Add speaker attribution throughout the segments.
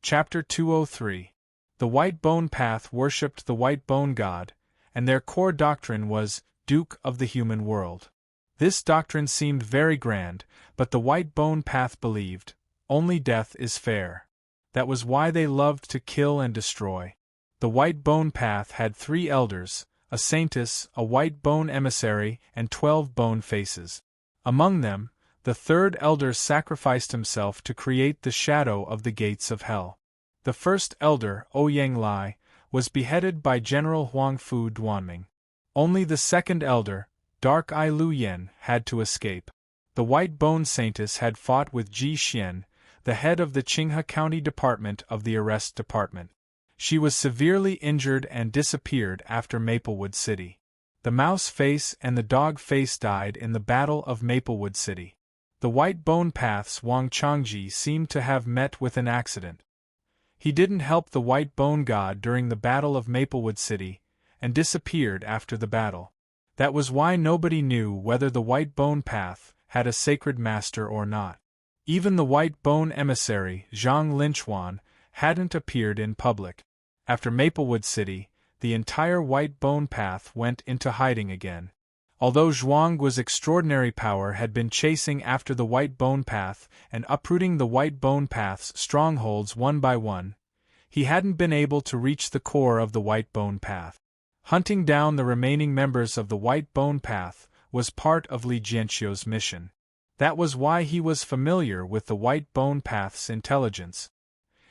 Speaker 1: Chapter 203. The White Bone Path worshipped the White Bone God, and their core doctrine was, Duke of the Human World. This doctrine seemed very grand, but the White Bone Path believed, only death is fair. That was why they loved to kill and destroy. The White Bone Path had 3 elders, a saintess, a white bone emissary, and 12 bone faces. Among them, the 3rd elder sacrificed himself to create the shadow of the gates of hell. The 1st elder, Ouyang Lai, was beheaded by General Huang Fu Duanming. Only the 2nd elder, Dark Eye Lu Yen, had to escape. The White Bone Saintess had fought with Ji Xian, the head of the Qinghe County Department of the Arrest Department. She was severely injured and disappeared after Maplewood City. The Mouse Face and the Dog Face died in the Battle of Maplewood City. The White Bone Path's Wang Changji seemed to have met with an accident. He didn't help the White Bone God during the Battle of Maplewood City, and disappeared after the battle. That was why nobody knew whether the White Bone Path had a sacred master or not. Even the White Bone emissary, Zhang Linchuan, hadn't appeared in public. After Maplewood City, the entire White Bone Path went into hiding again. Although Zhuangguo's extraordinary power had been chasing after the White Bone Path and uprooting the White Bone Path's strongholds one by one, he hadn't been able to reach the core of the White Bone Path. Hunting down the remaining members of the White Bone Path was part of Li Jianxiu's mission. That was why he was familiar with the White Bone Path's intelligence.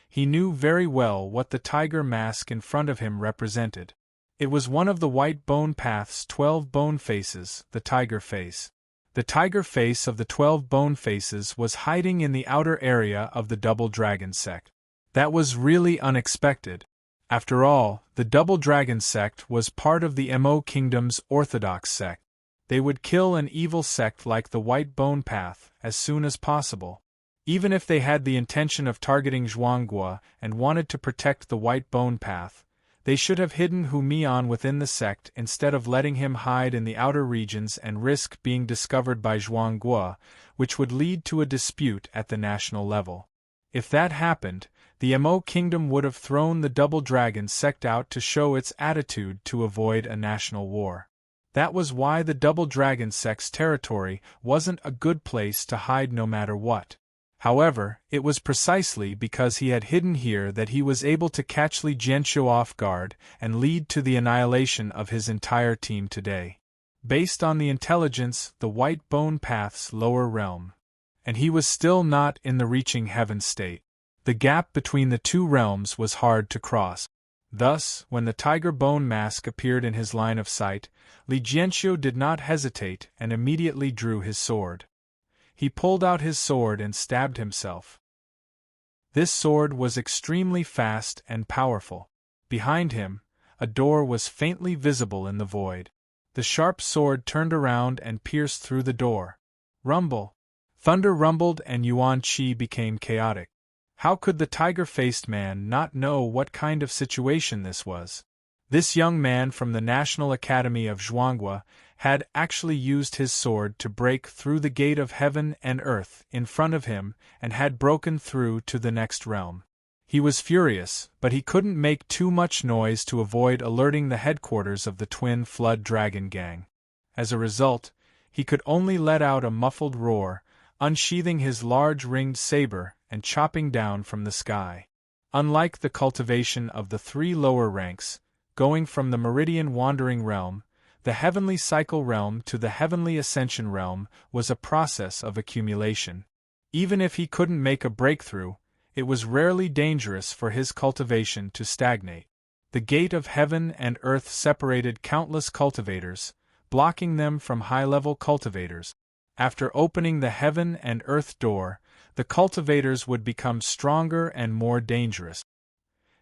Speaker 1: He knew very well what the tiger mask in front of him represented. It was one of the White Bone Path's 12 bone faces, the tiger face. The tiger face of the 12 bone faces was hiding in the outer area of the Double Dragon sect. That was really unexpected. After all, the Double Dragon sect was part of the Mo Kingdom's Orthodox sect. They would kill an evil sect like the White Bone Path as soon as possible. Even if they had the intention of targeting Zhuangguo and wanted to protect the White Bone Path, they should have hidden Hu Mian within the sect instead of letting him hide in the outer regions and risk being discovered by Zhuangguo, which would lead to a dispute at the national level. If that happened, the Mo Kingdom would have thrown the Double Dragon sect out to show its attitude to avoid a national war. That was why the Double Dragon sect's territory wasn't a good place to hide no matter what. However, it was precisely because he had hidden here that he was able to catch Li Jianxiu off guard and lead to the annihilation of his entire team today. Based on the intelligence, the White Bone Path's lower realm. And he was still not in the reaching heaven state. The gap between the 2 realms was hard to cross. Thus, when the tiger bone mask appeared in his line of sight, Li Jianxiu did not hesitate and immediately drew his sword. He pulled out his sword and stabbed himself. This sword was extremely fast and powerful. Behind him, a door was faintly visible in the void. The sharp sword turned around and pierced through the door. Rumble! Thunder rumbled and Yuan Qi became chaotic. How could the tiger-faced man not know what kind of situation this was? This young man from the National Academy of Zhuangguo had actually used his sword to break through the gate of heaven and earth in front of him and had broken through to the next realm. He was furious, but he couldn't make too much noise to avoid alerting the headquarters of the Twin Flood Dragon Gang. As a result, he could only let out a muffled roar, unsheathing his large ringed saber and chopping down from the sky. Unlike the cultivation of the 3 lower ranks, going from the Meridian Wandering Realm, the Heavenly Cycle Realm to the Heavenly Ascension Realm was a process of accumulation. Even if he couldn't make a breakthrough, it was rarely dangerous for his cultivation to stagnate. The gate of heaven and earth separated countless cultivators, blocking them from high-level cultivators. After opening the heaven and earth door, the cultivators would become stronger and more dangerous.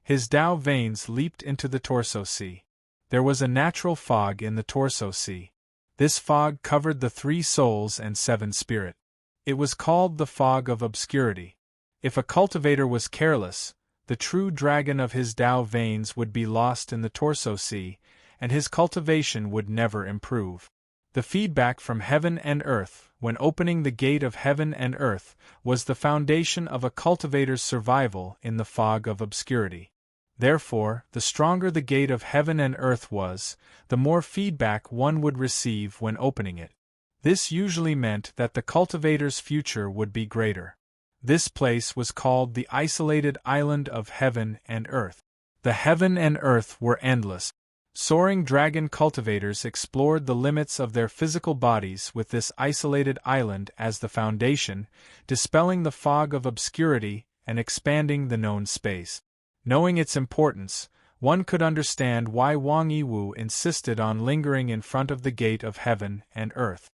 Speaker 1: His Dao veins leaped into the torso sea. There was a natural fog in the torso sea. This fog covered the 3 souls and 7 spirit. It was called the fog of obscurity. If a cultivator was careless, the true dragon of his Dao veins would be lost in the torso sea, and his cultivation would never improve. The feedback from heaven and earth, when opening the gate of heaven and earth, was the foundation of a cultivator's survival in the fog of obscurity. Therefore, the stronger the gate of heaven and earth was, the more feedback one would receive when opening it. This usually meant that the cultivator's future would be greater. This place was called the isolated island of heaven and earth. The heaven and earth were endless. Soaring dragon cultivators explored the limits of their physical bodies with this isolated island as the foundation, dispelling the fog of obscurity and expanding the known space. Knowing its importance, one could understand why Wang Yiwu insisted on lingering in front of the gate of heaven and earth.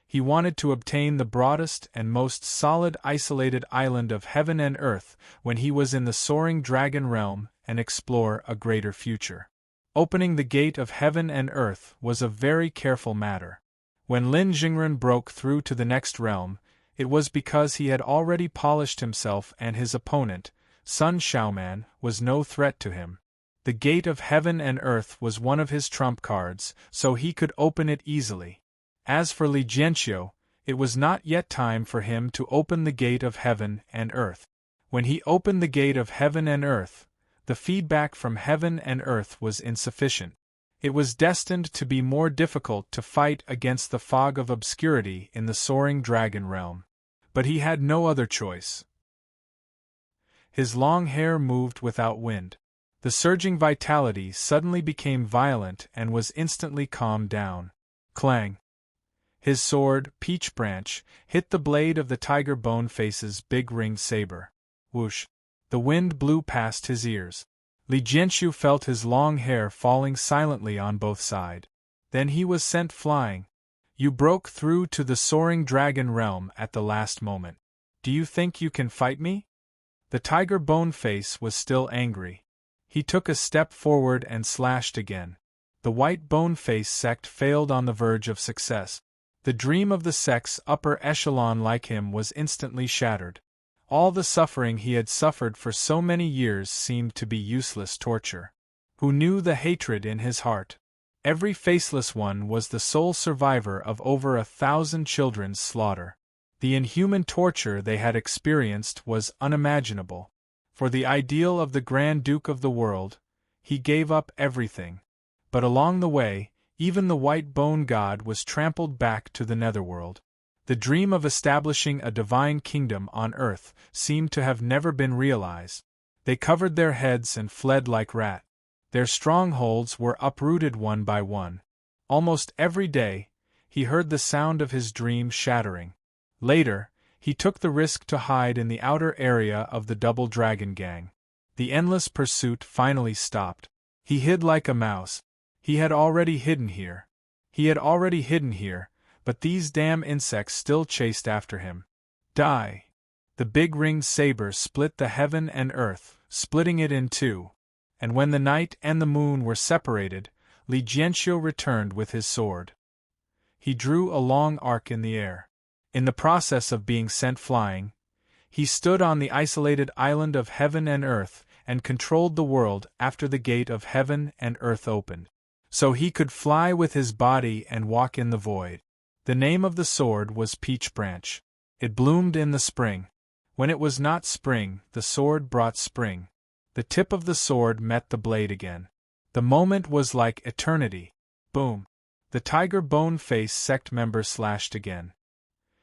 Speaker 1: He wanted to obtain the broadest and most solid isolated island of heaven and earth when he was in the soaring dragon realm and explore a greater future. Opening the gate of heaven and earth was a very careful matter. When Lin Jingren broke through to the next realm, it was because he had already polished himself and his opponent, Sun Xiaoman, was no threat to him. The gate of heaven and earth was one of his trump cards, so he could open it easily. As for Li Jianxiu, it was not yet time for him to open the gate of heaven and earth. When he opened the gate of heaven and earth, the feedback from heaven and earth was insufficient. It was destined to be more difficult to fight against the fog of obscurity in the soaring dragon realm. But he had no other choice. His long hair moved without wind. The surging vitality suddenly became violent and was instantly calmed down. Clang! His sword, Peach Branch, hit the blade of the tiger Boneface's big ringed saber. Whoosh! The wind blew past his ears. Li Jianxiu felt his long hair falling silently on both sides. Then he was sent flying. You broke through to the soaring dragon realm at the last moment. Do you think you can fight me? The tiger Boneface was still angry. He took a step forward and slashed again. The white Boneface sect failed on the verge of success. The dream of the sect's upper echelon like him was instantly shattered. All the suffering he had suffered for so many years seemed to be useless torture. Who knew the hatred in his heart? Every faceless one was the sole survivor of over 1,000 children's slaughter. The inhuman torture they had experienced was unimaginable. For the ideal of the Grand Duke of the world, he gave up everything. But along the way, even the White Bone God was trampled back to the netherworld. The dream of establishing a divine kingdom on earth seemed to have never been realized. They covered their heads and fled like rats. Their strongholds were uprooted one by one. Almost every day, he heard the sound of his dream shattering. Later, he took the risk to hide in the outer area of the Double Dragon Gang. The endless pursuit finally stopped. He hid like a mouse. He had already hidden here. But these damn insects still chased after him. Die! The big ringed saber split the heaven and earth, splitting it in two. And when the night and the moon were separated, Li Jianxiu returned with his sword. He drew a long arc in the air. In the process of being sent flying, he stood on the isolated island of heaven and earth and controlled the world after the gate of heaven and earth opened. So he could fly with his body and walk in the void. The name of the sword was Peach Branch. It bloomed in the spring. When it was not spring, the sword brought spring. The tip of the sword met the blade again. The moment was like eternity. Boom! The tiger Boneface sect member slashed again.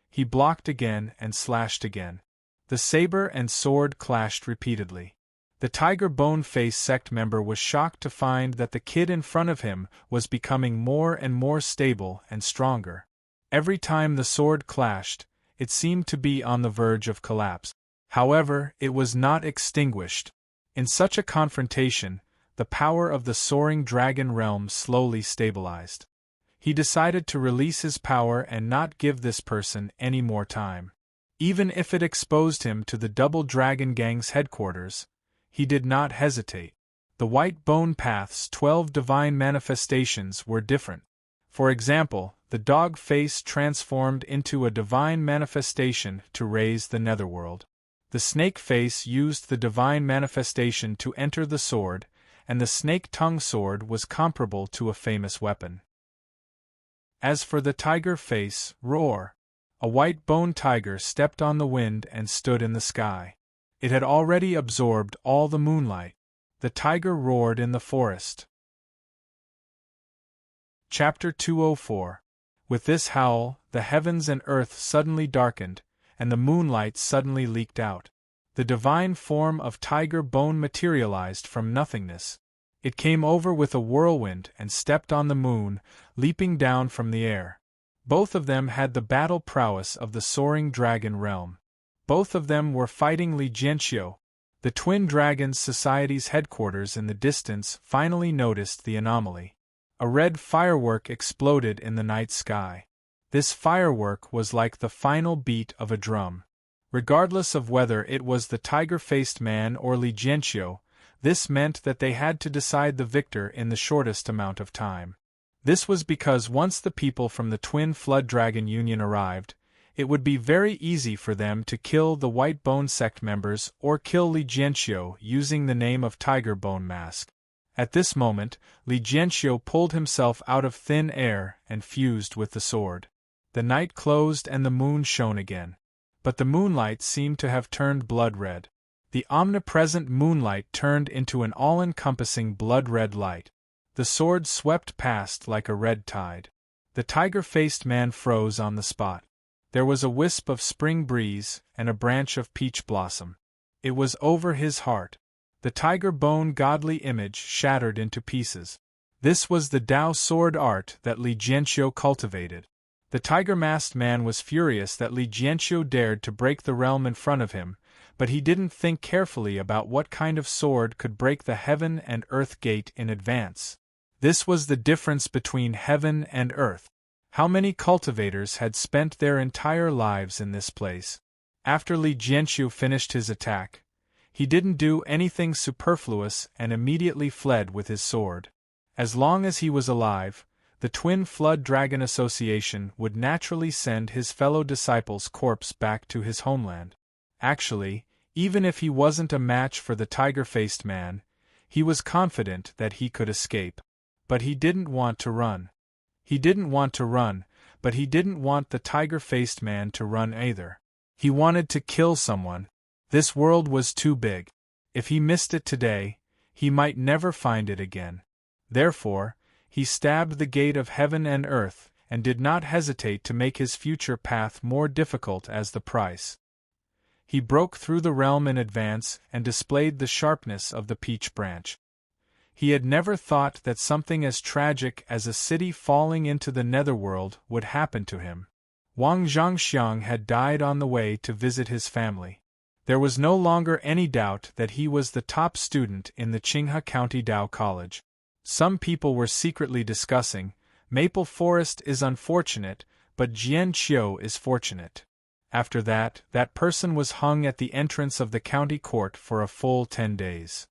Speaker 1: He blocked again and slashed again. The saber and sword clashed repeatedly. The tiger Boneface sect member was shocked to find that the kid in front of him was becoming more and more stable and stronger. Every time the sword clashed, it seemed to be on the verge of collapse. However, it was not extinguished. In such a confrontation, the power of the soaring dragon realm slowly stabilized. He decided to release his power and not give this person any more time. Even if it exposed him to the Double Dragon Gang's headquarters, he did not hesitate. The White Bone Path's 12 divine manifestations were different. For example, the dog face transformed into a divine manifestation to raise the netherworld. The snake face used the divine manifestation to enter the sword, and the snake tongue sword was comparable to a famous weapon. As for the tiger face, roar! A white-boned tiger stepped on the wind and stood in the sky. It had already absorbed all the moonlight. The tiger roared in the forest. Chapter 204. With this howl, the heavens and earth suddenly darkened, and the moonlight suddenly leaked out. The divine form of Tiger Bone materialized from nothingness. It came over with a whirlwind and stepped on the moon, leaping down from the air. Both of them had the battle prowess of the soaring dragon realm. Both of them were fighting Li Jianxiu. The Twin Dragons Society's headquarters in the distance finally noticed the anomaly. A red firework exploded in the night sky. This firework was like the final beat of a drum. Regardless of whether it was the tiger-faced man or Li Jianxiu, this meant that they had to decide the victor in the shortest amount of time. This was because once the people from the Twin Flood Dragon Union arrived, it would be very easy for them to kill the White Bone Sect members or kill Li Jianxiu using the name of Tiger Bone Mask. At this moment, Li Jianxiu pulled himself out of thin air and fused with the sword. The night closed and the moon shone again. But the moonlight seemed to have turned blood-red. The omnipresent moonlight turned into an all-encompassing blood-red light. The sword swept past like a red tide. The tiger-faced man froze on the spot. There was a wisp of spring breeze and a branch of peach blossom. It was over his heart. The tiger bone godly image shattered into pieces. This was the Dao sword art that Li Jianxiu cultivated. The tiger-masked man was furious that Li Jianxiu dared to break the realm in front of him, but he didn't think carefully about what kind of sword could break the heaven and earth gate in advance. This was the difference between heaven and earth. How many cultivators had spent their entire lives in this place? After Li Jianxiu finished his attack, he didn't do anything superfluous and immediately fled with his sword. As long as he was alive, the Twin Flood Dragon Association would naturally send his fellow disciple's corpse back to his homeland. Actually, even if he wasn't a match for the tiger-faced man, he was confident that he could escape. But he didn't want to run. He didn't want to run, but he didn't want the tiger-faced man to run either. He wanted to kill someone. This world was too big. If he missed it today, he might never find it again. Therefore, he stabbed the gate of heaven and earth, and did not hesitate to make his future path more difficult as the price. He broke through the realm in advance and displayed the sharpness of the peach branch. He had never thought that something as tragic as a city falling into the netherworld would happen to him. Wang Zhangxiang had died on the way to visit his family. There was no longer any doubt that he was the top student in the Qinghe County Dao College. Some people were secretly discussing, Maple Forest is unfortunate, but Jianqiu is fortunate. After that, that person was hung at the entrance of the county court for a full 10 days.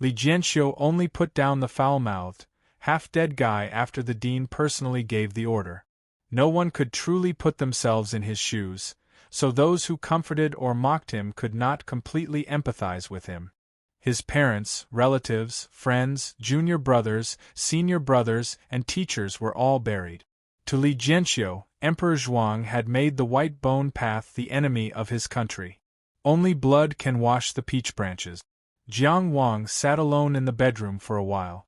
Speaker 1: Li Jianxiu only put down the foul-mouthed, half-dead guy after the dean personally gave the order. No one could truly put themselves in his shoes, so those who comforted or mocked him could not completely empathize with him. His parents, relatives, friends, junior brothers, senior brothers, and teachers were all buried. To Li Jianxiu, Emperor Zhuang had made the white bone path the enemy of his country. Only blood can wash the peach branches. Jiang Wang sat alone in the bedroom for a while.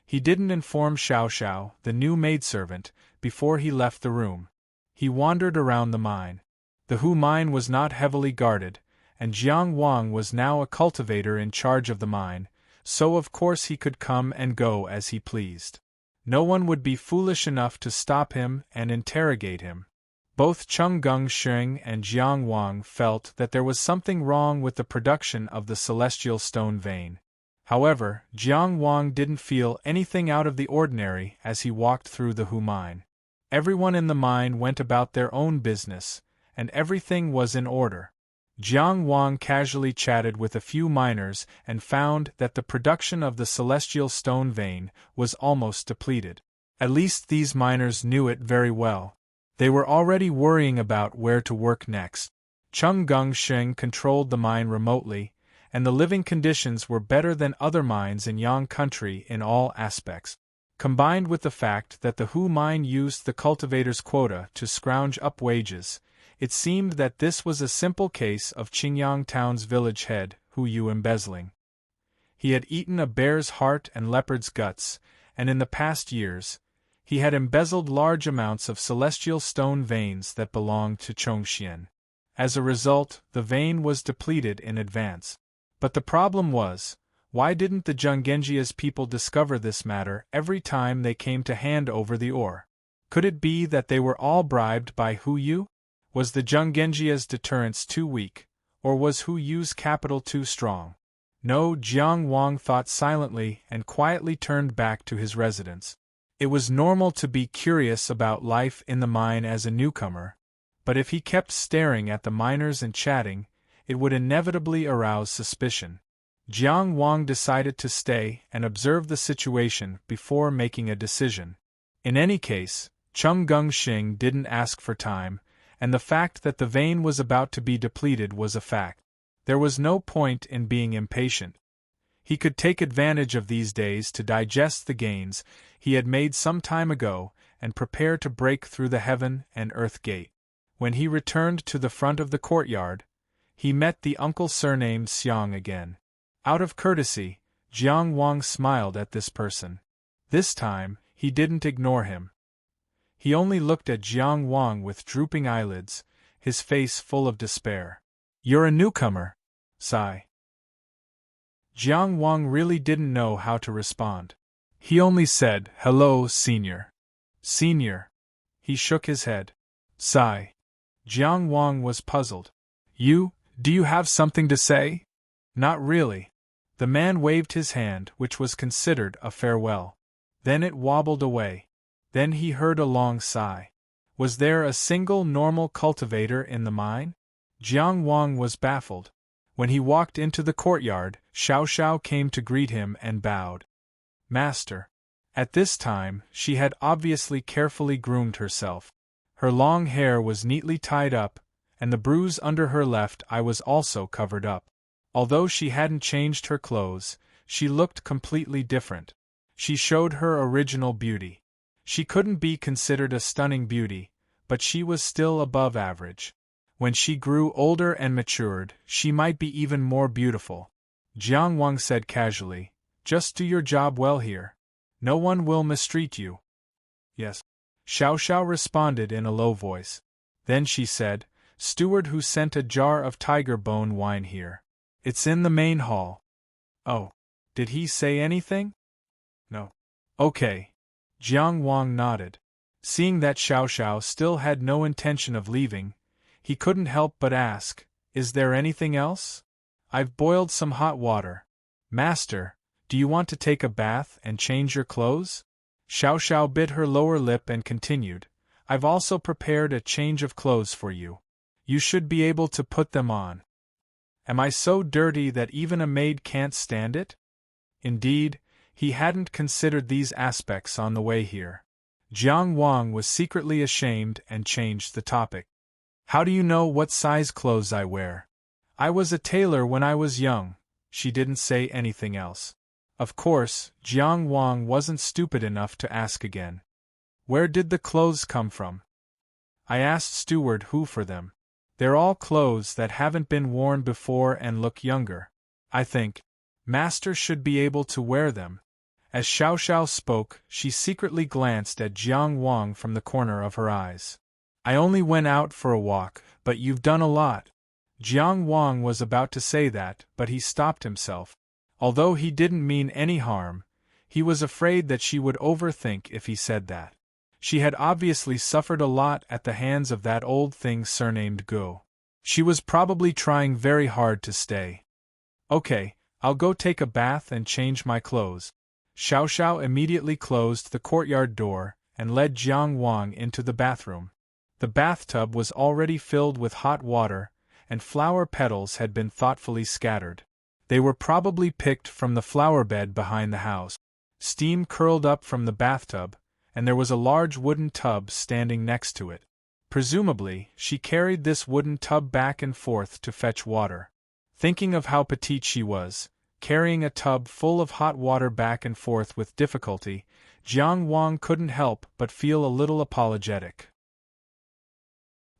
Speaker 1: He didn't inform Xiao Xiao, the new maidservant, before he left the room. He wandered around the mine. The Hu mine was not heavily guarded, and Jiang Wang was now a cultivator in charge of the mine, so of course he could come and go as he pleased. No one would be foolish enough to stop him and interrogate him. Both Cheng Gengsheng and Jiang Wang felt that there was something wrong with the production of the celestial stone vein. However, Jiang Wang didn't feel anything out of the ordinary as he walked through the Hu mine. Everyone in the mine went about their own business, and everything was in order. Jiang Wang casually chatted with a few miners and found that the production of the celestial stone vein was almost depleted. At least these miners knew it very well. They were already worrying about where to work next. Cheng Gengsheng controlled the mine remotely, and the living conditions were better than other mines in Yang country in all aspects. Combined with the fact that the Hu mine used the cultivator's quota to scrounge up wages, it seemed that this was a simple case of Qingyang Town's village head, Hu Yu, embezzling. He had eaten a bear's heart and leopard's guts, and in the past years, he had embezzled large amounts of celestial stone veins that belonged to Chongxian. As a result, the vein was depleted in advance. But the problem was, why didn't the Zhenggenjia's people discover this matter every time they came to hand over the ore? Could it be that they were all bribed by Hu Yu? Was the Zhenggenjia's deterrence too weak, or was Hu Yu's capital too strong? No, Jiang Wang thought silently and quietly turned back to his residence. It was normal to be curious about life in the mine as a newcomer, but if he kept staring at the miners and chatting, it would inevitably arouse suspicion. Jiang Wang decided to stay and observe the situation before making a decision. In any case, Cheng Gengxing didn't ask for time, and the fact that the vein was about to be depleted was a fact. There was no point in being impatient. He could take advantage of these days to digest the gains he had made some time ago and prepare to break through the heaven and earth gate. When he returned to the front of the courtyard, he met the uncle surnamed Xiang again. Out of courtesy, Jiang Wang smiled at this person. This time, he didn't ignore him. He only looked at Jiang Wang with drooping eyelids, his face full of despair. "You're a newcomer," sigh. Jiang Wang really didn't know how to respond. He only said, "Hello, senior." "Senior." He shook his head. Sigh. Jiang Wang was puzzled. Do you have something to say?" "Not really." The man waved his hand, which was considered a farewell. Then it wobbled away. Then he heard a long sigh. Was there a single normal cultivator in the mine? Jiang Wang was baffled. When he walked into the courtyard, Xiao Xiao came to greet him and bowed. "Master." At this time, she had obviously carefully groomed herself. Her long hair was neatly tied up, and the bruise under her left eye was also covered up. Although she hadn't changed her clothes, she looked completely different. She showed her original beauty. She couldn't be considered a stunning beauty, but she was still above average. When she grew older and matured, she might be even more beautiful. Jiang Wang said casually, "Just do your job well here. No one will mistreat you." "Yes." Xiao Xiao responded in a low voice. Then she said, "Steward who sent a jar of tiger bone wine here. It's in the main hall." "Oh. Did he say anything?" "No." "Okay." Jiang Wang nodded. Seeing that Xiao Xiao still had no intention of leaving, he couldn't help but ask, "Is there anything else? I've boiled some hot water. Master, do you want to take a bath and change your clothes?" Xiao Xiao bit her lower lip and continued, "I've also prepared a change of clothes for you. You should be able to put them on." "Am I so dirty that even a maid can't stand it?" Indeed, he hadn't considered these aspects on the way here. Jiang Wang was secretly ashamed and changed the topic. "How do you know what size clothes I wear?" "I was a tailor when I was young." She didn't say anything else. Of course, Jiang Wang wasn't stupid enough to ask again. "Where did the clothes come from?" "I asked Steward Hu for them. They're all clothes that haven't been worn before and look younger. I think Master should be able to wear them." As Xiao Xiao spoke, she secretly glanced at Jiang Wang from the corner of her eyes. "I only went out for a walk, but you've done a lot." Jiang Wang was about to say that, but he stopped himself. Although he didn't mean any harm, he was afraid that she would overthink if he said that. She had obviously suffered a lot at the hands of that old thing surnamed Go. She was probably trying very hard to stay. "Okay, I'll go take a bath and change my clothes." Xiao Xiao immediately closed the courtyard door and led Jiang Wang into the bathroom. The bathtub was already filled with hot water, and flower petals had been thoughtfully scattered. They were probably picked from the flower bed behind the house. Steam curled up from the bathtub, and there was a large wooden tub standing next to it. Presumably, she carried this wooden tub back and forth to fetch water. Thinking of how petite she was, carrying a tub full of hot water back and forth with difficulty, Jiang Wang couldn't help but feel a little apologetic.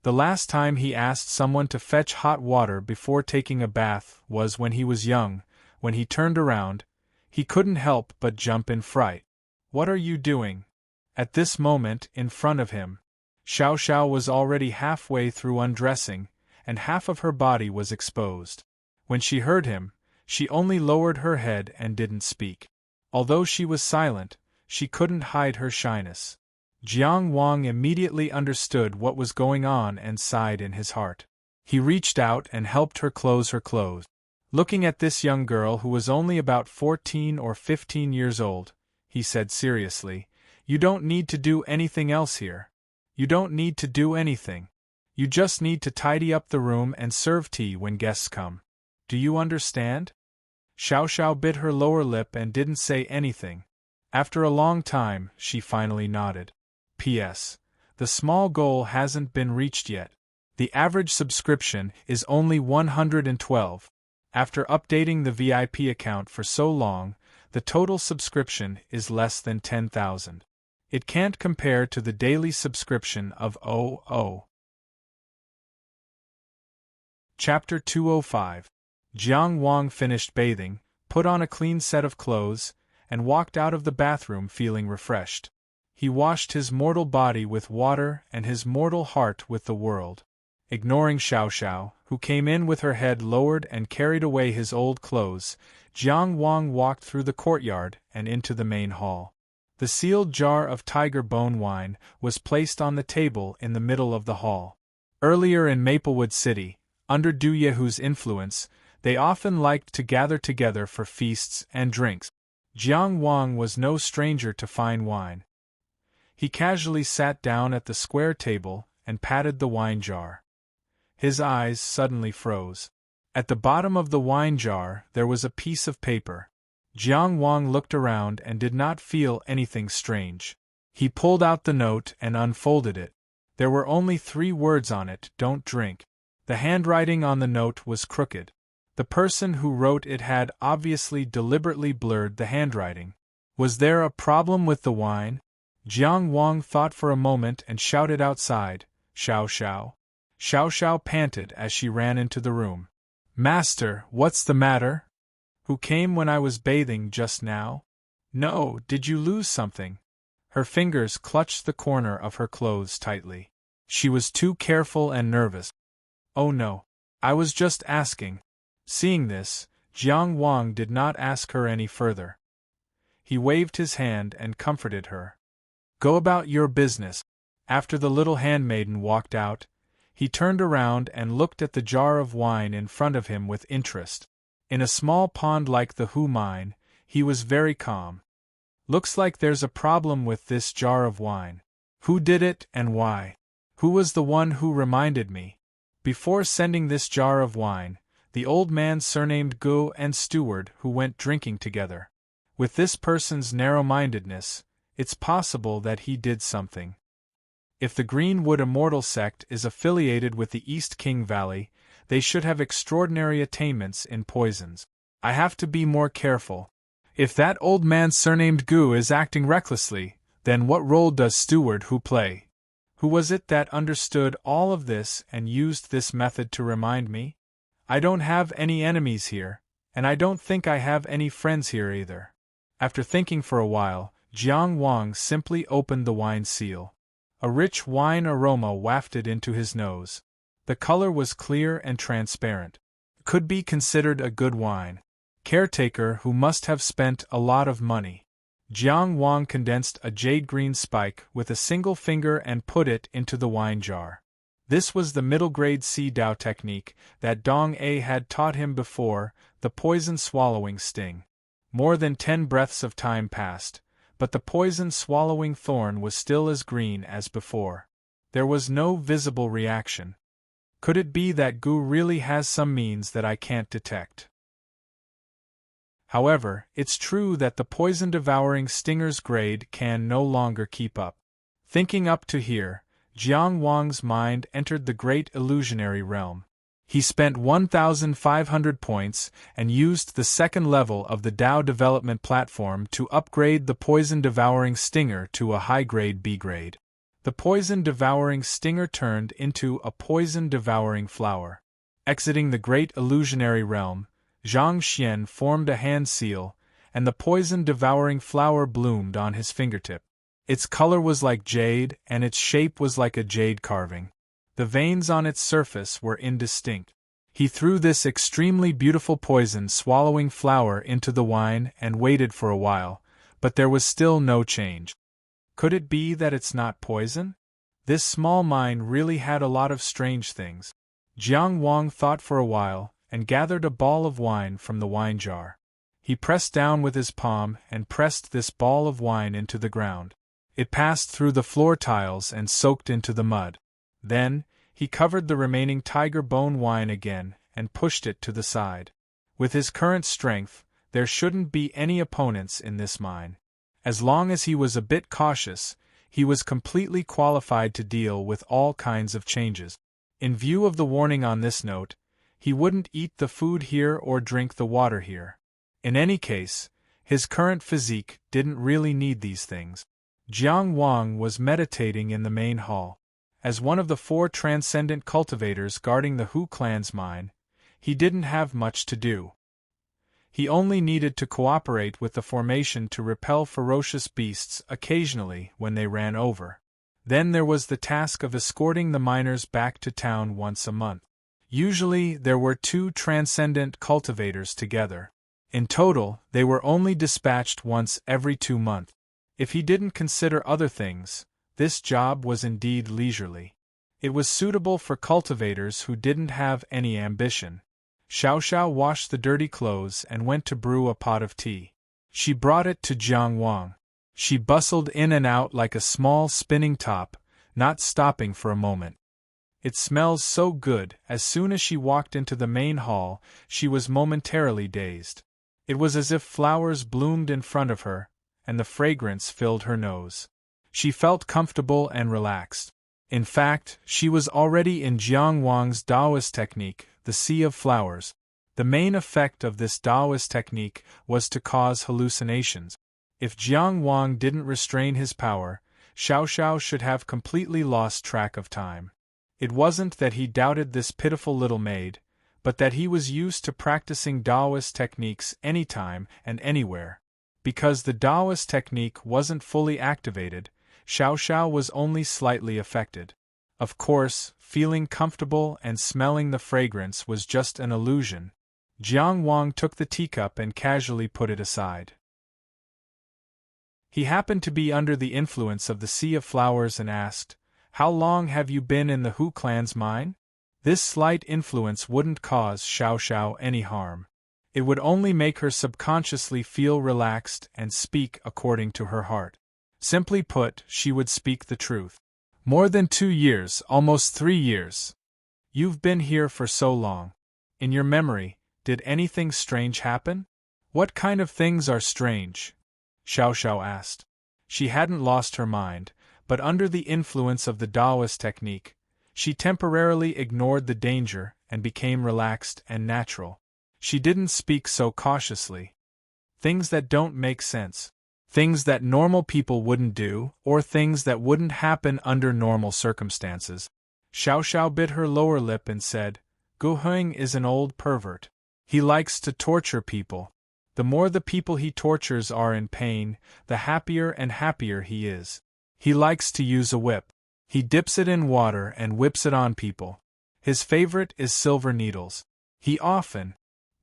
Speaker 1: The last time he asked someone to fetch hot water before taking a bath was when he was young. When he turned around, he couldn't help but jump in fright. "What are you doing?" At this moment, in front of him, Xiao Xiao was already halfway through undressing, and half of her body was exposed. When she heard him, she only lowered her head and didn't speak. Although she was silent, she couldn't hide her shyness. Jiang Wang immediately understood what was going on and sighed in his heart. He reached out and helped her close her clothes. Looking at this young girl who was only about 14 or 15 years old, he said seriously, "You don't need to do anything else here. You don't need to do anything. You just need to tidy up the room and serve tea when guests come. Do you understand?" Xiao Xiao bit her lower lip and didn't say anything. After a long time, she finally nodded. P.S. The small goal hasn't been reached yet. The average subscription is only 112. After updating the VIP account for so long, the total subscription is less than 10,000. It can't compare to the daily subscription of 00. Chapter 205. Jiang Wang finished bathing, put on a clean set of clothes, and walked out of the bathroom feeling refreshed. He washed his mortal body with water and his mortal heart with the world. Ignoring Xiao Xiao, who came in with her head lowered and carried away his old clothes, Jiang Wang walked through the courtyard and into the main hall. The sealed jar of tiger bone wine was placed on the table in the middle of the hall. Earlier in Maplewood City, under Du Yehu's influence, they often liked to gather together for feasts and drinks. Jiang Wang was no stranger to fine wine. He casually sat down at the square table and patted the wine jar. His eyes suddenly froze. At the bottom of the wine jar there was a piece of paper. Jiang Wang looked around and did not feel anything strange. He pulled out the note and unfolded it. There were only 3 words on it: "Don't drink." The handwriting on the note was crooked. The person who wrote it had obviously deliberately blurred the handwriting. Was there a problem with the wine? Jiang Wang thought for a moment and shouted outside, "Xiao Xiao." Xiao Xiao panted as she ran into the room. "Master, what's the matter? Who came when I was bathing just now? No, did you lose something?" Her fingers clutched the corner of her clothes tightly. She was too careful and nervous. "Oh no. I was just asking." Seeing this, Jiang Wang did not ask her any further. He waved his hand and comforted her. "Go about your business." After the little handmaiden walked out, he turned around and looked at the jar of wine in front of him with interest. In a small pond like the Hu mine, he was very calm. "Looks like there's a problem with this jar of wine. Who did it and why? Who was the one who reminded me? Before sending this jar of wine, the old man surnamed Gu and Steward who went drinking together. With this person's narrow-mindedness, it's possible that he did something. If the Greenwood Immortal sect is affiliated with the East King Valley, they should have extraordinary attainments in poisons. I have to be more careful. If that old man surnamed Gu is acting recklessly, then what role does Steward who play? Who was it that understood all of this and used this method to remind me? I don't have any enemies here, and I don't think I have any friends here either." After thinking for a while, Jiang Wang simply opened the wine seal. A rich wine aroma wafted into his nose. The color was clear and transparent. Could be considered a good wine. Caretaker who must have spent a lot of money. Jiang Wang condensed a jade-green spike with a single finger and put it into the wine jar. This was the middle-grade Sea Dao technique that Dong A had taught him before, the poison-swallowing sting. More than 10 breaths of time passed, but the poison-swallowing thorn was still as green as before. There was no visible reaction. Could it be that Gu really has some means that I can't detect? However, it's true that the poison-devouring stinger's grade can no longer keep up. Thinking up to here, Jiang Wang's mind entered the great illusionary realm. He spent 1,500 points and used the second level of the Dao development platform to upgrade the poison-devouring stinger to a high-grade B grade. The poison-devouring stinger turned into a poison-devouring flower. Exiting the great illusionary realm, Zhang Xian formed a hand seal, and the poison-devouring flower bloomed on his fingertip. Its color was like jade, and its shape was like a jade carving. The veins on its surface were indistinct. He threw this extremely beautiful poison-swallowing flower into the wine and waited for a while, but there was still no change. Could it be that it's not poison? This small mine really had a lot of strange things. Jiang Wang thought for a while and gathered a ball of wine from the wine jar. He pressed down with his palm and pressed this ball of wine into the ground. It passed through the floor tiles and soaked into the mud. Then, he covered the remaining tiger bone wine again and pushed it to the side. With his current strength, there shouldn't be any opponents in this mine. As long as he was a bit cautious, he was completely qualified to deal with all kinds of changes. In view of the warning on this note, he wouldn't eat the food here or drink the water here. In any case, his current physique didn't really need these things. Jiang Wang was meditating in the main hall. As one of the 4 transcendent cultivators guarding the Hu clan's mine, he didn't have much to do. He only needed to cooperate with the formation to repel ferocious beasts occasionally when they ran over. Then there was the task of escorting the miners back to town once a month. Usually there were 2 transcendent cultivators together. In total, they were only dispatched once every 2 months. If he didn't consider other things, this job was indeed leisurely. It was suitable for cultivators who didn't have any ambition. Xiao Xiao washed the dirty clothes and went to brew a pot of tea. She brought it to Jiang Wang. She bustled in and out like a small spinning top, not stopping for a moment. It smells so good. As soon as she walked into the main hall, she was momentarily dazed. It was as if flowers bloomed in front of her, and the fragrance filled her nose. She felt comfortable and relaxed. In fact, she was already in Jiang Wang's Taoist technique, the Sea of Flowers. The main effect of this Taoist technique was to cause hallucinations. If Jiang Wang didn't restrain his power, Xiao Xiao should have completely lost track of time. It wasn't that he doubted this pitiful little maid, but that he was used to practicing Taoist techniques anytime and anywhere. Because the Taoist technique wasn't fully activated, Xiao Xiao was only slightly affected. Of course, feeling comfortable and smelling the fragrance was just an illusion. Jiang Wang took the teacup and casually put it aside. He happened to be under the influence of the Sea of Flowers and asked, "How long have you been in the Hu clan's mine?" This slight influence wouldn't cause Xiao Xiao any harm. It would only make her subconsciously feel relaxed and speak according to her heart. Simply put, she would speak the truth. "More than 2 years, almost 3 years. You've been here for so long. In your memory, did anything strange happen?" "What kind of things are strange?" Xiao Xiao asked. She hadn't lost her mind, but under the influence of the Taoist technique, she temporarily ignored the danger and became relaxed and natural. She didn't speak so cautiously. Things that don't make sense. Things that normal people wouldn't do, or things that wouldn't happen under normal circumstances. Xiao Xiao bit her lower lip and said, "Gu Heng is an old pervert. He likes to torture people. The more the people he tortures are in pain, the happier and happier he is. He likes to use a whip. He dips it in water and whips it on people. His favorite is silver needles. He often...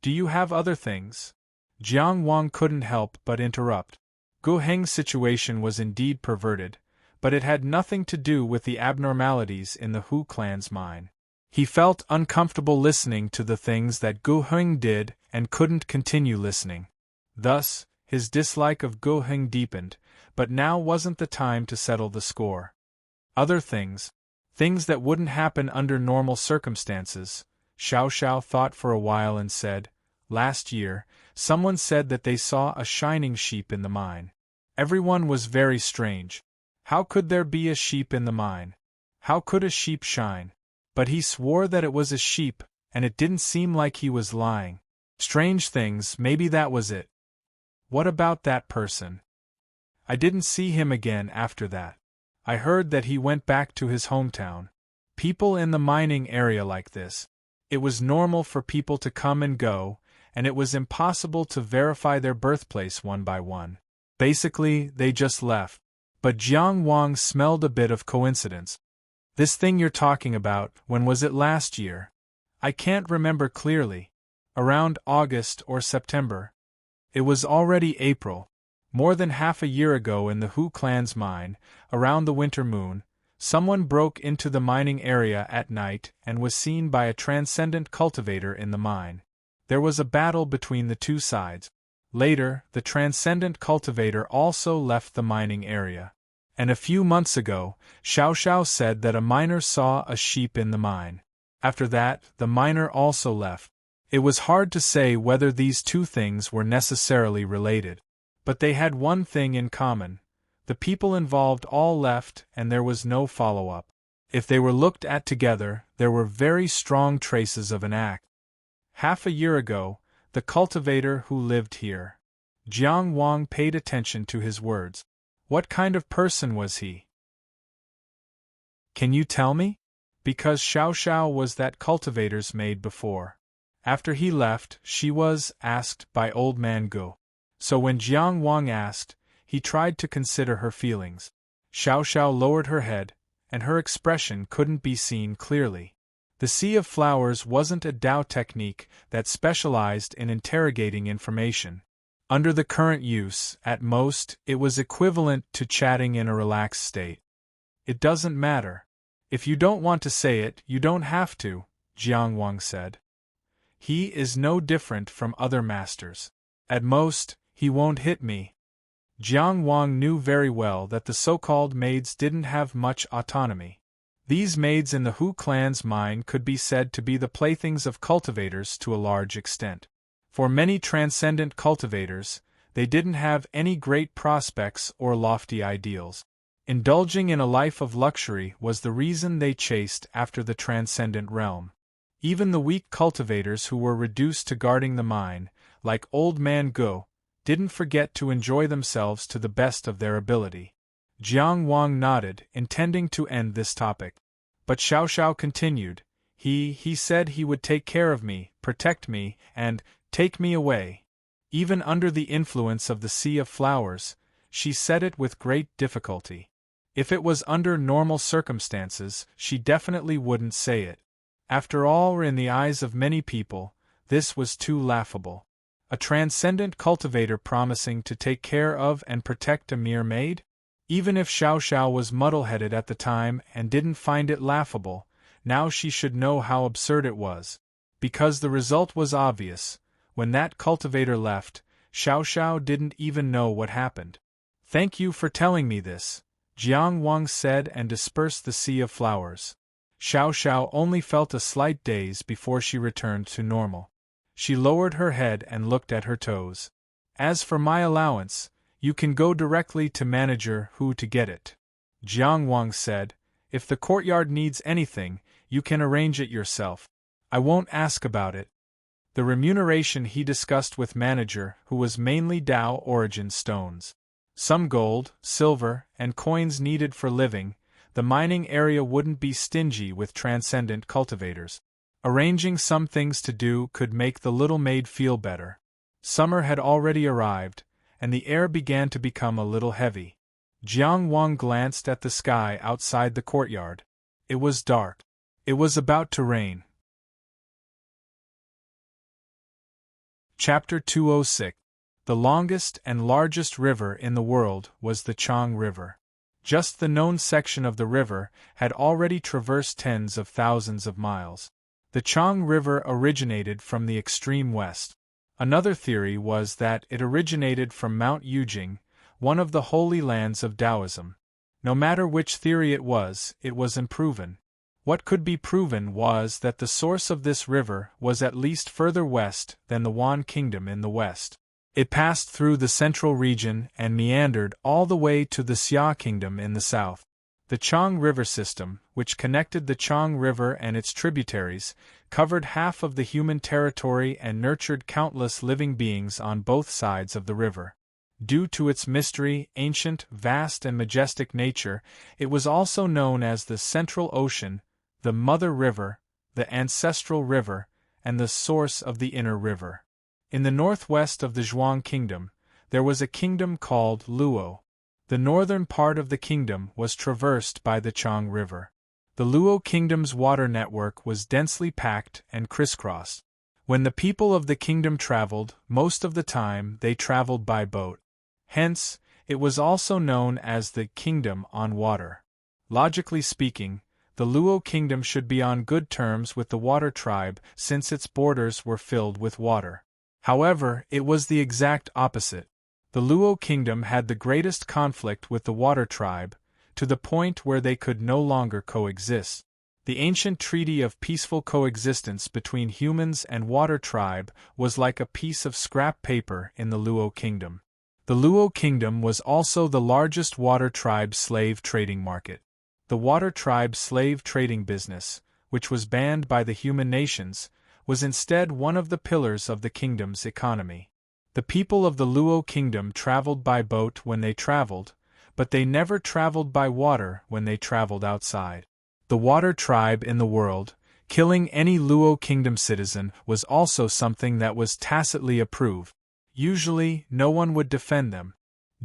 Speaker 1: Do you have other things?" Jiang Wang couldn't help but interrupt. Gu Heng's situation was indeed perverted, but it had nothing to do with the abnormalities in the Hu clan's mine. He felt uncomfortable listening to the things that Gu Heng did and couldn't continue listening. Thus, his dislike of Gu Heng deepened, but now wasn't the time to settle the score. Other things. Things that wouldn't happen under normal circumstances. Xiao Xiao thought for a while and said, "Last year, someone said that they saw a shining sheep in the mine. Everyone was very strange. How could there be a sheep in the mine? How could a sheep shine? But he swore that it was a sheep, and it didn't seem like he was lying. Strange things, maybe that was it. What about that person? I didn't see him again after that. I heard that he went back to his hometown. People in the mining area like this. It was normal for people to come and go, and it was impossible to verify their birthplace one by one. Basically, they just left. But Jiang Wang smelled a bit of coincidence. This thing you're talking about, when was it last year? I can't remember clearly. Around August or September. It was already April. More than half a year ago in the Hu clan's mine, around the winter moon, someone broke into the mining area at night and was seen by a transcendent cultivator in the mine. There was a battle between the two sides. Later, the transcendent cultivator also left the mining area. And a few months ago, Xiao Xiao said that a miner saw a sheep in the mine. After that, the miner also left. It was hard to say whether these two things were necessarily related. But they had one thing in common. The people involved all left and there was no follow-up. If they were looked at together, there were very strong traces of an act. Half a year ago, the cultivator who lived here. Jiang Wang paid attention to his words. What kind of person was he? Can you tell me? Because Xiao Xiao was that cultivator's maid before. After he left, she was asked by Old Man Go. So when Jiang Wang asked, he tried to consider her feelings. Xiao Xiao lowered her head, and her expression couldn't be seen clearly. The Sea of Flowers wasn't a Dao technique that specialized in interrogating information. Under the current use, at most, it was equivalent to chatting in a relaxed state. It doesn't matter. If you don't want to say it, you don't have to, Jiang Wang said. He is no different from other masters. At most, he won't hit me. Jiang Wang knew very well that the so-called maids didn't have much autonomy. These maids in the Hu clan's mine could be said to be the playthings of cultivators to a large extent. For many transcendent cultivators, they didn't have any great prospects or lofty ideals. Indulging in a life of luxury was the reason they chased after the transcendent realm. Even the weak cultivators who were reduced to guarding the mine, like Old Man Go, didn't forget to enjoy themselves to the best of their ability. Jiang Wang nodded, intending to end this topic. But Xiao Xiao continued. He said he would take care of me, protect me, and take me away. Even under the influence of the Sea of Flowers, she said it with great difficulty. If it was under normal circumstances, she definitely wouldn't say it. After all, in the eyes of many people, this was too laughable. A transcendent cultivator promising to take care of and protect a mere maid? Even if Xiao Xiao was muddle-headed at the time and didn't find it laughable, now she should know how absurd it was. Because the result was obvious. When that cultivator left, Xiao Xiao didn't even know what happened. Thank you for telling me this, Jiang Wang said and dispersed the Sea of Flowers. Xiao Xiao only felt a slight daze before she returned to normal. She lowered her head and looked at her toes. As for my allowance, you can go directly to Manager Hu to get it. Jiang Wang said, if the courtyard needs anything, you can arrange it yourself. I won't ask about it. The remuneration he discussed with Manager Hu was mainly Dao origin stones. Some gold, silver, and coins needed for living. The mining area wouldn't be stingy with transcendent cultivators. Arranging some things to do could make the little maid feel better. Summer had already arrived, and the air began to become a little heavy. Jiang Wang glanced at the sky outside the courtyard. It was dark. It was about to rain. Chapter 206. The longest and largest river in the world was the Chang River. Just the known section of the river had already traversed tens of thousands of miles. The Chang River originated from the extreme west. Another theory was that it originated from Mount Yujing, one of the holy lands of Taoism. No matter which theory it was unproven. What could be proven was that the source of this river was at least further west than the Wan Kingdom in the west. It passed through the central region and meandered all the way to the Xia Kingdom in the south. The Chang River system, which connected the Chang River and its tributaries, covered half of the human territory and nurtured countless living beings on both sides of the river. Due to its mystery, ancient, vast and majestic nature, it was also known as the Central Ocean, the Mother River, the Ancestral River, and the source of the Inner River. In the northwest of the Zhuang Kingdom, there was a kingdom called Luo. The northern part of the kingdom was traversed by the Chang River. The Luo kingdom's water network was densely packed and crisscrossed. When the people of the kingdom traveled, most of the time they traveled by boat. Hence, it was also known as the Kingdom on Water. Logically speaking, the Luo kingdom should be on good terms with the Water tribe since its borders were filled with water. However, it was the exact opposite. The Luo kingdom had the greatest conflict with the Water tribe, to the point where they could no longer coexist. The ancient treaty of peaceful coexistence between humans and Water tribe was like a piece of scrap paper in the Luo kingdom. The Luo kingdom was also the largest Water tribe slave trading market. The Water tribe slave trading business, which was banned by the human nations, was instead one of the pillars of the kingdom's economy. The people of the Luo kingdom traveled by boat when they traveled, but they never traveled by water when they traveled outside. The Water tribe in the world, killing any Luo kingdom citizen was also something that was tacitly approved. Usually, no one would defend them.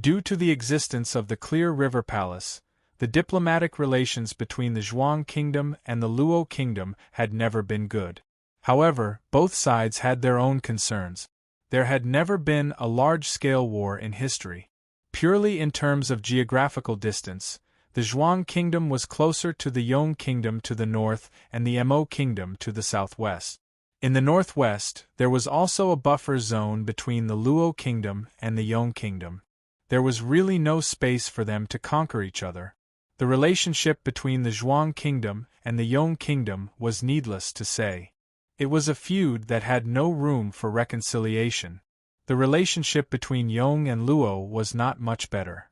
Speaker 1: Due to the existence of the Clear River Palace, the diplomatic relations between the Zhuang kingdom and the Luo kingdom had never been good. However, both sides had their own concerns. There had never been a large-scale war in history. Purely in terms of geographical distance, the Zhuang kingdom was closer to the Yong kingdom to the north and the Mo kingdom to the southwest. In the northwest, there was also a buffer zone between the Luo kingdom and the Yong kingdom. There was really no space for them to conquer each other. The relationship between the Zhuang kingdom and the Yong kingdom was needless to say. It was a feud that had no room for reconciliation. The relationship between Yong and Luo was not much better.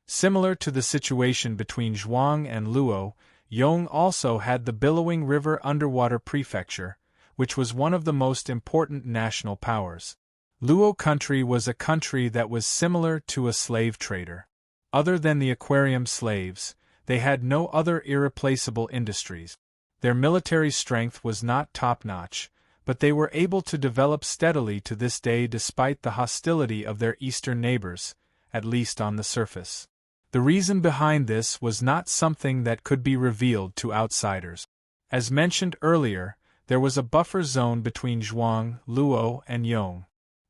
Speaker 1: Similar to the situation between Zhuang and Luo, Yong also had the Billowing River Underwater Prefecture, which was one of the most important national powers. Luo country was a country that was similar to a slave trader. Other than the aquarium slaves, they had no other irreplaceable industries. Their military strength was not top-notch, but they were able to develop steadily to this day despite the hostility of their eastern neighbors, at least on the surface. The reason behind this was not something that could be revealed to outsiders. As mentioned earlier, there was a buffer zone between Zhuang, Luo, and Yong.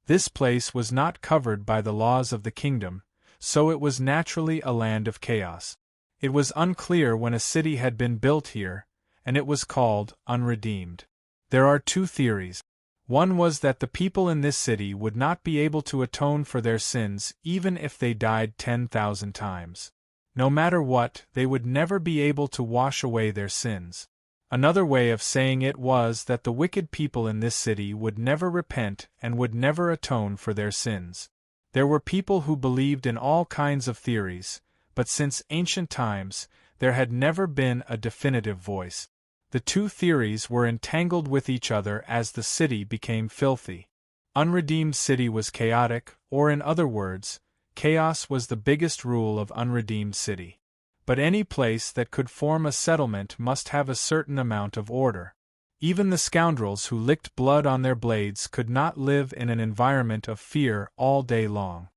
Speaker 1: This place was not covered by the laws of the kingdom, so it was naturally a land of chaos. It was unclear when a city had been built here, and it was called unredeemed. There are two theories. One was that the people in this city would not be able to atone for their sins even if they died 10,000 times. No matter what, they would never be able to wash away their sins. Another way of saying it was that the wicked people in this city would never repent and would never atone for their sins. There were people who believed in all kinds of theories, but since ancient times, there had never been a definitive voice. The two theories were entangled with each other as the city became filthy. Unredeemed city was chaotic, or in other words, chaos was the biggest rule of unredeemed city. But any place that could form a settlement must have a certain amount of order. Even the scoundrels who licked blood on their blades could not live in an environment of fear all day long.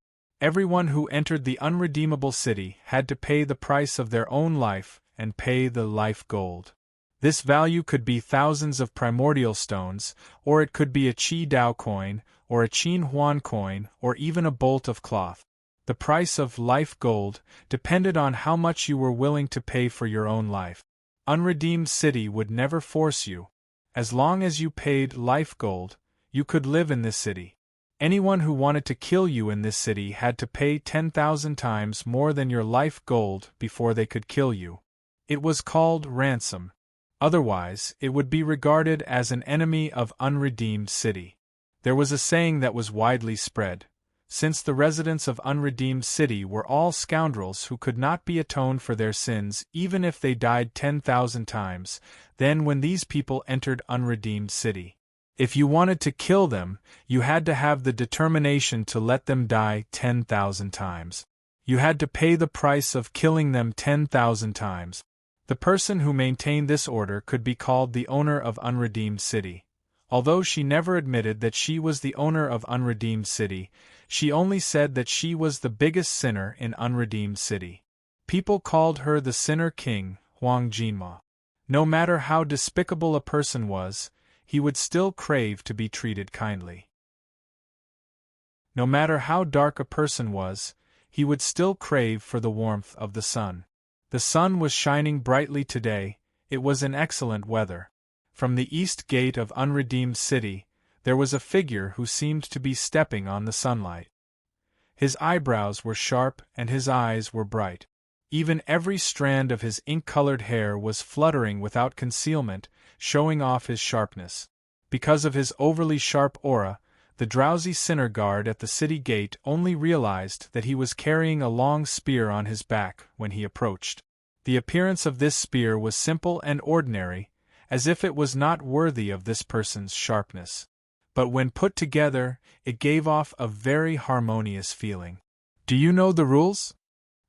Speaker 1: Everyone who entered the unredeemable city had to pay the price of their own life and pay the life gold. This value could be thousands of primordial stones, or it could be a Qi Dao coin, or a Qin Huan coin, or even a bolt of cloth. The price of life gold depended on how much you were willing to pay for your own life. Unredeemed city would never force you. As long as you paid life gold, you could live in this city. Anyone who wanted to kill you in this city had to pay 10,000 times more than your life gold before they could kill you. It was called ransom. Otherwise, it would be regarded as an enemy of unredeemed city. There was a saying that was widely spread: since the residents of Unredeemed City were all scoundrels who could not be atoned for their sins even if they died 10,000 times, then when these people entered Unredeemed City, if you wanted to kill them, you had to have the determination to let them die 10,000 times. You had to pay the price of killing them 10,000 times. The person who maintained this order could be called the owner of Unredeemed City. Although she never admitted that she was the owner of Unredeemed City, she only said that she was the biggest sinner in Unredeemed City. People called her the Sinner King, Huang Jinma. No matter how despicable a person was, he would still crave to be treated kindly. No matter how dark a person was, he would still crave for the warmth of the sun. The sun was shining brightly today, it was an excellent weather. From the east gate of Unredeemed City, there was a figure who seemed to be stepping on the sunlight. His eyebrows were sharp and his eyes were bright. Even every strand of his ink-colored hair was fluttering without concealment, showing off his sharpness. Because of his overly sharp aura, the drowsy sinner guard at the city gate only realized that he was carrying a long spear on his back when he approached. The appearance of this spear was simple and ordinary, as if it was not worthy of this person's sharpness. But when put together, it gave off a very harmonious feeling. "Do you know the rules?"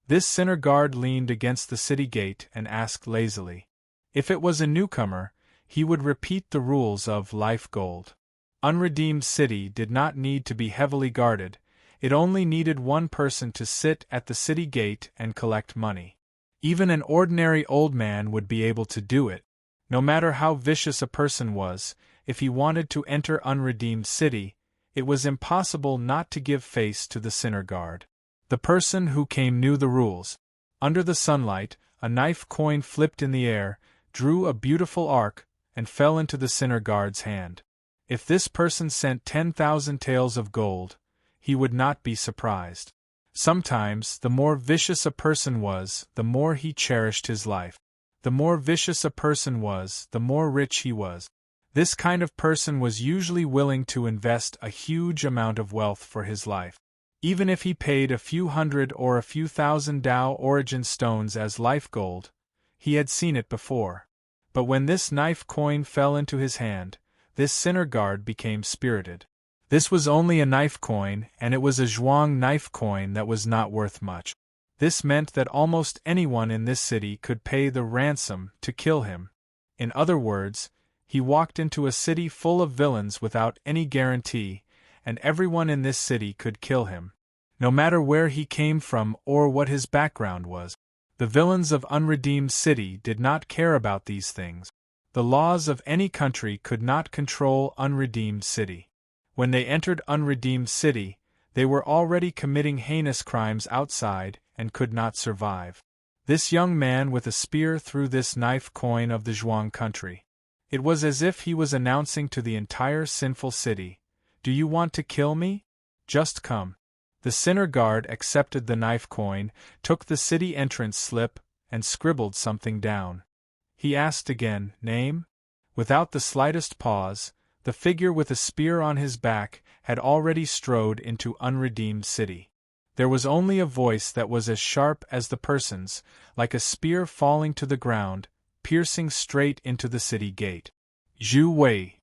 Speaker 1: This sinner guard leaned against the city gate and asked lazily. If it was a newcomer, he would repeat the rules of Life Gold. Unredeemed City did not need to be heavily guarded, it only needed one person to sit at the city gate and collect money. Even an ordinary old man would be able to do it. No matter how vicious a person was, if he wanted to enter Unredeemed City, it was impossible not to give face to the sinner guard. The person who came knew the rules. Under the sunlight, a knife coin flipped in the air, drew a beautiful arc, and fell into the sinner guard's hand. If this person sent 10,000 taels of gold, he would not be surprised. Sometimes, the more vicious a person was, the more he cherished his life. The more vicious a person was, the more rich he was. This kind of person was usually willing to invest a huge amount of wealth for his life. Even if he paid a few hundred or a few thousand Tao origin stones as life gold, he had seen it before. But when this knife coin fell into his hand, this sinner guard became spirited. This was only a knife coin, and it was a zhuang knife coin that was not worth much. This meant that almost anyone in this city could pay the ransom to kill him. In other words, he walked into a city full of villains without any guarantee, and everyone in this city could kill him. No matter where he came from or what his background was. The villains of Unredeemed City did not care about these things. The laws of any country could not control Unredeemed City. When they entered Unredeemed City, they were already committing heinous crimes outside and could not survive. This young man with a spear threw this knife coin of the Zhuang country. It was as if he was announcing to the entire sinful city, "Do you want to kill me? Just come." The sinner guard accepted the knife coin, took the city entrance slip, and scribbled something down. He asked again, "Name?" Without the slightest pause, the figure with a spear on his back had already strode into Unredeemed City. There was only a voice that was as sharp as the person's, like a spear falling to the ground, piercing straight into the city gate. Zhu Wei.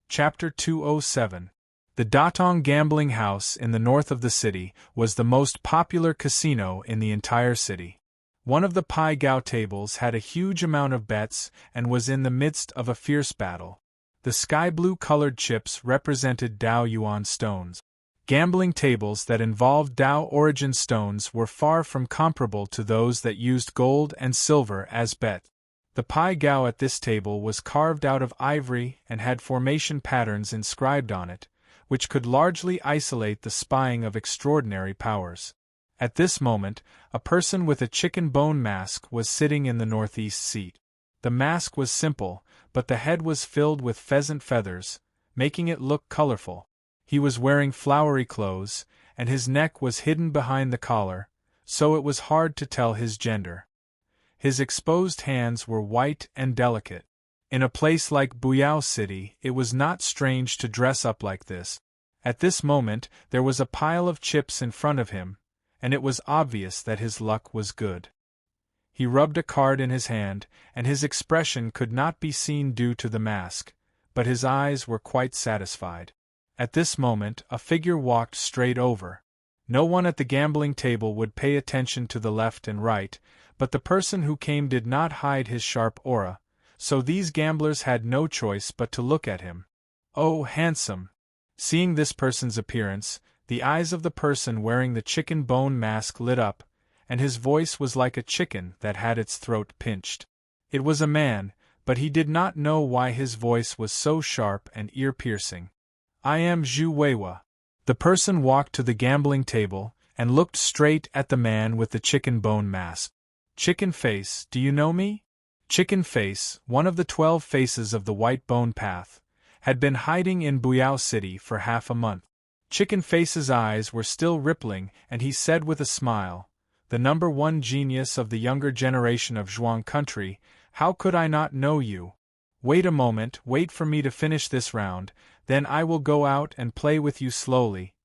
Speaker 1: Chapter 207. The Datong gambling house in the north of the city was the most popular casino in the entire city. One of the Pai Gao tables had a huge amount of bets and was in the midst of a fierce battle. The sky-blue-colored chips represented Dao Yuan stones. Gambling tables that involved Dao origin stones were far from comparable to those that used gold and silver as bet. The Pai Gao at this table was carved out of ivory and had formation patterns inscribed on it, which could largely isolate the spying of extraordinary powers. At this moment, a person with a chicken bone mask was sitting in the northeast seat. The mask was simple, but the head was filled with pheasant feathers, making it look colorful. He was wearing flowery clothes, and his neck was hidden behind the collar, so it was hard to tell his gender. His exposed hands were white and delicate. In a place like Buyao City, it was not strange to dress up like this. At this moment, there was a pile of chips in front of him, and it was obvious that his luck was good. He rubbed a card in his hand, and his expression could not be seen due to the mask, but his eyes were quite satisfied. At this moment, a figure walked straight over. No one at the gambling table would pay attention to the left and right, but the person who came did not hide his sharp aura, so these gamblers had no choice but to look at him. Oh, handsome! Seeing this person's appearance, the eyes of the person wearing the chicken bone mask lit up, and his voice was like a chicken that had its throat pinched. It was a man, but he did not know why his voice was so sharp and ear-piercing. I am Zhu Weiwa. The person walked to the gambling table and looked straight at the man with the chicken bone mask. Chicken Face, do you know me? Chicken Face, one of the 12 faces of the White Bone Path, had been hiding in Buyao City for half a month. Chicken Face's eyes were still rippling, and he said with a smile, "The number one genius of the younger generation of Zhuang country, how could I not know you? Wait a moment, wait for me to finish this round, then I will go out and play with you slowly."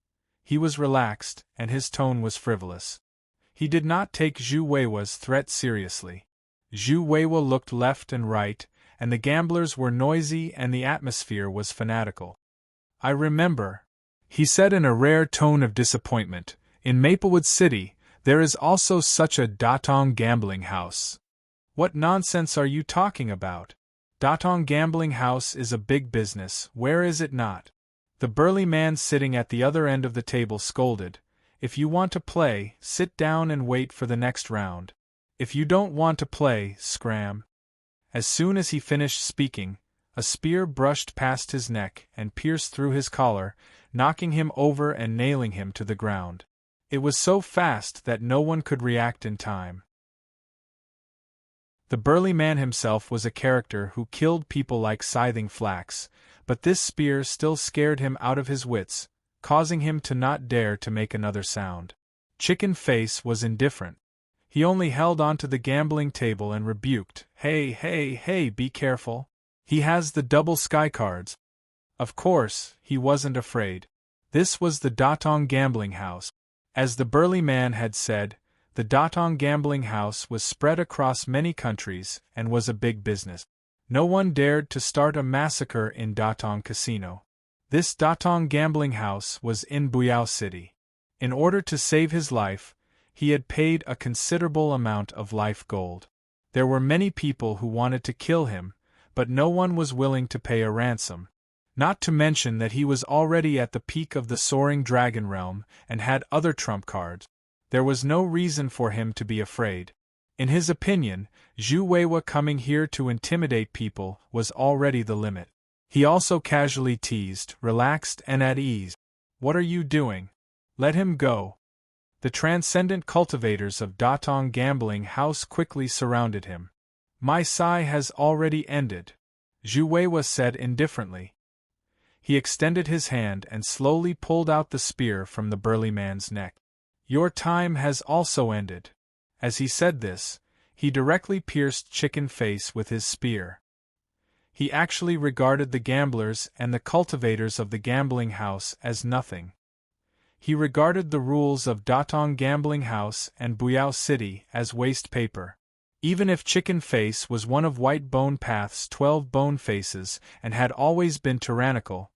Speaker 1: He was relaxed, and his tone was frivolous. He did not take Zhu Weiwa's threat seriously. Zhu Weiwa looked left and right, and the gamblers were noisy and the atmosphere was fanatical. I remember, he said in a rare tone of disappointment, in Maplewood City, there is also such a Datong gambling house. What nonsense are you talking about? Datong gambling house is a big business, where is it not? The burly man sitting at the other end of the table scolded, if you want to play, sit down and wait for the next round. If you don't want to play, scram. As soon as he finished speaking, a spear brushed past his neck and pierced through his collar, knocking him over and nailing him to the ground. It was so fast that no one could react in time. The burly man himself was a character who killed people like scything flax, but this spear still scared him out of his wits, causing him to not dare to make another sound. Chicken Face was indifferent. He only held onto the gambling table and rebuked, "Hey, hey, hey, be careful. He has the double sky cards." Of course, he wasn't afraid. This was the Datong gambling house. As the burly man had said, the Datong gambling house was spread across many countries and was a big business. No one dared to start a massacre in Datong Casino. This Datong gambling house was in Buyao City. In order to save his life, he had paid a considerable amount of life gold. There were many people who wanted to kill him, but no one was willing to pay a ransom. Not to mention that he was already at the peak of the soaring dragon realm and had other trump cards. There was no reason for him to be afraid. In his opinion, Zhu Weiwa coming here to intimidate people was already the limit. He also casually teased, relaxed and at ease. What are you doing? Let him go. The transcendent cultivators of Datong gambling house quickly surrounded him. My sigh has already ended, Zhu Weiwa said indifferently. He extended his hand and slowly pulled out the spear from the burly man's neck. Your time has also ended. As he said this, he directly pierced Chicken Face with his spear. He actually regarded the gamblers and the cultivators of the gambling house as nothing. He regarded the rules of Datong gambling house and Buyao City as waste paper. Even if Chicken Face was one of White Bone Path's 12 bone faces and had always been tyrannical,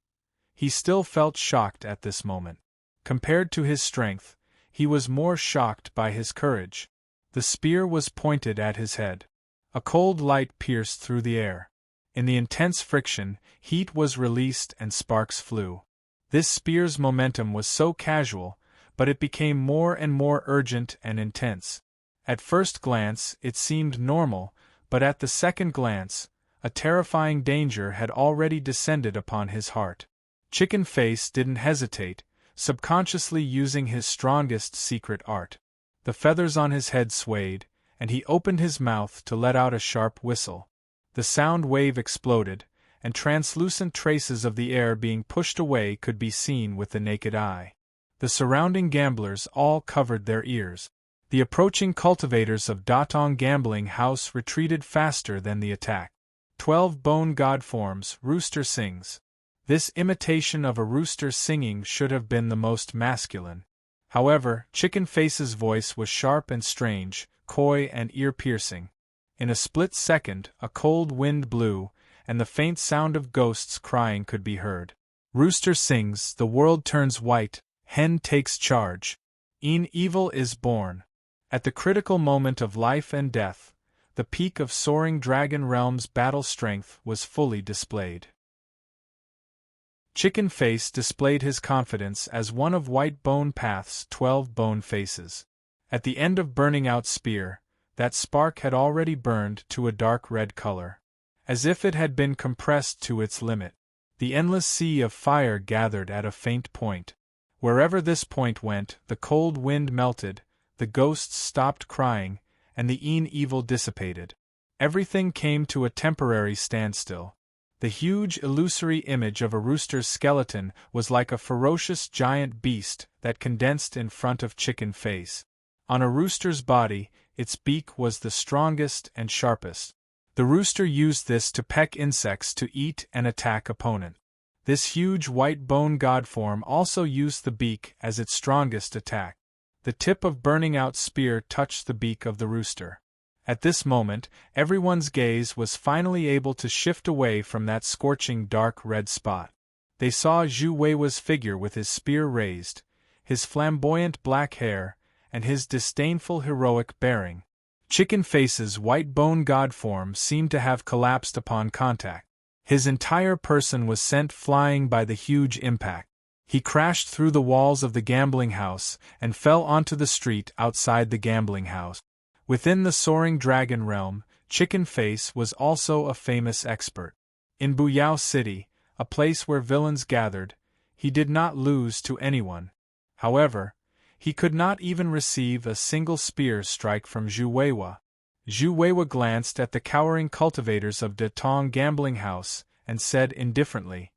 Speaker 1: he still felt shocked at this moment. Compared to his strength, he was more shocked by his courage. The spear was pointed at his head. A cold light pierced through the air. In the intense friction, heat was released and sparks flew. This spear's momentum was so casual, but it became more and more urgent and intense. At first glance, it seemed normal, but at the second glance, a terrifying danger had already descended upon his heart. Chicken Face didn't hesitate, subconsciously using his strongest secret art. The feathers on his head swayed, and he opened his mouth to let out a sharp whistle. The sound wave exploded, and translucent traces of the air being pushed away could be seen with the naked eye. The surrounding gamblers all covered their ears. The approaching cultivators of Datong gambling house retreated faster than the attack. 12 bone god forms, rooster sings. This imitation of a rooster singing should have been the most masculine. However, Chicken Face's voice was sharp and strange, coy and ear-piercing. In a split second, a cold wind blew, and the faint sound of ghosts crying could be heard. Rooster sings, the world turns white, hen takes charge. Evil is born. At the critical moment of life and death, the peak of soaring dragon realm's battle strength was fully displayed. Chicken Face displayed his confidence as one of White Bone Path's 12 bone faces. At the end of Burning Out Spear, that spark had already burned to a dark red color. As if it had been compressed to its limit. The endless sea of fire gathered at a faint point. Wherever this point went, the cold wind melted, the ghosts stopped crying, and the evil dissipated. Everything came to a temporary standstill. The huge illusory image of a rooster's skeleton was like a ferocious giant beast that condensed in front of Chicken Face. On a rooster's body, its beak was the strongest and sharpest. The rooster used this to peck insects to eat and attack opponents. This huge white bone god form also used the beak as its strongest attack. The tip of Burning Out Spear touched the beak of the rooster. At this moment, everyone's gaze was finally able to shift away from that scorching dark red spot. They saw Zhu Weiwa's figure with his spear raised, his flamboyant black hair, and his disdainful heroic bearing. Chicken Face's white bone god form seemed to have collapsed upon contact. His entire person was sent flying by the huge impact. He crashed through the walls of the gambling house and fell onto the street outside the gambling house. Within the soaring dragon realm, Chicken Face was also a famous expert. In Buyao City, a place where villains gathered, he did not lose to anyone. However, he could not even receive a single spear strike from Zhu Weiwa. Zhu Weiwa glanced at the cowering cultivators of De Tong Gambling House and said indifferently,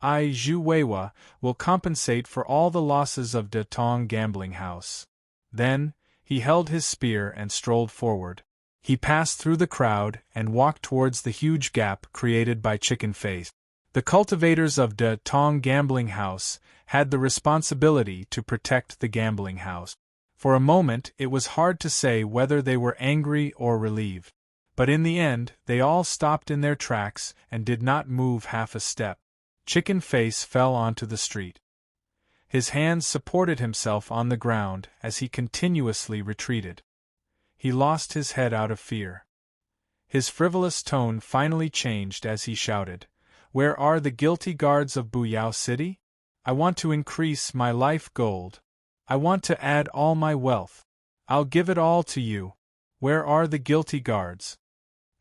Speaker 1: "I, Zhu Weiwa, will compensate for all the losses of De Tong Gambling House." Then, he held his spear and strolled forward. He passed through the crowd and walked towards the huge gap created by Chicken Face. The cultivators of De Tong Gambling House had the responsibility to protect the gambling house. For a moment it was hard to say whether they were angry or relieved. But in the end, they all stopped in their tracks and did not move half a step. Chicken Face fell onto the street. His hands supported himself on the ground as he continuously retreated. He lost his head out of fear. His frivolous tone finally changed as he shouted, "Where are the guilty guards of Buyao City? I want to increase my life gold. I want to add all my wealth. I'll give it all to you. Where are the guilty guards?"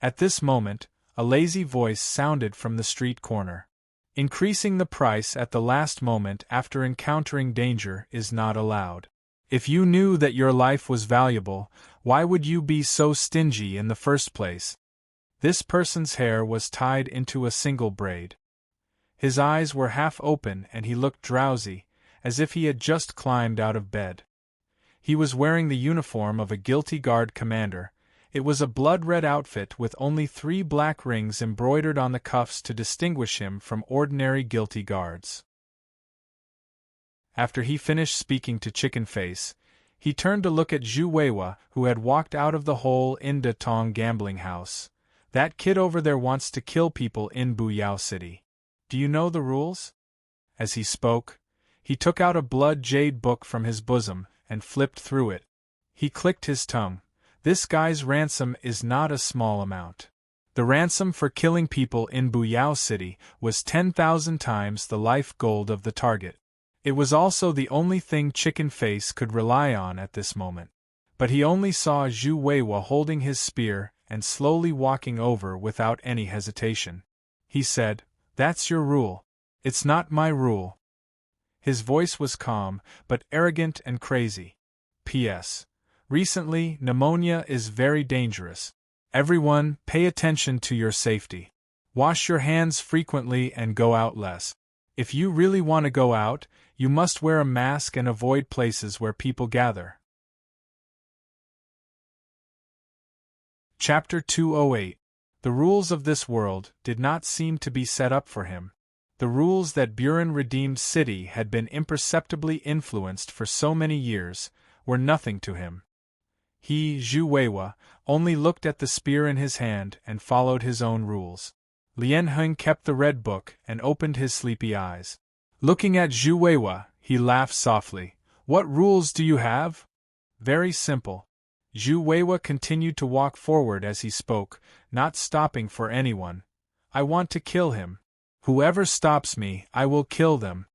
Speaker 1: At this moment, a lazy voice sounded from the street corner. Increasing the price at the last moment after encountering danger is not allowed. If you knew that your life was valuable, why would you be so stingy in the first place? This person's hair was tied into a single braid. His eyes were half open and he looked drowsy, as if he had just climbed out of bed. He was wearing the uniform of a guilty guard commander. It was a blood-red outfit with only 3 black rings embroidered on the cuffs to distinguish him from ordinary guilty guards. After he finished speaking to Chicken Face, he turned to look at Zhu Weiwa, who had walked out of the hole in De Tong Gambling House. "That kid over there wants to kill people in Buyao City. Do you know the rules?" As he spoke, he took out a blood jade book from his bosom and flipped through it. He clicked his tongue. This guy's ransom is not a small amount. The ransom for killing people in Buyao City was 10,000 times the life gold of the target. It was also the only thing Chicken Face could rely on at this moment. But he only saw Zhu Weiwa holding his spear and slowly walking over without any hesitation. He said, "That's your rule. It's not my rule." His voice was calm, but arrogant and crazy. P.S. Recently, pneumonia is very dangerous. Everyone, pay attention to your safety. Wash your hands frequently and go out less. If you really want to go out, you must wear a mask and avoid places where people gather. Chapter 208. The rules of this world did not seem to be set up for him. The rules that Buren redeemed city had been imperceptibly influenced for so many years were nothing to him. He, Zhu Weiwa, only looked at the spear in his hand and followed his own rules. Lian Heng kept the red book and opened his sleepy eyes. Looking at Zhu Weiwa, he laughed softly. What rules do you have? Very simple. Zhu Weiwa continued to walk forward as he spoke, not stopping for anyone. I want to kill him. Whoever stops me, I will kill them.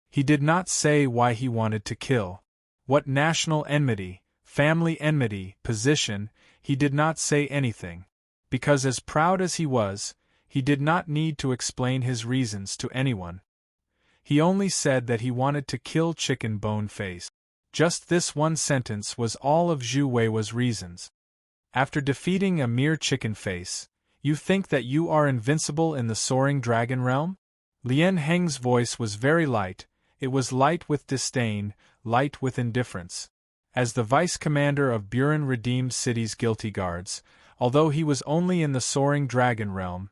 Speaker 1: He did not say why he wanted to kill. What national enmity, family enmity, position, he did not say anything. Because as proud as he was, he did not need to explain his reasons to anyone. He only said that he wanted to kill Chicken Bone Face. Just this one sentence was all of Zhu Weiwa's reasons. After defeating a mere chicken face, you think that you are invincible in the soaring dragon realm? Lian Heng's voice was very light. It was light with disdain, light with indifference. As the vice-commander of Buren redeemed city's guilty guards, although he was only in the soaring dragon realm,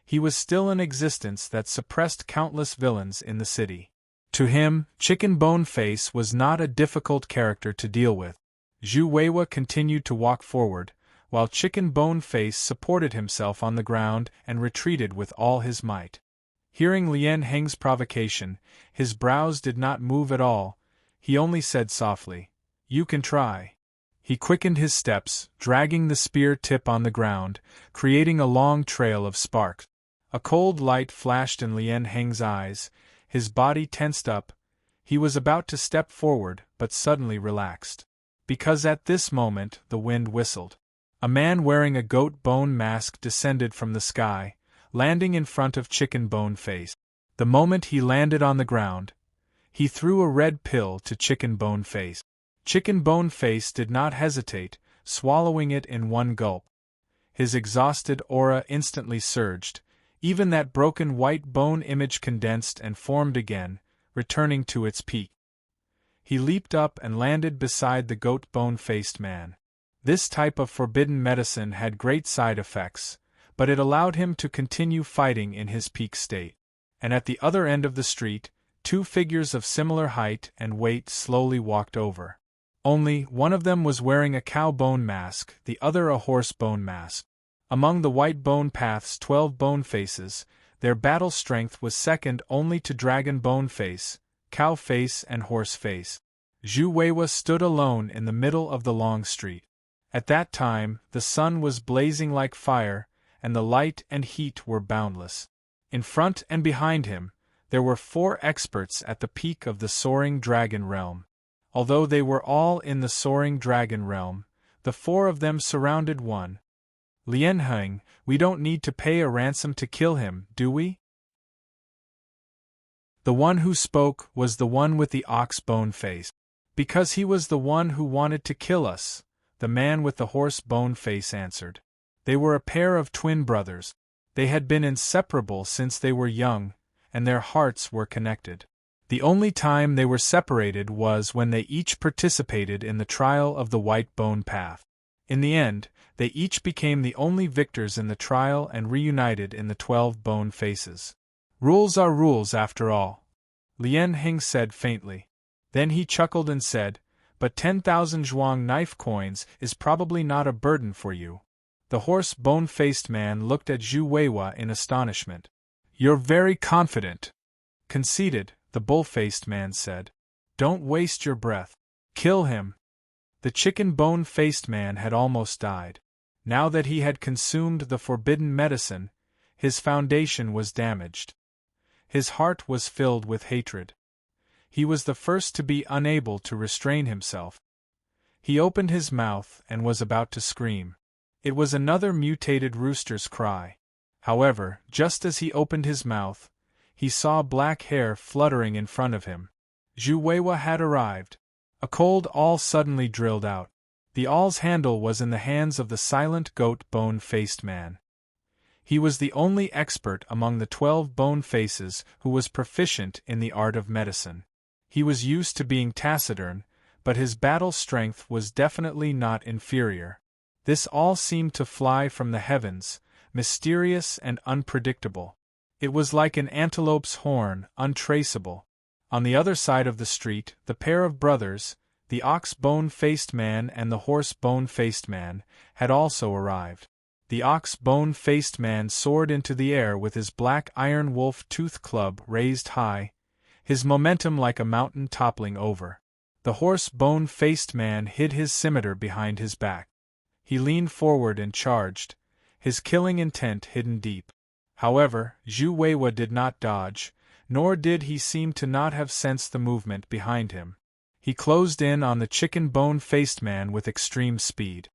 Speaker 1: he was still an existence that suppressed countless villains in the city. To him, Chicken Bone Face was not a difficult character to deal with. Zhu Weiwa continued to walk forward, while Chicken Bone Face supported himself on the ground and retreated with all his might. Hearing Lian Heng's provocation, his brows did not move at all. He only said softly, "You can try." He quickened his steps, dragging the spear tip on the ground, creating a long trail of sparks. A cold light flashed in Lian Heng's eyes, his body tensed up. He was about to step forward, but suddenly relaxed. Because at this moment the wind whistled. A man wearing a goat bone mask descended from the sky, landing in front of Chicken Bone Face. The moment he landed on the ground, he threw a red pill to Chicken Bone Face. Chicken Bone Face did not hesitate, swallowing it in one gulp. His exhausted aura instantly surged. Even that broken white bone image condensed and formed again, returning to its peak. He leaped up and landed beside the goat bone-faced man. This type of forbidden medicine had great side effects, but it allowed him to continue fighting in his peak state. And at the other end of the street, two figures of similar height and weight slowly walked over. Only, one of them was wearing a cow bone mask, the other a horse bone mask. Among the White Bone Path's 12 bone faces, their battle strength was second only to Dragon Bone Face, Cow Face and Horse Face. Zhu Weiwa stood alone in the middle of the long street. At that time, the sun was blazing like fire, and the light and heat were boundless. In front and behind him, there were 4 experts at the peak of the soaring dragon realm. Although they were all in the soaring dragon realm, the 4 of them surrounded one. Lian Heng, we don't need to pay a ransom to kill him, do we? The one who spoke was the one with the ox bone face. Because he was the one who wanted to kill us, the man with the horse bone face answered. They were a pair of twin brothers. They had been inseparable since they were young, and their hearts were connected. The only time they were separated was when they each participated in the trial of the White Bone Path. In the end, they each became the only victors in the trial and reunited in the 12 bone faces. Rules are rules after all, Lian Heng said faintly. Then he chuckled and said, but 10,000 zhuang knife coins is probably not a burden for you. The horse bone-faced man looked at Zhu Weiwa in astonishment. You're very confident. Conceited, the bull-faced man said. Don't waste your breath. Kill him. The chicken bone-faced man had almost died. Now that he had consumed the forbidden medicine, his foundation was damaged. His heart was filled with hatred. He was the first to be unable to restrain himself. He opened his mouth and was about to scream. It was another mutated rooster's cry. However, just as he opened his mouth, he saw black hair fluttering in front of him. Zhu Weiwa had arrived. A cold awl suddenly drilled out. The awl's handle was in the hands of the silent goat bone-faced man. He was the only expert among the 12 bone faces who was proficient in the art of medicine. He was used to being taciturn, but his battle strength was definitely not inferior. This all seemed to fly from the heavens, mysterious and unpredictable. It was like an antelope's horn, untraceable. On the other side of the street, the pair of brothers, the ox-bone-faced man and the horse-bone-faced man, had also arrived. The ox-bone-faced man soared into the air with his black iron wolf-tooth club raised high, his momentum like a mountain toppling over. The horse-bone-faced man hid his scimitar behind his back. He leaned forward and charged, his killing intent hidden deep. However, Zhu Weiwa did not dodge, nor did he seem to not have sensed the movement behind him. He closed in on the chicken-bone-faced man with extreme speed.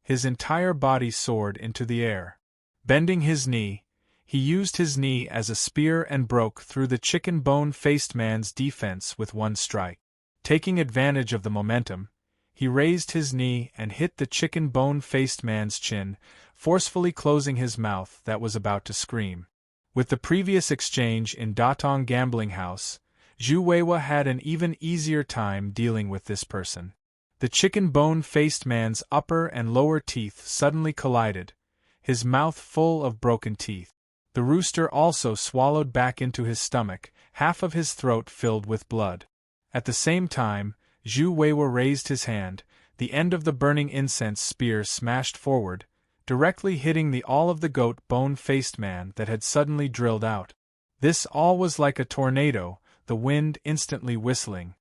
Speaker 1: His entire body soared into the air. Bending his knee, he used his knee as a spear and broke through the chicken-bone-faced man's defense with one strike. Taking advantage of the momentum, he raised his knee and hit the chicken-bone-faced man's chin, forcefully closing his mouth that was about to scream. With the previous exchange in Datong gambling house, Zhu Weiwa had an even easier time dealing with this person. The chicken-bone-faced man's upper and lower teeth suddenly collided, his mouth full of broken teeth. The rooster also swallowed back into his stomach, half of his throat filled with blood. At the same time, Zhu Weiwa raised his hand, the end of the burning incense spear smashed forward, directly hitting the awl of the goat-bone-faced man that had suddenly drilled out. This awl was like a tornado, the wind instantly whistling.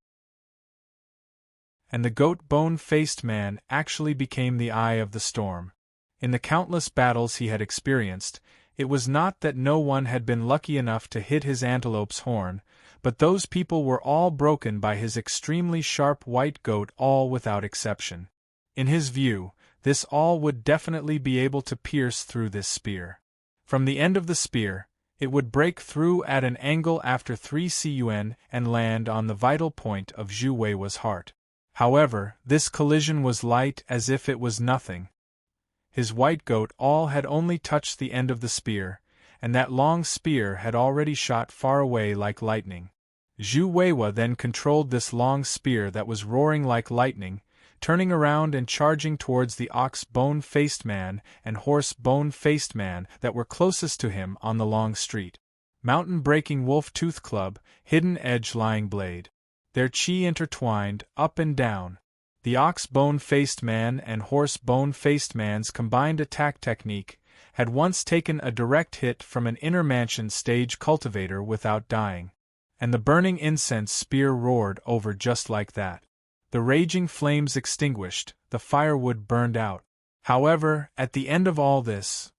Speaker 1: And the goat-bone-faced man actually became the eye of the storm. In the countless battles he had experienced, it was not that no one had been lucky enough to hit his antelope's horn, but those people were all broken by his extremely sharp white goat, all without exception. In his view, this awl would definitely be able to pierce through this spear. From the end of the spear, it would break through at an angle after 3 cun and land on the vital point of Zhu Weiwa's heart. However, this collision was light as if it was nothing. His white goat awl had only touched the end of the spear, and that long spear had already shot far away like lightning. Zhu Weiwa then controlled this long spear that was roaring like lightning, turning around and charging towards the ox-bone-faced man and horse-bone-faced man that were closest to him on the long street. Mountain-breaking wolf-tooth club, hidden edge-lying blade. Their chi intertwined, up and down. The ox-bone-faced man and horse-bone-faced man's combined attack technique had once taken a direct hit from an inner mansion stage cultivator without dying. And the burning incense spear roared over just like that. The raging flames extinguished, the firewood burned out. However, at the end of all this,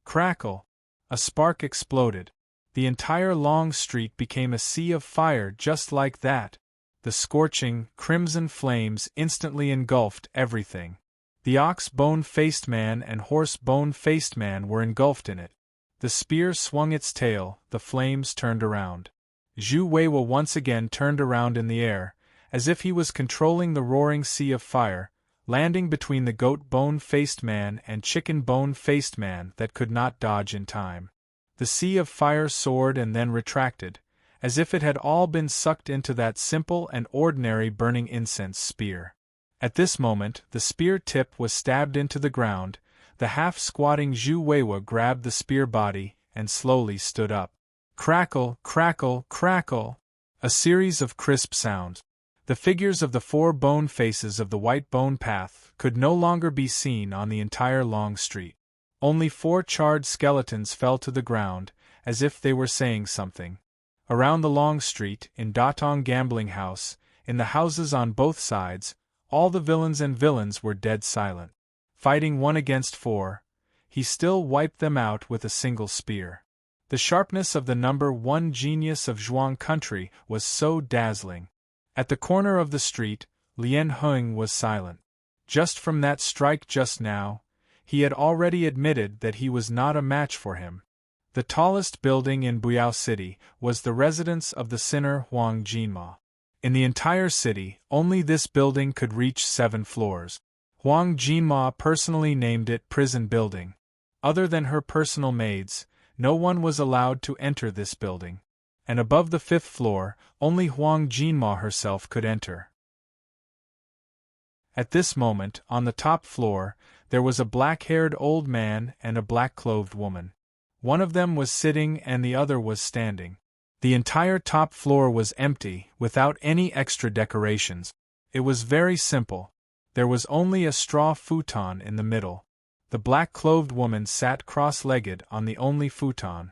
Speaker 1: crackle, a spark exploded. The entire long street became a sea of fire just like that. The scorching, crimson flames instantly engulfed everything. The ox-bone-faced man and horse-bone-faced man were engulfed in it. The spear swung its tail, the flames turned around. Zhu Weiwa once again turned around in the air, as if he was controlling the roaring sea of fire, landing between the goat-bone-faced man and chicken-bone-faced man that could not dodge in time. The sea of fire soared and then retracted, as if it had all been sucked into that simple and ordinary burning incense spear. At this moment, the spear tip was stabbed into the ground, the half-squatting Zhu Weiwa grabbed the spear body and slowly stood up. Crackle, crackle, crackle! A series of crisp sounds. The figures of the 4 bone faces of the white bone path could no longer be seen on the entire long street. Only 4 charred skeletons fell to the ground, as if they were saying something. Around the long street, in Datong gambling house, in the houses on both sides, all the villains and villains were dead silent. Fighting 1 against 4, he still wiped them out with a single spear. The sharpness of the number 1 genius of Zhuang country was so dazzling. At the corner of the street, Lian Heng was silent. Just from that strike just now, he had already admitted that he was not a match for him. The tallest building in Buyao City was the residence of the sinner Huang Jinma. In the entire city, only this building could reach 7 floors. Huang Jinma personally named it Prison Building. Other than her personal maids, no one was allowed to enter this building. And above the 5th floor, only Huang Jinma herself could enter. At this moment, on the top floor, There was a black-haired old man and a black-clothed woman. One of them was sitting and the other was standing. The entire top floor was empty, without any extra decorations. It was very simple. There was only a straw futon in the middle. The black-clothed woman sat cross-legged on the only futon.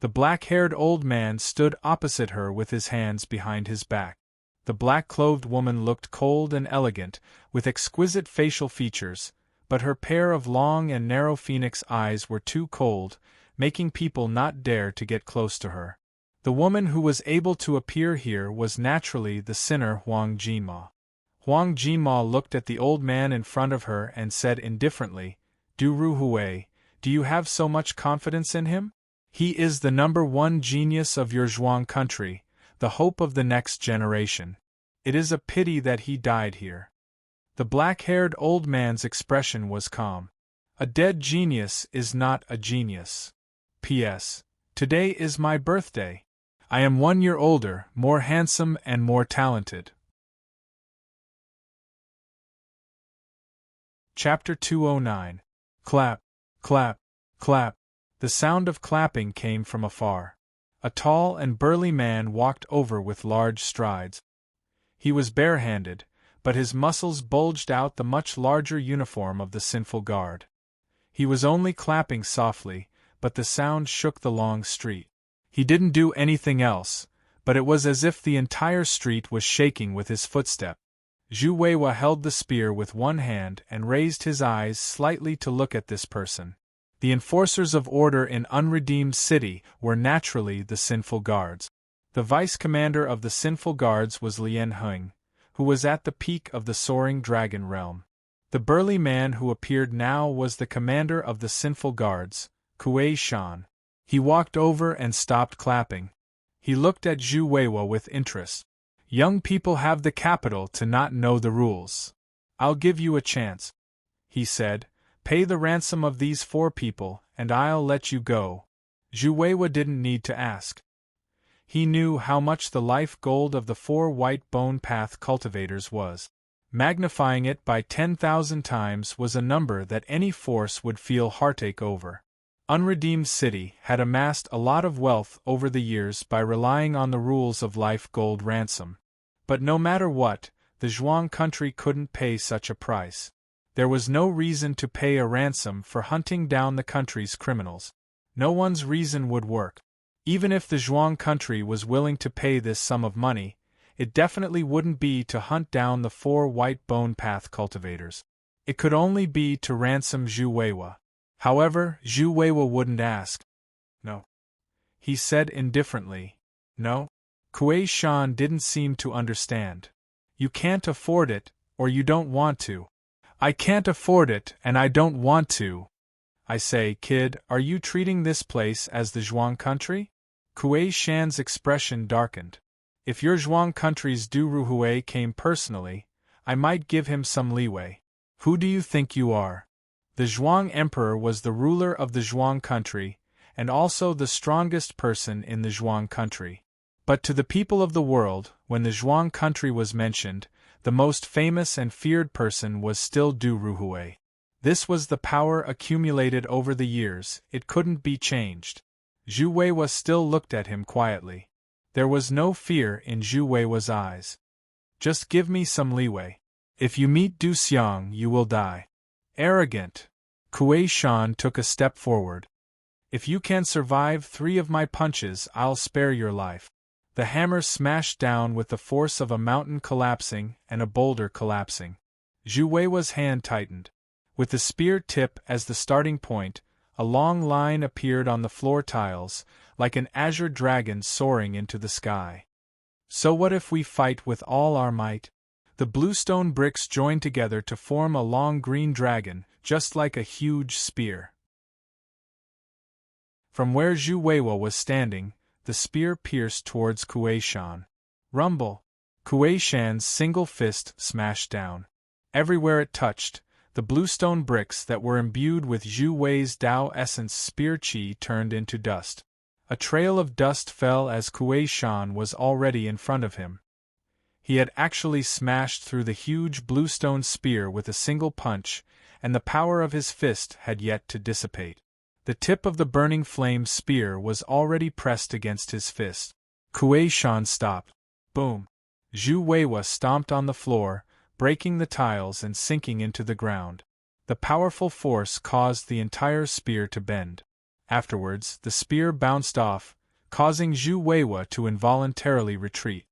Speaker 1: The black-haired old man stood opposite her with his hands behind his back. The black-clothed woman looked cold and elegant, with exquisite facial features, but her pair of long and narrow phoenix eyes were too cold, making people not dare to get close to her. The woman who was able to appear here was naturally the sinner Huang Jinma. Huang Jinma looked at the old man in front of her and said indifferently, "Du Ruhui, do you have so much confidence in him? He is the #1 genius of your Zhuang country, the hope of the next generation. It is a pity that he died here." The black-haired old man's expression was calm. "A dead genius is not a genius. P.S. Today is my birthday. I am 1 year older, more handsome and more talented." Chapter 209. Clap, clap, clap. The sound of clapping came from afar. A tall and burly man walked over with large strides. He was barehanded, but his muscles bulged out the much larger uniform of the sinful guard. He was only clapping softly, but the sound shook the long street. He didn't do anything else, but it was as if the entire street was shaking with his footstep. Zhu Weiwa held the spear with one hand and raised his eyes slightly to look at this person. The enforcers of order in Unredeemed City were naturally the sinful guards. The vice-commander of the sinful guards was Lian Heng, who was at the peak of the soaring dragon realm. The burly man who appeared now was the commander of the sinful guards, Kuei Shan. He walked over and stopped clapping. He looked at Zhu Weiwa with interest. "Young people have the capital to not know the rules. I'll give you a chance," he said. "Pay the ransom of these 4 people, and I'll let you go." Zhu Weiwa didn't need to ask. He knew how much the life gold of the 4 white bone path cultivators was. Magnifying it by 10,000 times was a number that any force would feel heartache over. Unredeemed City had amassed a lot of wealth over the years by relying on the rules of life gold ransom. But no matter what, the Zhuang country couldn't pay such a price. There was no reason to pay a ransom for hunting down the country's criminals. No one's reason would work. Even if the Zhuang country was willing to pay this sum of money, it definitely wouldn't be to hunt down the 4 white bone path cultivators. It could only be to ransom Zhu Weiwa. However, Zhu Weiwa wouldn't ask. "No," he said indifferently. "No?" Kuei Shan didn't seem to understand. "You can't afford it, or you don't want to." "I can't afford it, and I don't want to." "I say, kid, are you treating this place as the Zhuang country?" Kuei Shan's expression darkened. "If your Zhuang country's Du Ruhui came personally, I might give him some leeway. Who do you think you are?" The Zhuang emperor was the ruler of the Zhuang country, and also the strongest person in the Zhuang country. But to the people of the world, when the Zhuang country was mentioned, the most famous and feared person was still Du Ruhui. This was the power accumulated over the years, it couldn't be changed. Zhu Weiwa still looked at him quietly. There was no fear in Zhu Weiwa's eyes. "Just give me some leeway. If you meet Du Xiang, you will die." "Arrogant." Kuei Shan took a step forward. "If you can survive 3 of my punches, I'll spare your life." The hammer smashed down with the force of a mountain collapsing and a boulder collapsing. Zhu Weiwa's hand tightened. With the spear tip as the starting point, a long line appeared on the floor tiles, like an azure dragon soaring into the sky. "So what if we fight with all our might?" The bluestone bricks joined together to form a long green dragon, just like a huge spear. From where Zhu Weiwa was standing, the spear pierced towards Kuei Shan. Rumble! Kuei Shan's single fist smashed down. Everywhere it touched, the bluestone bricks that were imbued with Zhu Wei's Tao essence spear chi turned into dust. A trail of dust fell as Kuei Shan was already in front of him. He had actually smashed through the huge bluestone spear with a single punch, and the power of his fist had yet to dissipate. The tip of the burning flame spear was already pressed against his fist. Kuei Shan stopped. Boom! Zhu Weiwa stomped on the floor, breaking the tiles and sinking into the ground. The powerful force caused the entire spear to bend. Afterwards, the spear bounced off, causing Zhu Weiwa to involuntarily retreat.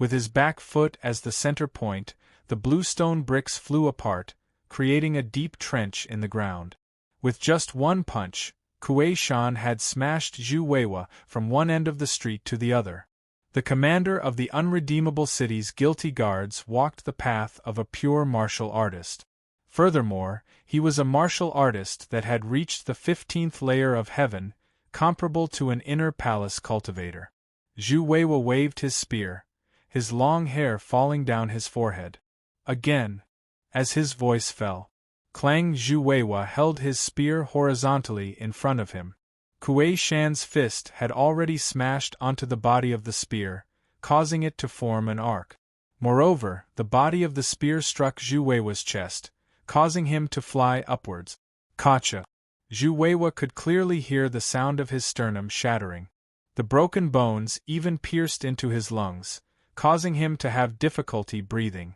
Speaker 1: With his back foot as the center point, the bluestone bricks flew apart, creating a deep trench in the ground. With just one punch, Kuei Shan had smashed Zhu Weiwa from one end of the street to the other. The commander of the unredeemable city's guilty guards walked the path of a pure martial artist. Furthermore, he was a martial artist that had reached the 15th layer of heaven, comparable to an inner palace cultivator. Zhu Weiwa waved his spear, his long hair falling down his forehead. Again, as his voice fell, clang! Zhu Weiwa held his spear horizontally in front of him. Kuei Shan's fist had already smashed onto the body of the spear, causing it to form an arc. Moreover, the body of the spear struck Zhu Weiwa's chest, causing him to fly upwards. Kacha! Zhu Weiwa could clearly hear the sound of his sternum shattering. The broken bones even pierced into his lungs, causing him to have difficulty breathing.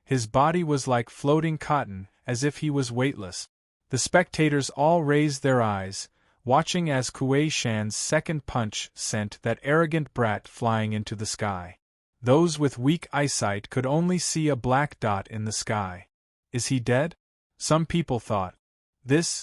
Speaker 1: His body was like floating cotton, as if he was weightless. The spectators all raised their eyes, watching as Kuei Shan's second punch sent that arrogant brat flying into the sky. Those with weak eyesight could only see a black dot in the sky. Is he dead? Some people thought.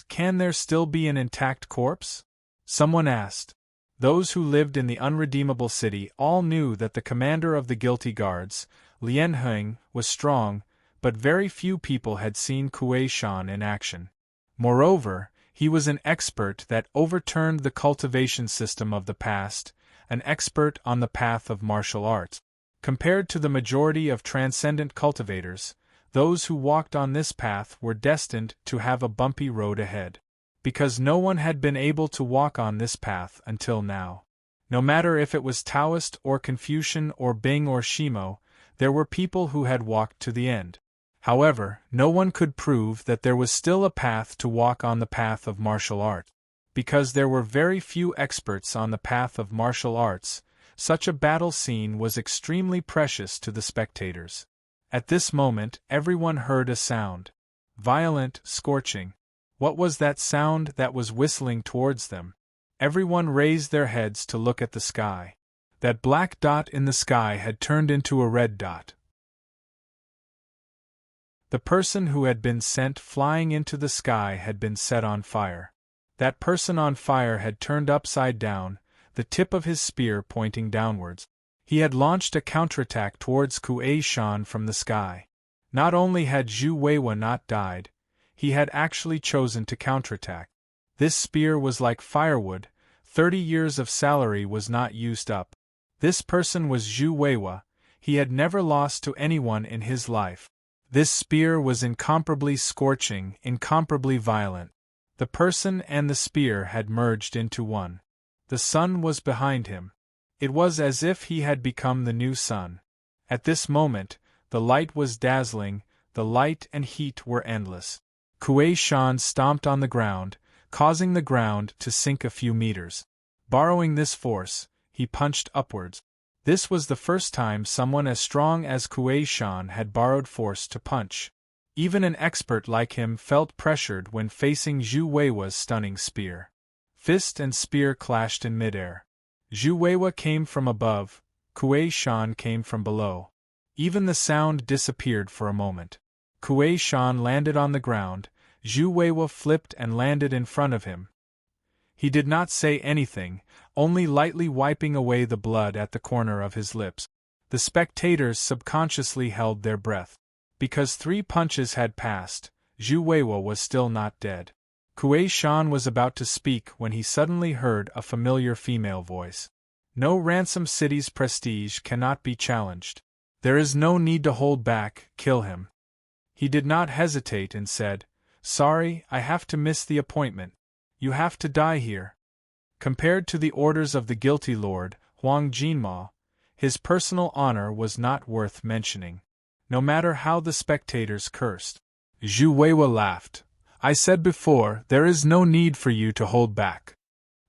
Speaker 1: Can there still be an intact corpse? Someone asked. Those who lived in the unredeemable city all knew that the commander of the guilty guards, Lian Heng, was strong, but very few people had seen Kuei Shan in action. Moreover, he was an expert that overturned the cultivation system of the past, an expert on the path of martial arts. Compared to the majority of transcendent cultivators, those who walked on this path were destined to have a bumpy road ahead. Because no one had been able to walk on this path until now. No matter if it was Taoist or Confucian or Bing or Shimo, there were people who had walked to the end. However, no one could prove that there was still a path to walk on the path of martial art. Because there were very few experts on the path of martial arts, such a battle scene was extremely precious to the spectators. At this moment, everyone heard a sound. Violent, scorching. What was that sound that was whistling towards them? Everyone raised their heads to look at the sky. That black dot in the sky had turned into a red dot. The person who had been sent flying into the sky had been set on fire. That person on fire had turned upside down, the tip of his spear pointing downwards. He had launched a counterattack towards Kuei Shan from the sky. Not only had Zhu Weiwa not died, he had actually chosen to counterattack. This spear was like firewood, 30 years of salary was not used up. This person was Zhu Weiwa, he had never lost to anyone in his life. This spear was incomparably scorching, incomparably violent. The person and the spear had merged into one. The sun was behind him. It was as if he had become the new sun. At this moment, the light was dazzling, the light and heat were endless. Kuei Shan stomped on the ground, causing the ground to sink a few meters. Borrowing this force, he punched upwards. This was the first time someone as strong as Kuei Shan had borrowed force to punch. Even an expert like him felt pressured when facing Zhu Weiwa's stunning spear. Fist and spear clashed in midair. Zhu Weiwa came from above, Kuei Shan came from below. Even the sound disappeared for a moment. Kuei Shan landed on the ground, Zhu Weiwa flipped and landed in front of him. He did not say anything, only lightly wiping away the blood at the corner of his lips. The spectators subconsciously held their breath. Because 3 punches had passed, Zhu Weiwa was still not dead. Kuei Shan was about to speak when he suddenly heard a familiar female voice. No ransom city's prestige cannot be challenged. There is no need to hold back, kill him. He did not hesitate and said, "Sorry, I have to miss the appointment. You have to die here." Compared to the orders of the guilty lord, Huang Jinma, his personal honor was not worth mentioning. No matter how the spectators cursed. Zhu Weiwa laughed. I said before, there is no need for you to hold back.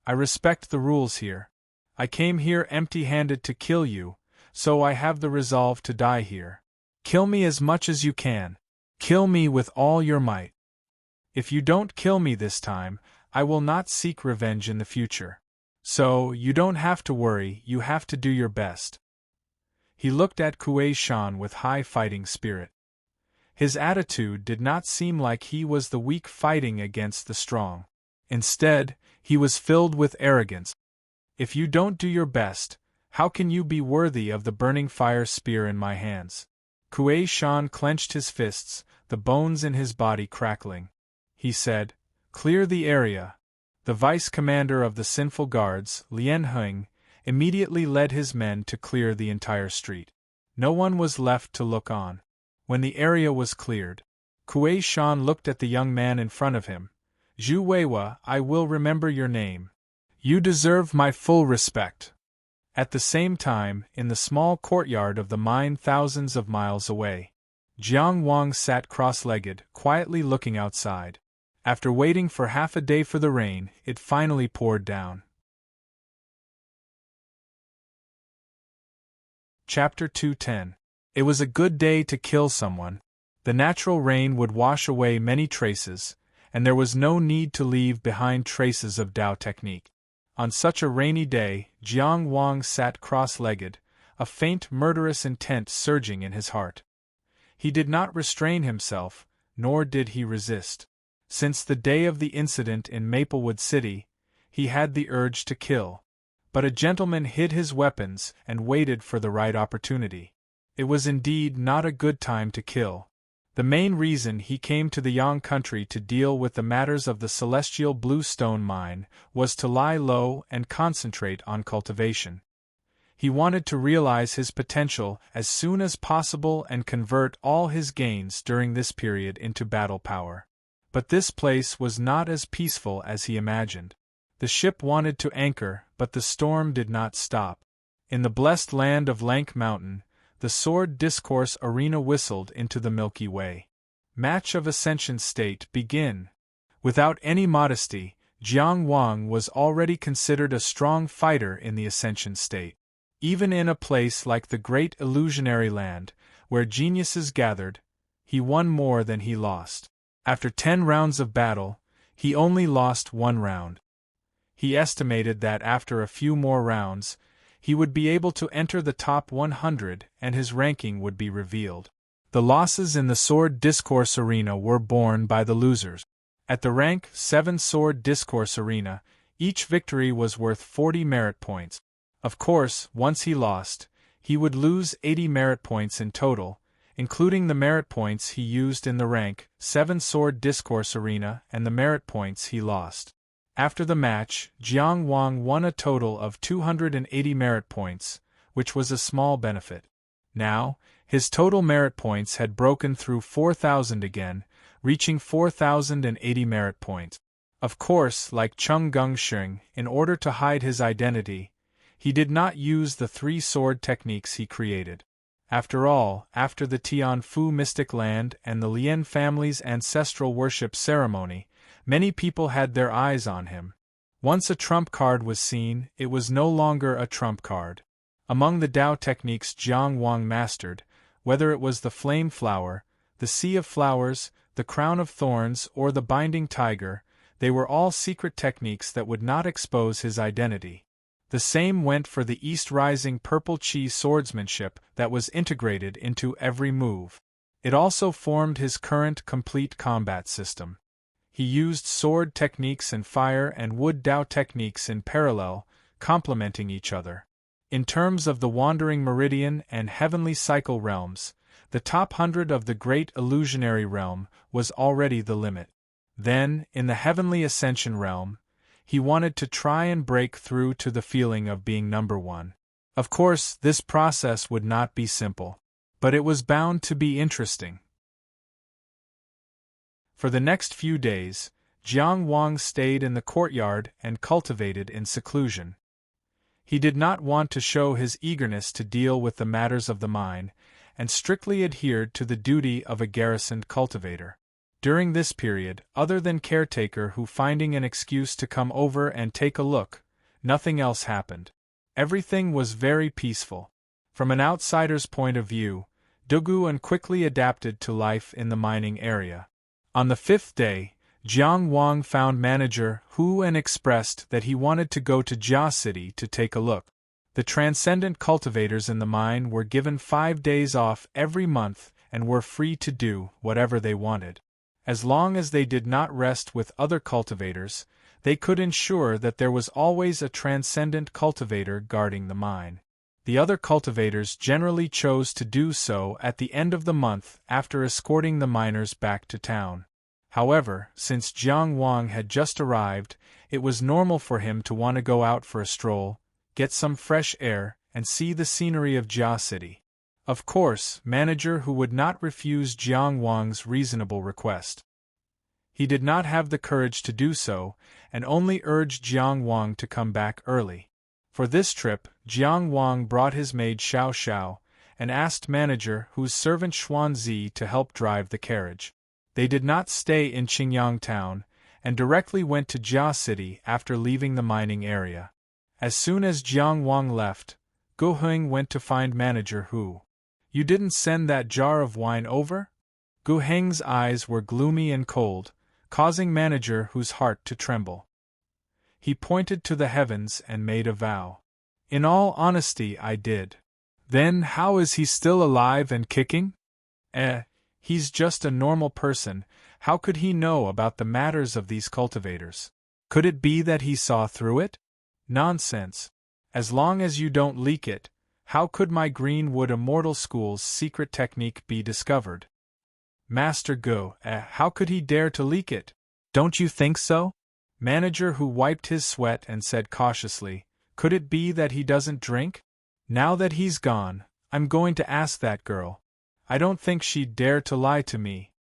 Speaker 1: I respect the rules here. I came here empty-handed to kill you, so I have the resolve to die here. Kill me as much as you can. Kill me with all your might. If you don't kill me this time, I will not seek revenge in the future. So, you don't have to worry, you have to do your best. He looked at Kuei Shan with high fighting spirit. His attitude did not seem like he was the weak fighting against the strong. Instead, he was filled with arrogance. If you don't do your best, how can you be worthy of the burning fire spear in my hands? Kuei Shan clenched his fists, the bones in his body crackling. He said, "Clear the area." The vice-commander of the sinful guards, Lian Heng, immediately led his men to clear the entire street. No one was left to look on. When the area was cleared, Kuei Shan looked at the young man in front of him. "Zhu Weiwa, I will remember your name. You deserve my full respect." At the same time, in the small courtyard of the mine thousands of miles away, Jiang Wang sat cross-legged, quietly looking outside. After waiting for half a day for the rain, it finally poured down. Chapter 210. It was a good day to kill someone. The natural rain would wash away many traces, and there was no need to leave behind traces of Dao technique. On such a rainy day, Jiang Wang sat cross-legged, a faint murderous intent surging in his heart. He did not restrain himself, nor did he resist. Since the day of the incident in Maplewood City, he had the urge to kill. But a gentleman hid his weapons and waited for the right opportunity. It was indeed not a good time to kill. The main reason he came to the Yang country to deal with the matters of the celestial blue stone mine was to lie low and concentrate on cultivation. He wanted to realize his potential as soon as possible and convert all his gains during this period into battle power. But this place was not as peaceful as he imagined. The ship wanted to anchor, but the storm did not stop. In the blessed land of Lank Mountain, the sword discourse arena whistled into the Milky Way. Match of Ascension State begin. Without any modesty, Jiang Wang was already considered a strong fighter in the Ascension State. Even in a place like the Great Illusionary Land, where geniuses gathered, he won more than he lost. After 10 rounds of battle, he only lost 1 round. He estimated that after a few more rounds, he would be able to enter the top 100 and his ranking would be revealed. The losses in the Sword Discourse Arena were borne by the losers. At the rank 7 Sword Discourse Arena, each victory was worth 40 merit points. Of course, once he lost, he would lose 80 merit points in total, including the merit points he used in the rank 7 Sword Discourse Arena and the merit points he lost. After the match, Jiang Wang won a total of 280 merit points, which was a small benefit. Now, his total merit points had broken through 4,000 again, reaching 4,080 merit points. Of course, like Chung Gungsheng, in order to hide his identity, he did not use the 3 sword techniques he created. After all, after the Tianfu Mystic Land and the Lian family's ancestral worship ceremony, many people had their eyes on him. Once a trump card was seen, it was no longer a trump card. Among the Dao techniques Jiang Wang mastered, whether it was the Flame Flower, the Sea of Flowers, the Crown of Thorns, or the Binding Tiger, they were all secret techniques that would not expose his identity. The same went for the East Rising Purple Chi swordsmanship that was integrated into every move. It also formed his current complete combat system. He used sword techniques and fire and wood Dao techniques in parallel, complementing each other. In terms of the Wandering Meridian and Heavenly Cycle realms, the top 100 of the Great Illusionary Realm was already the limit. Then, in the Heavenly Ascension realm, he wanted to try and break through to the feeling of being number 1. Of course, this process would not be simple, but it was bound to be interesting. For the next few days, Jiang Wang stayed in the courtyard and cultivated in seclusion. He did not want to show his eagerness to deal with the matters of the mine, and strictly adhered to the duty of a garrisoned cultivator. During this period, other than caretaker who finding an excuse to come over and take a look, nothing else happened. Everything was very peaceful. From an outsider's point of view, Dugu quickly adapted to life in the mining area. On the 5th day, Jiang Wang found manager Hu and expressed that he wanted to go to Jia City to take a look. The transcendent cultivators in the mine were given 5 days off every month and were free to do whatever they wanted. As long as they did not rest with other cultivators, they could ensure that there was always a transcendent cultivator guarding the mine. The other cultivators generally chose to do so at the end of the month after escorting the miners back to town. However, since Jiang Wang had just arrived, it was normal for him to want to go out for a stroll, get some fresh air, and see the scenery of Jia City. Of course, manager Hu would not refuse Jiang Wang's reasonable request. He did not have the courage to do so, and only urged Jiang Wang to come back early. For this trip, Jiang Wang brought his maid Xiao Xiao, and asked manager Hu's servant Xuanzi to help drive the carriage. They did not stay in Qingyang town, and directly went to Jia City after leaving the mining area. As soon as Jiang Wang left, Gu Heng went to find manager Hu. "You didn't send that jar of wine over?" Gu Heng's eyes were gloomy and cold, causing manager Hu's heart to tremble. He pointed to the heavens and made a vow. "In all honesty, I did." "Then how is he still alive and kicking?" He's just a normal person. How could he know about the matters of these cultivators? Could it be that he saw through it? Nonsense. As long as you don't leak it, how could my Greenwood Immortal School's secret technique be discovered? Master Gu, how could he dare to leak it? Don't you think so? Manager Hu wiped his sweat and said cautiously, "Could it be that he doesn't drink? Now that he's gone, I'm going to ask that girl. I don't think she'd dare to lie to me."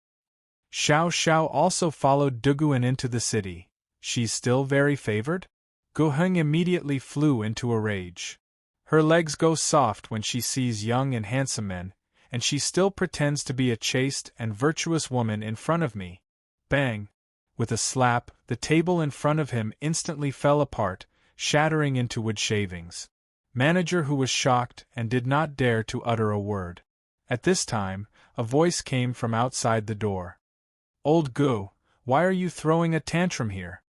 Speaker 1: Xiao Xiao also followed Duguan into the city. "She's still very favored?" Gu Heng immediately flew into a rage. "Her legs go soft when she sees young and handsome men, and she still pretends to be a chaste and virtuous woman in front of me." Bang! With a slap, the table in front of him instantly fell apart, shattering into wood shavings. Manager Hu was shocked and did not dare to utter a word. At this time, a voice came from outside the door. "Old Gu, why are you throwing a tantrum here?"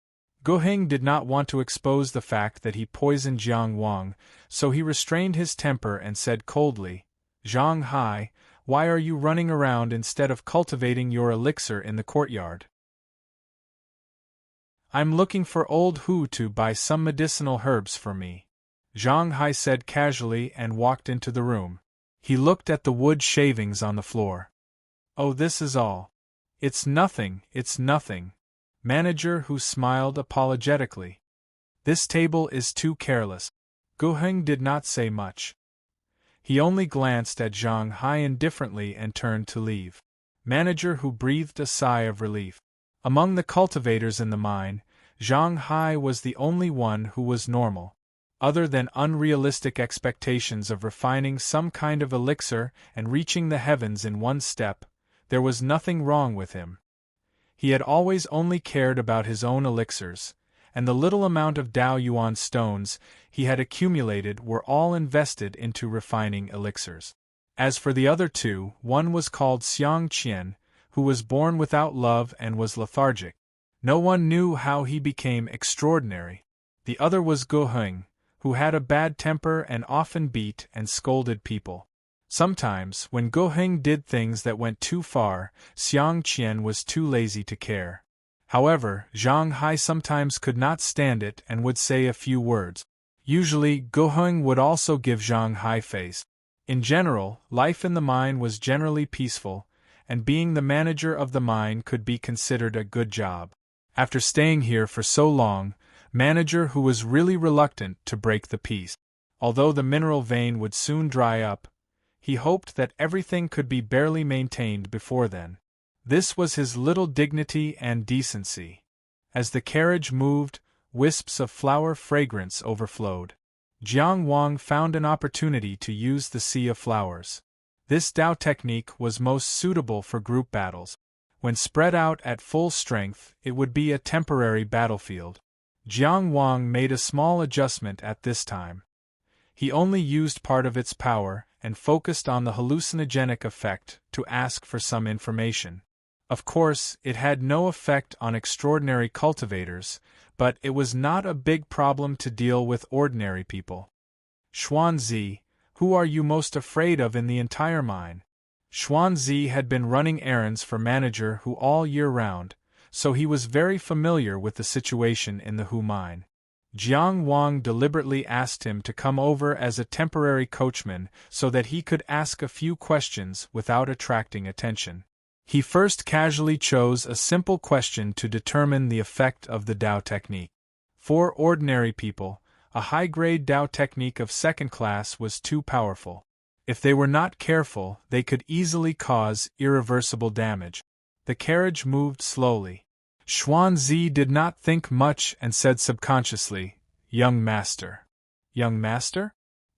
Speaker 1: Gu Heng did not want to expose the fact that he poisoned Jiang Wang, so he restrained his temper and said coldly, "Zhang Hai, why are you running around instead of cultivating your elixir in the courtyard?" "I'm looking for old Hu to buy some medicinal herbs for me," Zhang Hai said casually and walked into the room. He looked at the wood shavings on the floor. "Oh, this is all. It's nothing, it's nothing." Manager Hu smiled apologetically. "This table is too careless." Gu Heng did not say much. He only glanced at Zhang Hai indifferently and turned to leave. Manager Hu breathed a sigh of relief. Among the cultivators in the mine, Zhang Hai was the only one who was normal. Other than unrealistic expectations of refining some kind of elixir and reaching the heavens in one step, there was nothing wrong with him. He had always only cared about his own elixirs, and the little amount of Dao Yuan stones he had accumulated were all invested into refining elixirs. As for the other two, one was called Xiang Qian, who was born without love and was lethargic. No one knew how he became extraordinary. The other was Gu Heng, who had a bad temper and often beat and scolded people. Sometimes, when Gu Heng did things that went too far, Xiang Qian was too lazy to care. However, Zhang Hai sometimes could not stand it and would say a few words. Usually, Gu Heng would also give Zhang Hai face. In general, life in the mine was generally peaceful, and being the manager of the mine could be considered a good job. After staying here for so long, Manager Hu was really reluctant to break the peace. Although the mineral vein would soon dry up, he hoped that everything could be barely maintained before then. This was his little dignity and decency. As the carriage moved, wisps of flower fragrance overflowed. Jiang Wang found an opportunity to use the sea of flowers. This Dao technique was most suitable for group battles. When spread out at full strength, it would be a temporary battlefield. Jiang Wang made a small adjustment at this time. He only used part of its power and focused on the hallucinogenic effect to ask for some information. Of course, it had no effect on extraordinary cultivators, but it was not a big problem to deal with ordinary people. Xuanzi, who are you most afraid of in the entire mine? Xuanzi had been running errands for Manager Hu all year round, so he was very familiar with the situation in the Hu mine. Jiang Wang deliberately asked him to come over as a temporary coachman so that he could ask a few questions without attracting attention. He first casually chose a simple question to determine the effect of the Dao technique. For ordinary people, a high-grade Dao technique of second class was too powerful. If they were not careful, they could easily cause irreversible damage. The carriage moved slowly. Xuanzi did not think much and said subconsciously, "Young master." Young master?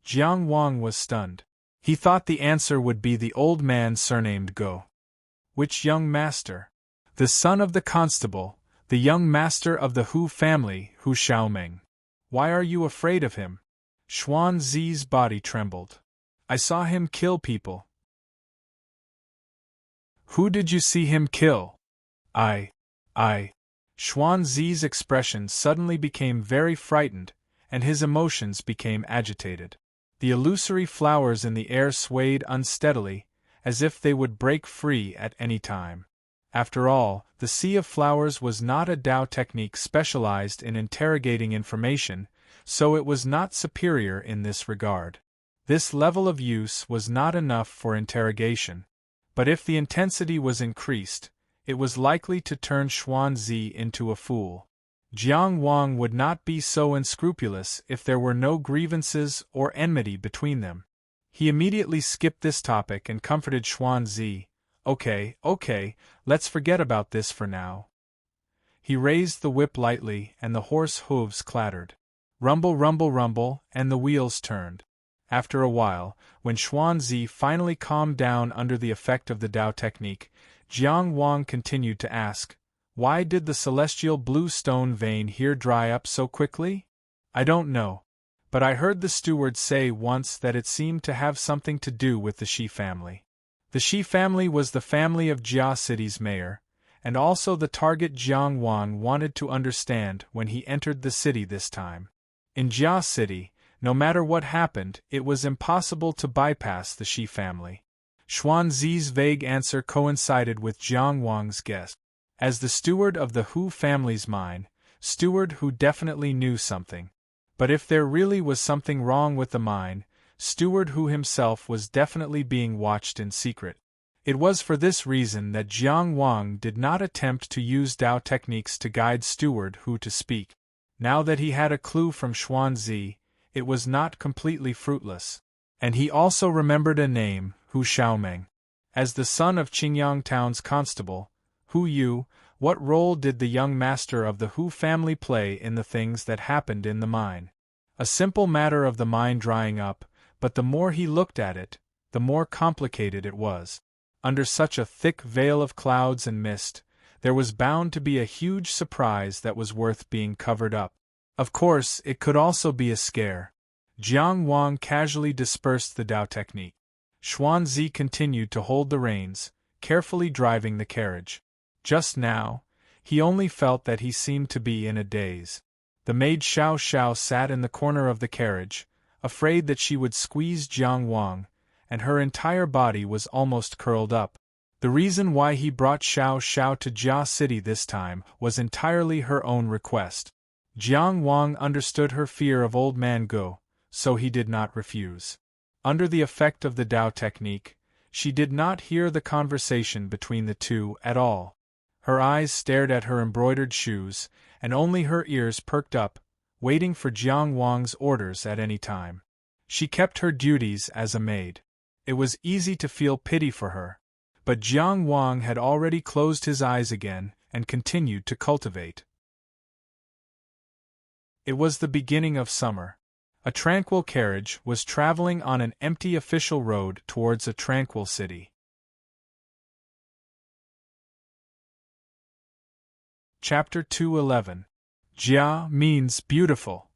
Speaker 1: Jiang Wang was stunned. He thought the answer would be the old man surnamed Go. Which young master? The son of the constable, the young master of the Hu family, Hu Xiaoming. Why are you afraid of him? Xuanzi's body trembled. I saw him kill people. Who did you see him kill? I. Xuanzi's expression suddenly became very frightened, and his emotions became agitated. The illusory flowers in the air swayed unsteadily, as if they would break free at any time. After all, the Sea of Flowers was not a Dao technique specialized in interrogating information, so it was not superior in this regard. This level of use was not enough for interrogation. But if the intensity was increased, it was likely to turn Xuanzi into a fool. Jiang Wang would not be so unscrupulous if there were no grievances or enmity between them. He immediately skipped this topic and comforted Xuanzi. Okay, let's forget about this for now. He raised the whip lightly and the horse hooves clattered. Rumble, rumble, rumble, and the wheels turned. After a while, when Xuanzi finally calmed down under the effect of the Dao technique, Jiang Wang continued to ask, "Why did the celestial blue stone vein here dry up so quickly?" "I don't know. But I heard the steward say once that it seemed to have something to do with the Shi family." The Shi family was the family of Jia City's mayor, and also the target Jiang Wang wanted to understand when he entered the city this time. In Jia City, no matter what happened, it was impossible to bypass the Shi family. Xuanzi's vague answer coincided with Jiang Wang's guess. As the steward of the Hu family's mine, Steward Hu definitely knew something. But if there really was something wrong with the mine, Steward Hu himself was definitely being watched in secret. It was for this reason that Jiang Wang did not attempt to use Dao techniques to guide Steward Hu to speak. Now that he had a clue from Xuanzi, it was not completely fruitless. And he also remembered a name, Hu Xiaoming. As the son of Qingyang Town's constable, Hu Yu, what role did the young master of the Hu family play in the things that happened in the mine? A simple matter of the mine drying up, but the more he looked at it, the more complicated it was. Under such a thick veil of clouds and mist, there was bound to be a huge surprise that was worth being covered up. Of course, it could also be a scare. Jiang Wang casually dispersed the Dao technique. Xuanzi continued to hold the reins, carefully driving the carriage. Just now, he only felt that he seemed to be in a daze. The maid Xiao Xiao sat in the corner of the carriage, afraid that she would squeeze Jiang Wang, and her entire body was almost curled up. The reason why he brought Xiao Xiao to Jia City this time was entirely her own request. Jiang Wang understood her fear of old man Go, so he did not refuse. Under the effect of the Dao technique, she did not hear the conversation between the two at all. Her eyes stared at her embroidered shoes, and only her ears perked up, waiting for Jiang Wang's orders at any time. She kept her duties as a maid. It was easy to feel pity for her. But Jiang Wang had already closed his eyes again and continued to cultivate. It was the beginning of summer. A tranquil carriage was traveling on an empty official road towards a tranquil city. Chapter 211. Jia means beautiful.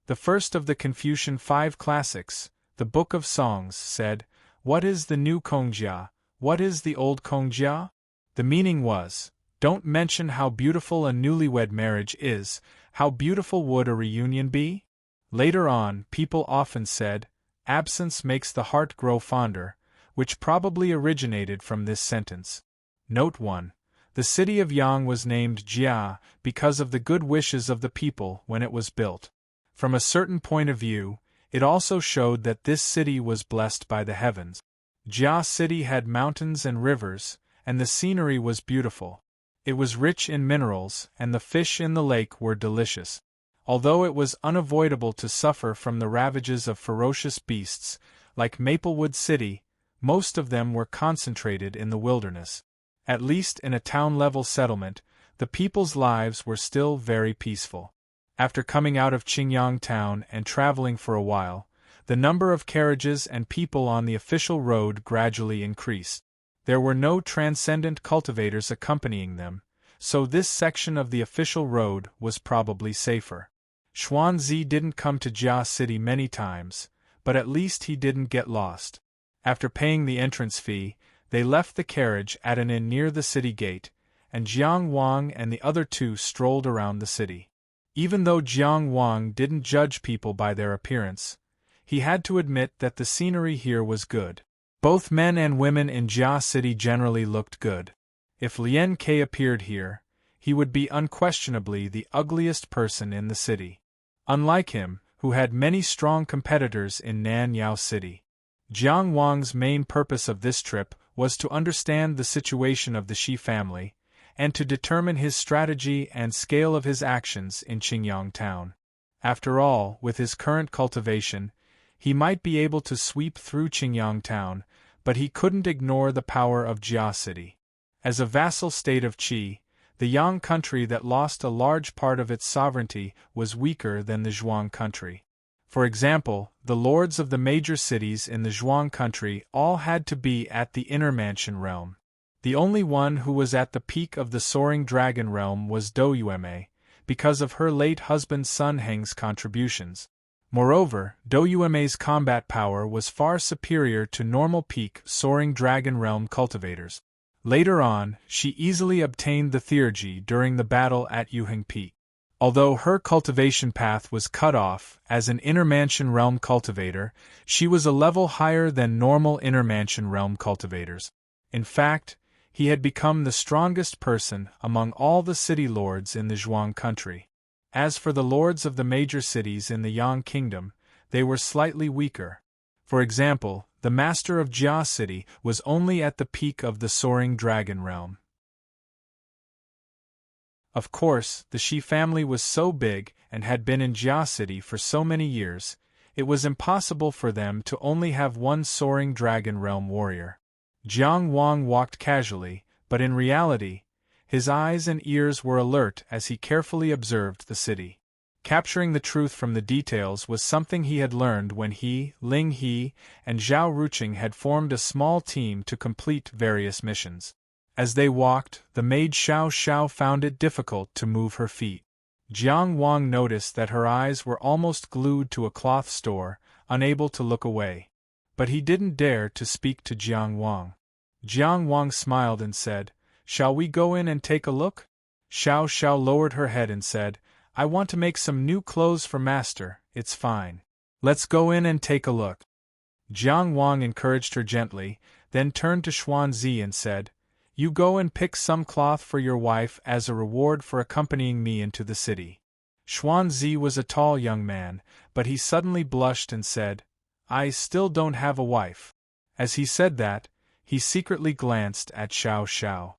Speaker 1: The first of the Confucian 5 classics, the Book of Songs, said, "What is the new Kongjia? What is the old Kongjia?" The meaning was, "Don't mention how beautiful a newlywed marriage is, how beautiful would a reunion be?" Later on, people often said, "Absence makes the heart grow fonder," which probably originated from this sentence. Note 1. The city of Yang was named Jia because of the good wishes of the people when it was built. From a certain point of view, it also showed that this city was blessed by the heavens. Jia city had mountains and rivers, and the scenery was beautiful. It was rich in minerals, and the fish in the lake were delicious. Although it was unavoidable to suffer from the ravages of ferocious beasts, like Maplewood City, most of them were concentrated in the wilderness. At least in a town-level settlement, the people's lives were still very peaceful. After coming out of Qingyang town and traveling for a while, the number of carriages and people on the official road gradually increased. There were no transcendent cultivators accompanying them, so this section of the official road was probably safer. Xuanzi didn't come to Jia City many times, but at least he didn't get lost. After paying the entrance fee, they left the carriage at an inn near the city gate, and Jiang Wang and the other two strolled around the city. Even though Jiang Wang didn't judge people by their appearance, he had to admit that the scenery here was good. Both men and women in Jia City generally looked good. If Lien Ke appeared here, he would be unquestionably the ugliest person in the city. Unlike him, who had many strong competitors in Nanyao City. Jiang Wang's main purpose of this trip was to understand the situation of the Shi family, and to determine his strategy and scale of his actions in Qingyang town. After all, with his current cultivation, he might be able to sweep through Qingyang town, but he couldn't ignore the power of Jia City. As a vassal state of Qi, the Yang country that lost a large part of its sovereignty was weaker than the Zhuang country. For example, the lords of the major cities in the Zhuang country all had to be at the inner mansion realm. The only one who was at the peak of the soaring dragon realm was Douyueme, because of her late husband Sun Heng's contributions. Moreover, Douyueme's combat power was far superior to normal peak soaring dragon realm cultivators. Later on, she easily obtained the theurgy during the battle at Yuheng Peak. Although her cultivation path was cut off as an inner mansion realm cultivator, she was a level higher than normal inner mansion realm cultivators. In fact, he had become the strongest person among all the city lords in the Zhuang country. As for the lords of the major cities in the Yang kingdom, they were slightly weaker. For example, the master of Jia City was only at the peak of the soaring dragon realm. Of course, the Shi family was so big and had been in Jia City for so many years, it was impossible for them to only have one soaring dragon realm warrior. Jiang Wang walked casually, but in reality, his eyes and ears were alert as he carefully observed the city. Capturing the truth from the details was something he had learned when he, Ling He, and Zhao Ruqing had formed a small team to complete various missions. As they walked, the maid Xiao Xiao found it difficult to move her feet. Jiang Wang noticed that her eyes were almost glued to a cloth store, unable to look away. But he didn't dare to speak to Jiang Wang. Jiang Wang smiled and said, "Shall we go in and take a look?" Xiao Xiao lowered her head and said, "I want to make some new clothes for master, it's fine. Let's go in and take a look." Jiang Wang encouraged her gently, then turned to Xuanzi and said, "You go and pick some cloth for your wife as a reward for accompanying me into the city." Xuanzi was a tall young man, but he suddenly blushed and said, "I still don't have a wife." As he said that, he secretly glanced at Xiao Xiao.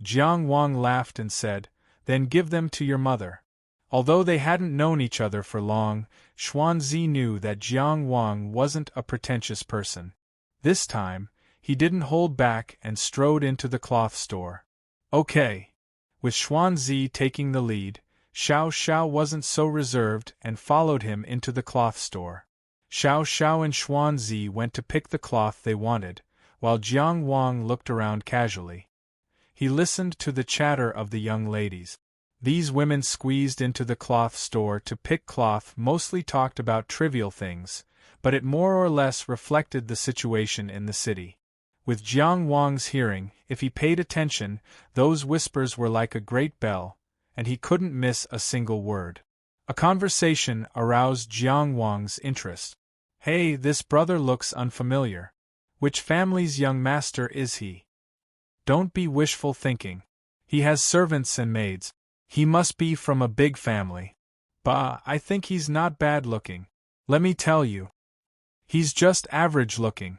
Speaker 1: Jiang Wang laughed and said, "Then give them to your mother." Although they hadn't known each other for long, Xuanzi knew that Jiang Wang wasn't a pretentious person. This time, he didn't hold back and strode into the cloth store. "Okay." With Xuanzi taking the lead, Xiao Xiao wasn't so reserved and followed him into the cloth store. Xiao Xiao and Xuanzi went to pick the cloth they wanted, while Jiang Wang looked around casually. He listened to the chatter of the young ladies. These women squeezed into the cloth store to pick cloth mostly talked about trivial things, but it more or less reflected the situation in the city. With Jiang Wang's hearing, if he paid attention, those whispers were like a great bell, and he couldn't miss a single word. A conversation aroused Jiang Wang's interest. Hey, this brother looks unfamiliar. Which family's young master is he? Don't be wishful thinking. He has servants and maids. He must be from a big family. Bah, I think he's not bad looking. Let me tell you. He's just average looking.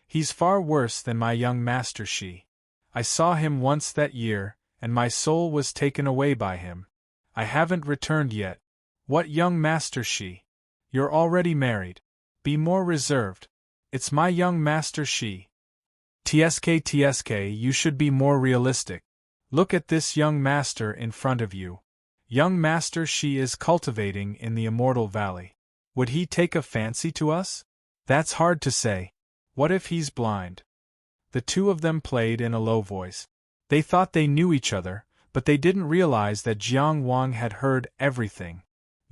Speaker 1: He's far worse than my young master Shi. I saw him once that year, and my soul was taken away by him. I haven't returned yet. What young master Shi? You're already married. Be more reserved. It's my young master Shi. TSK, you should be more realistic. Look at this young master in front of you. Young master Shi is cultivating in the Immortal Valley. Would he take a fancy to us? That's hard to say. What if he's blind? The two of them played in a low voice. They thought they knew each other, but they didn't realize that Jiang Wang had heard everything.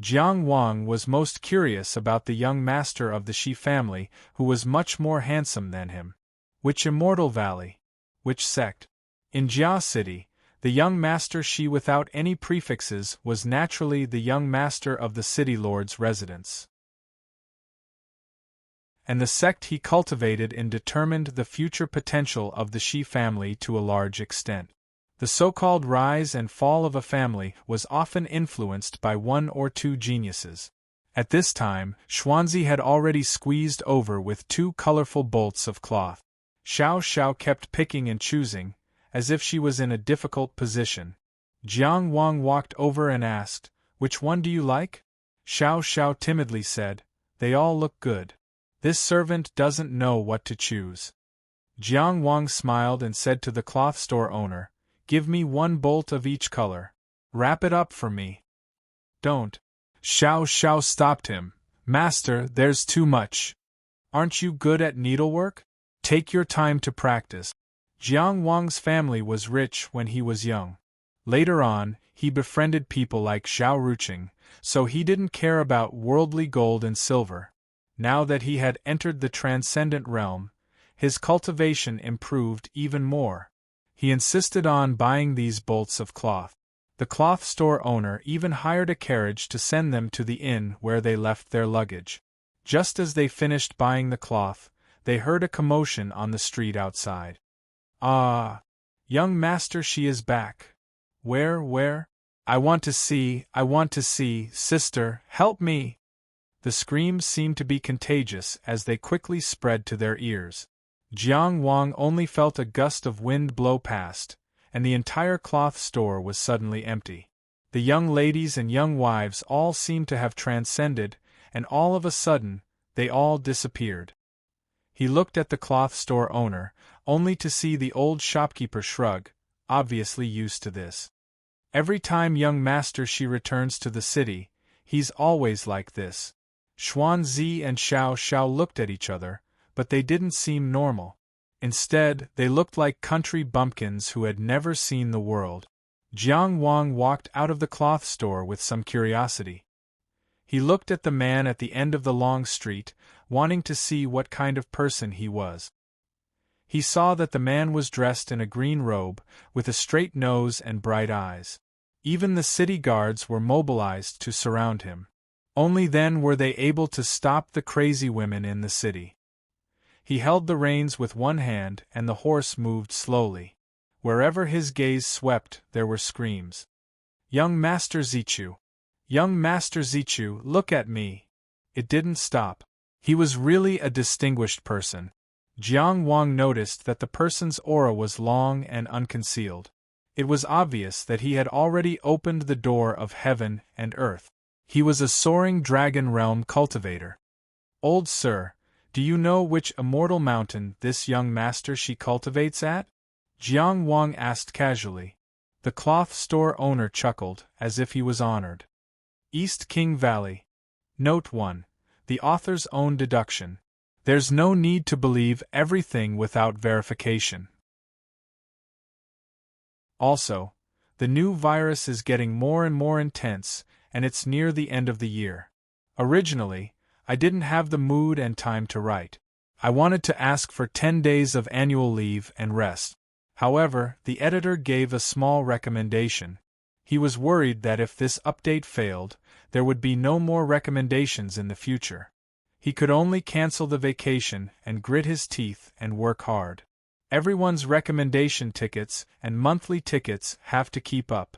Speaker 1: Jiang Wang was most curious about the young master of the Shi family, who was much more handsome than him. Which Immortal Valley? Which sect? In Jia City, the young master Shi without any prefixes was naturally the young master of the city lord's residence. And the sect he cultivated in determined the future potential of the Shi family to a large extent. The so-called rise and fall of a family was often influenced by one or two geniuses. At this time, Xuanzi had already squeezed over with 2 colorful bolts of cloth. Xiao Xiao kept picking and choosing, as if she was in a difficult position. Jiang Wang walked over and asked, "Which one do you like?" Xiao Xiao timidly said, "They all look good. This servant doesn't know what to choose." Jiang Wang smiled and said to the cloth store owner, "Give me 1 bolt of each color. Wrap it up for me." "Don't." Xiao Xiao stopped him. "Master, there's too much. Aren't you good at needlework? Take your time to practice." Jiang Wang's family was rich when he was young. Later on, he befriended people like Zhao Ruqing, so he didn't care about worldly gold and silver. Now that he had entered the transcendent realm, his cultivation improved even more. He insisted on buying these bolts of cloth. The cloth store owner even hired a carriage to send them to the inn where they left their luggage. Just as they finished buying the cloth, they heard a commotion on the street outside. "Ah! Young master Shi is back. Where? I want to see, sister, help me!" The screams seemed to be contagious as they quickly spread to their ears. Jiang Wang only felt a gust of wind blow past, and the entire cloth store was suddenly empty. The young ladies and young wives all seemed to have transcended, and all of a sudden, they all disappeared. He looked at the cloth store owner, only to see the old shopkeeper shrug, obviously used to this. Every time young master Shi returns to the city, he's always like this. Xuanzi and Xiao Xiao looked at each other, but they didn't seem normal. Instead, they looked like country bumpkins who had never seen the world. Jiang Wang walked out of the cloth store with some curiosity. He looked at the man at the end of the long street, wanting to see what kind of person he was. He saw that the man was dressed in a green robe, with a straight nose and bright eyes. Even the city guards were mobilized to surround him. Only then were they able to stop the crazy women in the city. He held the reins with one hand and the horse moved slowly. Wherever his gaze swept, there were screams. "Young Master Zichu! Young Master Zichu, look at me!" It didn't stop. He was really a distinguished person. Jiang Wang noticed that the person's aura was long and unconcealed. It was obvious that he had already opened the door of heaven and earth. He was a soaring dragon realm cultivator. "Old sir, do you know which immortal mountain this young master Shi cultivates at?" Jiang Wang asked casually. The cloth store owner chuckled, as if he was honored. "East King Valley." Note 1. The author's own deduction. There's no need to believe everything without verification. Also, The new virus is getting more and more intense, and it's near the end of the year. Originally, I didn't have the mood and time to write. I wanted to ask for 10 days of annual leave and rest. However, the editor gave a small recommendation. He was worried that if this update failed, there would be no more recommendations in the future. He could only cancel the vacation and grit his teeth and work hard. Everyone's recommendation tickets and monthly tickets have to keep up.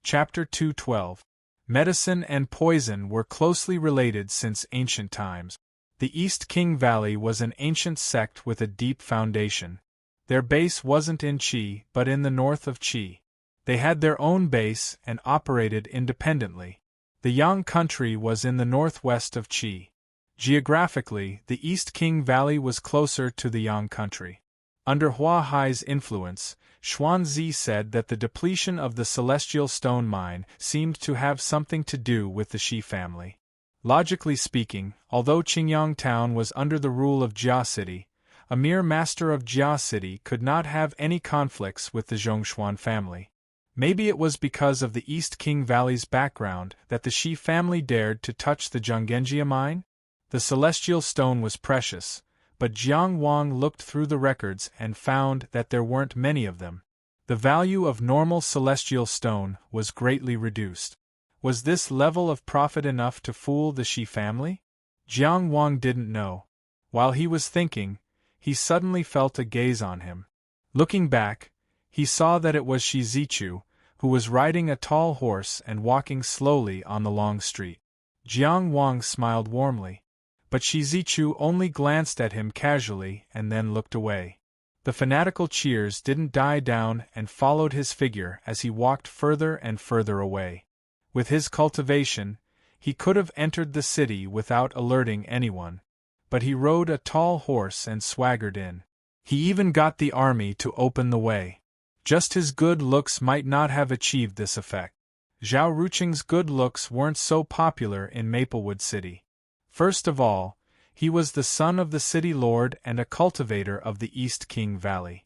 Speaker 1: Chapter 212. Medicine and poison were closely related since ancient times. The East King Valley was an ancient sect with a deep foundation. Their base wasn't in Qi but in the north of Qi. They had their own base and operated independently. The Yang country was in the northwest of Qi. Geographically, the East King Valley was closer to the Yang country. Under Hua Hai's influence, Xuanzi said that the depletion of the celestial stone mine seemed to have something to do with the Shi family. Logically speaking, although Qingyang town was under the rule of Jia City, a mere master of Jia City could not have any conflicts with the Zhongshuan family. Maybe it was because of the East King Valley's background that the Shi family dared to touch the Zhonggenjia mine? The celestial stone was precious, but Jiang Wang looked through the records and found that there weren't many of them. The value of normal celestial stone was greatly reduced. Was this level of profit enough to fool the Shi family? Jiang Wang didn't know. While he was thinking, he suddenly felt a gaze on him. Looking back, he saw that it was Shi Zichu, who was riding a tall horse and walking slowly on the long street. Jiang Wang smiled warmly. But Shi Zichu only glanced at him casually and then looked away. The fanatical cheers didn't die down and followed his figure as he walked further and further away. With his cultivation, he could have entered the city without alerting anyone. But he rode a tall horse and swaggered in. He even got the army to open the way. Just his good looks might not have achieved this effect. Zhao Ruqing's good looks weren't so popular in Maplewood City. First of all, he was the son of the city lord and a cultivator of the East King Valley.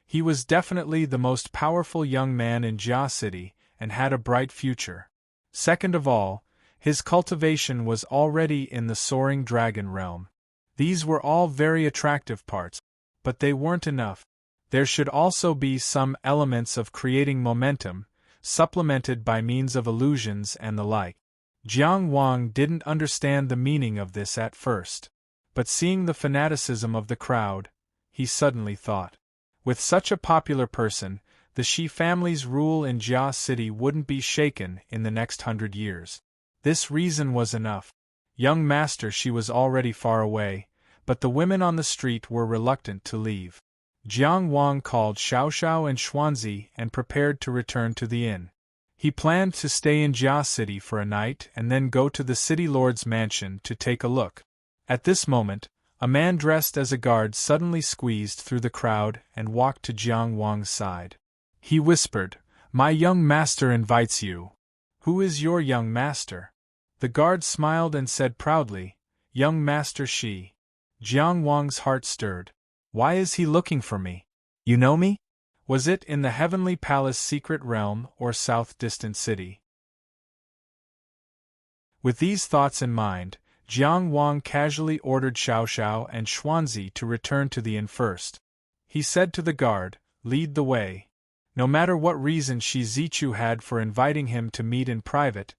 Speaker 1: He was definitely the most powerful young man in Jia City and had a bright future. Second of all, his cultivation was already in the soaring dragon realm. These were all very attractive parts, but they weren't enough. There should also be some elements of creating momentum, supplemented by means of illusions and the like. Jiang Wang didn't understand the meaning of this at first, but seeing the fanaticism of the crowd, he suddenly thought. With such a popular person, the Shi family's rule in Jia City wouldn't be shaken in the next 100 years. This reason was enough. Young master, she was already far away, but the women on the street were reluctant to leave. Jiang Wang called Xiao Xiao and Xuanzi and prepared to return to the inn. He planned to stay in Jia City for a night and then go to the city lord's mansion to take a look. At this moment, a man dressed as a guard suddenly squeezed through the crowd and walked to Jiang Wang's side. He whispered, "My young master invites you." "Who is your young master?" The guard smiled and said proudly, "Young Master Shi." Jiang Wang's heart stirred. "Why is he looking for me? You know me?" Was it in the Heavenly Palace secret realm or South Distant City? With these thoughts in mind, Jiang Wang casually ordered Xiao Xiao and Xuanzi to return to the inn first. He said to the guard, "Lead the way." No matter what reason Shi Zichu had for inviting him to meet in private,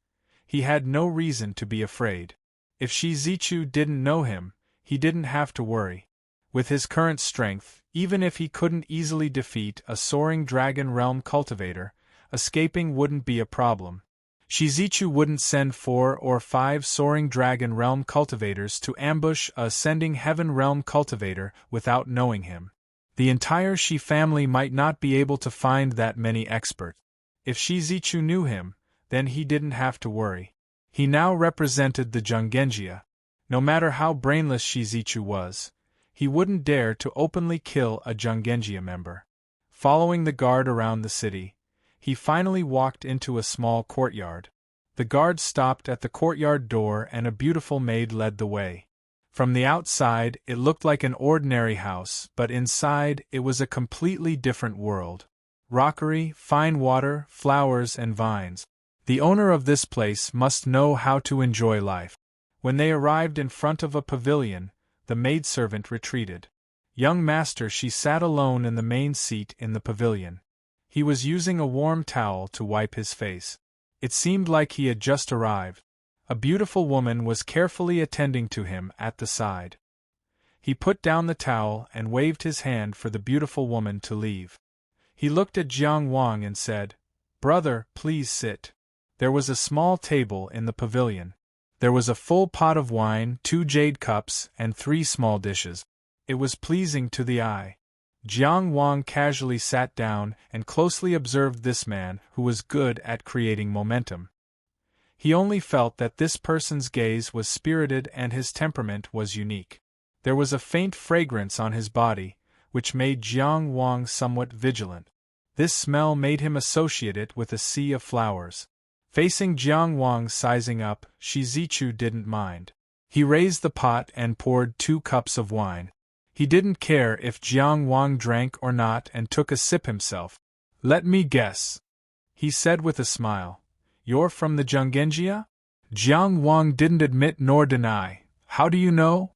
Speaker 1: he had no reason to be afraid. If Shi Zichu didn't know him, he didn't have to worry. With his current strength, even if he couldn't easily defeat a soaring dragon realm cultivator, escaping wouldn't be a problem. Shi Zichu wouldn't send 4 or 5 soaring dragon realm cultivators to ambush a ascending heaven realm cultivator without knowing him. The entire Shi family might not be able to find that many experts. If Shi Zichu knew him, then he didn't have to worry. He now represented the Zhonggenjia. No matter how brainless Shi Zichu was, he wouldn't dare to openly kill a Zhonggenjia member. Following the guard around the city, he finally walked into a small courtyard. The guard stopped at the courtyard door and a beautiful maid led the way. From the outside, it looked like an ordinary house, but inside, it was a completely different world. Rockery, fine water, flowers, and vines. The owner of this place must know how to enjoy life. When they arrived in front of a pavilion, the maidservant retreated. Young master, she sat alone in the main seat in the pavilion. He was using a warm towel to wipe his face. It seemed like he had just arrived. A beautiful woman was carefully attending to him at the side. He put down the towel and waved his hand for the beautiful woman to leave. He looked at Jiang Wang and said, "Brother, please sit." There was a small table in the pavilion. There was a full pot of wine, 2 jade cups, and 3 small dishes. It was pleasing to the eye. Jiang Wang casually sat down and closely observed this man who was good at creating momentum. He only felt that this person's gaze was spirited and his temperament was unique. There was a faint fragrance on his body, which made Jiang Wang somewhat vigilant. This smell made him associate it with a sea of flowers. Facing Jiang Wang sizing up, Shi Zichu didn't mind. He raised the pot and poured 2 cups of wine. He didn't care if Jiang Wang drank or not and took a sip himself. "Let me guess," he said with a smile. "You're from the Zhanggenjia?" Jiang Wang didn't admit nor deny. "How do you know?"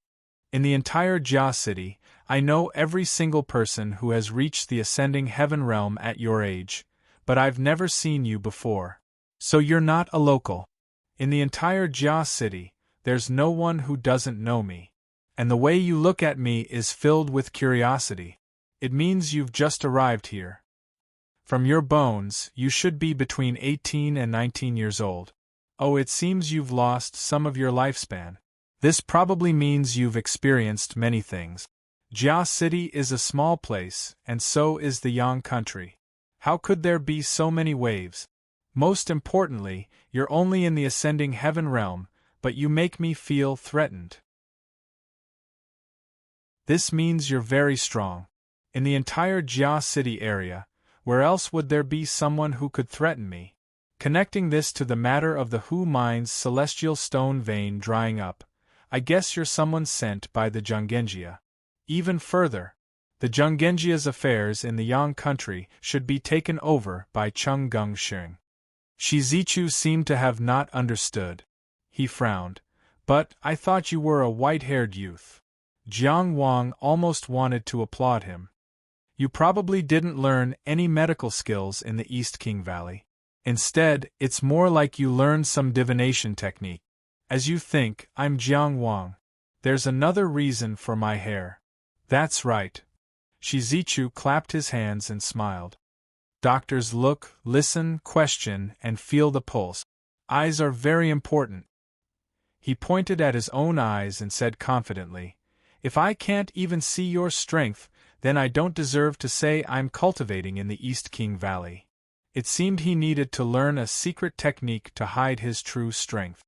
Speaker 1: "In the entire Jia city, I know every single person who has reached the ascending heaven realm at your age, but I've never seen you before. So you're not a local. In the entire Jia city, there's no one who doesn't know me. And the way you look at me is filled with curiosity. It means you've just arrived here. From your bones, you should be between 18 and 19 years old. Oh, it seems you've lost some of your lifespan. This probably means you've experienced many things. Jia City is a small place, and so is the Yang country. How could there be so many waves? Most importantly, you're only in the ascending heaven realm, but you make me feel threatened. This means you're very strong. In the entire Jia City area, where else would there be someone who could threaten me? Connecting this to the matter of the Hu Mine's celestial stone vein drying up, I guess you're someone sent by the Zhanggenjia. Even further, the Zhanggenjia's affairs in the Yang country should be taken over by Cheng Gongsheng. Shi Zichu seemed to have not understood. He frowned. "But I thought you were a white-haired youth." Jiang Wang almost wanted to applaud him. "You probably didn't learn any medical skills in the East King Valley. Instead, it's more like you learned some divination technique. As you think, I'm Jiang Wang. There's another reason for my hair." "That's right." Shi Zichu clapped his hands and smiled. Doctors look, listen, question, and feel the pulse. Eyes are very important. He pointed at his own eyes and said confidently, "If I can't even see your strength, then I don't deserve to say I'm cultivating in the East King Valley." It seemed he needed to learn a secret technique to hide his true strength.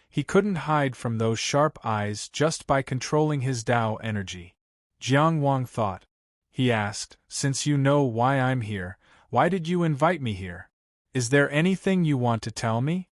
Speaker 1: He couldn't hide from those sharp eyes just by controlling his Tao energy. Jiang Wang thought. He asked, "Since you know why I'm here, why did you invite me here? Is there anything you want to tell me?"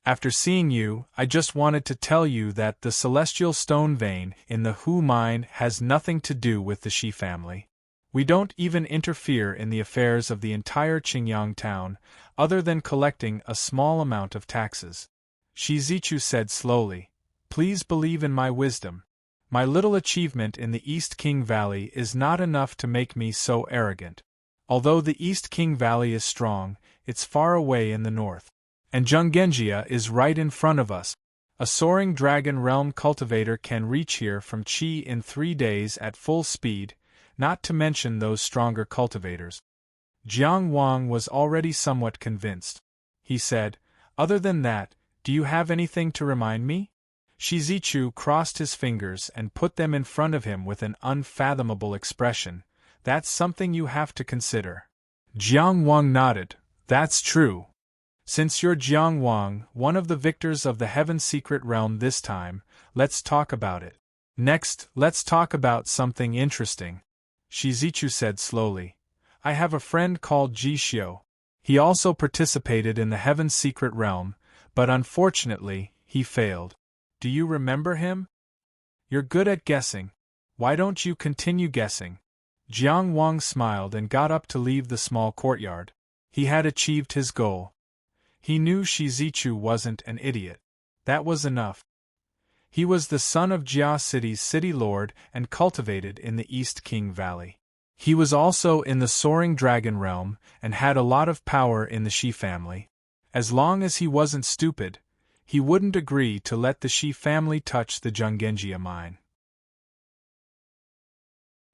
Speaker 1: "After seeing you, I just wanted to tell you that the celestial stone vein in the Hu mine has nothing to do with the Shi family. We don't even interfere in the affairs of the entire Qingyang town, other than collecting a small amount of taxes." Shi Zichu said slowly, "Please believe in my wisdom. My little achievement in the East King Valley is not enough to make me so arrogant. Although the East King Valley is strong, it's far away in the north. And Zhanggenjia is right in front of us. A soaring dragon realm cultivator can reach here from Qi in 3 days at full speed, not to mention those stronger cultivators." Jiang Wang was already somewhat convinced. He said, "Other than that, do you have anything to remind me?" Shi Zichu crossed his fingers and put them in front of him with an unfathomable expression. "That's something you have to consider." Jiang Wang nodded. "That's true. Since you're Jiang Wang, one of the victors of the Heaven Secret Realm this time, let's talk about it. Next, let's talk about something interesting." Shi Zichu said slowly, "I have a friend called Ji Xiu. He also participated in the Heaven Secret Realm, but unfortunately, he failed. Do you remember him?" You're good at guessing. Why don't you continue guessing? Jiang Wang smiled and got up to leave the small courtyard. He had achieved his goal. He knew Shi Zichu wasn't an idiot. That was enough. He was the son of Jia City's city lord and cultivated in the East King Valley. He was also in the Soaring Dragon realm and had a lot of power in the Shi family. As long as he wasn't stupid, he wouldn't agree to let the Shi family touch the Zhonggenjia mine.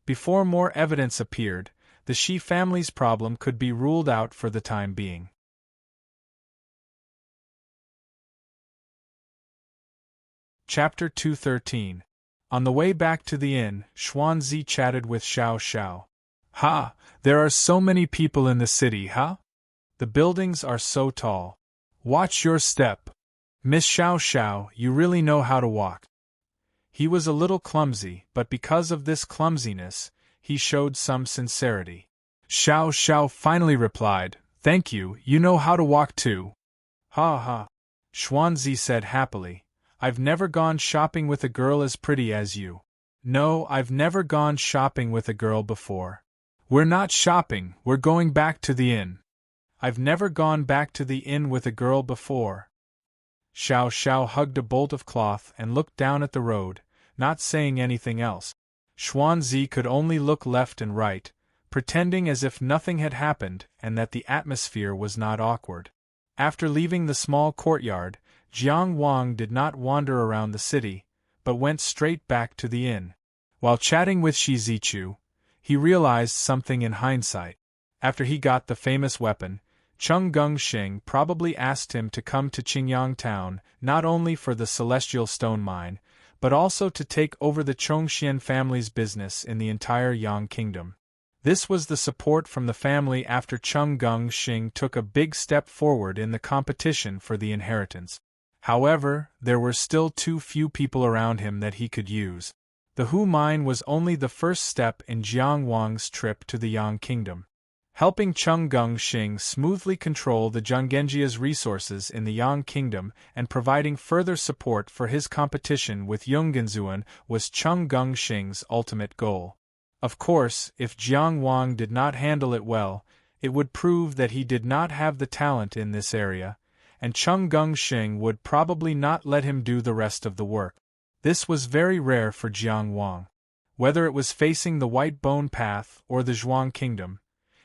Speaker 1: Before more evidence appeared, the Shi family's problem could be ruled out for the time being. Chapter 213. On the way back to the inn, Xuanzi chatted with Xiao Xiao. Ha! There are so many people in the city, huh? The buildings are so tall. Watch your step. Miss Xiao Xiao, you really know how to walk. He was a little clumsy, but because of this clumsiness, he showed some sincerity. Xiao Xiao finally replied, Thank you, you know how to walk too. Ha ha. Xuanzi said happily. I've never gone shopping with a girl as pretty as you. No, I've never gone shopping with a girl before. We're not shopping, we're going back to the inn. I've never gone back to the inn with a girl before. Xiao Xiao hugged a bolt of cloth and looked down at the road, not saying anything else. Xuanzi could only look left and right, pretending as if nothing had happened and that the atmosphere was not awkward. After leaving the small courtyard, Jiang Wang did not wander around the city, but went straight back to the inn. While chatting with Shi Zichu, he realized something in hindsight. After he got the famous weapon, Cheng Gengxing probably asked him to come to Qingyang town not only for the celestial stone mine, but also to take over the Chongxian family's business in the entire Yang kingdom. This was the support from the family after Cheng Gengxing took a big step forward in the competition for the inheritance. However, there were still too few people around him that he could use. The Hu mine was only the first step in Jiang Wang's trip to the Yang kingdom. Helping Cheng Gengxing smoothly control the Zhonggenjia's resources in the Yang kingdom and providing further support for his competition with Yonggenzuan was Cheng Gengxing's ultimate goal. Of course, if Jiang Wang did not handle it well, it would prove that he did not have the talent in this area, and Cheng Gengxing would probably not let him do the rest of the work. This was very rare for Jiang Wang. Whether it was facing the White Bone Path or the Zhuang Kingdom,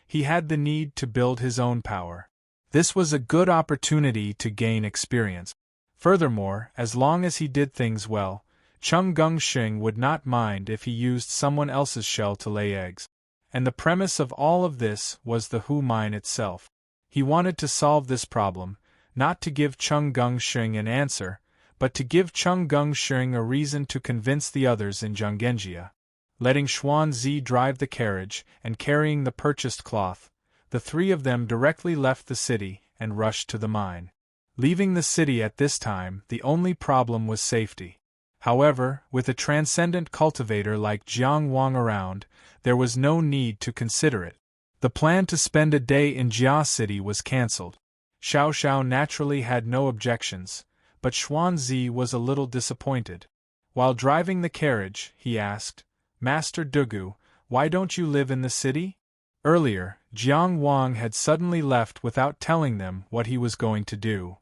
Speaker 1: he had the need to build his own power. This was a good opportunity to gain experience. Furthermore, as long as he did things well, Cheng Gengxing would not mind if he used someone else's shell to lay eggs. And the premise of all of this was the Hu mine itself. He wanted to solve this problem, not to give Cheng Gengxing an answer, but to give Cheng Gengxing a reason to convince the others in Zhonggenjia. Letting Xuanzi drive the carriage and carrying the purchased cloth, the three of them directly left the city and rushed to the mine. Leaving the city at this time, the only problem was safety. However, with a transcendent cultivator like Jiang Wang around, there was no need to consider it. The plan to spend a day in Jia City was cancelled. Xiao Xiao naturally had no objections, but Xuanzi was a little disappointed. While driving the carriage, he asked, Master Dugu, why don't you live in the city? Earlier, Jiang Wang had suddenly left without telling them what he was going to do.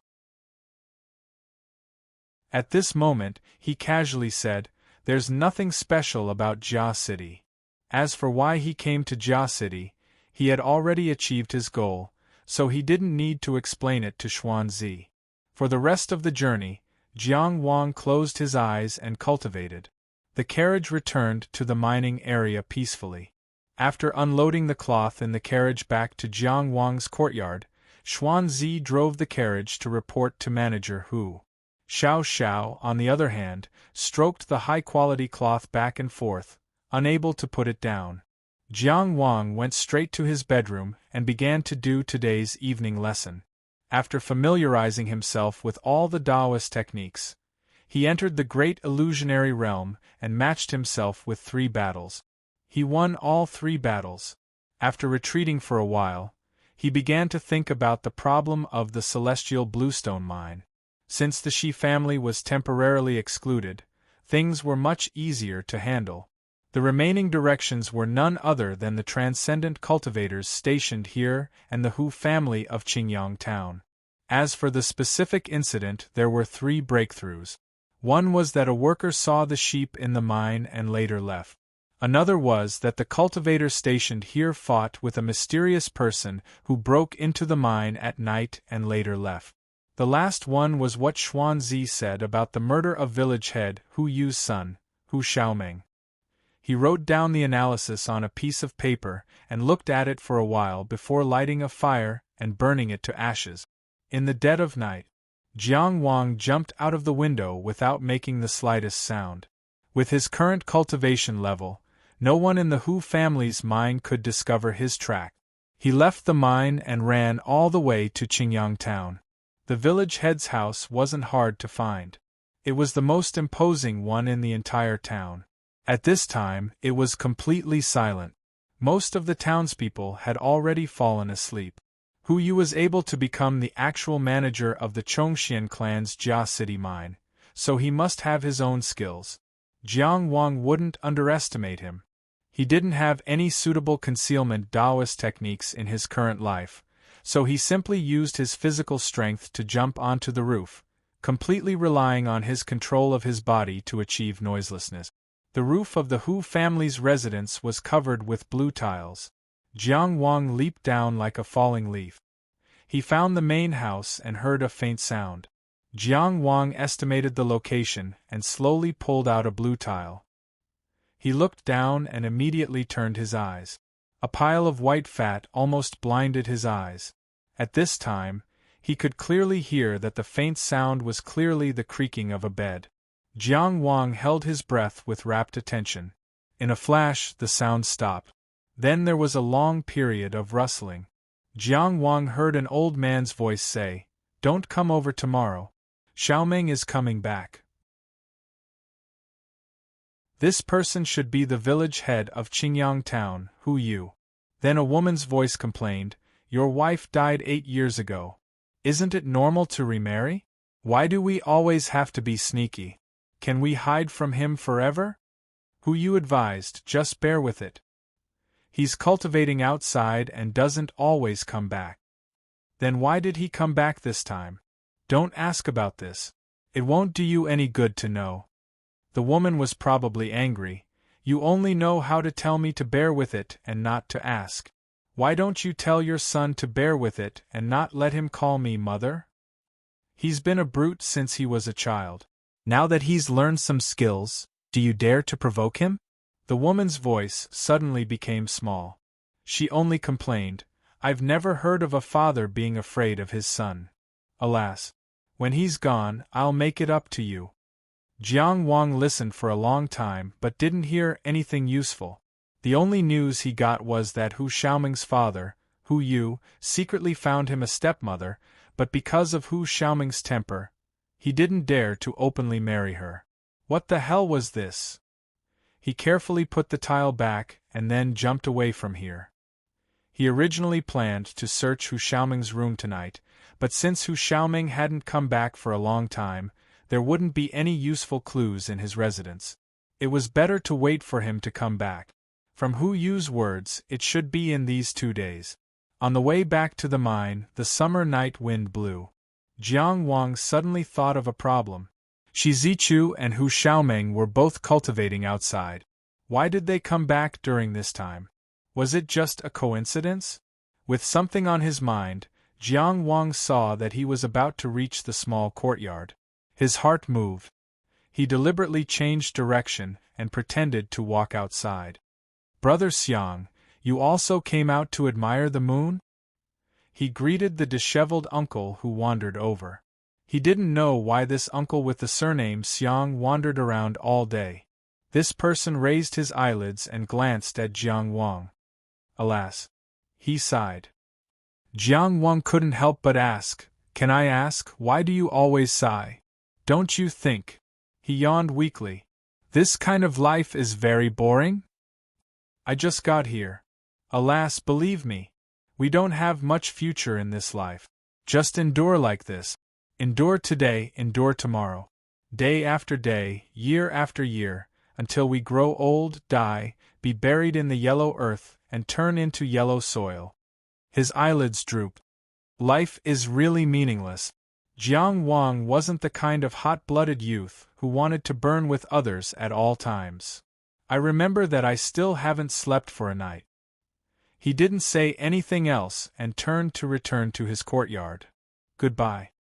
Speaker 1: At this moment, he casually said, There's nothing special about Jia City. As for why he came to Jia City, he had already achieved his goal, so he didn't need to explain it to Xuanzi. For the rest of the journey, Jiang Wang closed his eyes and cultivated. The carriage returned to the mining area peacefully. After unloading the cloth in the carriage back to Jiang Wang's courtyard, Xuanzi drove the carriage to report to Manager Hu. Xiao Xiao, on the other hand, stroked the high-quality cloth back and forth, unable to put it down. Jiang Wang went straight to his bedroom and began to do today's evening lesson. After familiarizing himself with all the Taoist techniques, he entered the great illusionary realm and matched himself with 3 battles. He won all 3 battles. After retreating for a while, he began to think about the problem of the celestial bluestone mine. Since the Shi family was temporarily excluded, things were much easier to handle. The remaining directions were none other than the transcendent cultivators stationed here and the Hu family of Qingyang town. As for the specific incident, there were 3 breakthroughs. One was that a worker saw the sheep in the mine and later left. Another was that the cultivator stationed here fought with a mysterious person who broke into the mine at night and later left. The last one was what Xuanzi said about the murder of village head Hu Yu's son, Hu Xiaoming. He wrote down the analysis on a piece of paper and looked at it for a while before lighting a fire and burning it to ashes. In the dead of night, Jiang Wang jumped out of the window without making the slightest sound. With his current cultivation level, no one in the Hu family's mine could discover his track. He left the mine and ran all the way to Qingyang town. The village head's house wasn't hard to find. It was the most imposing one in the entire town. At this time, it was completely silent. Most of the townspeople had already fallen asleep. Hu Yu was able to become the actual manager of the Chongxian clan's Jia City mine, so he must have his own skills. Jiang Wang wouldn't underestimate him. He didn't have any suitable concealment Taoist techniques in his current life, so he simply used his physical strength to jump onto the roof, completely relying on his control of his body to achieve noiselessness. The roof of the Hu family's residence was covered with blue tiles. Jiang Wang leaped down like a falling leaf. He found the main house and heard a faint sound. Jiang Wang estimated the location and slowly pulled out a blue tile. He looked down and immediately turned his eyes. A pile of white fat almost blinded his eyes. At this time, he could clearly hear that the faint sound was clearly the creaking of a bed. Jiang Wang held his breath with rapt attention. In a flash, the sound stopped. Then there was a long period of rustling. Jiang Wang heard an old man's voice say, "Don't come over tomorrow. Xiaoming is coming back." This person should be the village head of Qingyang town, Hu Yu. Then a woman's voice complained, "Your wife died 8 years ago. Isn't it normal to remarry? Why do we always have to be sneaky? Can we hide from him forever?" Hu Yu advised, "Just bear with it. He's cultivating outside and doesn't always come back." "Then why did he come back this time?" "Don't ask about this. It won't do you any good to know." The woman was probably angry. "You only know how to tell me to bear with it and not to ask. Why don't you tell your son to bear with it and not let him call me mother? He's been a brute since he was a child. Now that he's learned some skills, do you dare to provoke him?" The woman's voice suddenly became small. She only complained, "I've never heard of a father being afraid of his son. Alas! When he's gone, I'll make it up to you." Jiang Wang listened for a long time but didn't hear anything useful. The only news he got was that Hu Xiaoming's father, Hu Yu, secretly found him a stepmother, but because of Hu Xiaoming's temper, he didn't dare to openly marry her. What the hell was this? He carefully put the tile back and then jumped away from here. He originally planned to search Hu Xiaoming's room tonight, but since Hu Xiaoming hadn't come back for a long time, there wouldn't be any useful clues in his residence. It was better to wait for him to come back. From Hu Yu's words, it should be in these 2 days. On the way back to the mine, the summer night wind blew. Jiang Wang suddenly thought of a problem. Shi Zichu and Hu Xiaoming were both cultivating outside. Why did they come back during this time? Was it just a coincidence? With something on his mind, Jiang Wang saw that he was about to reach the small courtyard. His heart moved. He deliberately changed direction and pretended to walk outside. "Brother Xiang, you also came out to admire the moon?" He greeted the disheveled uncle who wandered over. He didn't know why this uncle with the surname Xiang wandered around all day. This person raised his eyelids and glanced at Jiang Wang. Alas! He sighed. Jiang Wang couldn't help but ask, "Can I ask, why do you always sigh? Don't you think," he yawned weakly, "this kind of life is very boring? I just got here. Alas, believe me, we don't have much future in this life. Just endure like this. Endure today, endure tomorrow. day after day, year after year, until we grow old, die, be buried in the yellow earth, and turn into yellow soil. His eyelids drooped. Life is really meaningless. Jiang Wang wasn't the kind of hot-blooded youth who wanted to burn with others at all times. I remember that I still haven't slept for a night. He didn't say anything else and turned to return to his courtyard. Goodbye.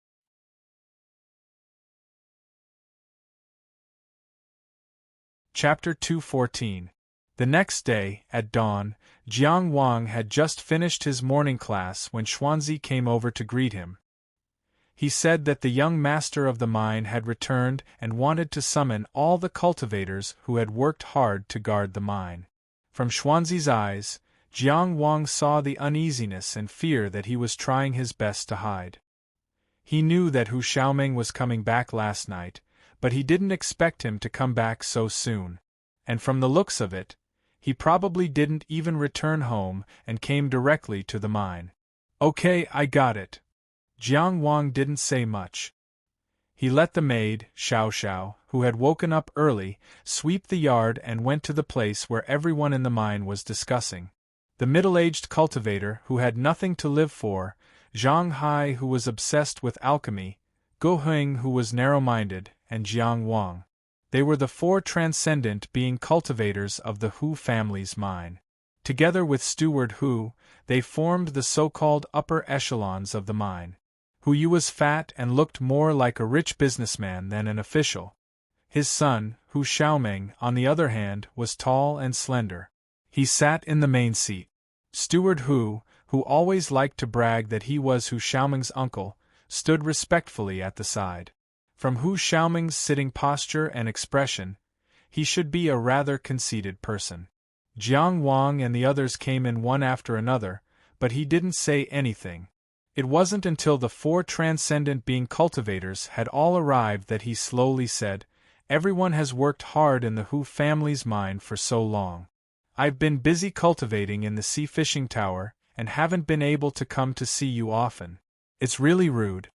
Speaker 1: Chapter 214. The next day, at dawn, Jiang Wang had just finished his morning class when Xuanzi came over to greet him. He said that the young master of the mine had returned and wanted to summon all the cultivators who had worked hard to guard the mine. From Xuanzi's eyes, Jiang Wang saw the uneasiness and fear that he was trying his best to hide. He knew that Hu Xiaoming was coming back last night, but he didn't expect him to come back so soon. And from the looks of it, he probably didn't even return home and came directly to the mine. Okay, I got it. Jiang Wang didn't say much. He let the maid, Xiao Xiao, who had woken up early, sweep the yard and went to the place where everyone in the mine was discussing. The middle-aged cultivator who had nothing to live for, Zhang Hai who was obsessed with alchemy, Guo Heng who was narrow-minded, and Jiang Wang. They were the four transcendent being cultivators of the Hu family's mine. Together with Steward Hu, they formed the so-called upper echelons of the mine. Hu Yu was fat and looked more like a rich businessman than an official. His son, Hu Xiaoming, on the other hand, was tall and slender. He sat in the main seat. Steward Hu, who always liked to brag that he was Hu Xiaoming's uncle, stood respectfully at the side. From Hu Xiaoming's sitting posture and expression, he should be a rather conceited person. Jiang Wang and the others came in one after another, but he didn't say anything. It wasn't until the four transcendent being cultivators had all arrived that he slowly said, "Everyone has worked hard in the Hu family's mine for so long. I've been busy cultivating in the sea fishing tower and haven't been able to come to see you often. It's really rude."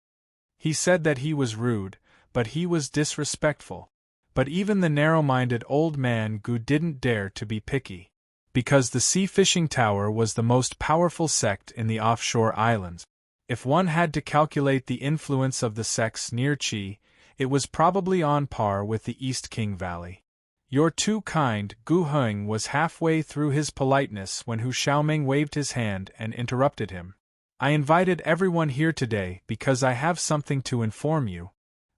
Speaker 1: He said that he was rude, but he was disrespectful. But even the narrow-minded old man Gu didn't dare to be picky. Because the sea fishing tower was the most powerful sect in the offshore islands. If one had to calculate the influence of the sects near Qi, it was probably on par with the East King Valley. "You're too kind," Gu Heng was halfway through his politeness when Hu Xiaoming waved his hand and interrupted him. "I invited everyone here today because I have something to inform you."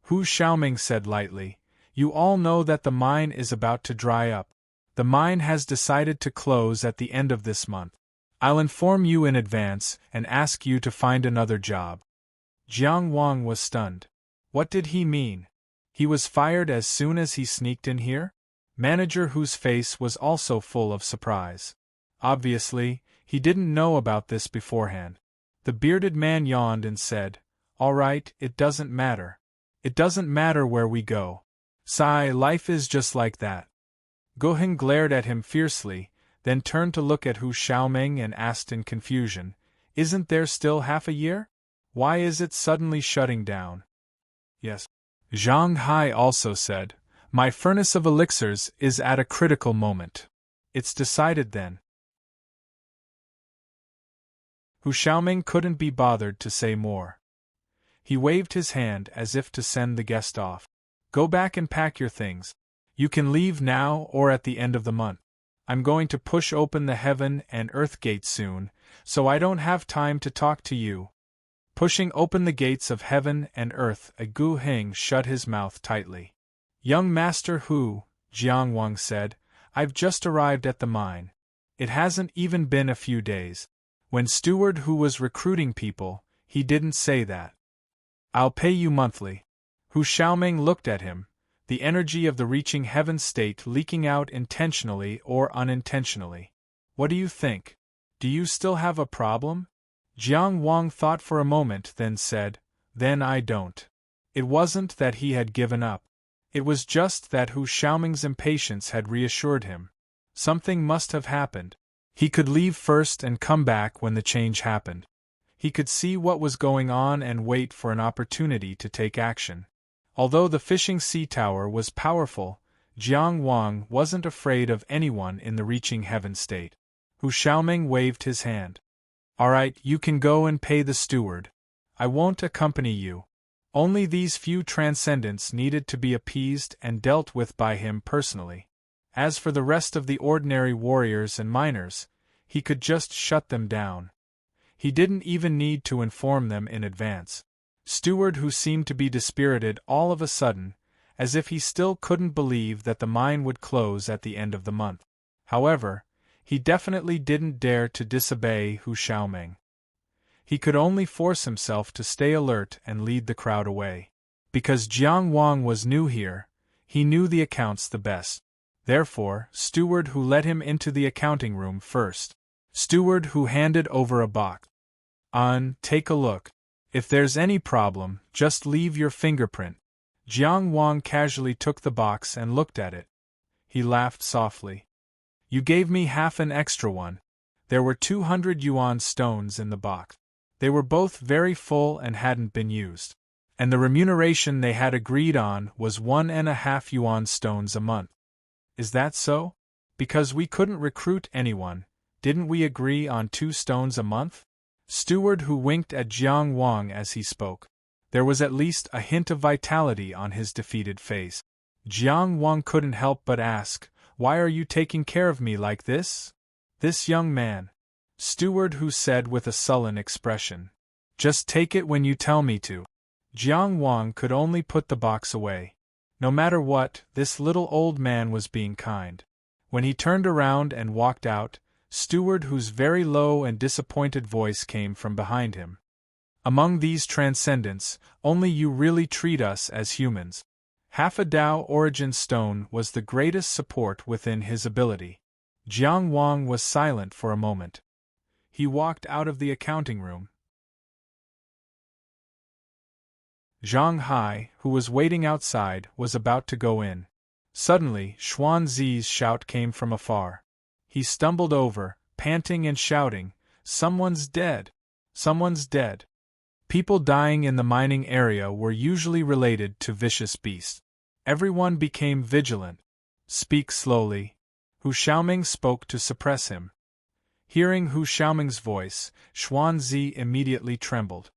Speaker 1: Hu Xiaoming said lightly, "You all know that the mine is about to dry up. The mine has decided to close at the end of this month. I'll inform you in advance and ask you to find another job." Jiang Wang was stunned. What did he mean? He was fired as soon as he sneaked in here? Manager Hu's face was also full of surprise. Obviously, he didn't know about this beforehand. The bearded man yawned and said, "All right, it doesn't matter. It doesn't matter where we go. Sigh, life is just like that." Goheng glared at him fiercely, then turned to look at Hu Xiaoming and asked in confusion, "Isn't there still half a year? Why is it suddenly shutting down?" "Yes." Zhang Hai also said, "My furnace of elixirs is at a critical moment. It's decided then." Hu Xiaoming couldn't be bothered to say more. He waved his hand as if to send the guest off. "Go back and pack your things. You can leave now or at the end of the month. I'm going to push open the heaven and earth gates soon, so I don't have time to talk to you." Pushing open the gates of heaven and earth, Gu Heng shut his mouth tightly. "Young Master Hu," Jiang Wang said, "I've just arrived at the mine. It hasn't even been a few days. When Steward Hu was recruiting people, he didn't say that. I'll pay you monthly." Hu Xiaoming looked at him, the energy of the reaching heaven state leaking out intentionally or unintentionally. "What do you think? Do you still have a problem?" Jiang Wang thought for a moment, then said, "Then I don't." It wasn't that he had given up. It was just that Hu Xiaoming's impatience had reassured him. Something must have happened. He could leave first and come back when the change happened. He could see what was going on and wait for an opportunity to take action. Although the fishing sea tower was powerful, Jiang Wang wasn't afraid of anyone in the reaching heaven state. Hu Xiaoming waved his hand. Alright, you can go and pay the steward. I won't accompany you. Only these few transcendents needed to be appeased and dealt with by him personally. As for the rest of the ordinary warriors and miners, he could just shut them down. He didn't even need to inform them in advance. Steward, who seemed to be dispirited all of a sudden, as if he still couldn't believe that the mine would close at the end of the month. However, he definitely didn't dare to disobey Hu Xiaoming. He could only force himself to stay alert and lead the crowd away. Because Jiang Wang was new here, he knew the accounts the best. Therefore, Steward Hu led him into the accounting room first. Steward Hu handed over a box. Take a look. If there's any problem, just leave your fingerprint. Jiang Wang casually took the box and looked at it. He laughed softly. You gave me half an extra one. There were 200 yuan stones in the box. They were both very full and hadn't been used. And the remuneration they had agreed on was 1.5 yuan stones a month. Is that so? Because we couldn't recruit anyone, didn't we agree on 2 stones a month? Steward Hu winked at Jiang Wang as he spoke. There was at least a hint of vitality on his defeated face. Jiang Wang couldn't help but ask, why are you taking care of me like this? This young man. Steward Hu said with a sullen expression. Just take it when you tell me to. Jiang Wang could only put the box away. No matter what, this little old man was being kind. When he turned around and walked out, Steward Hu's very low and disappointed voice came from behind him. Among these transcendents, only you really treat us as humans. Half a Tao origin stone was the greatest support within his ability. Jiang Wang was silent for a moment. He walked out of the accounting room. Zhang Hai, who was waiting outside, was about to go in. Suddenly, Xuan Zi's shout came from afar. He stumbled over, panting and shouting, "Someone's dead! Someone's dead!" People dying in the mining area were usually related to vicious beasts. Everyone became vigilant. Speak slowly. Hu Xiaoming spoke to suppress him. Hearing Hu Xiaoming's voice, Xuan Zi immediately trembled.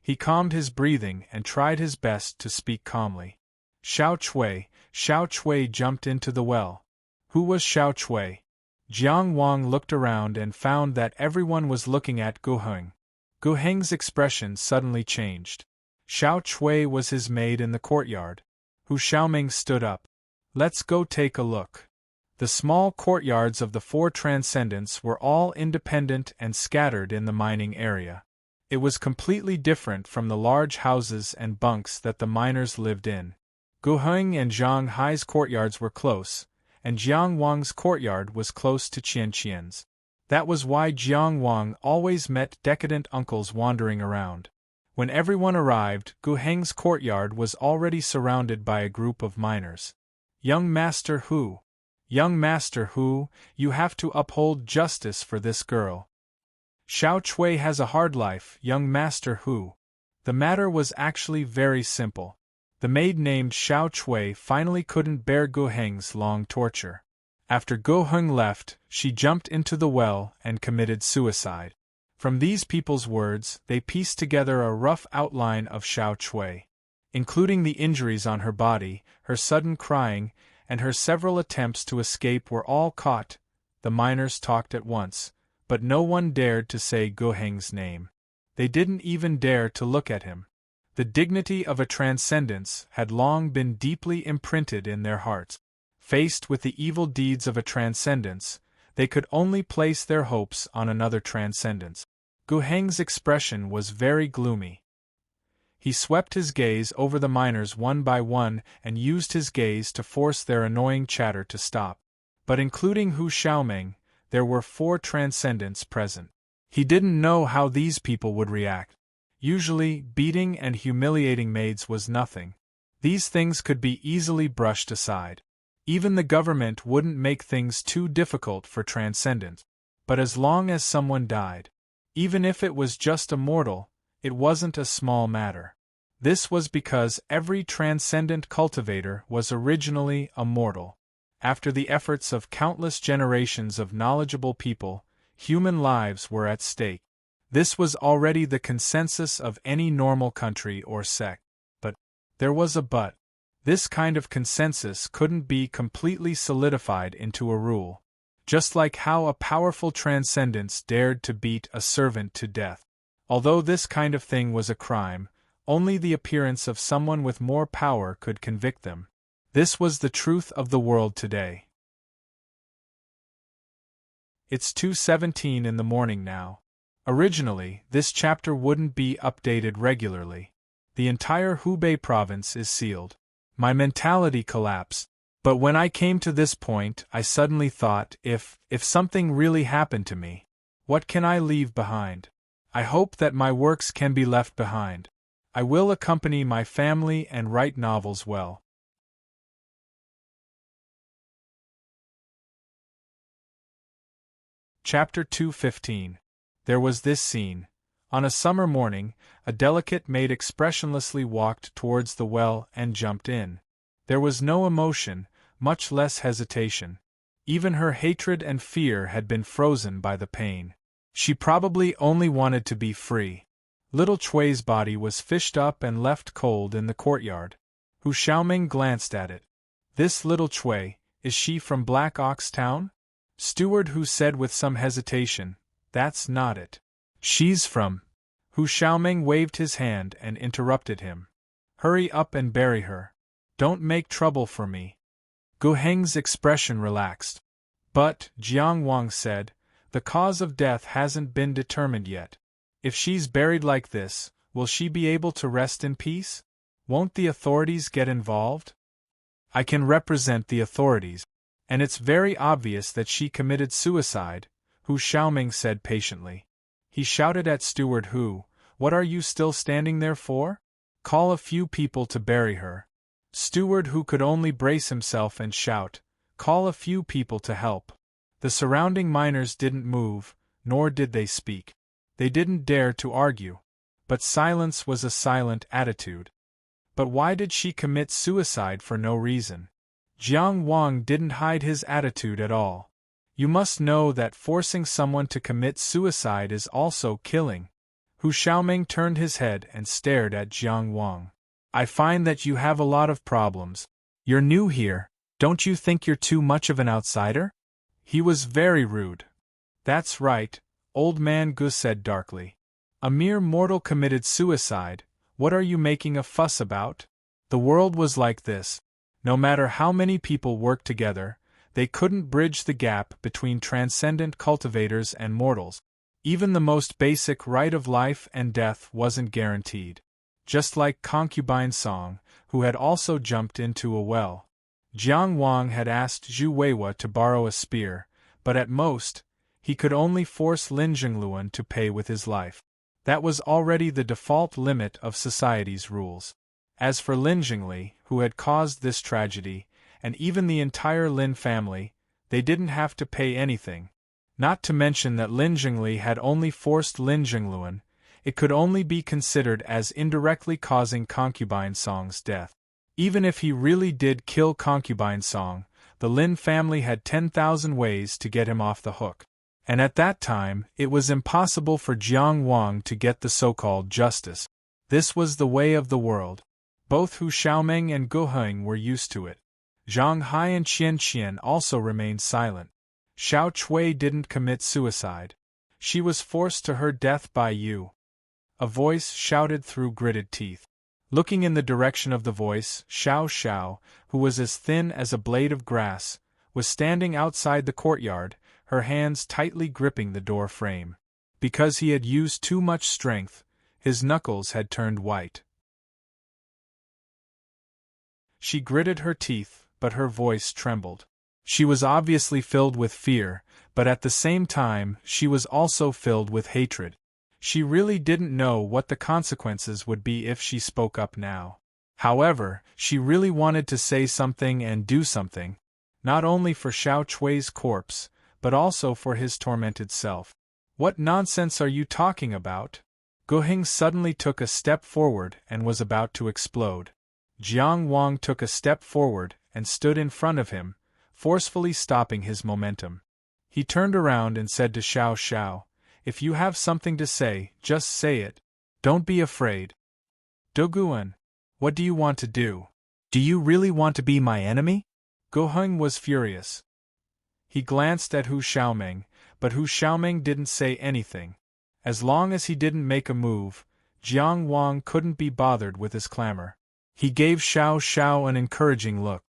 Speaker 1: He calmed his breathing and tried his best to speak calmly. Xiao Chui jumped into the well. Who was Xiao Chui? Jiang Wang looked around and found that everyone was looking at Gu Heng. Gu Heng's expression suddenly changed. Xiao Chui was his maid in the courtyard. Hu Xiaoming stood up. Let's go take a look. The small courtyards of the 4 transcendents were all independent and scattered in the mining area. It was completely different from the large houses and bunks that the miners lived in. Gu Heng and Zhang Hai's courtyards were close, and Jiang Wang's courtyard was close to Qianqian's. That was why Jiang Wang always met decadent uncles wandering around. When everyone arrived, Gu Heng's courtyard was already surrounded by a group of miners. Young Master Hu. Young Master Hu, you have to uphold justice for this girl. Xiao Chui has a hard life, young Master Hu. The matter was actually very simple. The maid named Xiao Chui finally couldn't bear Gu Heng's long torture. After Gu Heng left, she jumped into the well and committed suicide. From these people's words, they pieced together a rough outline of Xiao Chui. Including the injuries on her body, her sudden crying, and her several attempts to escape were all caught. The miners talked at once, but no one dared to say Gu Heng's name. They didn't even dare to look at him. The dignity of a transcendence had long been deeply imprinted in their hearts. Faced with the evil deeds of a transcendence, they could only place their hopes on another transcendence. Gu Heng's expression was very gloomy. He swept his gaze over the miners one by one and used his gaze to force their annoying chatter to stop. But including Hu Xiaoming, there were 4 transcendents present. He didn't know how these people would react. Usually, beating and humiliating maids was nothing. These things could be easily brushed aside. Even the government wouldn't make things too difficult for transcendents. But as long as someone died, even if it was just a mortal, it wasn't a small matter. This was because every transcendent cultivator was originally a mortal. After the efforts of countless generations of knowledgeable people, human lives were at stake. This was already the consensus of any normal country or sect. But there was a but. This kind of consensus couldn't be completely solidified into a rule. Just like how a powerful transcendence dared to beat a servant to death. Although this kind of thing was a crime, only the appearance of someone with more power could convict them. This was the truth of the world today. It's 2:17 in the morning now. Originally, this chapter wouldn't be updated regularly. The entire Hubei province is sealed. My mentality collapsed. But when I came to this point, I suddenly thought, if something really happened to me, what can I leave behind? I hope that my works can be left behind. I will accompany my family and write novels well. Chapter 2:15. There was this scene. On a summer morning, a delicate maid expressionlessly walked towards the well and jumped in. There was no emotion, much less hesitation. Even her hatred and fear had been frozen by the pain. She probably only wanted to be free. Little Chui's body was fished up and left cold in the courtyard. Hu Xiaoming glanced at it. This little Chui, is she from Black Ox Town? Steward Hu said with some hesitation, that's not it. She's from... Hu Xiaoming waved his hand and interrupted him. Hurry up and bury her. Don't make trouble for me. Gu Heng's expression relaxed. But, Jiang Wang said, the cause of death hasn't been determined yet. If she's buried like this, will she be able to rest in peace? Won't the authorities get involved? I can represent the authorities. And it's very obvious that she committed suicide, Hu Xiaoming said patiently. He shouted at Steward Hu, what are you still standing there for? Call a few people to bury her. Steward Hu could only brace himself and shout, call a few people to help. The surrounding miners didn't move, nor did they speak. They didn't dare to argue. But silence was a silent attitude. But why did she commit suicide for no reason? Jiang Wang didn't hide his attitude at all. You must know that forcing someone to commit suicide is also killing. Hu Xiaoming turned his head and stared at Jiang Wang. I find that you have a lot of problems. You're new here, don't you think you're too much of an outsider? He was very rude. That's right, old man Gu said darkly. A mere mortal committed suicide, what are you making a fuss about? The world was like this. No matter how many people worked together, they couldn't bridge the gap between transcendent cultivators and mortals. Even the most basic right of life and death wasn't guaranteed. Just like concubine Song, who had also jumped into a well. Jiang Wang had asked Zhu Weiwa to borrow a spear, but at most, he could only force Lin Jingluan to pay with his life. That was already the default limit of society's rules. As for Lin Jingli, who had caused this tragedy, and even the entire Lin family, they didn't have to pay anything. Not to mention that Lin Jingli had only forced Lin Jingluan, it could only be considered as indirectly causing concubine Song's death. Even if he really did kill concubine Song, the Lin family had 10,000 ways to get him off the hook. And at that time, it was impossible for Jiang Wang to get the so-called justice. This was the way of the world. Both Hu Xiaoming and Gu Heng were used to it. Zhang Hai and Qian Qian also remained silent. Xiao Chui didn't commit suicide. She was forced to her death by you. A voice shouted through gritted teeth. Looking in the direction of the voice, Xiao Xiao, who was as thin as a blade of grass, was standing outside the courtyard, her hands tightly gripping the door frame. Because he had used too much strength, his knuckles had turned white. She gritted her teeth, but her voice trembled. She was obviously filled with fear, but at the same time she was also filled with hatred. She really didn't know what the consequences would be if she spoke up now. However, she really wanted to say something and do something, not only for Xiao Chui's corpse, but also for his tormented self. What nonsense are you talking about? Heng suddenly took a step forward and was about to explode. Jiang Wang took a step forward and stood in front of him, forcefully stopping his momentum. He turned around and said to Xiao Xiao, "If you have something to say, just say it. Don't be afraid." "Doguan, what do you want to do? Do you really want to be my enemy?" Heng was furious. He glanced at Hu Xiaoming, but Hu Xiaoming didn't say anything. As long as he didn't make a move, Jiang Wang couldn't be bothered with his clamor. He gave Xiao Xiao an encouraging look.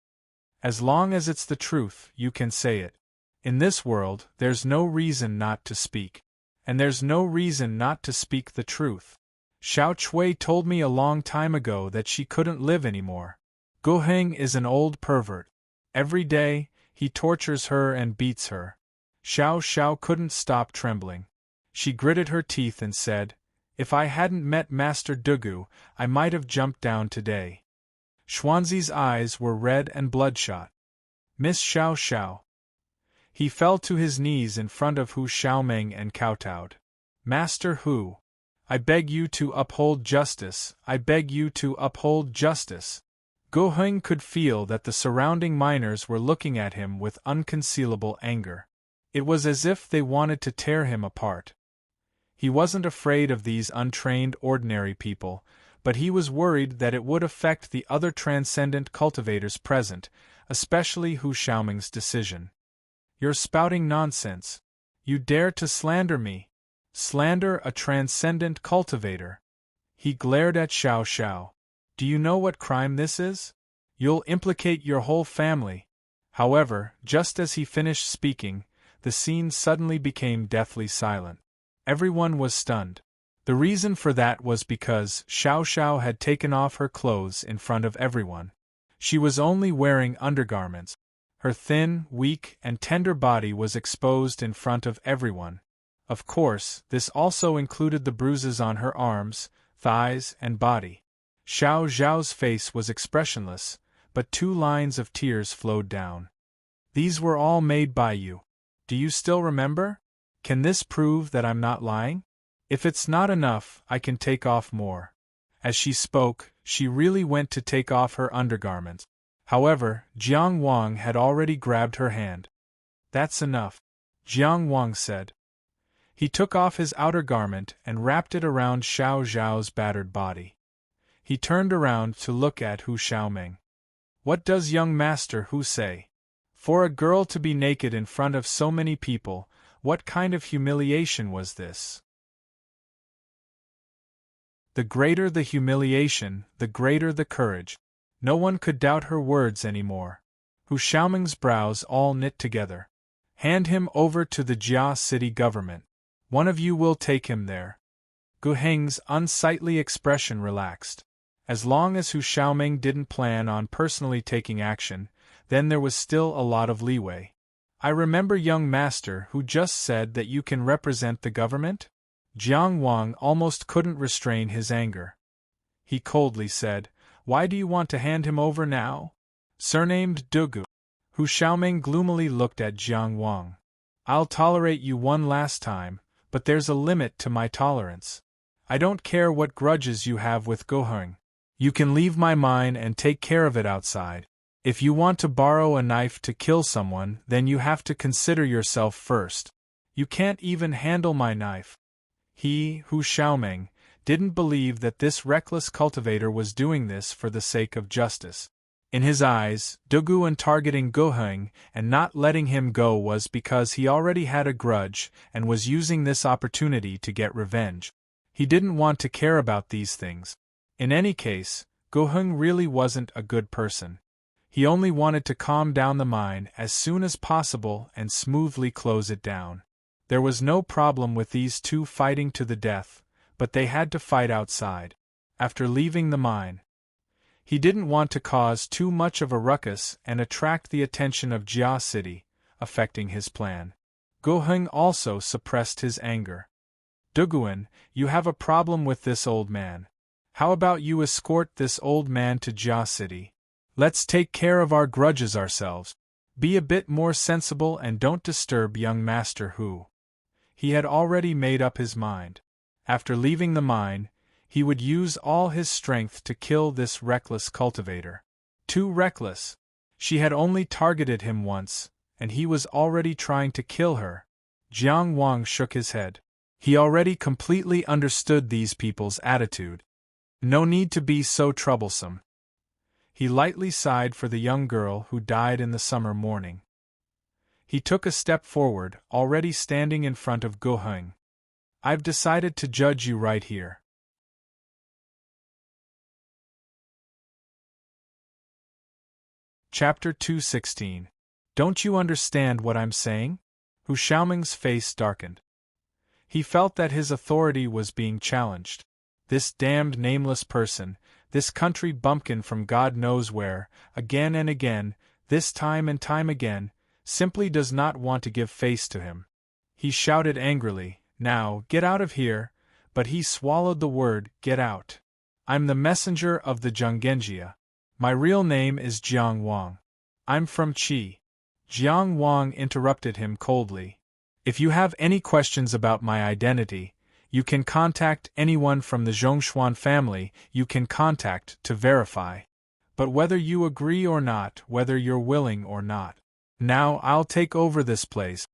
Speaker 1: "As long as it's the truth, you can say it. In this world, there's no reason not to speak. And there's no reason not to speak the truth. Xiao Chui told me a long time ago that she couldn't live anymore. Heng is an old pervert. Every day, he tortures her and beats her." Xiao Xiao couldn't stop trembling. She gritted her teeth and said, "If I hadn't met Master Dugu, I might have jumped down today." Xuanzi's eyes were red and bloodshot. "Miss Xiao Xiao." He fell to his knees in front of Hu Xiaoming and kowtowed. "Master Hu, I beg you to uphold justice, I beg you to uphold justice." Heng could feel that the surrounding miners were looking at him with unconcealable anger. It was as if they wanted to tear him apart. He wasn't afraid of these untrained ordinary people, but he was worried that it would affect the other transcendent cultivators present, especially Hu Xiaoming's decision. "You're spouting nonsense. You dare to slander me. Slander a transcendent cultivator." He glared at Xiao Xiao. "Do you know what crime this is? You'll implicate your whole family." However, just as he finished speaking, the scene suddenly became deathly silent. Everyone was stunned. The reason for that was because Xiao Xiao had taken off her clothes in front of everyone. She was only wearing undergarments. Her thin, weak, and tender body was exposed in front of everyone. Of course, this also included the bruises on her arms, thighs, and body. Xiao Xiao's face was expressionless, but 2 lines of tears flowed down. "These were all made by you. Do you still remember? Can this prove that I'm not lying? If it's not enough, I can take off more." As she spoke, she really went to take off her undergarment. However, Jiang Wang had already grabbed her hand. "That's enough," Jiang Wang said. He took off his outer garment and wrapped it around Xiao Zhao's battered body. He turned around to look at Hu Xiaoming. "What does young Master Hu say? For a girl to be naked in front of so many people, what kind of humiliation was this?" The greater the humiliation, the greater the courage. No one could doubt her words anymore. Hu Xiaoming's brows all knit together. "Hand him over to the Jia city government. One of you will take him there." Heng's unsightly expression relaxed. As long as Hu Xiaoming didn't plan on personally taking action, then there was still a lot of leeway. "I remember young Master Hu just said that you can represent the government?" Jiang Wang almost couldn't restrain his anger. He coldly said, "Why do you want to hand him over now? Surnamed Dugu." Hu Xiaoming gloomily looked at Jiang Wang. "I'll tolerate you one last time, but there's a limit to my tolerance. I don't care what grudges you have with Heng. You can leave my mine and take care of it outside. If you want to borrow a knife to kill someone, then you have to consider yourself first. You can't even handle my knife." He, Hu Xiaoming, didn't believe that this reckless cultivator was doing this for the sake of justice. In his eyes, Duguan targeting Heng and not letting him go was because he already had a grudge and was using this opportunity to get revenge. He didn't want to care about these things. In any case, Heng really wasn't a good person. He only wanted to calm down the mine as soon as possible and smoothly close it down. There was no problem with these two fighting to the death, but they had to fight outside. After leaving the mine, he didn't want to cause too much of a ruckus and attract the attention of Jia City, affecting his plan. Heng also suppressed his anger. "Duguan, you have a problem with this old man. How about you escort this old man to Jia City? Let's take care of our grudges ourselves. Be a bit more sensible and don't disturb young Master Hu." He had already made up his mind. After leaving the mine, he would use all his strength to kill this reckless cultivator. Too reckless. She had only targeted him once, and he was already trying to kill her. Jiang Wang shook his head. He already completely understood these people's attitude. No need to be so troublesome. He lightly sighed for the young girl who died in the summer morning. He took a step forward, already standing in front of Gu Heng. I've decided to judge you right here. Chapter 216. Don't you understand what I'm saying? Hu Xiaoming's face darkened. He felt that his authority was being challenged. This damned nameless person, this country bumpkin from God knows where, again and again, this time and time again, simply does not want to give face to him. He shouted angrily, "Now, get out of here," but he swallowed the word, "get out." "I'm the messenger of the Zhonggenjia. My real name is Jiang Wang. I'm from Qi." Jiang Wang interrupted him coldly. "If you have any questions about my identity, you can contact anyone from the Zhongshuan family you can contact to verify. But whether you agree or not, whether you're willing or not, now I'll take over this place.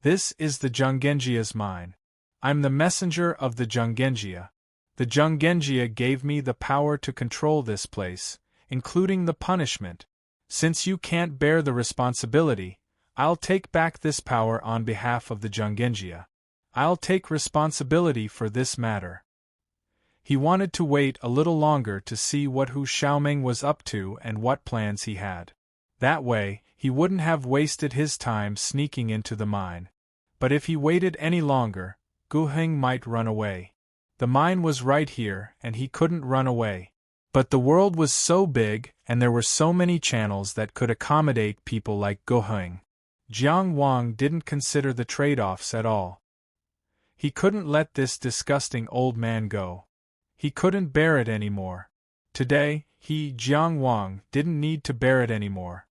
Speaker 1: This is the Zhonggenjia's mine. I'm the messenger of the Zhonggenjia. The Zhonggenjia gave me the power to control this place, including the punishment. Since you can't bear the responsibility, I'll take back this power on behalf of the Zhonggenjia. I'll take responsibility for this matter." He wanted to wait a little longer to see what Hu Xiaoming was up to and what plans he had. That way, he wouldn't have wasted his time sneaking into the mine. But if he waited any longer, Gu Heng might run away. The mine was right here, and he couldn't run away. But the world was so big, and there were so many channels that could accommodate people like Gu Heng. Jiang Wang didn't consider the trade-offs at all. He couldn't let this disgusting old man go. He couldn't bear it anymore. Today, he, Jiang Wang, didn't need to bear it anymore.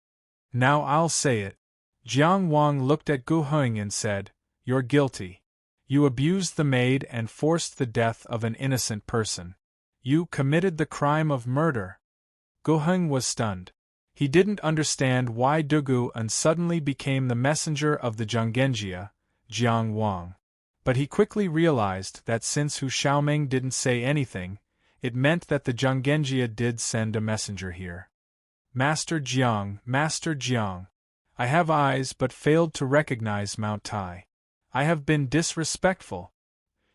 Speaker 1: "Now I'll say it." Jiang Wang looked at Gu Heng and said, "You're guilty. You abused the maid and forced the death of an innocent person. You committed the crime of murder." Gu Heng was stunned. He didn't understand why Dugu An suddenly became the messenger of the Zhonggenjia, Jiang Wang. But he quickly realized that since Hu Xiaoming didn't say anything, it meant that the Zhonggenjia did send a messenger here. Master Jiang, I have eyes but failed to recognize Mount Tai. I have been disrespectful."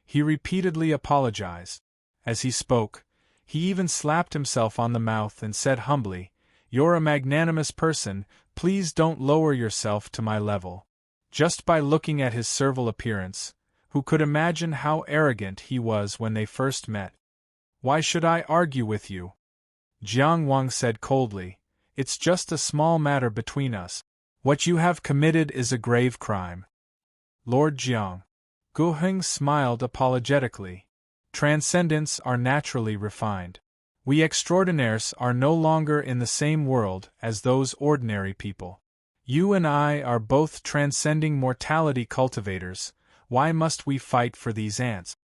Speaker 1: He repeatedly apologized. As he spoke, he even slapped himself on the mouth and said humbly, "You're a magnanimous person, please don't lower yourself to my level." Just by looking at his servile appearance, who could imagine how arrogant he was when they first met? "Why should I argue with you?" Jiang Wang said coldly, "It's just a small matter between us. What you have committed is a grave crime." "Lord Jiang." Gu Heng smiled apologetically. "Transcendents are naturally refined. We extraordinaires are no longer in the same world as those ordinary people. You and I are both transcending mortality cultivators. Why must we fight for these ants?"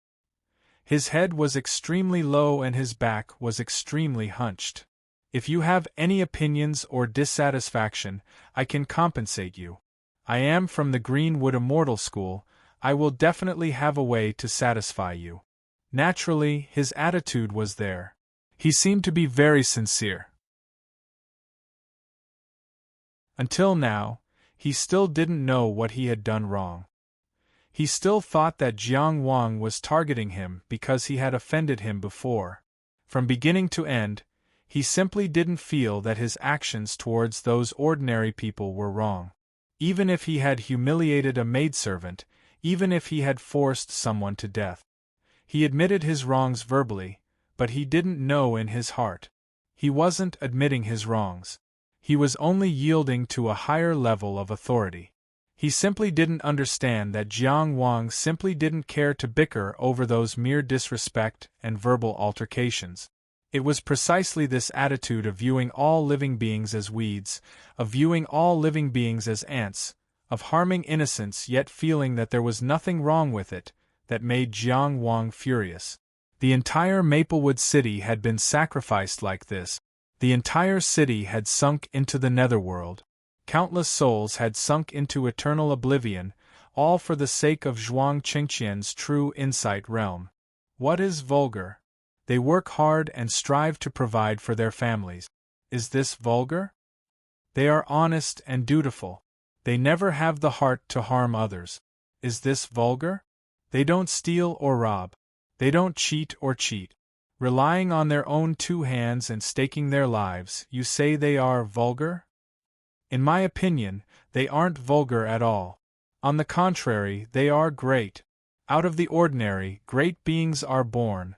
Speaker 1: His head was extremely low and his back was extremely hunched. "If you have any opinions or dissatisfaction, I can compensate you. I am from the Greenwood Immortal School, I will definitely have a way to satisfy you." Naturally, his attitude was there. He seemed to be very sincere. Until now, he still didn't know what he had done wrong. He still thought that Jiang Wang was targeting him because he had offended him before. From beginning to end, he simply didn't feel that his actions towards those ordinary people were wrong. Even if he had humiliated a maidservant, even if he had forced someone to death. He admitted his wrongs verbally, but he didn't know in his heart. He wasn't admitting his wrongs. He was only yielding to a higher level of authority. He simply didn't understand that Jiang Wang simply didn't care to bicker over those mere disrespect and verbal altercations. It was precisely this attitude of viewing all living beings as weeds, of viewing all living beings as ants, of harming innocence yet feeling that there was nothing wrong with it, that made Jiang Wang furious. The entire Maplewood city had been sacrificed like this. The entire city had sunk into the netherworld. Countless souls had sunk into eternal oblivion, all for the sake of Zhuang Qingqian's true insight realm. What is vulgar? They work hard and strive to provide for their families. Is this vulgar? They are honest and dutiful. They never have the heart to harm others. Is this vulgar? They don't steal or rob. They don't cheat or cheat. Relying on their own two hands and staking their lives, you say they are vulgar? In my opinion, they aren't vulgar at all. On the contrary, they are great. Out of the ordinary, great beings are born.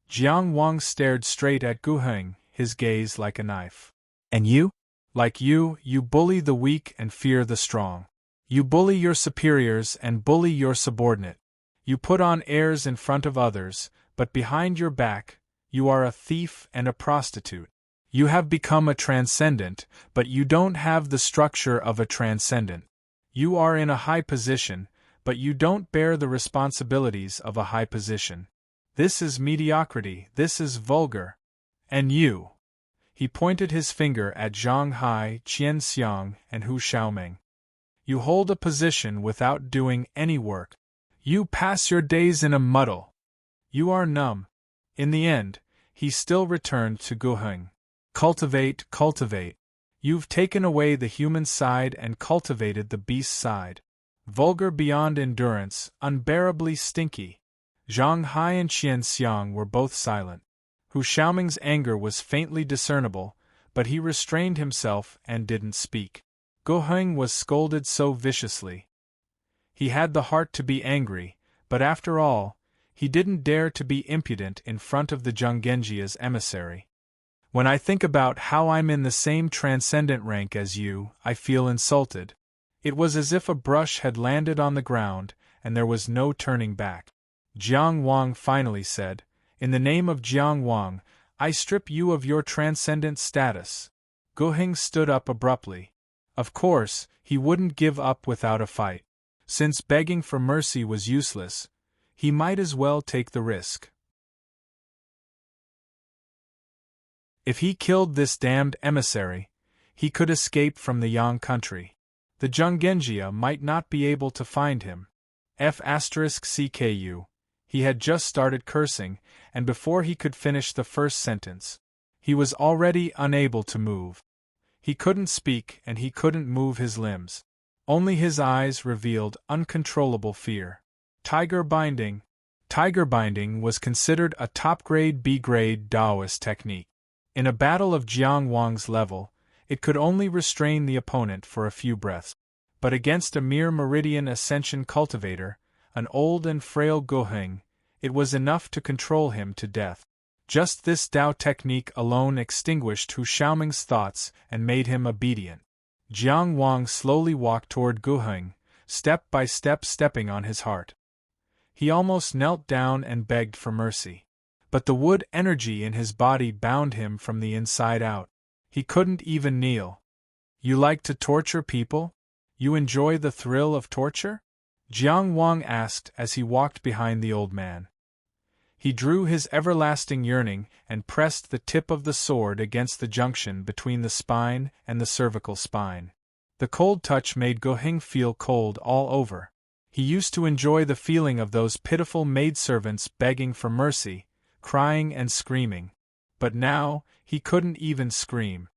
Speaker 1: Jiang Wang stared straight at Gu Heng, his gaze like a knife. And you? Like you bully the weak and fear the strong. You bully your superiors and bully your subordinate. You put on airs in front of others, but behind your back, you are a thief and a prostitute. You have become a transcendent, but you don't have the structure of a transcendent. You are in a high position, but you don't bear the responsibilities of a high position. This is mediocrity, this is vulgar. And you. He pointed his finger at Zhang Hai, Qian Xiang, and Hu Xiaoming. You hold a position without doing any work. You pass your days in a muddle. You are numb. In the end, he still returned to Gu Heng. Cultivate, cultivate. You've taken away the human side and cultivated the beast side. Vulgar beyond endurance, unbearably stinky. Zhang Hai and Qian Xiang were both silent. Hu Xiaoming's anger was faintly discernible, but he restrained himself and didn't speak. Gu Heng was scolded so viciously. He had the heart to be angry, but after all, he didn't dare to be impudent in front of the Zhonggenjia's emissary. When I think about how I'm in the same transcendent rank as you, I feel insulted. It was as if a brush had landed on the ground, and there was no turning back. Jiang Wang finally said, "In the name of Jiang Wang, I strip you of your transcendent status." Gu Heng stood up abruptly. Of course, he wouldn't give up without a fight. Since begging for mercy was useless, he might as well take the risk. If he killed this damned emissary, he could escape from the Yang country. The Zhonggenjia might not be able to find him. F***CKU. He had just started cursing, and before he could finish the first sentence, he was already unable to move. He couldn't speak and he couldn't move his limbs. Only his eyes revealed uncontrollable fear. Tiger binding. Tiger binding was considered a top-grade B-grade Taoist technique. In a battle of Jiang Wang's level, it could only restrain the opponent for a few breaths. But against a mere meridian ascension cultivator, an old and frail Gu Heng, it was enough to control him to death. Just this Dao technique alone extinguished Hu Xiaoming's thoughts and made him obedient. Jiang Wang slowly walked toward Gu Heng, step by step stepping on his heart. He almost knelt down and begged for mercy. But the wood energy in his body bound him from the inside out. He couldn't even kneel. You like to torture people? You enjoy the thrill of torture? Jiang Wang asked as he walked behind the old man. He drew his everlasting yearning and pressed the tip of the sword against the junction between the spine and the cervical spine. The cold touch made Gu Heng feel cold all over. He used to enjoy the feeling of those pitiful maidservants begging for mercy, crying and screaming. But now, he couldn't even scream.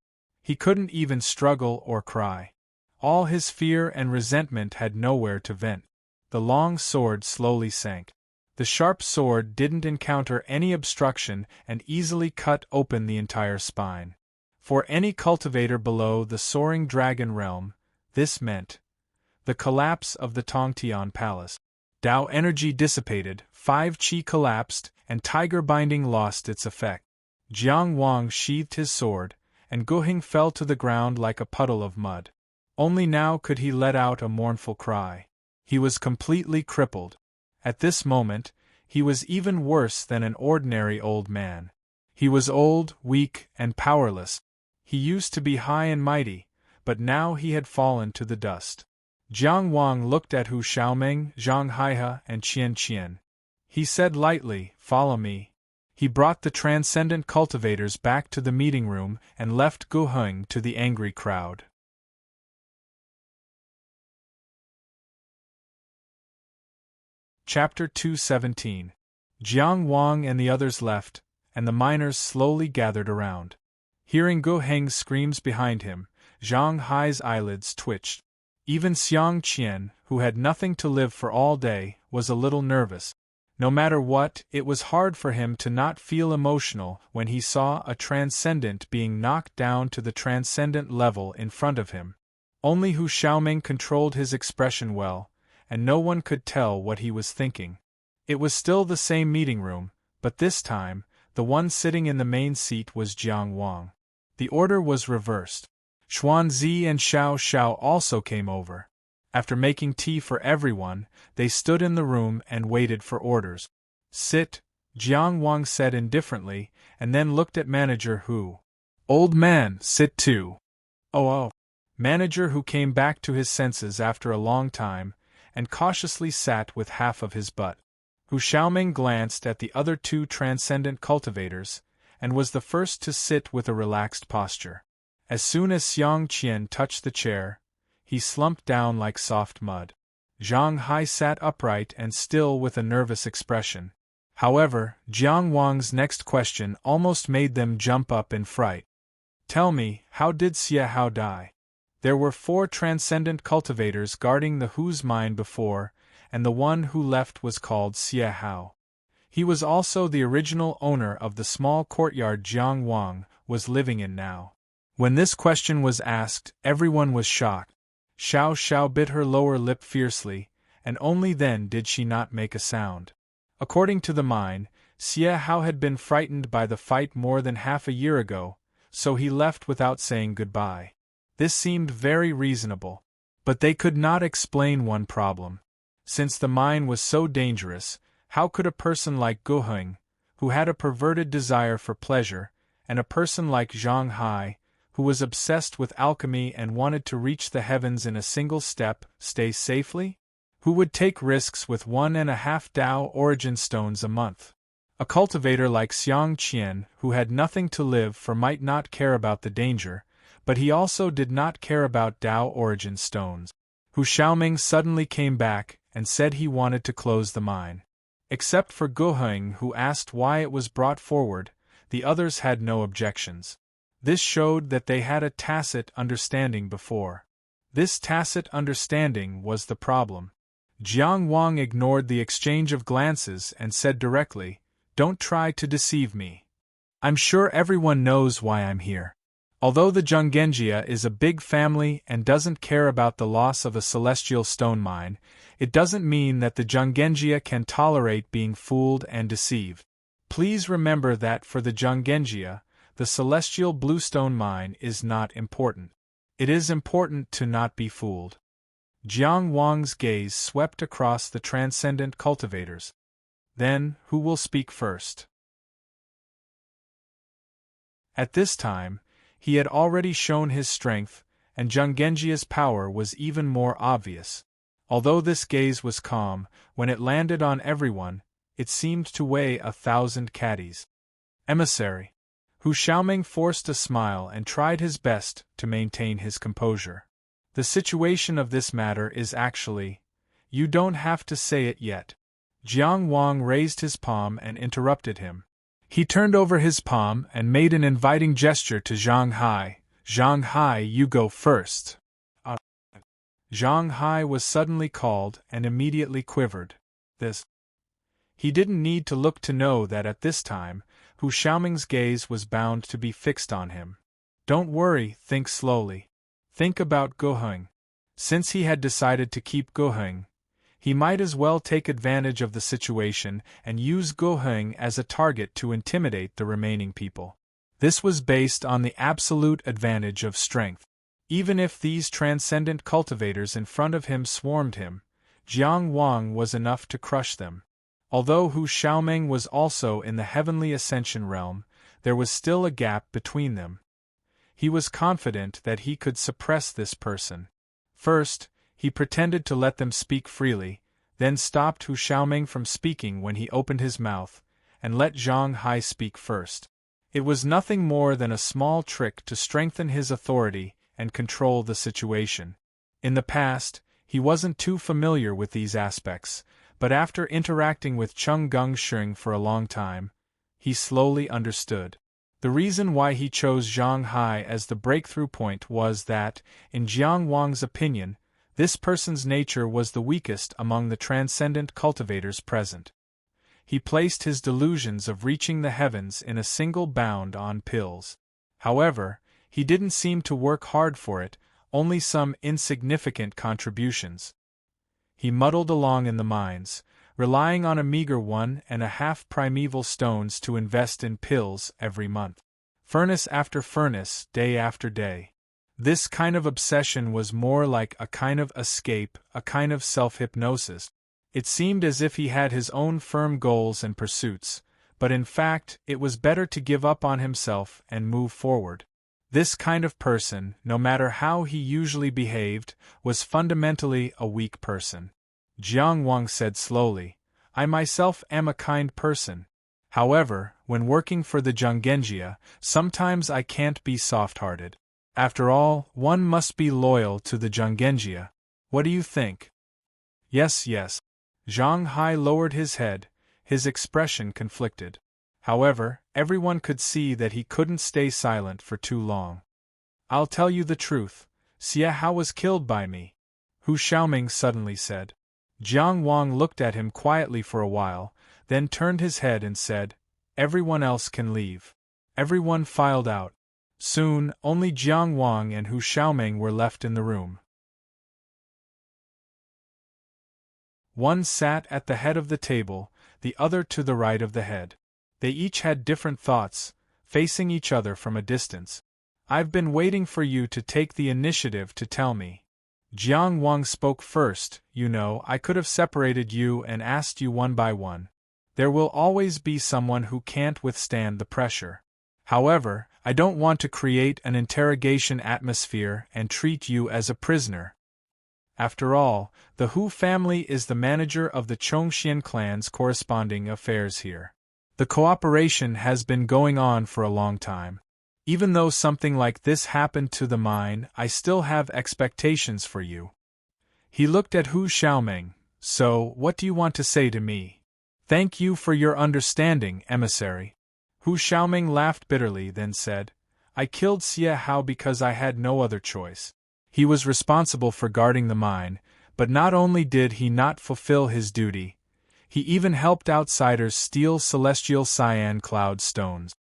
Speaker 1: He couldn't even struggle or cry. All his fear and resentment had nowhere to vent. The long sword slowly sank. The sharp sword didn't encounter any obstruction and easily cut open the entire spine. For any cultivator below the soaring dragon realm, this meant the collapse of the Tongtian Palace. Dao energy dissipated, 5 qi collapsed, and tiger binding lost its effect. Jiang Wang sheathed his sword, and Gu Heng fell to the ground like a puddle of mud. Only now could he let out a mournful cry. He was completely crippled. At this moment, he was even worse than an ordinary old man. He was old, weak, and powerless. He used to be high and mighty, but now he had fallen to the dust. Jiang Wang looked at Hu Xiaoming, Zhang Haihe, and Qian Qian. He said lightly, "Follow me." He brought the transcendent cultivators back to the meeting room and left Gu Heng to the angry crowd. Chapter 217. Jiang Wang and the others left, and the miners slowly gathered around. Hearing Gu Heng's screams behind him, Zhang Hai's eyelids twitched. Even Xiang Qian, who had nothing to live for all day, was a little nervous. No matter what, it was hard for him to not feel emotional when he saw a transcendent being knocked down to the transcendent level in front of him. Only Hu Xiaoming controlled his expression well, and no one could tell what he was thinking. It was still the same meeting room, but this time, the one sitting in the main seat was Jiang Wang. The order was reversed. Xuanzi and Xiao Xiao also came over. After making tea for everyone, they stood in the room and waited for orders. "Sit," Jiang Wang said indifferently, and then looked at Manager Hu. "Old man, sit too." Oh. Manager Hu came back to his senses after a long time, and cautiously sat with half of his butt. Hu Xiaoming glanced at the other two transcendent cultivators, and was the first to sit with a relaxed posture. As soon as Xiang Qian touched the chair, he slumped down like soft mud. Zhang Hai sat upright and still with a nervous expression. However, Jiang Wang's next question almost made them jump up in fright. "Tell me, how did Xie Hao die?" There were 4 transcendent cultivators guarding the Hu's mine before, and the one who left was called Xie Hao. He was also the original owner of the small courtyard Jiang Wang was living in now. When this question was asked, everyone was shocked. Xiao Xiao bit her lower lip fiercely, and only then did she not make a sound. According to the mine, Xie Hao had been frightened by the fight more than half a year ago, so he left without saying goodbye. This seemed very reasonable. But they could not explain one problem. Since the mine was so dangerous, how could a person like Gu Heng, who had a perverted desire for pleasure, and a person like Zhang Hai, who was obsessed with alchemy and wanted to reach the heavens in a single step, stay safely? Who would take risks with 1.5 Dao origin stones a month? A cultivator like Xiang Qian, who had nothing to live for, might not care about the danger, but he also did not care about Dao origin stones. Hu Xiaoming suddenly came back and said he wanted to close the mine. Except for Gu Heng, who asked why it was brought forward, the others had no objections. This showed that they had a tacit understanding before. This tacit understanding was the problem. Jiang Wang ignored the exchange of glances and said directly, "Don't try to deceive me. I'm sure everyone knows why I'm here. Although the Zhonggenjia is a big family and doesn't care about the loss of a celestial stone mine, it doesn't mean that the Zhonggenjia can tolerate being fooled and deceived. Please remember that for the Zhonggenjia, the celestial bluestone mine is not important. It is important to not be fooled." Jiang Wang's gaze swept across the transcendent cultivators. "Then, who will speak first?" At this time, he had already shown his strength, and Zhonggenjia's power was even more obvious. Although this gaze was calm, when it landed on everyone, it seemed to weigh 1,000 caddies. "Emissary." Hu Xiaoming forced a smile and tried his best to maintain his composure. "The situation of this matter is actually, you don't have to say it yet." Jiang Wang raised his palm and interrupted him. He turned over his palm and made an inviting gesture to Zhang Hai. "Zhang Hai, you go first." Zhang Hai was suddenly called and immediately quivered. He didn't need to look to know that at this time, Hu Xiaoming's gaze was bound to be fixed on him. "Don't worry, think slowly. Think about Gu Heng. Since he had decided to keep Gu Heng, he might as well take advantage of the situation and use Gu Heng as a target to intimidate the remaining people. This was based on the absolute advantage of strength. Even if these transcendent cultivators in front of him swarmed him, Jiang Wang was enough to crush them. Although Hu Xiaoming was also in the heavenly ascension realm, there was still a gap between them. He was confident that he could suppress this person. First, he pretended to let them speak freely, then stopped Hu Xiaoming from speaking when he opened his mouth, and let Zhang Hai speak first. It was nothing more than a small trick to strengthen his authority and control the situation. In the past, he wasn't too familiar with these aspects, but after interacting with Chung Gongsheng for a long time, he slowly understood. The reason why he chose Zhang Hai as the breakthrough point was that, in Jiang Wang's opinion, this person's nature was the weakest among the transcendent cultivators present. He placed his delusions of reaching the heavens in a single bound on pills. However, he didn't seem to work hard for it, only some insignificant contributions. He muddled along in the mines, relying on a meager 1.5 primeval stones to invest in pills every month. Furnace after furnace, day after day. This kind of obsession was more like a kind of escape, a kind of self-hypnosis. It seemed as if he had his own firm goals and pursuits, but in fact it was better to give up on himself and move forward. This kind of person, no matter how he usually behaved, was fundamentally a weak person. Jiang Wang said slowly, "I myself am a kind person. However, when working for the Zhanggenjia, sometimes I can't be soft-hearted. After all, one must be loyal to the Zhanggenjia. What do you think?" "Yes, yes." Zhang Hai lowered his head, his expression conflicted. However, everyone could see that he couldn't stay silent for too long. "I'll tell you the truth, Xie Hao was killed by me," Hu Xiaoming suddenly said. Jiang Wang looked at him quietly for a while, then turned his head and said, "Everyone else can leave." Everyone filed out. Soon, only Jiang Wang and Hu Xiaoming were left in the room. One sat at the head of the table, the other to the right of the head. They each had different thoughts, facing each other from a distance. "I've been waiting for you to take the initiative to tell me." Jiang Wang spoke first. "You know, I could have separated you and asked you one by one. There will always be someone who can't withstand the pressure. However, I don't want to create an interrogation atmosphere and treat you as a prisoner. After all, the Hu family is the manager of the Chongxian clan's corresponding affairs here. The cooperation has been going on for a long time. Even though something like this happened to the mine, I still have expectations for you." He looked at Hu Xiaoming. "So, what do you want to say to me?" "Thank you for your understanding, emissary." Hu Xiaoming laughed bitterly, then said, "I killed Xie Hao because I had no other choice. He was responsible for guarding the mine, but not only did he not fulfill his duty, he even helped outsiders steal celestial cyan cloud stones.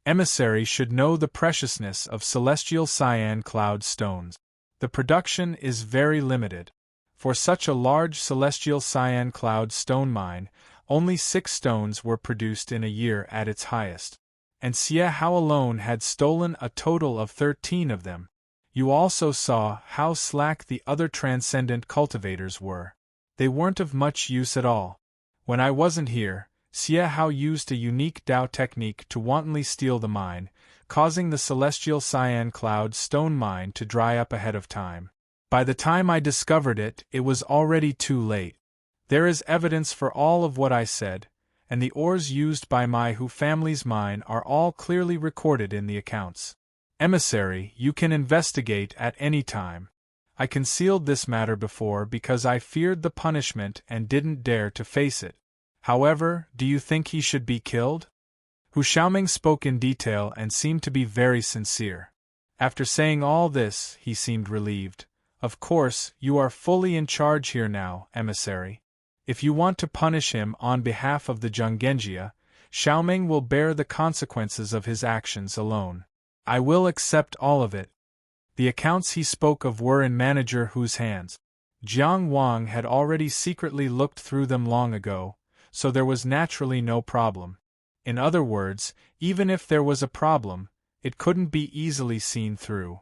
Speaker 1: Emissary should know the preciousness of celestial cyan cloud stones. The production is very limited. For such a large celestial cyan cloud stone mine, only 6 stones were produced in a year at its highest. And Xie Hao alone had stolen a total of 13 of them. You also saw how slack the other transcendent cultivators were. They weren't of much use at all. When I wasn't here, Xie Hao used a unique Dao technique to wantonly steal the mine, causing the celestial cyan cloud stone mine to dry up ahead of time. By the time I discovered it, it was already too late. There is evidence for all of what I said, and the ores used by my Hu family's mine are all clearly recorded in the accounts. Emissary, you can investigate at any time. I concealed this matter before because I feared the punishment and didn't dare to face it. However, do you think he should be killed?" Hu Xiaoming spoke in detail and seemed to be very sincere. After saying all this, he seemed relieved. "Of course, you are fully in charge here now, emissary. If you want to punish him on behalf of the Zhanggenjia, Xiaoming will bear the consequences of his actions alone. I will accept all of it." The accounts he spoke of were in Manager Hu's hands. Jiang Wang had already secretly looked through them long ago, so there was naturally no problem. In other words, even if there was a problem, it couldn't be easily seen through.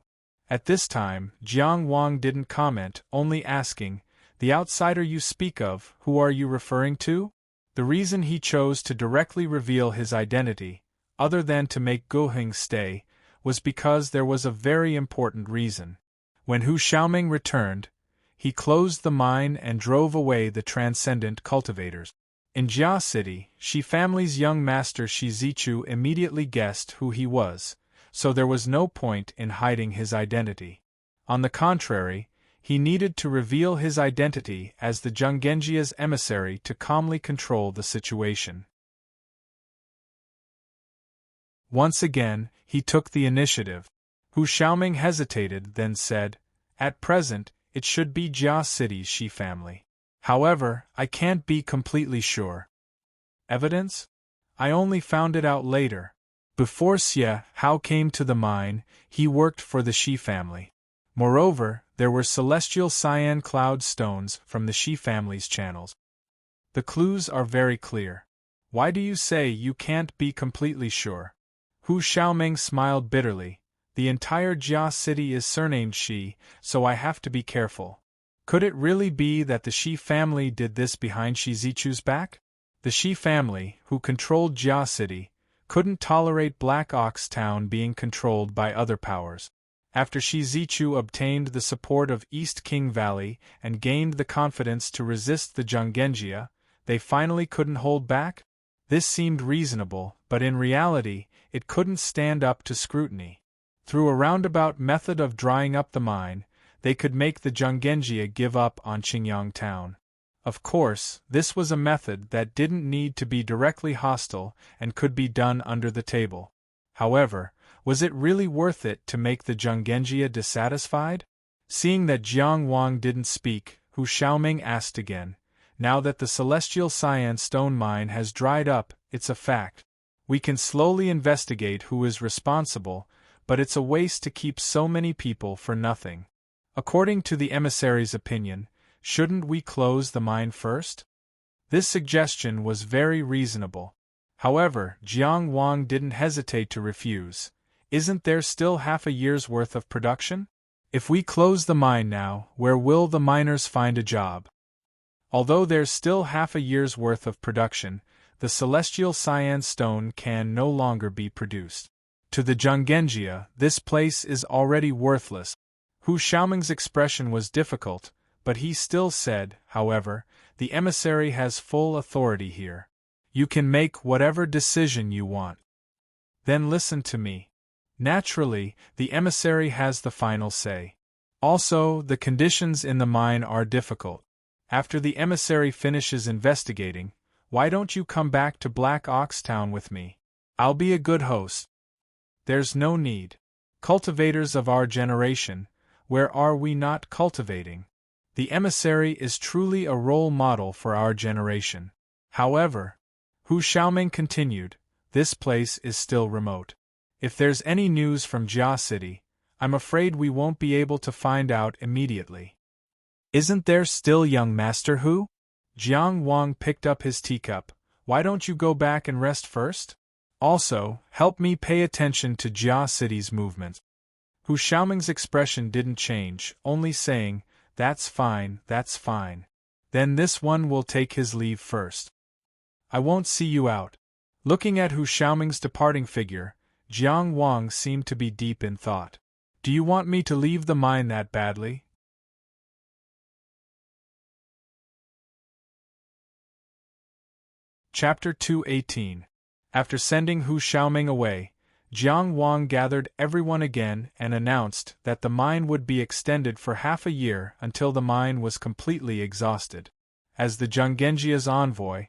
Speaker 1: At this time, Jiang Wang didn't comment, only asking, "The outsider you speak of, who are you referring to?" The reason he chose to directly reveal his identity, other than to make Guheng stay, was because there was a very important reason. When Hu Xiaoming returned, he closed the mine and drove away the transcendent cultivators. In Jia City, Shi family's young master Shizichu immediately guessed who he was, so there was no point in hiding his identity. On the contrary, he needed to reveal his identity as the Zhenggenjia's emissary to calmly control the situation. Once again, he took the initiative. Hu Xiaoming hesitated, then said, "At present, it should be Jia City's Shi family. However, I can't be completely sure." Evidence? I only found it out later. Before Xie Hao came to the mine, he worked for the Shi family. Moreover, there were celestial cyan cloud stones from the Shi family's channels. The clues are very clear. Why do you say you can't be completely sure? Hu Xiaoming smiled bitterly. The entire Jia city is surnamed Shi, so I have to be careful. Could it really be that the Shi family did this behind Shizichu's back? The Shi family, who controlled Jia City, couldn't tolerate Black Ox Town being controlled by other powers. After Shizichu obtained the support of East King Valley and gained the confidence to resist the Zhenggenjia, they finally couldn't hold back? This seemed reasonable, but in reality, it couldn't stand up to scrutiny. Through a roundabout method of drying up the mine, they could make the Zhenggenjia give up on Qingyang Town. Of course, this was a method that didn't need to be directly hostile and could be done under the table. However, was it really worth it to make the Zhenggenjia dissatisfied? Seeing that Jiang Wang didn't speak, Hu Xiaoming asked again, "Now that the celestial cyan stone mine has dried up, it's a fact. We can slowly investigate who is responsible, but it's a waste to keep so many people for nothing. According to the emissary's opinion, shouldn't we close the mine first?" This suggestion was very reasonable. However, Jiang Wang didn't hesitate to refuse. Isn't there still half a year's worth of production? If we close the mine now, where will the miners find a job? Although there's still half a year's worth of production, the celestial cyan stone can no longer be produced. To the Zhenggenjia, this place is already worthless. Hu Xiaoming's expression was difficult, but he still said, however, "The emissary has full authority here. You can make whatever decision you want. Then listen to me. Naturally, the emissary has the final say. Also, the conditions in the mine are difficult. After the emissary finishes investigating, why don't you come back to Black Ox Town with me? I'll be a good host." "There's no need. Cultivators of our generation, where are we not cultivating? The emissary is truly a role model for our generation. However," Hu Xiaoming continued, "this place is still remote. If there's any news from Jia City, I'm afraid we won't be able to find out immediately." "Isn't there still young Master Hu?" Jiang Wang picked up his teacup. "Why don't you go back and rest first? Also, help me pay attention to Jia City's movements." Hu Xiaoming's expression didn't change, only saying, that's fine. Then this one will take his leave first. I won't see you out." Looking at Hu Xiaoming's departing figure, Jiang Wang seemed to be deep in thought. "Do you want me to leave the mine that badly?" Chapter 218. After sending Hu Xiaoming away, Jiang Wang gathered everyone again and announced that the mine would be extended for half a year until the mine was completely exhausted. As the Zhenggenjia's envoy,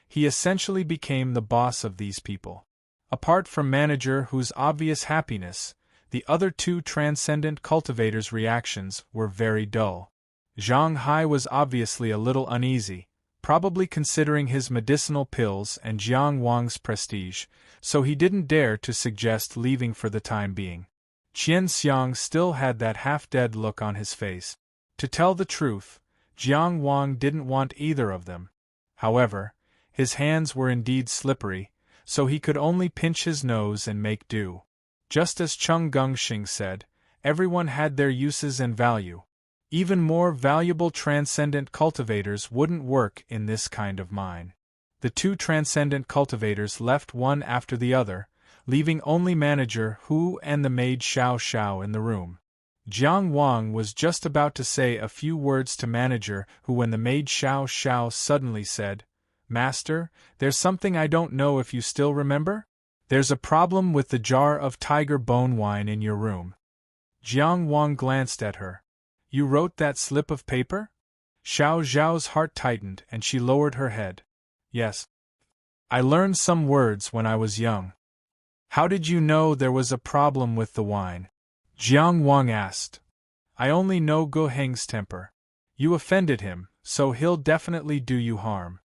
Speaker 1: he essentially became the boss of these people. Apart from manager Hu's obvious happiness, the other two transcendent cultivators' reactions were very dull. Zhang Hai was obviously a little uneasy, probably considering his medicinal pills and Jiang Wang's prestige, so he didn't dare to suggest leaving for the time being. Qian Xiang still had that half-dead look on his face. To tell the truth, Jiang Wang didn't want either of them. However, his hands were indeed slippery, so he could only pinch his nose and make do. Just as Cheng Gengxing said, everyone had their uses and value. Even more valuable transcendent cultivators wouldn't work in this kind of mine. The two transcendent cultivators left one after the other, leaving only manager Hu and the maid Xiao Xiao in the room. Jiang Wang was just about to say a few words to manager who when the maid Xiao Xiao suddenly said, "Master, there's something I don't know if you still remember? There's a problem with the jar of tiger bone wine in your room." Jiang Wang glanced at her. "You wrote that slip of paper?" Xiao Zhao's heart tightened and she lowered her head. "Yes. I learned some words when I was young." "How did you know there was a problem with the wine?" Jiang Wang asked. "I only know Gu Heng's temper. You offended him, so he'll definitely do you harm."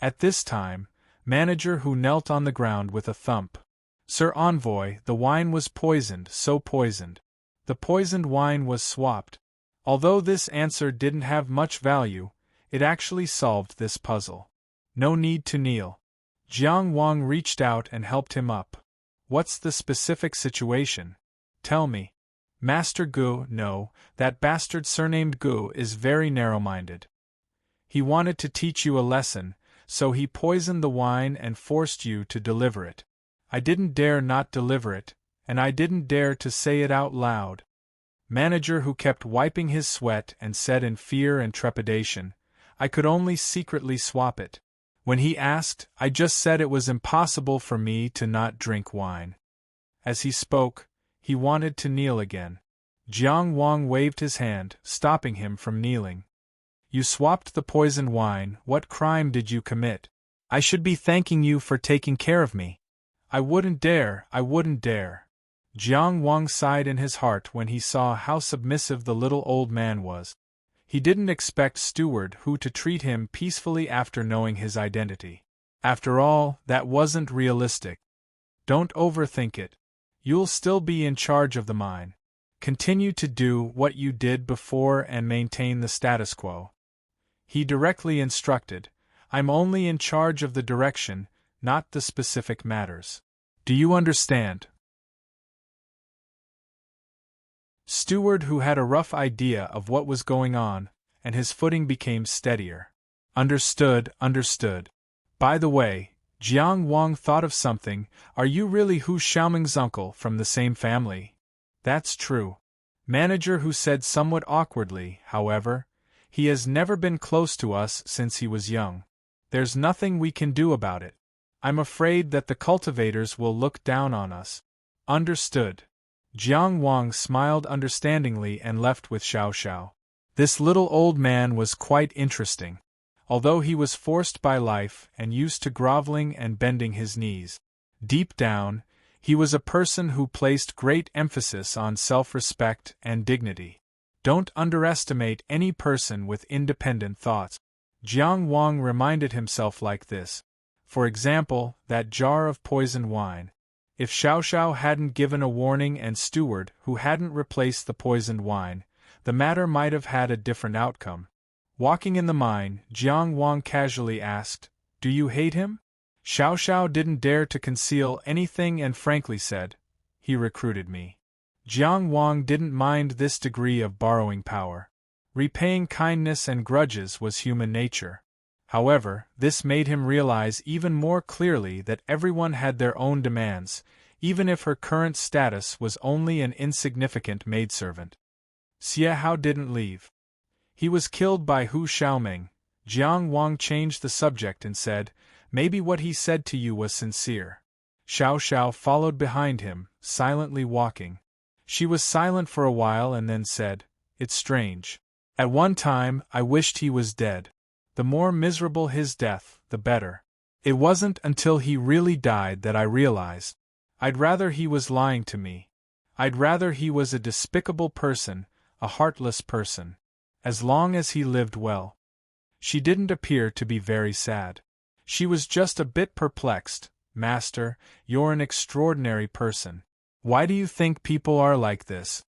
Speaker 1: At this time, manager who knelt on the ground with a thump. "Sir Envoy, the wine was poisoned, so poisoned." The poisoned wine was swapped. Although this answer didn't have much value, it actually solved this puzzle. No need to kneel. Jiang Wang reached out and helped him up. "What's the specific situation? Tell me." "Master Gu, no, that bastard surnamed Gu is very narrow-minded. He wanted to teach you a lesson, so he poisoned the wine and forced you to deliver it. I didn't dare not deliver it, and I didn't dare to say it out loud." Manager who kept wiping his sweat and said in fear and trepidation, "I could only secretly swap it. When he asked, I just said it was impossible for me to not drink wine." As he spoke, he wanted to kneel again. Jiang Wang waved his hand, stopping him from kneeling. "You swapped the poisoned wine, what crime did you commit? I should be thanking you for taking care of me." I wouldn't dare. Jiang Wang sighed in his heart when he saw how submissive the little old man was. He didn't expect Steward Hu to treat him peacefully after knowing his identity. After all, that wasn't realistic. "Don't overthink it. You'll still be in charge of the mine. Continue to do what you did before and maintain the status quo." He directly instructed, "I'm only in charge of the direction, not the specific matters. Do you understand?" Steward who had a rough idea of what was going on, and his footing became steadier. Understood. By the way, Jiang Wang thought of something, are you really Hu Xiaoming's uncle from the same family? That's true. Manager who said somewhat awkwardly, however, he has never been close to us since he was young. There's nothing we can do about it. I'm afraid that the cultivators will look down on us. Understood. Jiang Wang smiled understandingly and left with Xiao Xiao. This little old man was quite interesting. Although he was forced by life and used to groveling and bending his knees, deep down, he was a person who placed great emphasis on self-respect and dignity. Don't underestimate any person with independent thoughts. Jiang Wang reminded himself like this. For example, that jar of poisoned wine. If Xiao Xiao hadn't given a warning and Steward who hadn't replaced the poisoned wine, the matter might have had a different outcome. Walking in the mine, Jiang Wang casually asked, "Do you hate him?" Xiao Xiao didn't dare to conceal anything and frankly said, "He recruited me." Jiang Wang didn't mind this degree of borrowing power. Repaying kindness and grudges was human nature. However, this made him realize even more clearly that everyone had their own demands, even if her current status was only an insignificant maidservant. Xie Hao didn't leave. He was killed by Hu Xiaoming. Jiang Wang changed the subject and said, "Maybe what he said to you was sincere." Xiao Xiao followed behind him, silently walking. She was silent for a while and then said, "It's strange. At one time, I wished he was dead. The more miserable his death, the better. It wasn't until he really died that I realized. I'd rather he was lying to me. I'd rather he was a despicable person, a heartless person. As long as he lived well." She didn't appear to be very sad. She was just a bit perplexed. "Master, you're an extraordinary person. Why do you think people are like this?"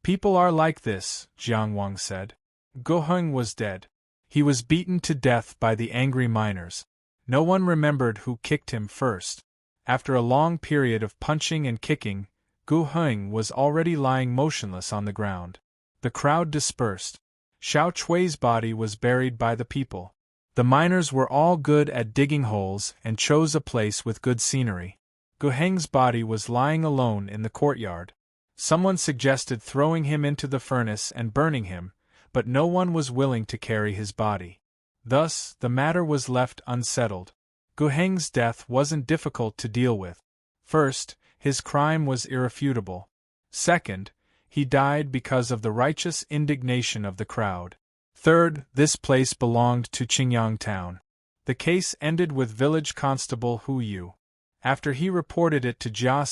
Speaker 1: "People are like this," Jiang Wang said. Gu Heng was dead. He was beaten to death by the angry miners. No one remembered who kicked him first. After a long period of punching and kicking, Gu Heng was already lying motionless on the ground. The crowd dispersed. Xiao Chui's body was buried by the people. The miners were all good at digging holes and chose a place with good scenery. Gu Heng's body was lying alone in the courtyard. Someone suggested throwing him into the furnace and burning him, but no one was willing to carry his body. Thus, the matter was left unsettled. Gu Heng's death wasn't difficult to deal with. First, his crime was irrefutable. Second, he died because of the righteous indignation of the crowd. Third, this place belonged to Qingyang town. The case ended with village constable Hu Yu. After he reported it to Jia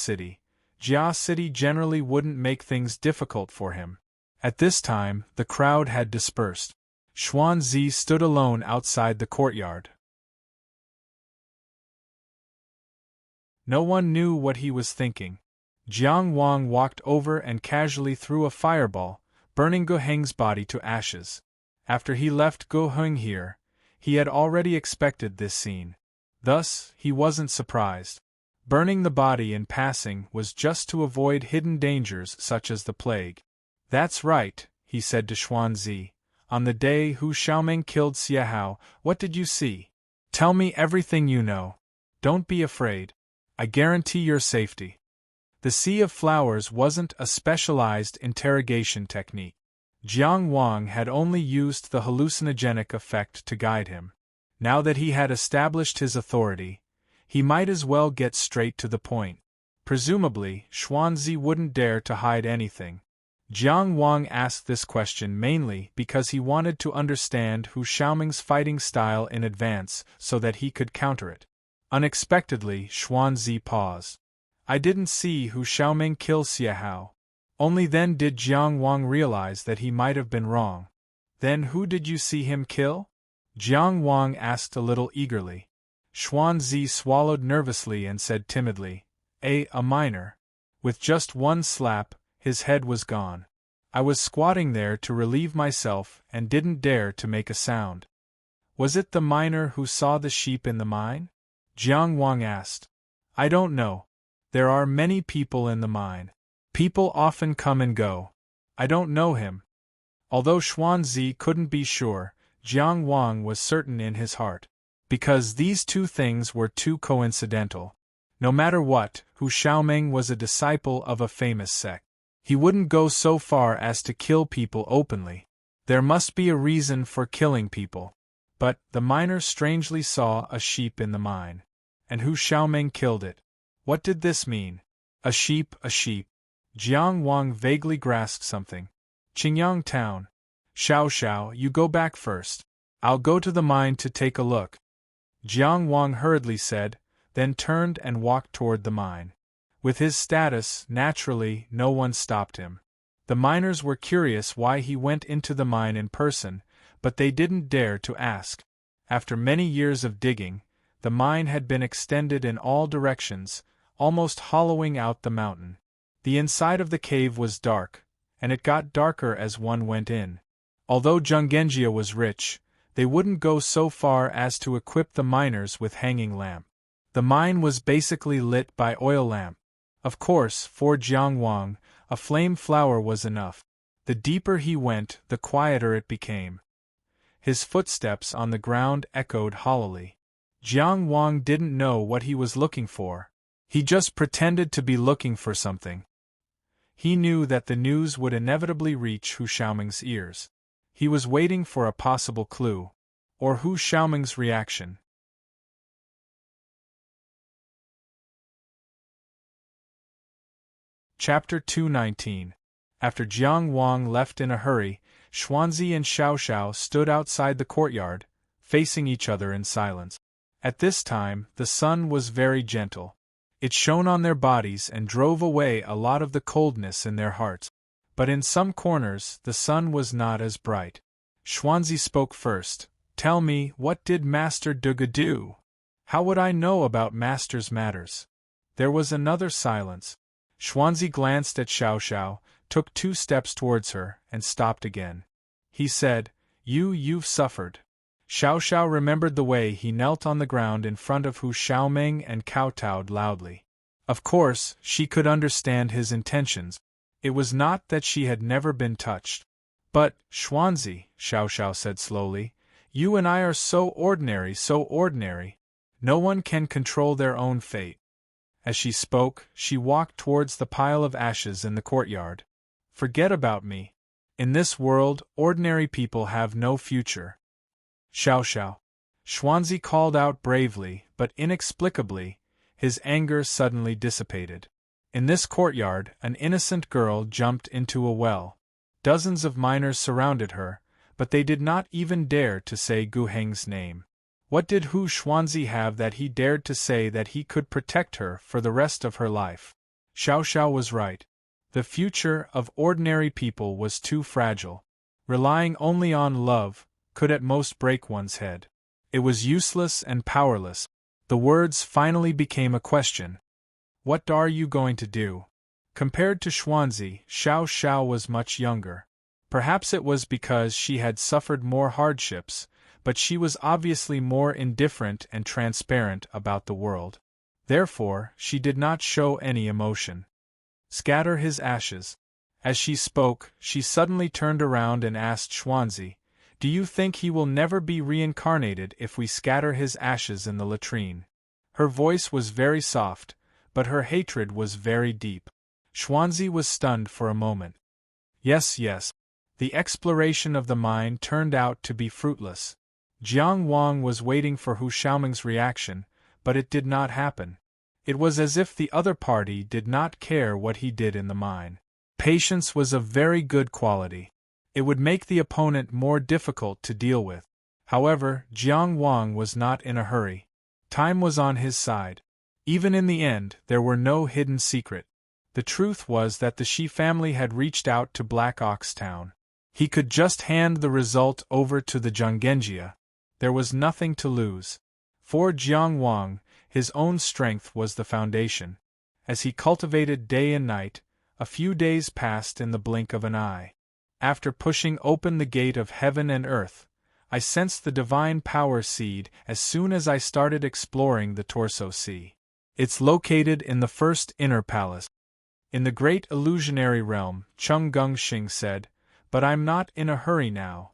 Speaker 1: City generally wouldn't make things difficult for him. At this time, the crowd had dispersed. Xuanzi stood alone outside the courtyard. No one knew what he was thinking. Jiang Wang walked over and casually threw a fireball, burning Gu Heng's body to ashes. After he left Gu Heng here, he had already expected this scene. Thus, he wasn't surprised. Burning the body in passing was just to avoid hidden dangers such as the plague. That's right, he said to Xuanzi. On the day Hu Xiaoming killed Xiahao, what did you see? Tell me everything you know. Don't be afraid. I guarantee your safety. The Sea of Flowers wasn't a specialized interrogation technique. Jiang Wang had only used the hallucinogenic effect to guide him. Now that he had established his authority, he might as well get straight to the point. Presumably, Xuanzi wouldn't dare to hide anything. Jiang Wang asked this question mainly because he wanted to understand Hu Xiaoming's fighting style in advance so that he could counter it. Unexpectedly, Xuanzi paused. I didn't see Hu Xiaoming kill Xiahao. Only then did Jiang Wang realize that he might have been wrong. Then who did you see him kill? Jiang Wang asked a little eagerly. Xuanzi swallowed nervously and said timidly, A miner. With just one slap, his head was gone. I was squatting there to relieve myself and didn't dare to make a sound. Was it the miner who saw the sheep in the mine? Jiang Wang asked. I don't know. There are many people in the mine. People often come and go. I don't know him. Although Xuanzi couldn't be sure, Jiang Wang was certain in his heart. Because these two things were too coincidental. No matter what, Hu Xiaoming was a disciple of a famous sect. He wouldn't go so far as to kill people openly. There must be a reason for killing people. But the miner strangely saw a sheep in the mine. And Hu Xiaoming killed it. What did this mean? A sheep, a sheep. Jiang Wang vaguely grasped something. Qingyang town. Xiao, you go back first. I'll go to the mine to take a look. Jiang Wang hurriedly said, then turned and walked toward the mine. With his status, naturally, no one stopped him. The miners were curious why he went into the mine in person, but they didn't dare to ask. After many years of digging, the mine had been extended in all directions, almost hollowing out the mountain. The inside of the cave was dark, and it got darker as one went in. Although Zhenggenjia was rich, they wouldn't go so far as to equip the miners with hanging lamp. The mine was basically lit by oil lamp. Of course, for Jiang Wang, a flame flower was enough. The deeper he went, the quieter it became. His footsteps on the ground echoed hollowly. Jiang Wang didn't know what he was looking for. He just pretended to be looking for something. He knew that the news would inevitably reach Hu Xiaoming's ears. He was waiting for a possible clue, or Hu Xiaoming's reaction. Chapter 219. After Jiang Wang left in a hurry, Xuanzi and Xiao stood outside the courtyard, facing each other in silence. At this time, the sun was very gentle. It shone on their bodies and drove away a lot of the coldness in their hearts. But in some corners, the sun was not as bright. Xuanzi spoke first. Tell me, what did Master Duga do? How would I know about Master's matters? There was another silence. Xuanzi glanced at Xiao, took 2 steps towards her, and stopped again. He said, You've suffered. Xiao remembered the way he knelt on the ground in front of Hu Xiaoming and kowtowed loudly. Of course, she could understand his intentions. It was not that she had never been touched. But, Xuanzi, Xiao said slowly, you and I are so ordinary. No one can control their own fate. As she spoke, she walked towards the pile of ashes in the courtyard. Forget about me. In this world, ordinary people have no future. Xiao Xiao. Xuanzi called out bravely, but inexplicably, his anger suddenly dissipated. In this courtyard, an innocent girl jumped into a well. Dozens of miners surrounded her, but they did not even dare to say Gu Heng's name. What did Hu Xuanzi have that he dared to say that he could protect her for the rest of her life? Xiao Xiao was right. The future of ordinary people was too fragile. Relying only on love could at most break one's head. It was useless and powerless. The words finally became a question. What are you going to do? Compared to Xuanzi, Xiao Xiao was much younger. Perhaps it was because she had suffered more hardships, but she was obviously more indifferent and transparent about the world. Therefore, she did not show any emotion. Scatter his ashes. As she spoke, she suddenly turned around and asked Xuanzi, "Do you think he will never be reincarnated if we scatter his ashes in the latrine?" Her voice was very soft, but her hatred was very deep. Xuanzi was stunned for a moment. Yes, yes. The exploration of the mine turned out to be fruitless. Jiang Wang was waiting for Hu Xiaoming's reaction, but it did not happen. It was as if the other party did not care what he did in the mine. Patience was a very good quality. It would make the opponent more difficult to deal with. However, Jiang Wang was not in a hurry. Time was on his side. Even in the end, there were no hidden secret. The truth was that the Shi family had reached out to Black Ox Town. He could just hand the result over to the Zhonggenjia. There was nothing to lose. For Jiang Wang, his own strength was the foundation. As he cultivated day and night, a few days passed in the blink of an eye. After pushing open the gate of heaven and earth, I sensed the divine power seed as soon as I started exploring the Torso Sea. It's located in the first inner palace. In the great illusionary realm, Chung Gung Xing said, but I'm not in a hurry now.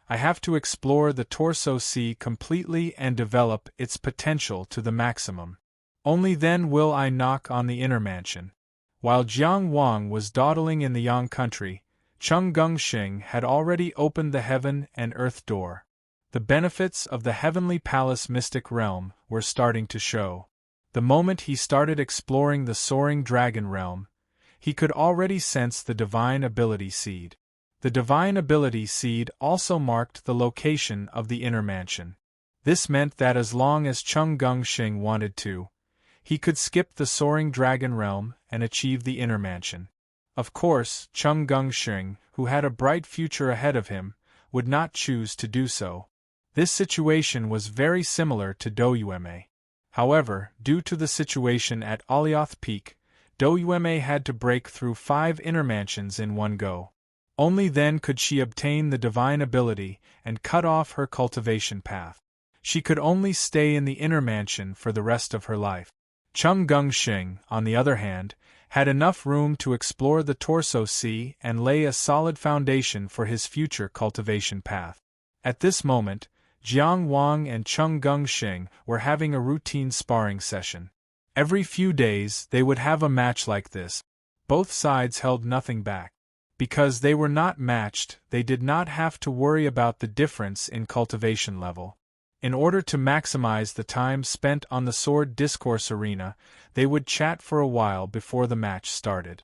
Speaker 1: I have to explore the Torso Sea completely and develop its potential to the maximum. Only then will I knock on the inner mansion. While Jiang Wang was dawdling in the Yang country, Chung Gung Xing had already opened the heaven and earth door. The benefits of the heavenly palace mystic realm were starting to show. The moment he started exploring the soaring dragon realm, he could already sense the divine ability seed. The divine ability seed also marked the location of the inner mansion. This meant that as long as Chung Gung Xing wanted to, he could skip the soaring dragon realm and achieve the inner mansion. Of course, Chung Gung Xing, who had a bright future ahead of him, would not choose to do so. This situation was very similar to Doyueme. However, due to the situation at Alioth Peak, Doyueme had to break through 5 inner mansions in one go. Only then could she obtain the divine ability and cut off her cultivation path. She could only stay in the inner mansion for the rest of her life. Chung Gung Xing, on the other hand, had enough room to explore the Torso Sea and lay a solid foundation for his future cultivation path. At this moment, Jiang Wang and Chung Gung Xing were having a routine sparring session. Every few days they would have a match like this. Both sides held nothing back. Because they were not matched, they did not have to worry about the difference in cultivation level. In order to maximize the time spent on the sword discourse arena, they would chat for a while before the match started.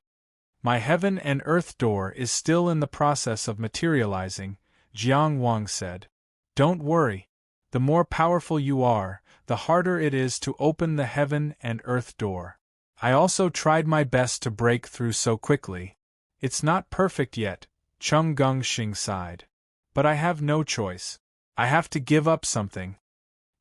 Speaker 1: My heaven and earth door is still in the process of materializing, Jiang Wang said. Don't worry. The more powerful you are, the harder it is to open the heaven and earth door. I also tried my best to break through so quickly. It's not perfect yet, Chung Gung Xing sighed. But I have no choice. I have to give up something.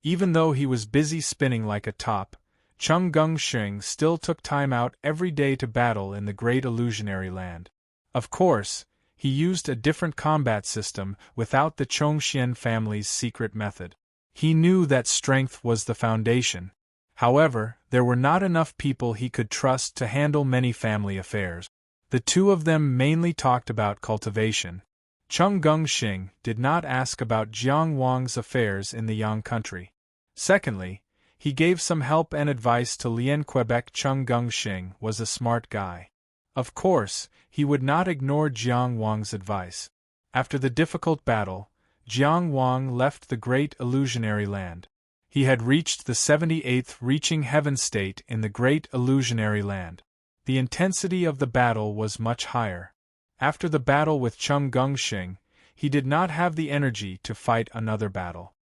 Speaker 1: Even though he was busy spinning like a top, Chung Gung Xing still took time out every day to battle in the great illusionary land. Of course, he used a different combat system without the Chongxian family's secret method. He knew that strength was the foundation. However, there were not enough people he could trust to handle many family affairs. The two of them mainly talked about cultivation. Chung Gung Xing did not ask about Jiang Wang's affairs in the Yang country. Secondly, He gave some help and advice to Lien Quebec. Chung Gungxing was a smart guy. Of course, he would not ignore Jiang Wang's advice. After the difficult battle, Jiang Wang left the great illusionary land. He had reached the 78th reaching heaven state in the great illusionary land. The intensity of the battle was much higher. After the battle with Chung Gungxing, he did not have the energy to fight another battle.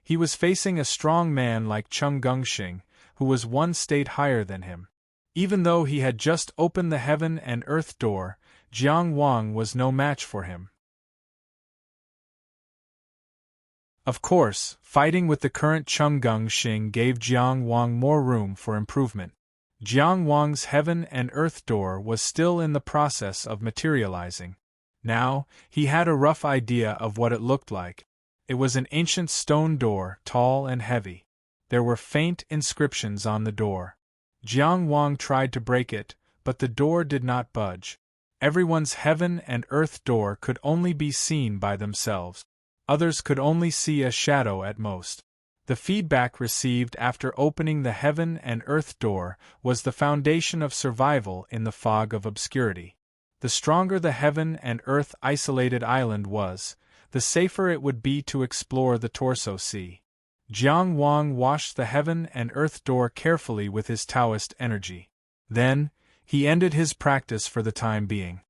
Speaker 1: He was facing a strong man like Chung Gungxing, who was one state higher than him. Even though he had just opened the heaven and earth door, Jiang Wang was no match for him. Of course, fighting with the current Chung Gungxing gave Jiang Wang more room for improvement. Jiang Wang's heaven and earth door was still in the process of materializing. Now, he had a rough idea of what it looked like. It was an ancient stone door, tall and heavy. There were faint inscriptions on the door. Jiang Wang tried to break it, but the door did not budge. Everyone's heaven and earth door could only be seen by themselves. Others could only see a shadow at most. The feedback received after opening the heaven and earth door was the foundation of survival in the fog of obscurity. The stronger the heaven and earth isolated island was, the safer it would be to explore the Torso Sea. Jiang Wang washed the heaven and earth door carefully with his Taoist energy. Then, he ended his practice for the time being.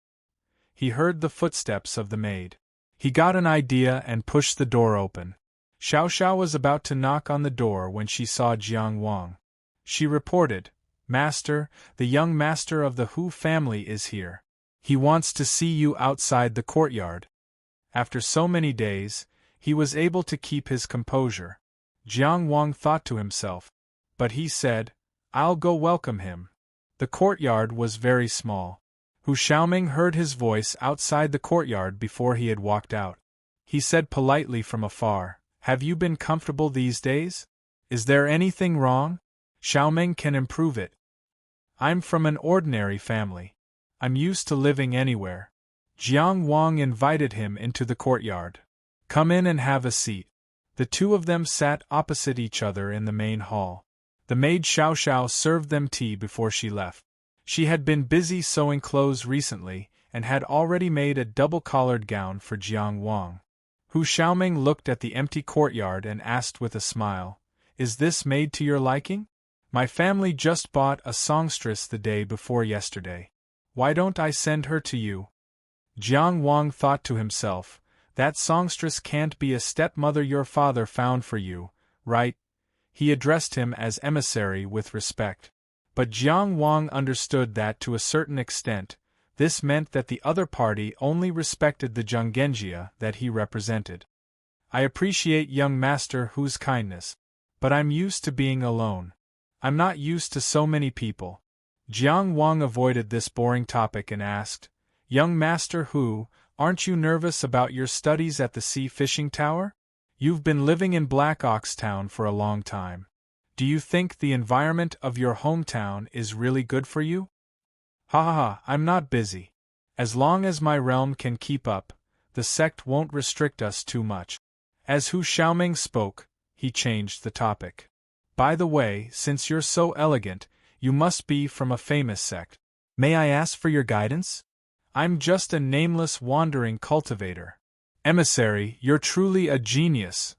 Speaker 1: He heard the footsteps of the maid. He got an idea and pushed the door open. Xiao Xiao was about to knock on the door when she saw Jiang Wang. She reported, "Master, the young master of the Hu family is here. He wants to see you outside the courtyard." After so many days, he was able to keep his composure. Jiang Wang thought to himself, but he said, "I'll go welcome him." The courtyard was very small. Hu Xiaoming heard his voice outside the courtyard before he had walked out. He said politely from afar, "Have you been comfortable these days? Is there anything wrong? Xiaoming can improve it. I'm from an ordinary family. I'm used to living anywhere." Jiang Wang invited him into the courtyard. "Come in and have a seat." The two of them sat opposite each other in the main hall. The maid Xiao Xiao served them tea before she left. She had been busy sewing clothes recently, and had already made a double-collared gown for Jiang Wang. Hu Xiaoming looked at the empty courtyard and asked with a smile, "Is this made to your liking? My family just bought a songstress the day before yesterday. Why don't I send her to you?" Jiang Wang thought to himself, "That songstress can't be a stepmother your father found for you, right?" He addressed him as emissary with respect. But Jiang Wang understood that to a certain extent, this meant that the other party only respected the Zhonggenjia that he represented. "I appreciate young Master Hu's kindness, but I'm used to being alone. I'm not used to so many people." Jiang Wang avoided this boring topic and asked, "Young Master Hu, aren't you nervous about your studies at the Sea Fishing Tower? You've been living in Black Ox Town for a long time. Do you think the environment of your hometown is really good for you?" "Ha ha ha, I'm not busy. As long as my realm can keep up, the sect won't restrict us too much." As Hu Xiaoming spoke, he changed the topic. "By the way, since you're so elegant, you must be from a famous sect. May I ask for your guidance? I'm just a nameless wandering cultivator." "Emissary, you're truly a genius."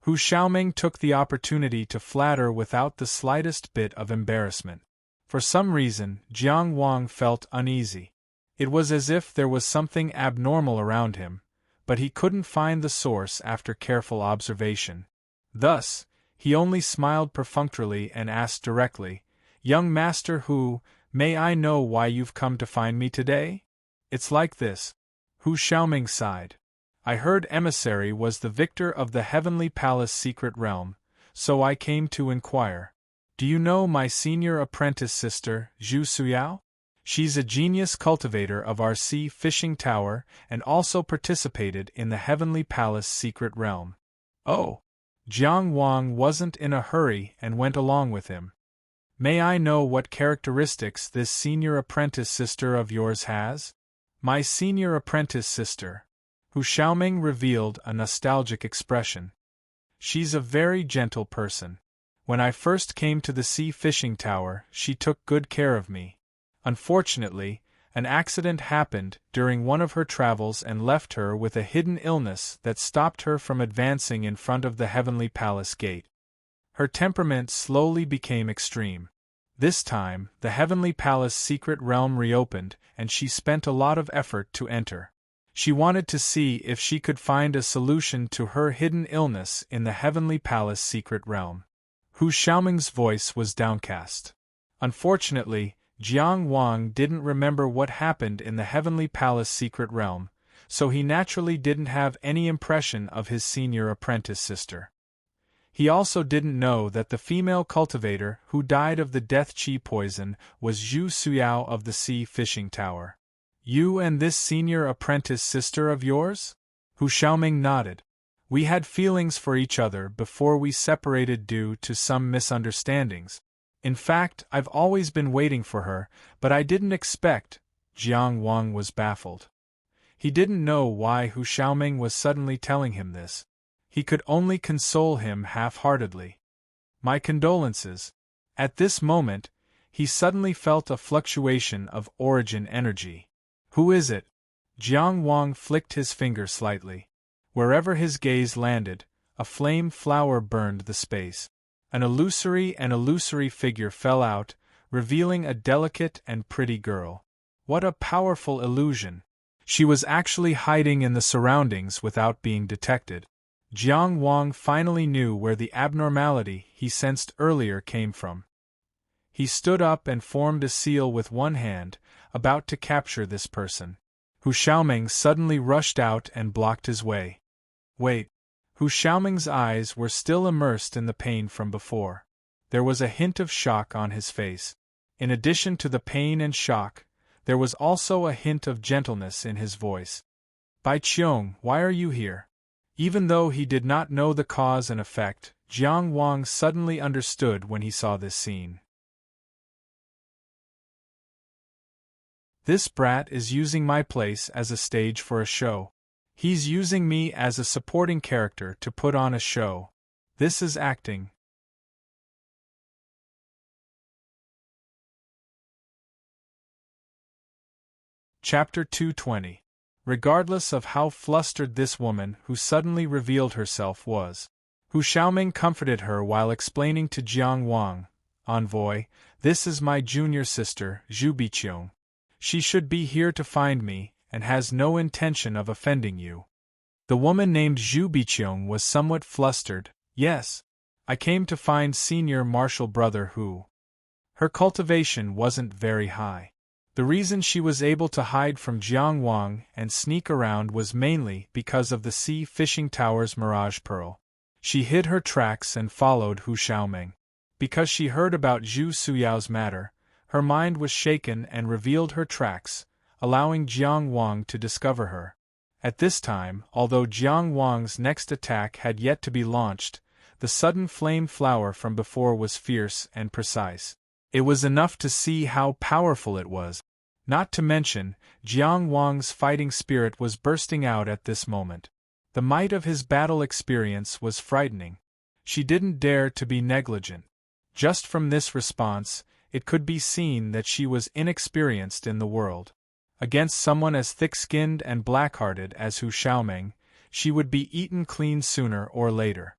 Speaker 1: Hu Xiaoming took the opportunity to flatter without the slightest bit of embarrassment. For some reason, Jiang Wang felt uneasy. It was as if there was something abnormal around him, but he couldn't find the source after careful observation. Thus, he only smiled perfunctorily and asked directly, "Young Master Hu, may I know why you've come to find me today?" "It's like this." Hu Xiaoming sighed. "I heard emissary was the victor of the Heavenly Palace secret realm, so I came to inquire. Do you know my senior apprentice sister, Zhu Suyao? She's a genius cultivator of our Sea Fishing Tower and also participated in the Heavenly Palace secret realm." "Oh." Jiang Wang wasn't in a hurry and went along with him. "May I know what characteristics this senior apprentice sister of yours has?" "My senior apprentice sister." Hu Xiaoming revealed a nostalgic expression. She's a very gentle person. When I first came to the sea fishing tower, she took good care of me. Unfortunately, an accident happened during one of her travels and left her with a hidden illness that stopped her from advancing in front of the Heavenly Palace gate. Her temperament slowly became extreme. This time, the Heavenly Palace secret realm reopened, and she spent a lot of effort to enter. She wanted to see if she could find a solution to her hidden illness in the Heavenly Palace secret realm. Hu Xiaoming's voice was downcast. Unfortunately, Jiang Wang didn't remember what happened in the Heavenly Palace secret realm, so he naturally didn't have any impression of his senior apprentice sister. He also didn't know that the female cultivator who died of the death qi poison was Zhu Suyao of the sea fishing tower. You and this senior apprentice sister of yours? Hu Xiaoming nodded. We had feelings for each other before we separated due to some misunderstandings. In fact, I've always been waiting for her, but I didn't expect. Jiang Wang was baffled. He didn't know why Hu Xiaoming was suddenly telling him this. He could only console him half-heartedly. My condolences. At this moment, he suddenly felt a fluctuation of origin energy. Who is it? Jiang Wang flicked his finger slightly. Wherever his gaze landed, a flame flower burned the space. An illusory figure fell out, revealing a delicate and pretty girl. What a powerful illusion! She was actually hiding in the surroundings without being detected. Jiang Wang finally knew where the abnormality he sensed earlier came from. He stood up and formed a seal with one hand, about to capture this person. Hu Xiaoming suddenly rushed out and blocked his way. Wait. Hu Xiaoming's eyes were still immersed in the pain from before. There was a hint of shock on his face. In addition to the pain and shock, there was also a hint of gentleness in his voice. Bai Qiong, why are you here? Even though he did not know the cause and effect, Jiang Wang suddenly understood when he saw this scene. This brat is using my place as a stage for a show. He's using me as a supporting character to put on a show. This is acting. Chapter 220. Regardless of how flustered this woman who suddenly revealed herself was, Hu Xiaoming comforted her while explaining to Jiang Wang, Envoy, this is my junior sister, Zhu Biqiong. She should be here to find me, and has no intention of offending you. The woman named Zhu Biqiong was somewhat flustered. Yes, I came to find senior martial brother Hu. Her cultivation wasn't very high. The reason she was able to hide from Jiang Wang and sneak around was mainly because of the sea fishing tower's mirage pearl. She hid her tracks and followed Hu Xiaoming. Because she heard about Zhu Suyao's matter, her mind was shaken and revealed her tracks, allowing Jiang Wang to discover her. At this time, although Jiang Wang's next attack had yet to be launched, the sudden flame flower from before was fierce and precise. It was enough to see how powerful it was. Not to mention, Jiang Wang's fighting spirit was bursting out at this moment. The might of his battle experience was frightening. She didn't dare to be negligent. Just from this response, it could be seen that she was inexperienced in the world. Against someone as thick-skinned and black-hearted as Hu Xiaoming, she would be eaten clean sooner or later.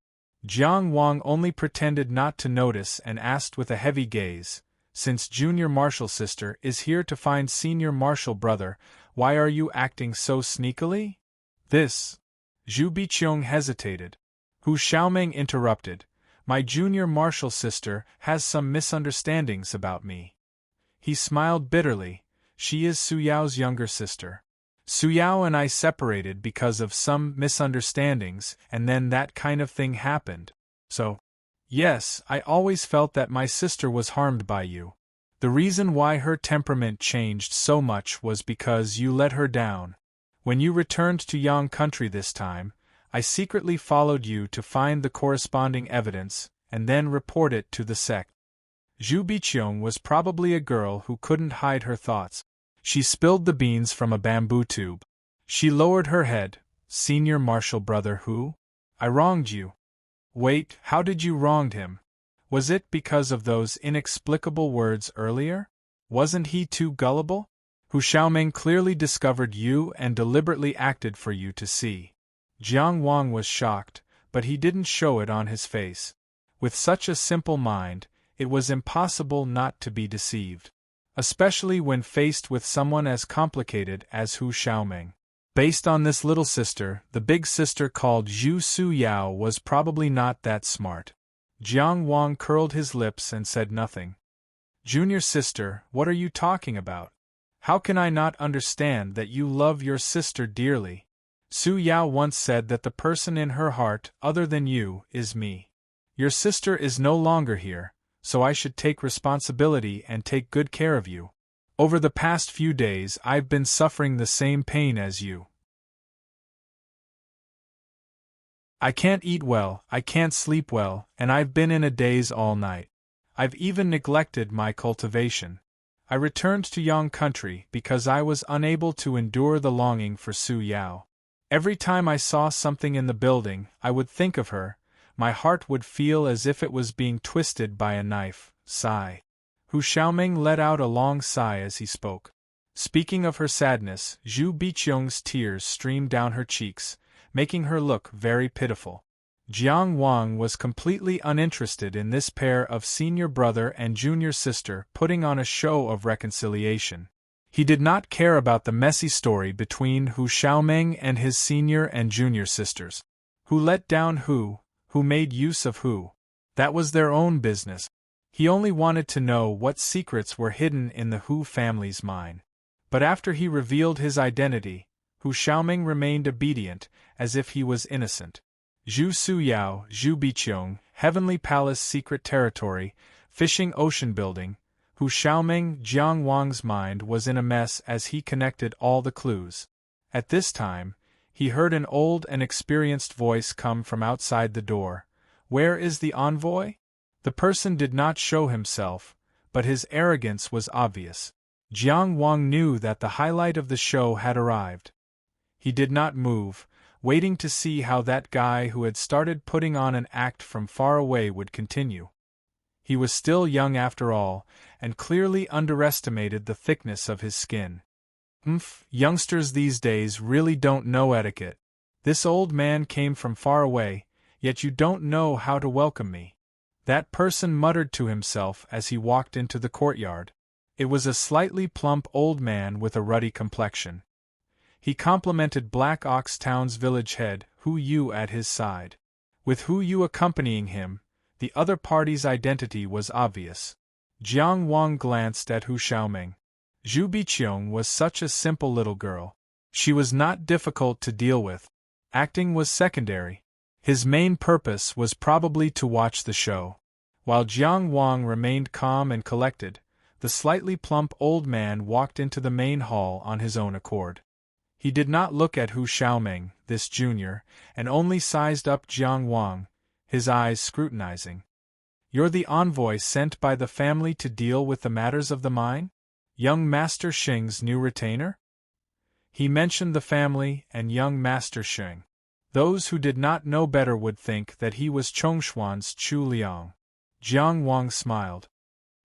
Speaker 1: Jiang Wang only pretended not to notice and asked with a heavy gaze, since junior martial sister is here to find senior martial brother, why are you acting so sneakily? This. Zhu Biqiong hesitated. Hu Xiaoming interrupted. My junior martial sister has some misunderstandings about me. He smiled bitterly. She is Suyao's younger sister. Suyao and I separated because of some misunderstandings, and then that kind of thing happened. So, yes, I always felt that my sister was harmed by you. The reason why her temperament changed so much was because you let her down. When you returned to Yang country this time, I secretly followed you to find the corresponding evidence, and then report it to the sect. Zhu Biqiong was probably a girl who couldn't hide her thoughts. She spilled the beans from a bamboo tube. She lowered her head. Senior martial brother Hu? I wronged you. Wait, how did you wronged him? Was it because of those inexplicable words earlier? Wasn't he too gullible? Hu Xiaoming clearly discovered you and deliberately acted for you to see. Jiang Wang was shocked, but he didn't show it on his face. With such a simple mind, it was impossible not to be deceived. Especially when faced with someone as complicated as Hu Xiaoming. Based on this little sister, the big sister called Zhu Su Yao was probably not that smart. Jiang Wang curled his lips and said nothing. Junior sister, what are you talking about? How can I not understand that you love your sister dearly? Su Yao once said that the person in her heart, other than you, is me. Your sister is no longer here, so I should take responsibility and take good care of you. Over the past few days I've been suffering the same pain as you. I can't eat well, I can't sleep well, and I've been in a daze all night. I've even neglected my cultivation. I returned to Yang country because I was unable to endure the longing for Su Yao. Every time I saw something in the building, I would think of her. My heart would feel as if it was being twisted by a knife. Sigh. Hu Xiaoming let out a long sigh as he spoke. Speaking of her sadness, Zhu Biqiong's tears streamed down her cheeks, making her look very pitiful. Jiang Wang was completely uninterested in this pair of senior brother and junior sister putting on a show of reconciliation. He did not care about the messy story between Hu Xiaoming and his senior and junior sisters. Who let down who made use of who. That was their own business. He only wanted to know what secrets were hidden in the Hu family's mind. But after he revealed his identity, Hu Xiaoming remained obedient, as if he was innocent. Zhu Su Yao, Zhu Biqiong, Heavenly Palace Secret Territory, Fishing Ocean Building. Hu Xiaoming, Jiang Wang's mind was in a mess as he connected all the clues. At this time, he heard an old and experienced voice come from outside the door. Where is the envoy? The person did not show himself, but his arrogance was obvious. Jiang Wang knew that the highlight of the show had arrived. He did not move, waiting to see how that guy who had started putting on an act from far away would continue. He was still young after all, and clearly underestimated the thickness of his skin. Youngsters these days really don't know etiquette. This old man came from far away, yet you don't know how to welcome me. That person muttered to himself as he walked into the courtyard. It was a slightly plump old man with a ruddy complexion. He complimented Black Ox Town's village head, Hu Yu, at his side. With Hu Yu accompanying him, the other party's identity was obvious. Jiang Wang glanced at Hu Xiaoming. Zhu Biqiong was such a simple little girl. She was not difficult to deal with. Acting was secondary. His main purpose was probably to watch the show. While Jiang Wang remained calm and collected, the slightly plump old man walked into the main hall on his own accord. He did not look at Hu Xiaoming, this junior, and only sized up Jiang Wang, his eyes scrutinizing. You're the envoy sent by the family to deal with the matters of the mine? Young Master Xing's new retainer? He mentioned the family and young Master Xing. Those who did not know better would think that he was Chongshuan's Chu Liang. Jiang Wang smiled.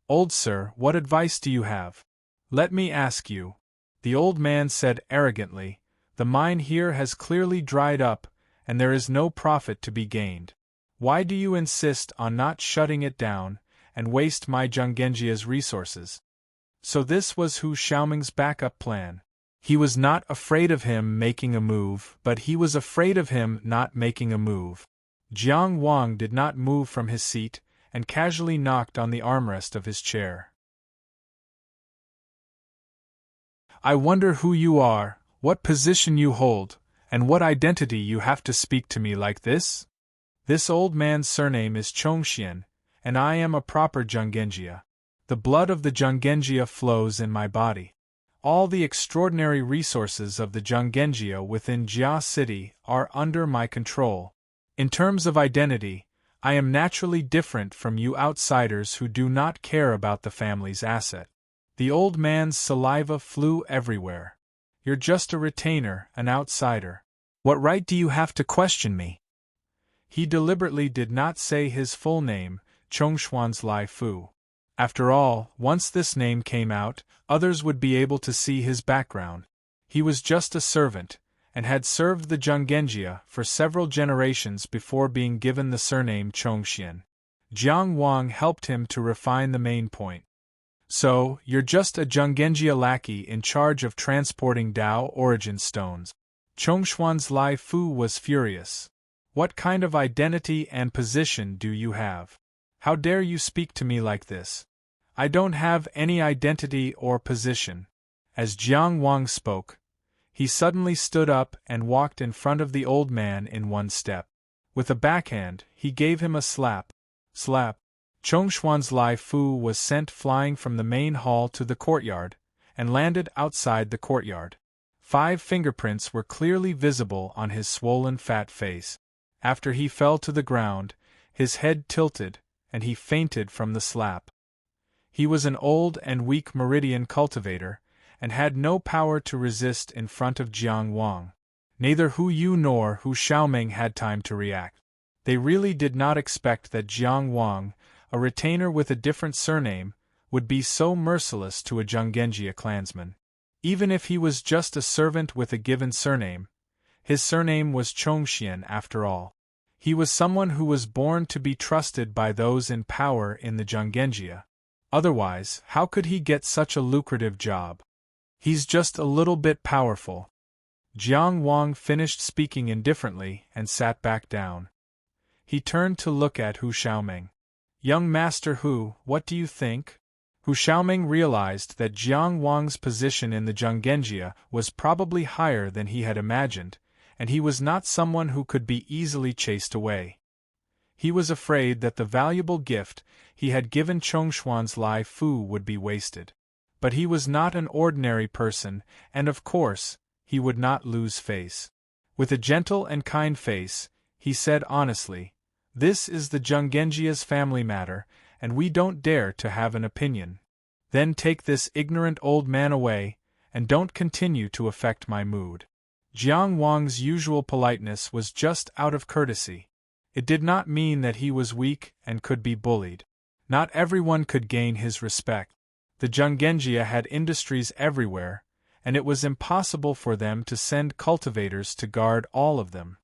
Speaker 1: Old sir, what advice do you have? Let me ask you. The old man said arrogantly, the mine here has clearly dried up, and there is no profit to be gained. Why do you insist on not shutting it down, and waste my Zhanggenjia's resources? So this was Hu Xiaoming's backup plan. He was not afraid of him making a move, but he was afraid of him not making a move. Jiang Wang did not move from his seat, and casually knocked on the armrest of his chair. I wonder who you are, what position you hold, and what identity you have to speak to me like this? This old man's surname is Chongxian, and I am a proper Zhanggenjia. The blood of the Zhanggenjia flows in my body. All the extraordinary resources of the Zhanggenjia within Jia City are under my control. In terms of identity, I am naturally different from you outsiders who do not care about the family's asset. The old man's saliva flew everywhere. You're just a retainer, an outsider. What right do you have to question me? He deliberately did not say his full name, Chongshuan's Lai Fu. After all, once this name came out, others would be able to see his background. He was just a servant, and had served the Zhonggenjia for several generations before being given the surname Chongxian. Jiang Wang helped him to refine the main point. So, you're just a Zhonggenjia lackey in charge of transporting Dao origin stones. Chongshuan's Lai Fu was furious. What kind of identity and position do you have? How dare you speak to me like this? I don't have any identity or position. As Jiang Wang spoke, he suddenly stood up and walked in front of the old man in one step. With a backhand, he gave him a slap. Slap. Chongshuan's Lai Fu was sent flying from the main hall to the courtyard, and landed outside the courtyard. 5 fingerprints were clearly visible on his swollen fat face. After he fell to the ground, his head tilted, and he fainted from the slap. He was an old and weak meridian cultivator, and had no power to resist in front of Jiang Wang. Neither Hu Yu nor Hu Xiaoming had time to react. They really did not expect that Jiang Wang, a retainer with a different surname, would be so merciless to a Zhonggenjia clansman. Even if he was just a servant with a given surname, his surname was Chongxian after all. He was someone who was born to be trusted by those in power in the Zhonggenjia. Otherwise, how could he get such a lucrative job? He's just a little bit powerful. Jiang Wang finished speaking indifferently and sat back down. He turned to look at Hu Xiaoming. Young Master Hu, what do you think? Hu Xiaoming realized that Jiang Wang's position in the Zhonggenjia was probably higher than he had imagined, and he was not someone who could be easily chased away. He was afraid that the valuable gift he had given Chongshuan's Lai Fu would be wasted. But he was not an ordinary person, and of course, he would not lose face. With a gentle and kind face, he said honestly, "This is the Zhonggenjia's family matter, and we don't dare to have an opinion. Then take this ignorant old man away, and don't continue to affect my mood." Jiang Wang's usual politeness was just out of courtesy. It did not mean that he was weak and could be bullied. Not everyone could gain his respect. The Zhonggenjia had industries everywhere, and it was impossible for them to send cultivators to guard all of them.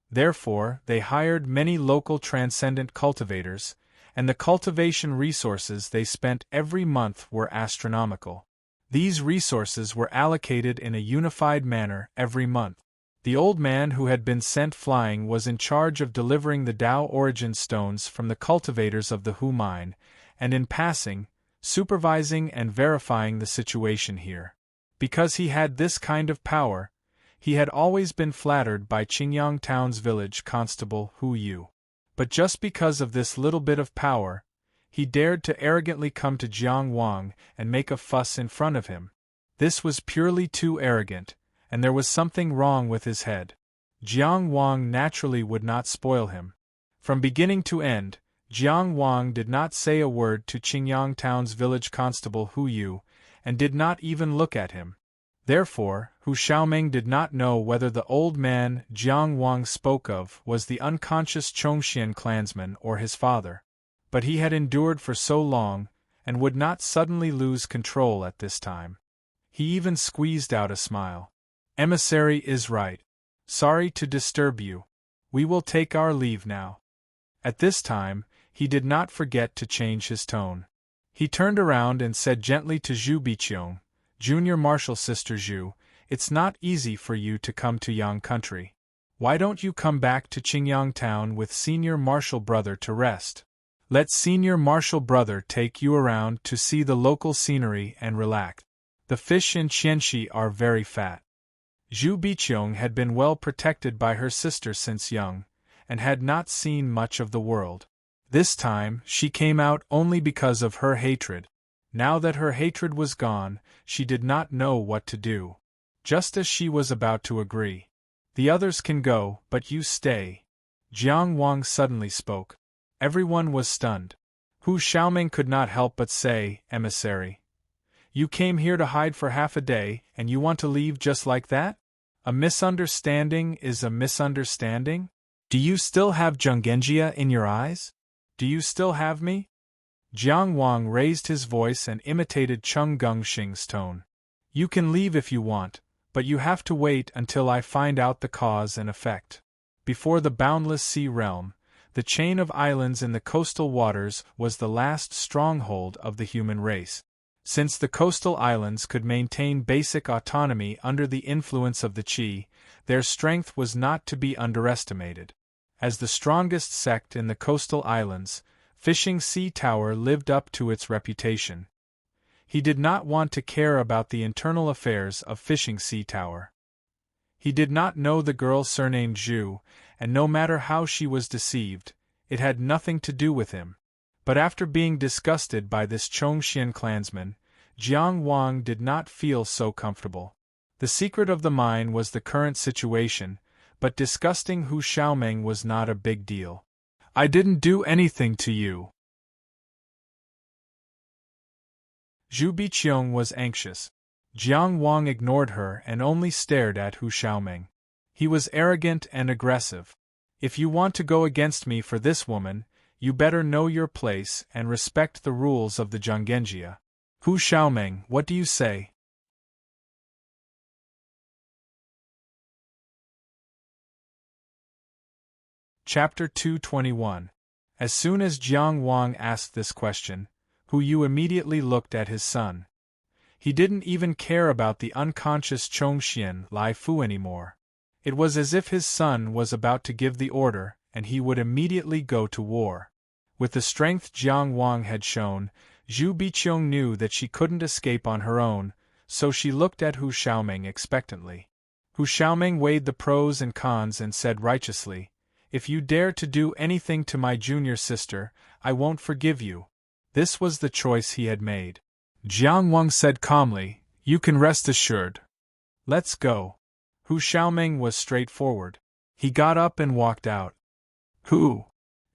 Speaker 1: Therefore, they hired many local transcendent cultivators, and the cultivation resources they spent every month were astronomical. These resources were allocated in a unified manner every month. The old man who had been sent flying was in charge of delivering the Dao origin stones from the cultivators of the Hu mine, and in passing, supervising and verifying the situation here. Because he had this kind of power, he had always been flattered by Qingyang Town's village constable Hu Yu. But just because of this little bit of power, he dared to arrogantly come to Jiang Wang and make a fuss in front of him. This was purely too arrogant, and there was something wrong with his head. Jiang Wang naturally would not spoil him. From beginning to end, Jiang Wang did not say a word to Qingyang Town's village constable Hu Yu, and did not even look at him. Therefore, Hu Xiaoming did not know whether the old man Jiang Wang spoke of was the unconscious Chongxian clansman or his father. But he had endured for so long, and would not suddenly lose control at this time. He even squeezed out a smile. "Emissary is right. Sorry to disturb you. We will take our leave now." At this time, he did not forget to change his tone. He turned around and said gently to Zhu Biqiong, "Junior Marshal Sister Zhu, it's not easy for you to come to Yang country. Why don't you come back to Qingyang Town with Senior Marshal Brother to rest? Let Senior Marshal Brother take you around to see the local scenery and relax. The fish in Qianxi are very fat." Zhu Biqiong had been well protected by her sister since young, and had not seen much of the world. This time, she came out only because of her hatred. Now that her hatred was gone, she did not know what to do. Just as she was about to agree. "The others can go, but you stay." Jiang Wang suddenly spoke. Everyone was stunned. Hu Xiaoming could not help but say, "Emissary, you came here to hide for half a day, and you want to leave just like that? A misunderstanding is a misunderstanding? Do you still have Jungenjia in your eyes? Do you still have me? Jiang Wang raised his voice and imitated Cheng Gengxing's tone. You can leave if you want, but you have to wait until I find out the cause and effect. Before the boundless sea realm, the chain of islands in the coastal waters was the last stronghold of the human race. Since the coastal islands could maintain basic autonomy under the influence of the Qi, their strength was not to be underestimated. As the strongest sect in the coastal islands, Fishing Sea Tower lived up to its reputation. He did not want to care about the internal affairs of Fishing Sea Tower. He did not know the girl surnamed Zhu, and no matter how she was deceived, it had nothing to do with him. But after being disgusted by this Chongxian clansman, Jiang Wang did not feel so comfortable. The secret of the mine was the current situation, but disgusting Hu Xiaomeng was not a big deal. I didn't do anything to you. Zhu Biqiong was anxious. Jiang Wang ignored her and only stared at Hu Xiaomeng. He was arrogant and aggressive. If you want to go against me for this woman, you better know your place and respect the rules of the Jungenjia. Hu Xiaomeng, what do you say? Chapter 221. As soon as Jiang Wang asked this question, Hu Yu immediately looked at his son. He didn't even care about the unconscious Chongxian Lai Fu anymore. It was as if his son was about to give the order, and he would immediately go to war. With the strength Jiang Wang had shown, Zhu Biqiong knew that she couldn't escape on her own, so she looked at Hu Xiaomeng expectantly. Hu Xiaomeng weighed the pros and cons and said righteously, "If you dare to do anything to my junior sister, I won't forgive you." This was the choice he had made. Jiang Wang said calmly, "You can rest assured. Let's go." Hu Xiaomeng was straightforward. He got up and walked out. "Who?"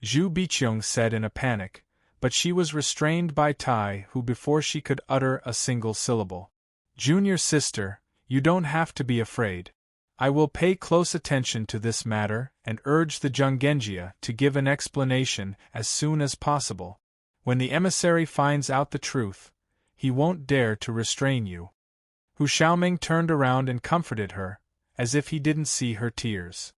Speaker 1: Zhu Biqiong said in a panic, but she was restrained by Tai Hu before she could utter a single syllable. "Junior sister, you don't have to be afraid. I will pay close attention to this matter and urge the Jungenjia to give an explanation as soon as possible. When the emissary finds out the truth, he won't dare to restrain you." Hu Xiaomeng turned around and comforted her, as if he didn't see her tears.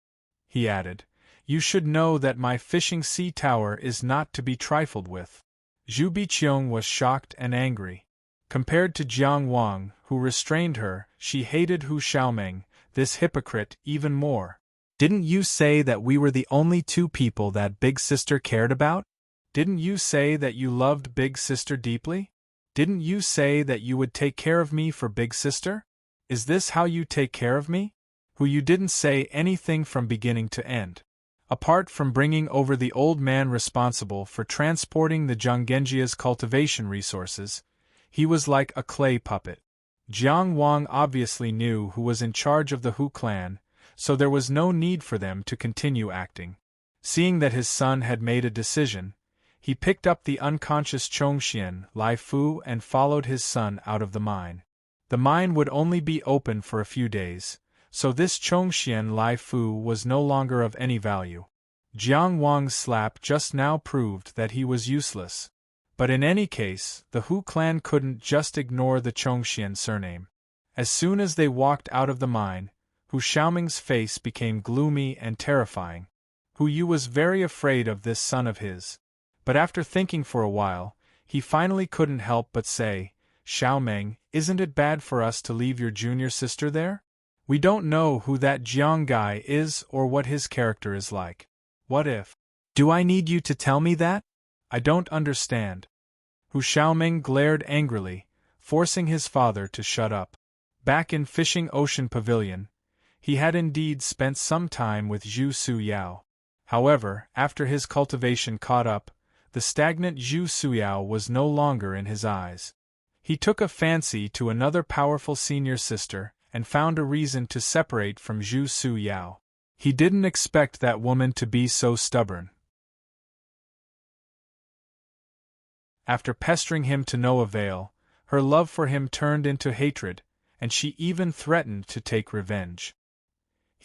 Speaker 1: He added, "You should know that my Fishing Sea Tower is not to be trifled with." Zhu Biqiong was shocked and angry. Compared to Jiang Wang, who restrained her, she hated Hu Xiaomeng, this hypocrite, even more. "Didn't you say that we were the only two people that Big Sister cared about? Didn't you say that you loved Big Sister deeply? Didn't you say that you would take care of me for Big Sister? Is this how you take care of me?" Who you didn't say anything from beginning to end. Apart from bringing over the old man responsible for transporting the Jungenjia's cultivation resources, he was like a clay puppet. Jiang Wang obviously knew who was in charge of the Hu clan, so there was no need for them to continue acting. Seeing that his son had made a decision, he picked up the unconscious Chongxian Lai Fu and followed his son out of the mine. The mine would only be open for a few days, so this Chongxian Lai Fu was no longer of any value. Jiang Wang's slap just now proved that he was useless. But in any case, the Hu clan couldn't just ignore the Chongxian surname. As soon as they walked out of the mine, Hu Xiaomeng's face became gloomy and terrifying. Hu Yu was very afraid of this son of his. But after thinking for a while, he finally couldn't help but say, "Xiaomeng, isn't it bad for us to leave your junior sister there? We don't know who that Jiang guy is or what his character is like. What if? Do I need you to tell me that? I don't understand." Hu Xiaomeng glared angrily, forcing his father to shut up. Back in Fishing Ocean Pavilion, he had indeed spent some time with Zhu Suyao. However, after his cultivation caught up, the stagnant Zhu Suyao was no longer in his eyes. He took a fancy to another powerful senior sister and found a reason to separate from Zhu Suyao. He didn't expect that woman to be so stubborn. After pestering him to no avail, her love for him turned into hatred, and she even threatened to take revenge.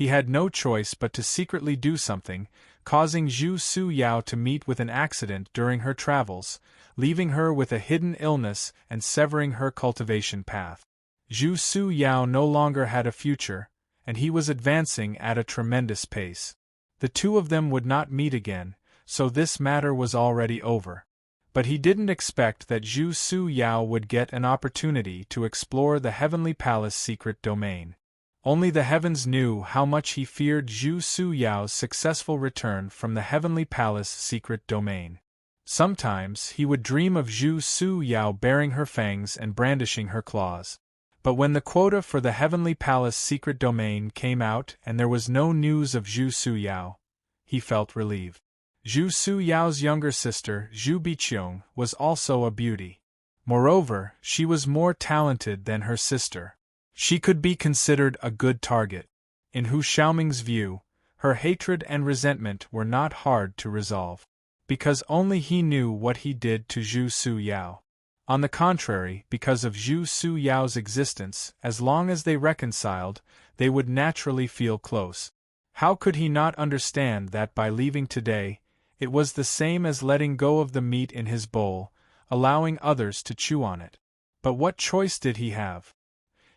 Speaker 1: He had no choice but to secretly do something, causing Zhu Su Yao to meet with an accident during her travels, leaving her with a hidden illness and severing her cultivation path. Zhu Su Yao no longer had a future, and he was advancing at a tremendous pace. The two of them would not meet again, so this matter was already over. But he didn't expect that Zhu Su Yao would get an opportunity to explore the Heavenly Palace secret domain. Only the heavens knew how much he feared Zhu Su Yao's successful return from the Heavenly Palace secret domain. Sometimes he would dream of Zhu Su Yao baring her fangs and brandishing her claws. But when the quota for the Heavenly Palace secret domain came out and there was no news of Zhu Su Yao, he felt relieved. Zhu Su Yao's younger sister, Zhu Biqiong, was also a beauty. Moreover, she was more talented than her sister. She could be considered a good target. In Hu Xiaoming's view, her hatred and resentment were not hard to resolve, because only he knew what he did to Zhu Su Yao. On the contrary, because of Zhu Su Yao's existence, as long as they reconciled, they would naturally feel close. How could he not understand that by leaving today, it was the same as letting go of the meat in his bowl, allowing others to chew on it? But what choice did he have?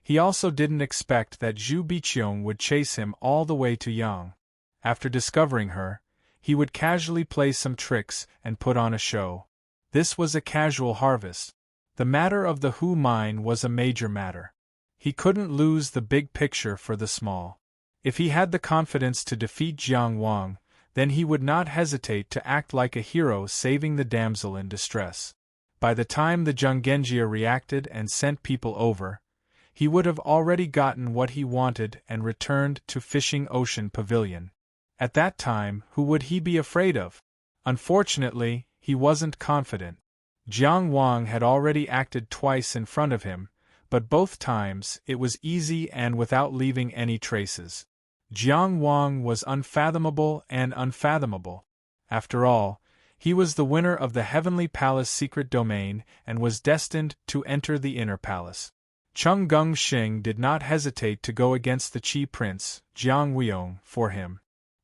Speaker 1: He also didn't expect that Zhu Biqiong would chase him all the way to Yang. After discovering her, he would casually play some tricks and put on a show. This was a casual harvest. The matter of the Hu mine was a major matter. He couldn't lose the big picture for the small. If he had the confidence to defeat Jiang Wang, then he would not hesitate to act like a hero saving the damsel in distress. By the time the Zhonggenjia reacted and sent people over, he would have already gotten what he wanted and returned to Fishing Ocean Pavilion. At that time, who would he be afraid of? Unfortunately, he wasn't confident. Jiang Wang had already acted twice in front of him, but both times it was easy and without leaving any traces. Jiang Wang was unfathomable and unfathomable. After all, he was the winner of the Heavenly Palace secret domain and was destined to enter the Inner Palace. Cheng Gongxing did not hesitate to go against the Qi prince, Jiang Weiyong, for him.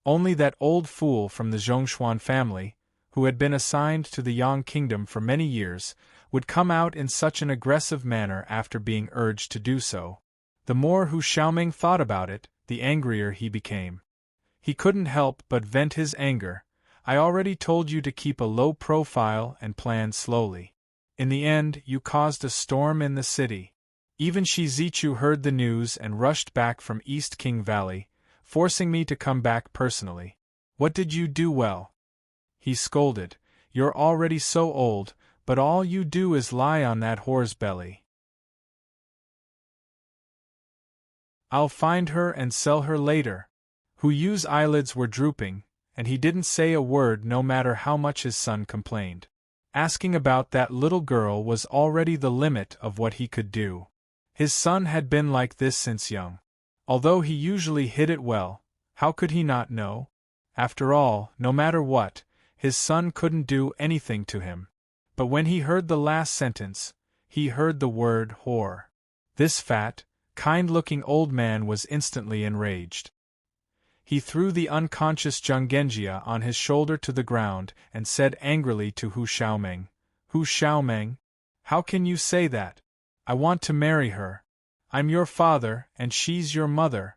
Speaker 1: Only that old fool from the Zhongshuan family, who had been assigned to the Yang kingdom for many years, would come out in such an aggressive manner after being urged to do so. The more Hu Xiaoming thought about it, the angrier he became. He couldn't help but vent his anger. I already told you to keep a low profile and plan slowly. In the end, you caused a storm in the city. Even Shi Zichu heard the news and rushed back from East King Valley, forcing me to come back personally. What did you do well? He scolded. You're already so old, but all you do is lie on that whore's belly. I'll find her and sell her later. Hu Yu's eyelids were drooping, and he didn't say a word no matter how much his son complained. Asking about that little girl was already the limit of what he could do. His son had been like this since young. Although he usually hid it well, how could he not know? After all, no matter what, his son couldn't do anything to him. But when he heard the last sentence, he heard the word whore. This fat, kind-looking old man was instantly enraged. He threw the unconscious Zhonggenjia on his shoulder to the ground and said angrily to Hu Xiaoming, Hu Xiaoming, how can you say that? I want to marry her. I'm your father, and she's your mother.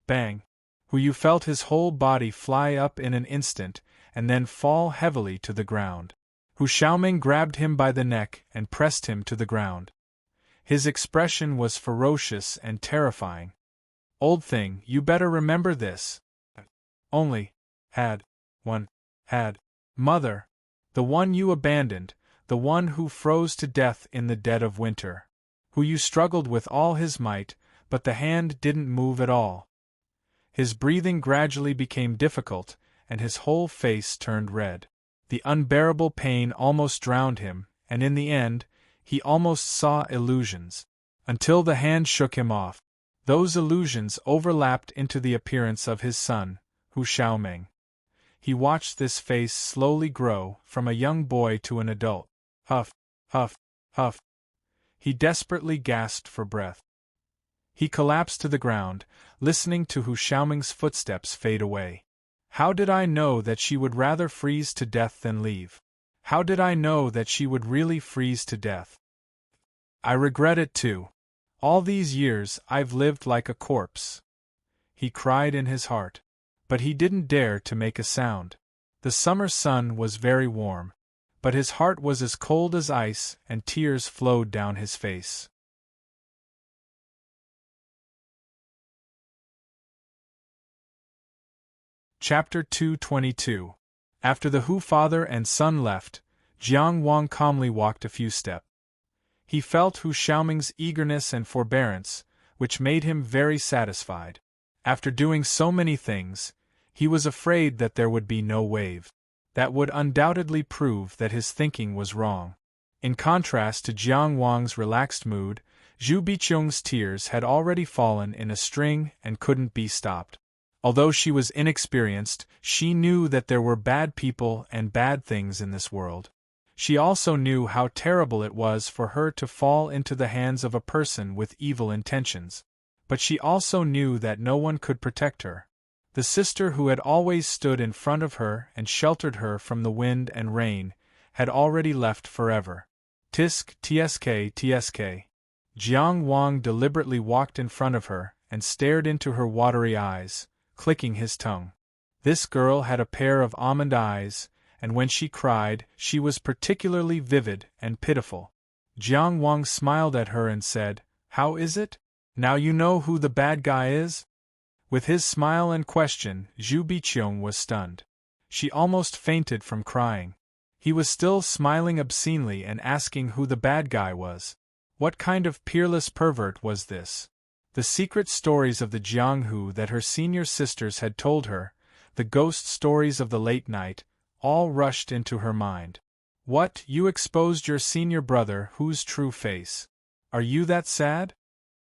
Speaker 1: Bang! Hu Yu felt his whole body fly up in an instant, and then fall heavily to the ground. Hu Xiaoming grabbed him by the neck and pressed him to the ground. His expression was ferocious and terrifying. Old thing, you better remember this. Only had mother. The one you abandoned, the one who froze to death in the dead of winter. Hu Yu struggled with all his might, but the hand didn't move at all. His breathing gradually became difficult, and his whole face turned red. The unbearable pain almost drowned him, and in the end, he almost saw illusions. Until the hand shook him off. Those illusions overlapped into the appearance of his son, Hu Xiaoming. He watched this face slowly grow from a young boy to an adult. Huff, huff, huff. He desperately gasped for breath. He collapsed to the ground, listening to Hu Xiaoming's footsteps fade away. How did I know that she would rather freeze to death than leave? How did I know that she would really freeze to death? I regret it too. All these years I've lived like a corpse. He cried in his heart. But he didn't dare to make a sound. The summer sun was very warm, but his heart was as cold as ice, and tears flowed down his face. Chapter 222. After the Hu father and son left, Jiang Wang calmly walked a few steps. He felt Hu Xiaoming's eagerness and forbearance, which made him very satisfied. After doing so many things, he was afraid that there would be no wave. That would undoubtedly prove that his thinking was wrong. In contrast to Jiang Wang's relaxed mood, Zhu Biqiong's tears had already fallen in a string and couldn't be stopped. Although she was inexperienced, she knew that there were bad people and bad things in this world. She also knew how terrible it was for her to fall into the hands of a person with evil intentions. But she also knew that no one could protect her. The sister who had always stood in front of her and sheltered her from the wind and rain had already left forever. Tisk, tsk, tsk. Jiang Wang deliberately walked in front of her and stared into her watery eyes, clicking his tongue. This girl had a pair of almond eyes, and when she cried, she was particularly vivid and pitiful. Jiang Wang smiled at her and said, "How is it? Now you know who the bad guy is?" With his smile and question, Zhu Biqiong was stunned. She almost fainted from crying. He was still smiling obscenely and asking who the bad guy was. What kind of peerless pervert was this? The secret stories of the Jianghu that her senior sisters had told her, the ghost stories of the late night, all rushed into her mind. What, you exposed your senior brother whose true face? Are you that sad?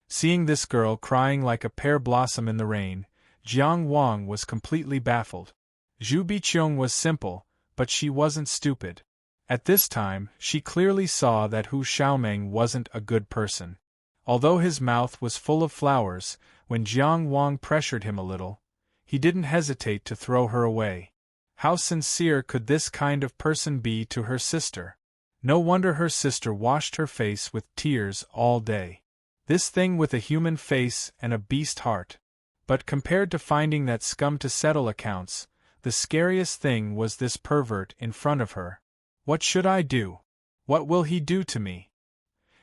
Speaker 1: Seeing this girl crying like a pear blossom in the rain, Jiang Wang was completely baffled. Zhu Biqiong was simple, but she wasn't stupid. At this time, she clearly saw that Hu Xiaoming wasn't a good person. Although his mouth was full of flowers, when Jiang Wang pressured him a little, he didn't hesitate to throw her away. How sincere could this kind of person be to her sister? No wonder her sister washed her face with tears all day. This thing with a human face and a beast heart. But compared to finding that scum to settle accounts, the scariest thing was this pervert in front of her. What should I do? What will he do to me?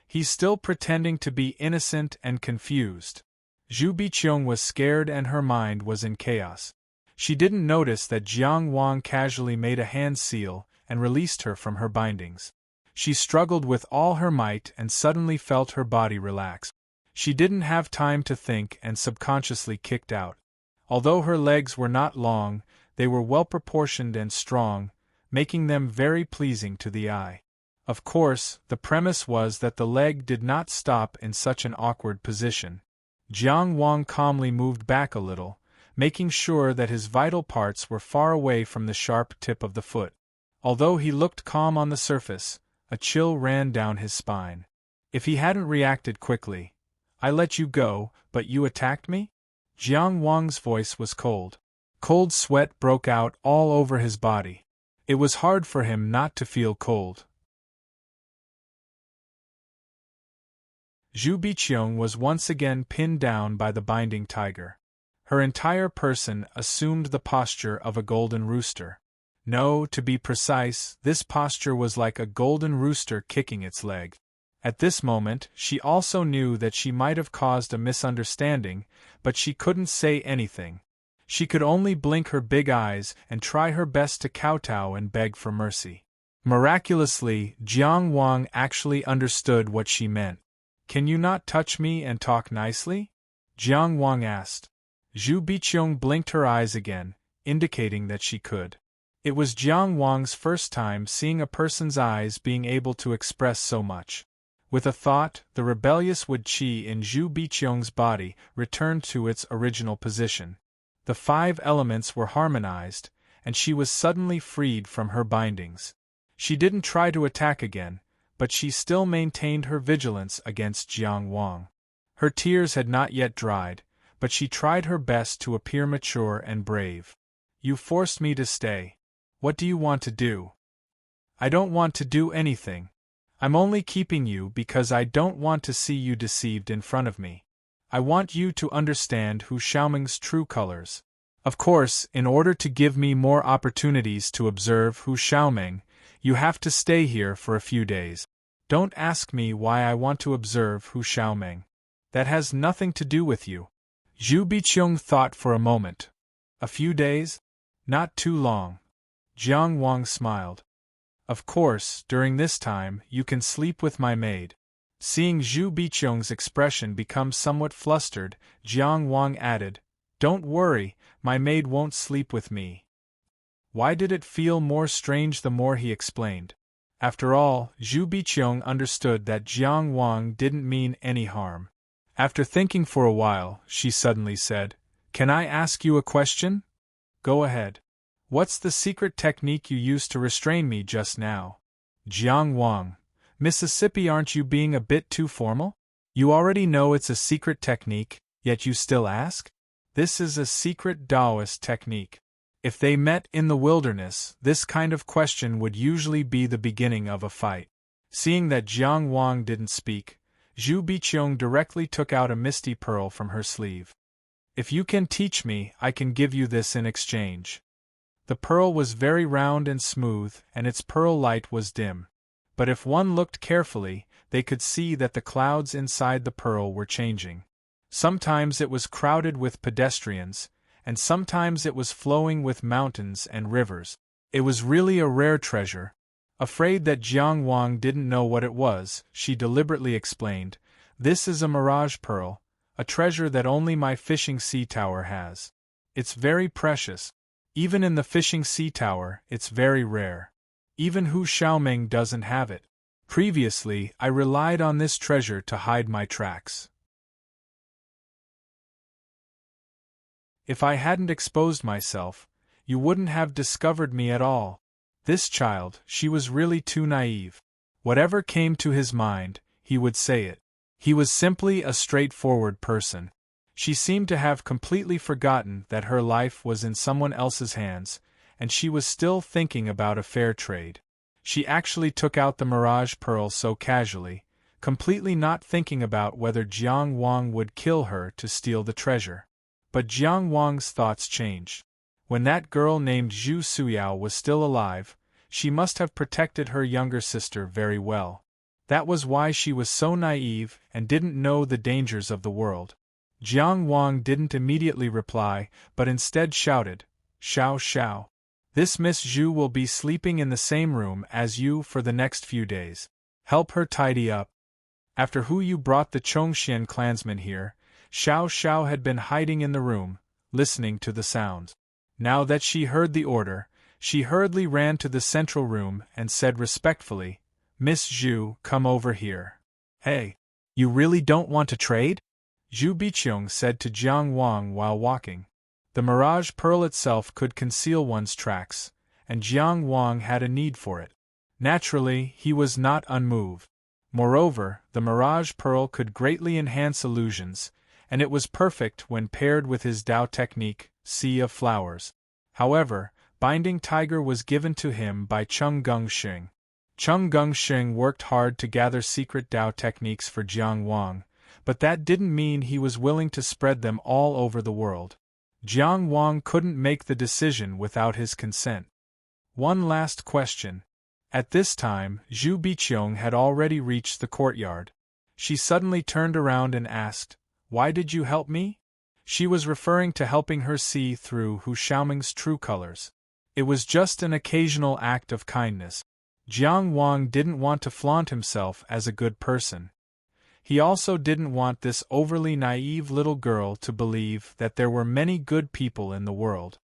Speaker 1: He's still pretending to be innocent and confused. Zhu Biqiong was scared and her mind was in chaos. She didn't notice that Jiang Wang casually made a hand seal and released her from her bindings. She struggled with all her might and suddenly felt her body relax. She didn't have time to think and subconsciously kicked out. Although her legs were not long, they were well proportioned and strong, making them very pleasing to the eye. Of course, the premise was that the leg did not stop in such an awkward position. Jiang Wang calmly moved back a little, making sure that his vital parts were far away from the sharp tip of the foot. Although he looked calm on the surface, a chill ran down his spine. If he hadn't reacted quickly, "I let you go, but you attacked me?" Jiang Wang's voice was cold. Cold sweat broke out all over his body. It was hard for him not to feel cold. Zhu Biqiong was once again pinned down by the binding tiger. Her entire person assumed the posture of a golden rooster. No, to be precise, this posture was like a golden rooster kicking its leg. At this moment, she also knew that she might have caused a misunderstanding, but she couldn't say anything. She could only blink her big eyes and try her best to kowtow and beg for mercy. Miraculously, Jiang Wang actually understood what she meant. "Can you not touch me and talk nicely?" Jiang Wang asked. Zhu Biqiong blinked her eyes again, indicating that she could. It was Jiang Wang's first time seeing a person's eyes being able to express so much. With a thought, the rebellious wood qi in Zhu Biqiong's body returned to its original position. The 5 elements were harmonized, and she was suddenly freed from her bindings. She didn't try to attack again, but she still maintained her vigilance against Jiang Wang. Her tears had not yet dried, but she tried her best to appear mature and brave. You forced me to stay. What do you want to do? I don't want to do anything. I'm only keeping you because I don't want to see you deceived in front of me. I want you to understand Hu Xiaoming's true colors. Of course, in order to give me more opportunities to observe Hu Xiaoming, you have to stay here for a few days. Don't ask me why I want to observe Hu Xiaoming. That has nothing to do with you. Zhu Biqiong thought for a moment. A few days? Not too long. Jiang Wang smiled. Of course, during this time, you can sleep with my maid. Seeing Zhu Biqiong's expression become somewhat flustered, Jiang Wang added, Don't worry, my maid won't sleep with me. Why did it feel more strange the more he explained? After all, Zhu Biqiong understood that Jiang Wang didn't mean any harm. After thinking for a while, she suddenly said, Can I ask you a question? Go ahead. What's the secret technique you used to restrain me just now? Jiang Wang, Mississippi, aren't you being a bit too formal? You already know it's a secret technique, yet you still ask? This is a secret Taoist technique. If they met in the wilderness, this kind of question would usually be the beginning of a fight. Seeing that Jiang Wang didn't speak, Zhu Biqiong directly took out a misty pearl from her sleeve. If you can teach me, I can give you this in exchange. The pearl was very round and smooth, and its pearl light was dim. But if one looked carefully, they could see that the clouds inside the pearl were changing. Sometimes it was crowded with pedestrians, and sometimes it was flowing with mountains and rivers. It was really a rare treasure. Afraid that Jiang Wang didn't know what it was, she deliberately explained, This is a mirage pearl, a treasure that only my fishing sea tower has. It's very precious. Even in the fishing sea tower, it's very rare. Even Hu Xiaoming doesn't have it. Previously, I relied on this treasure to hide my tracks. If I hadn't exposed myself, you wouldn't have discovered me at all. This child, she was really too naive. Whatever came to his mind, he would say it. He was simply a straightforward person. She seemed to have completely forgotten that her life was in someone else's hands, and she was still thinking about a fair trade. She actually took out the mirage pearl so casually, completely not thinking about whether Jiang Wang would kill her to steal the treasure. But Jiang Wang's thoughts changed. When that girl named Zhu Suyao was still alive, she must have protected her younger sister very well. That was why she was so naive and didn't know the dangers of the world. Jiang Wang didn't immediately reply, but instead shouted, Xiao Xiao. This Miss Zhu will be sleeping in the same room as you for the next few days. Help her tidy up. After Hu Yu brought the Chongxian clansmen here, Xiao Xiao had been hiding in the room, listening to the sounds. Now that she heard the order, she hurriedly ran to the central room and said respectfully, Miss Zhu, come over here. Hey, you really don't want to trade? Zhu Biqiong said to Jiang Wang while walking. The mirage pearl itself could conceal one's tracks, and Jiang Wang had a need for it. Naturally, he was not unmoved. Moreover, the mirage pearl could greatly enhance illusions, and it was perfect when paired with his Dao technique, Sea of Flowers. However, Binding Tiger was given to him by Cheng Gengxing. Cheng Gengxing worked hard to gather secret Dao techniques for Jiang Wang, but that didn't mean he was willing to spread them all over the world. Jiang Wang couldn't make the decision without his consent. One last question. At this time, Zhu Biqiong had already reached the courtyard. She suddenly turned around and asked, Why did you help me? She was referring to helping her see through Hu Xiaoming's true colors. It was just an occasional act of kindness. Jiang Wang didn't want to flaunt himself as a good person. He also didn't want this overly naive little girl to believe that there were many good people in the world.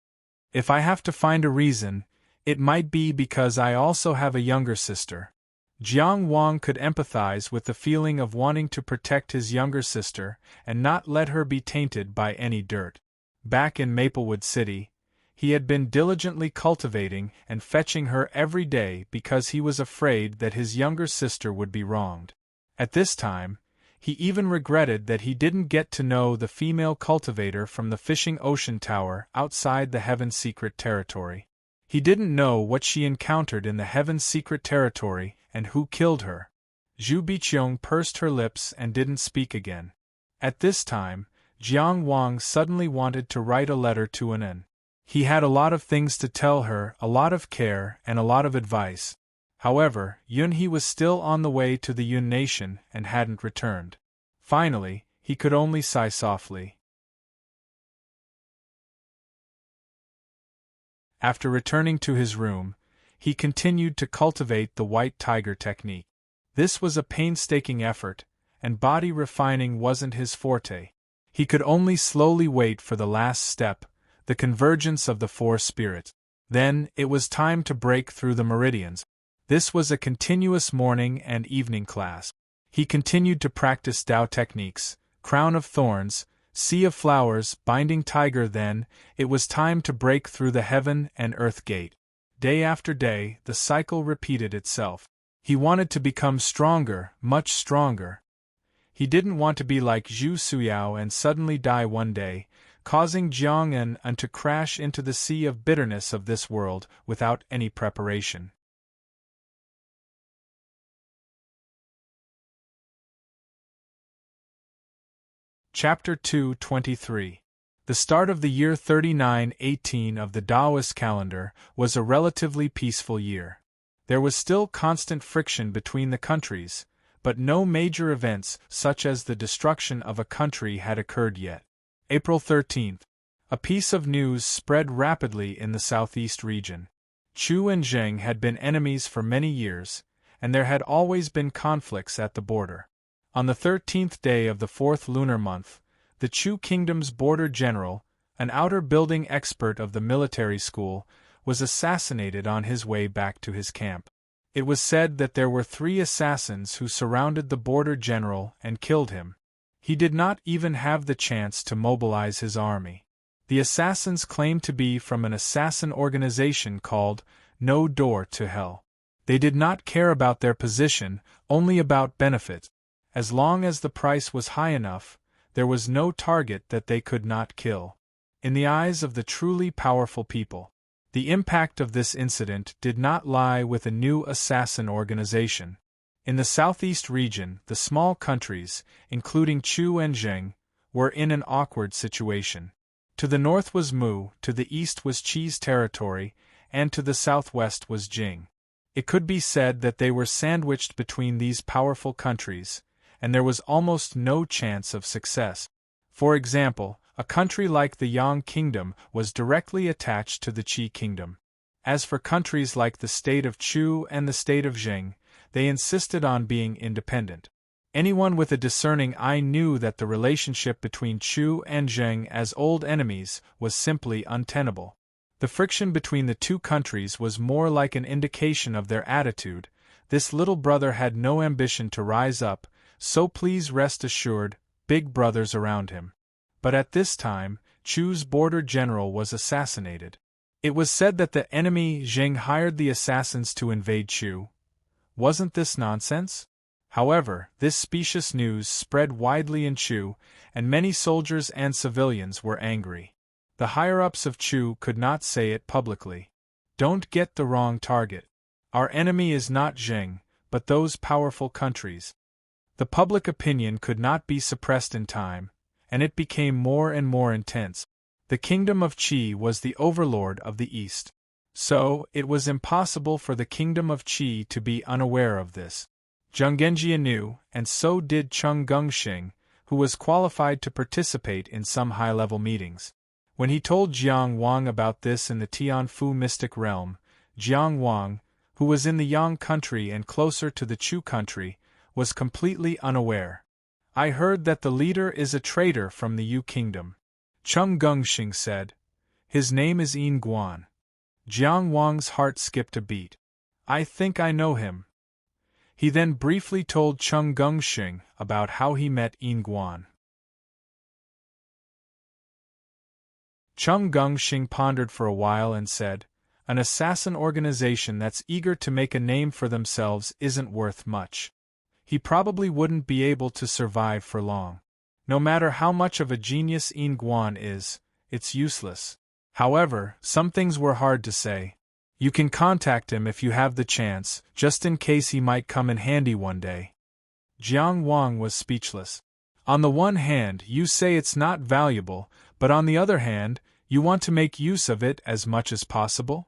Speaker 1: If I have to find a reason, it might be because I also have a younger sister. Jiang Wang could empathize with the feeling of wanting to protect his younger sister and not let her be tainted by any dirt. Back in Maplewood City, he had been diligently cultivating and fetching her every day because he was afraid that his younger sister would be wronged. At this time, He even regretted that he didn't get to know the female cultivator from the fishing ocean tower outside the Heaven's secret territory. He didn't know what she encountered in the Heaven's secret territory and who killed her. Zhu Biqiong pursed her lips and didn't speak again. At this time, Jiang Wang suddenly wanted to write a letter to Anan. He had a lot of things to tell her, a lot of care, and a lot of advice. However, Yunhe was still on the way to the Yun nation and hadn't returned. Finally, he could only sigh softly. After returning to his room, he continued to cultivate the white tiger technique. This was a painstaking effort, and body refining wasn't his forte. He could only slowly wait for the last step, the convergence of the four spirits. Then, it was time to break through the meridians. This was a continuous morning and evening class. He continued to practice Tao techniques, crown of thorns, sea of flowers, binding tiger. Then, it was time to break through the heaven and earth gate. Day after day, the cycle repeated itself. He wanted to become stronger, much stronger. He didn't want to be like Zhu Suyao and suddenly die one day, causing Jiang An to crash into the sea of bitterness of this world without any preparation. Chapter 223. The start of the year 3918 of the Taoist calendar was a relatively peaceful year. There was still constant friction between the countries, but no major events such as the destruction of a country had occurred yet. April 13th. A piece of news spread rapidly in the southeast region. Chu and Zheng had been enemies for many years, and there had always been conflicts at the border. On the 13th day of the 4th lunar month, the Chu kingdom's border general, an outer building expert of the military school, was assassinated on his way back to his camp. It was said that there were 3 assassins who surrounded the border general and killed him. He did not even have the chance to mobilize his army. The assassins claimed to be from an assassin organization called No Door to Hell. They did not care about their position, only about benefits. As long as the price was high enough, there was no target that they could not kill. In the eyes of the truly powerful people, the impact of this incident did not lie with a new assassin organization. In the southeast region, the small countries, including Chu and Zheng, were in an awkward situation. To the north was Mu, to the east was Qi's territory, and to the southwest was Jing. It could be said that they were sandwiched between these powerful countries, and there was almost no chance of success. For example, a country like the Yang Kingdom was directly attached to the Qi Kingdom. As for countries like the state of Chu and the state of Zheng, they insisted on being independent. Anyone with a discerning eye knew that the relationship between Chu and Zheng as old enemies was simply untenable. The friction between the two countries was more like an indication of their attitude. This little brother had no ambition to rise up, so please rest assured, big brothers around him. But at this time, Chu's border general was assassinated. It was said that the enemy Zheng hired the assassins to invade Chu. Wasn't this nonsense? However, this specious news spread widely in Chu, and many soldiers and civilians were angry. The higher-ups of Chu could not say it publicly. Don't get the wrong target. Our enemy is not Zheng, but those powerful countries. The public opinion could not be suppressed in time, and it became more and more intense. The kingdom of Qi was the overlord of the East. So, it was impossible for the kingdom of Qi to be unaware of this. Zheng Genjie knew, and so did Cheng Gengxing, who was qualified to participate in some high-level meetings. When he told Jiang Wang about this in the Tianfu mystic realm, Jiang Wang, who was in the Yang country and closer to the Chu country, was completely unaware. I heard that the leader is a traitor from the Yu kingdom. Cheng Gengxing said. His name is Yin Guan. Jiang Wang's heart skipped a beat. I think I know him. He then briefly told Cheng Gengxing about how he met Yin Guan. Cheng Gengxing pondered for a while and said, an assassin organization that's eager to make a name for themselves isn't worth much. he probably wouldn't be able to survive for long. No matter how much of a genius Yin Guan is, it's useless. However, some things were hard to say. You can contact him if you have the chance, just in case he might come in handy one day. Jiang Wang was speechless. On the one hand, you say it's not valuable, but on the other hand, you want to make use of it as much as possible?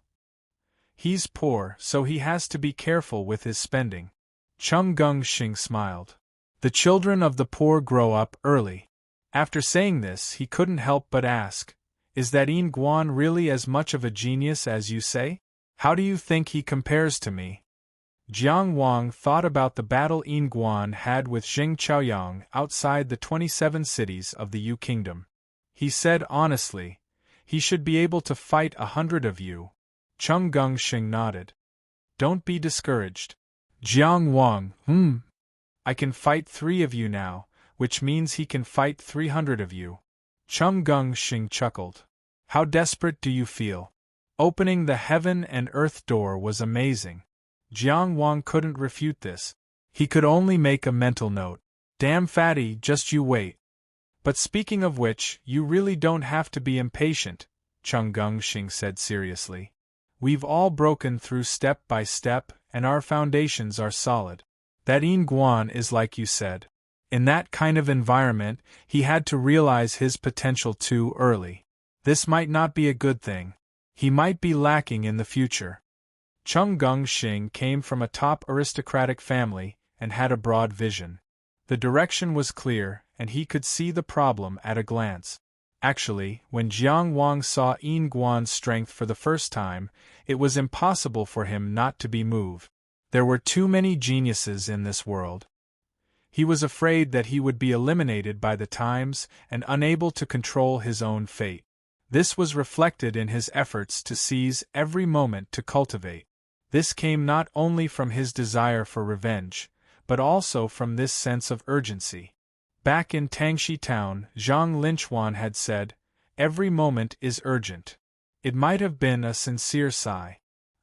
Speaker 1: He's poor, so he has to be careful with his spending. Cheng Gungxing smiled. The children of the poor grow up early. After saying this, he couldn't help but ask, is that Yin Guan really as much of a genius as you say? How do you think he compares to me? Jiang Wang thought about the battle Yin Guan had with Xing Chaoyang outside the 27 cities of the Yu Kingdom. He said honestly, he should be able to fight 100 of you. Cheng Gungxing nodded. Don't be discouraged. Jiang Wang, I can fight 3 of you now, which means he can fight 300 of you. Cheng Gungxing chuckled. How desperate do you feel? Opening the heaven and earth door was amazing. Jiang Wang couldn't refute this. He could only make a mental note. Damn fatty, just you wait. But speaking of which, you really don't have to be impatient, Cheng Gungxing said seriously. We've all broken through step by step, and our foundations are solid. That Yin Guan is like you said. In that kind of environment, he had to realize his potential too early. This might not be a good thing. He might be lacking in the future. Cheng Gungxing came from a top aristocratic family and had a broad vision. The direction was clear, and he could see the problem at a glance. Actually, when Jiang Wang saw Yin Guan's strength for the first time, it was impossible for him not to be moved. There were too many geniuses in this world. He was afraid that he would be eliminated by the times and unable to control his own fate. This was reflected in his efforts to seize every moment to cultivate. This came not only from his desire for revenge, but also from this sense of urgency. Back in Tangxi town, Zhang Linchuan had said, "Every moment is urgent." It might have been a sincere sigh.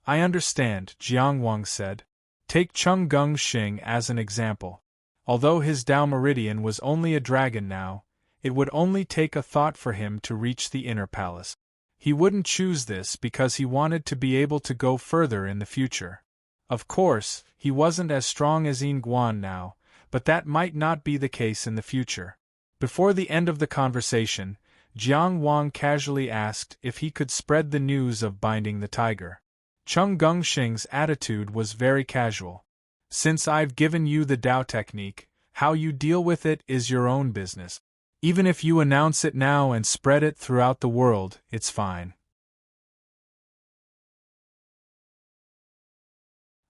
Speaker 1: I understand, Jiang Wang said. Take Cheng Gungxing as an example. Although his Tao Meridian was only a dragon now, it would only take a thought for him to reach the inner palace. He wouldn't choose this because he wanted to be able to go further in the future. Of course, he wasn't as strong as Yin Guan now, but that might not be the case in the future. Before the end of the conversation, Jiang Wang casually asked if he could spread the news of binding the tiger. Cheng Gungxing's attitude was very casual. Since I've given you the Tao technique, how you deal with it is your own business. Even if you announce it now and spread it throughout the world, it's fine.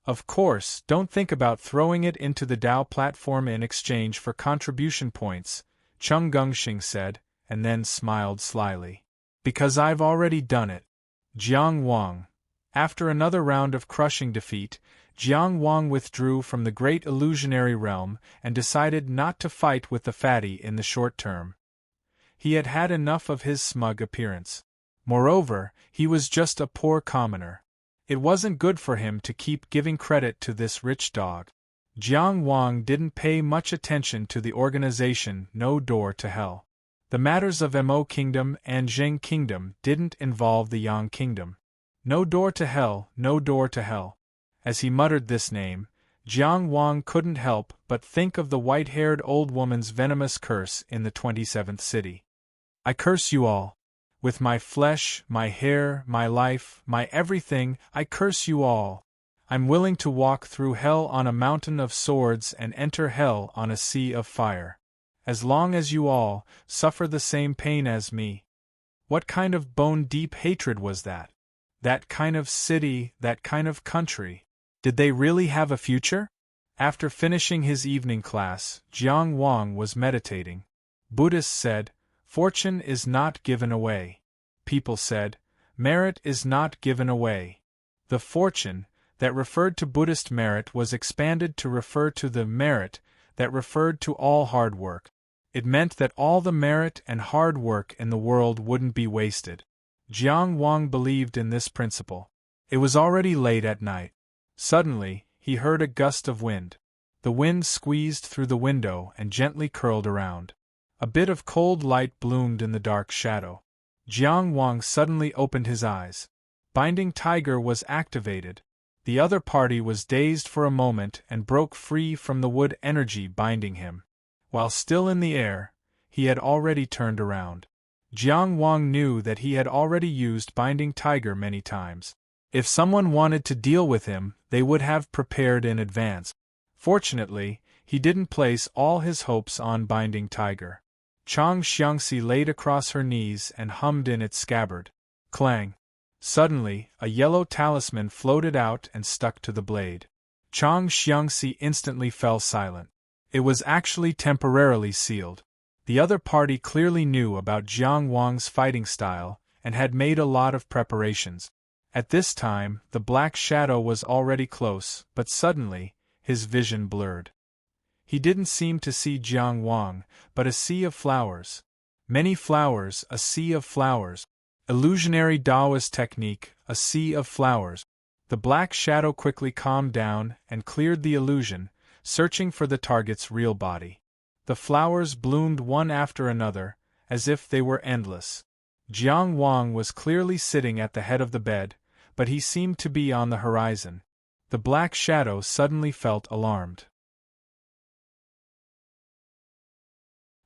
Speaker 1: Of course, don't think about throwing it into the Tao platform in exchange for contribution points, Cheng Gungxing said, and then smiled slyly. Because I've already done it. Jiang Wang. After another round of crushing defeat, Jiang Wang withdrew from the great illusionary realm and decided not to fight with the fatty in the short term. He had had enough of his smug appearance. Moreover, he was just a poor commoner. It wasn't good for him to keep giving credit to this rich dog. Jiang Wang didn't pay much attention to the organization No Door to Hell. The matters of Mo Kingdom and Zheng Kingdom didn't involve the Yang Kingdom. No Door to Hell, No Door to Hell. As he muttered this name, Jiang Wang couldn't help but think of the white-haired old woman's venomous curse in the 27th city. I curse you all. With my flesh, my hair, my life, my everything, I curse you all. I'm willing to walk through hell on a mountain of swords and enter hell on a sea of fire. As long as you all suffer the same pain as me. What kind of bone-deep hatred was that? That kind of city, that kind of country. Did they really have a future? After finishing his evening class, Jiang Wang was meditating. Buddhists said, fortune is not given away. People said, merit is not given away. The fortune that referred to Buddhist merit was expanded to refer to the merit that referred to all hard work. It meant that all the merit and hard work in the world wouldn't be wasted. Jiang Wang believed in this principle. It was already late at night. Suddenly, he heard a gust of wind. The wind squeezed through the window and gently curled around. A bit of cold light bloomed in the dark shadow. Jiang Wang suddenly opened his eyes. Binding Tiger was activated. The other party was dazed for a moment and broke free from the wood energy binding him. While still in the air, he had already turned around. Jiang Wang knew that he had already used Binding Tiger many times. If someone wanted to deal with him, they would have prepared in advance. Fortunately, he didn't place all his hopes on Binding Tiger. Chang Xiangxi laid across her knees and hummed in its scabbard. Clang! Suddenly, a yellow talisman floated out and stuck to the blade. Chang Xiangxi instantly fell silent. It was actually temporarily sealed. The other party clearly knew about Jiang Wang's fighting style and had made a lot of preparations. At this time, the black shadow was already close, but suddenly, his vision blurred. He didn't seem to see Jiang Wang, but a sea of flowers. Many flowers, a sea of flowers. Illusionary Taoist technique, a sea of flowers. The black shadow quickly calmed down and cleared the illusion, searching for the target's real body. The flowers bloomed one after another, as if they were endless. Jiang Wang was clearly sitting at the head of the bed, but he seemed to be on the horizon. The black shadow suddenly felt alarmed.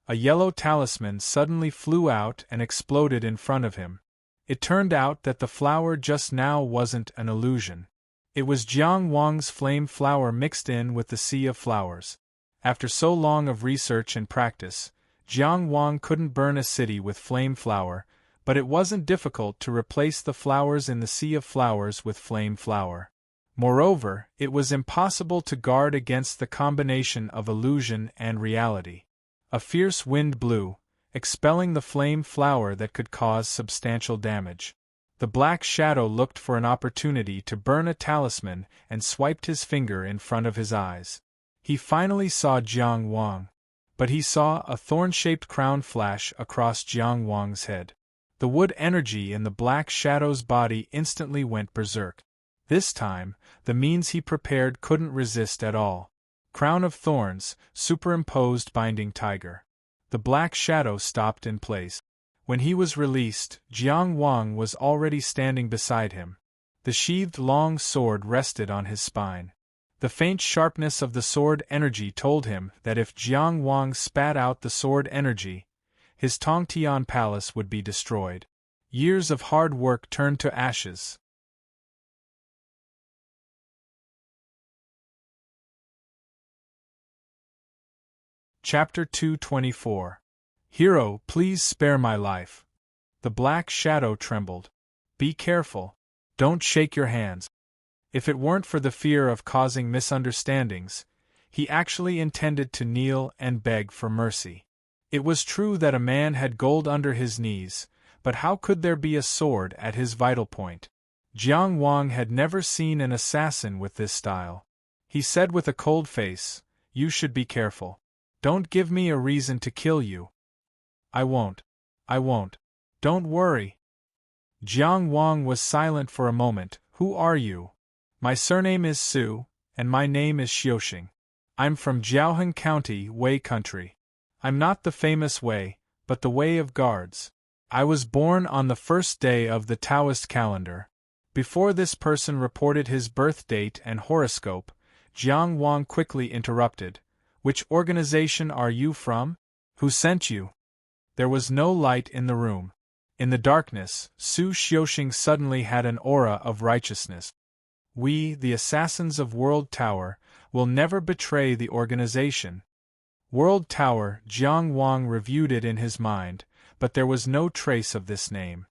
Speaker 1: A yellow talisman suddenly flew out and exploded in front of him. It turned out that the flower just now wasn't an illusion. It was Jiang Wang's flame flower mixed in with the sea of flowers. After so long of research and practice, Jiang Wang couldn't burn a city with flame flower, but it wasn't difficult to replace the flowers in the sea of flowers with flame flower. Moreover, it was impossible to guard against the combination of illusion and reality. A fierce wind blew, expelling the flame flower that could cause substantial damage. The black shadow looked for an opportunity to burn a talisman and swiped his finger in front of his eyes. He finally saw Jiang Wang, but he saw a thorn-shaped crown flash across Jiang Wang's head. The wood energy in the black shadow's body instantly went berserk. This time, the means he prepared couldn't resist at all. Crown of thorns, superimposed Binding Tiger. The black shadow stopped in place. When he was released, Jiang Wang was already standing beside him. The sheathed long sword rested on his spine. The faint sharpness of the sword energy told him that if Jiang Wang spat out the sword energy, his Tongtian palace would be destroyed. Years of hard work turned to ashes. Chapter 224. Hero, please spare my life. The black shadow trembled. Be careful. Don't shake your hands. If it weren't for the fear of causing misunderstandings, he actually intended to kneel and beg for mercy. It was true that a man had gold under his knees, but how could there be a sword at his vital point? Jiang Wang had never seen an assassin with this style. He said with a cold face, "You should be careful. Don't give me a reason to kill you." I won't. Don't worry." Jiang Wang was silent for a moment. "Who are you?" "My surname is Su, and my name is Xiuxing. I'm from Jiaoheng County, Wei Country. I'm not the famous Wei, but the Wei of Guards. I was born on the first day of the Taoist calendar." Before this person reported his birth date and horoscope, Jiang Wang quickly interrupted. "Which organization are you from? Who sent you?" There was no light in the room. In the darkness, Su Xiuxing suddenly had an aura of righteousness. "We, the assassins of World Tower, will never betray the organization." World Tower, Jiang Wang reviewed it in his mind, but there was no trace of this name.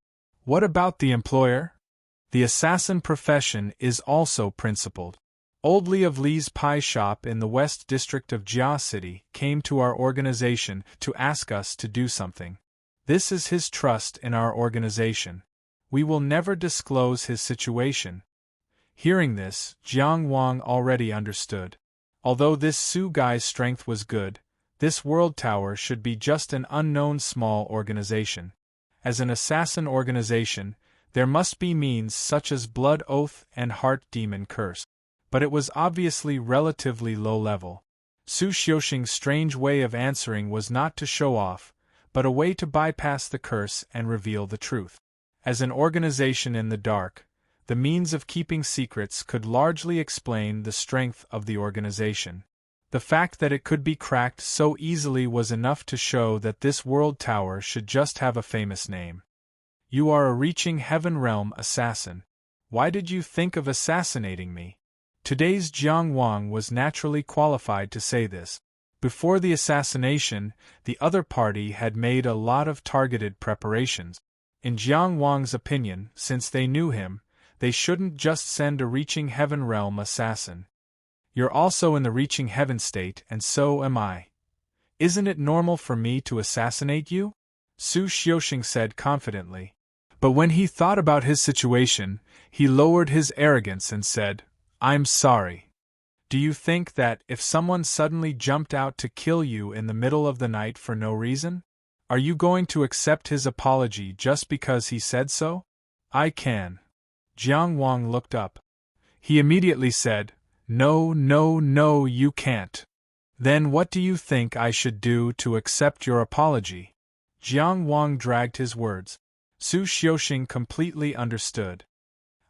Speaker 1: "What about the employer?" "The assassin profession is also principled. Old Li of Li's pie shop in the West District of Jia City came to our organization to ask us to do something. This is his trust in our organization. We will never disclose his situation." Hearing this, Jiang Wang already understood. Although this Su guy's strength was good, this World Tower should be just an unknown small organization. As an assassin organization, there must be means such as blood oath and heart demon curse. But it was obviously relatively low level. Su Xiuxing's strange way of answering was not to show off, but a way to bypass the curse and reveal the truth. As an organization in the dark, the means of keeping secrets could largely explain the strength of the organization. The fact that it could be cracked so easily was enough to show that this world tower should just have a famous name. You are a reaching heaven realm assassin. Why did you think of assassinating me? Today's Jiang Wang was naturally qualified to say this. Before the assassination, the other party had made a lot of targeted preparations. In Jiang Wang's opinion, since they knew him, they shouldn't just send a reaching heaven realm assassin. You're also in the reaching heaven state, and so am I. Isn't it normal for me to assassinate you? Su Xiuxing said confidently. But when he thought about his situation, he lowered his arrogance and said, I'm sorry. Do you think that if someone suddenly jumped out to kill you in the middle of the night for no reason? Are you going to accept his apology just because he said so? I can. Jiang Wang looked up. He immediately said, No, no, no, you can't. Then what do you think I should do to accept your apology? Jiang Wang dragged his words. Su Xiuxing completely understood.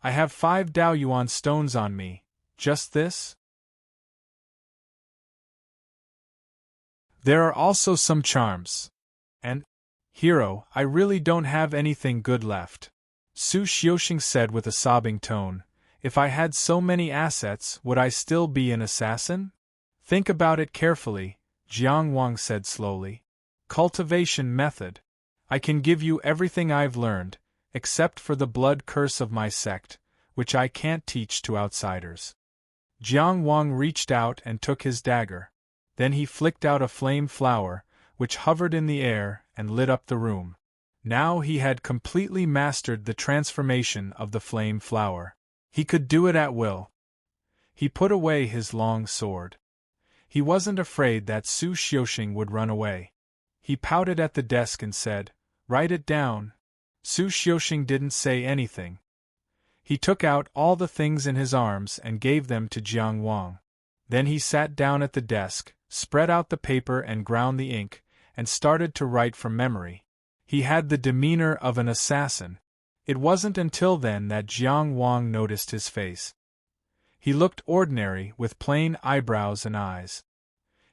Speaker 1: I have 5 Daoyuan stones on me. Just this? There are also some charms. And, hero, I really don't have anything good left. Su Xiuxing said with a sobbing tone, If I had so many assets, would I still be an assassin? Think about it carefully, Jiang Wang said slowly. Cultivation method. I can give you everything I've learned, except for the blood curse of my sect, which I can't teach to outsiders. Jiang Wang reached out and took his dagger. Then he flicked out a flame flower, which hovered in the air and lit up the room. Now he had completely mastered the transformation of the flame flower. He could do it at will. He put away his long sword. He wasn't afraid that Su Xiuxing would run away. He pouted at the desk and said, Write it down. Su Xiuxing didn't say anything. He took out all the things in his arms and gave them to Jiang Wang. Then he sat down at the desk, spread out the paper and ground the ink, and started to write from memory. He had the demeanor of an assassin. It wasn't until then that Jiang Wang noticed his face. He looked ordinary with plain eyebrows and eyes.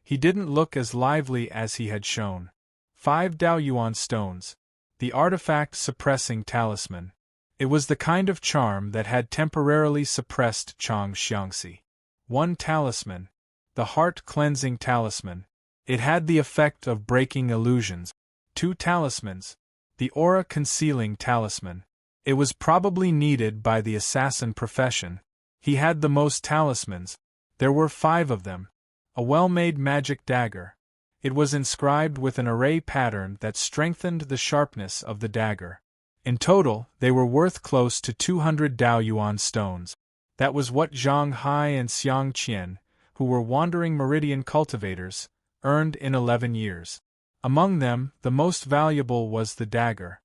Speaker 1: He didn't look as lively as he had shown. 5 Daoyuan stones. The artifact suppressing talisman. It was the kind of charm that had temporarily suppressed Chang Xiangxi. 1 talisman. The heart-cleansing talisman. It had the effect of breaking illusions. 2 talismans. The aura-concealing talisman. It was probably needed by the assassin profession. He had the most talismans. There were 5 of them. A well-made magic dagger. It was inscribed with an array pattern that strengthened the sharpness of the dagger. In total, they were worth close to 200 Daoyuan stones. That was what Zhang Hai and Xiang Qian, who were wandering meridian cultivators, earned in 11 years. Among them, the most valuable was the dagger.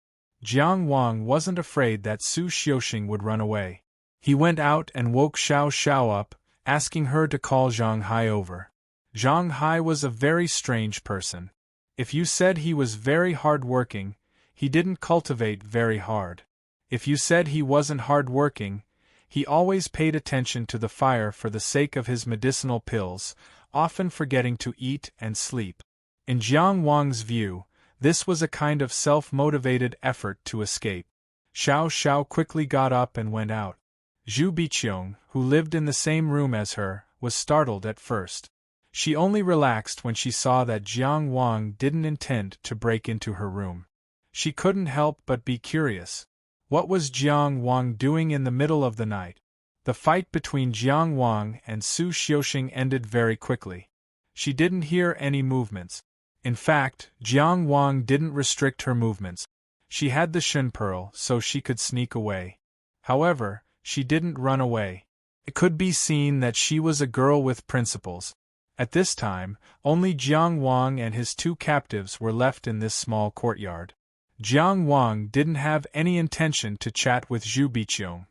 Speaker 1: Jiang Wang wasn't afraid that Su Xiuxing would run away. He went out and woke Xiao Xiao up, asking her to call Zhang Hai over. Zhang Hai was a very strange person. If you said he was very hard-working, he didn't cultivate very hard. If you said he wasn't hard-working, he always paid attention to the fire for the sake of his medicinal pills, often forgetting to eat and sleep. In Jiang Wang's view, this was a kind of self-motivated effort to escape. Xiao Xiao quickly got up and went out. Zhu Biqiong, who lived in the same room as her, was startled at first. She only relaxed when she saw that Jiang Wang didn't intend to break into her room. She couldn't help but be curious. What was Jiang Wang doing in the middle of the night? The fight between Jiang Wang and Su Xiuxing ended very quickly. She didn't hear any movements. In fact, Jiang Wang didn't restrict her movements. She had the Shen Pearl so she could sneak away. However, she didn't run away. It could be seen that she was a girl with principles. At this time, only Jiang Wang and his 2 captives were left in this small courtyard. Jiang Wang didn't have any intention to chat with Zhu Biqiong.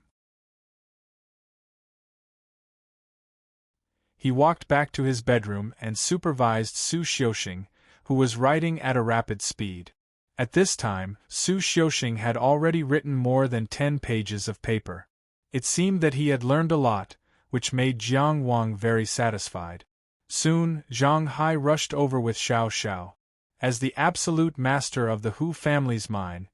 Speaker 1: He walked back to his bedroom and supervised Su Xiuxing, who was writing at a rapid speed. At this time, Su Xiuxing had already written more than 10 pages of paper. It seemed that he had learned a lot, which made Jiang Wang very satisfied. Soon, Zhang Hai rushed over with Xiao Xiao. As the absolute master of the Hu family's mine,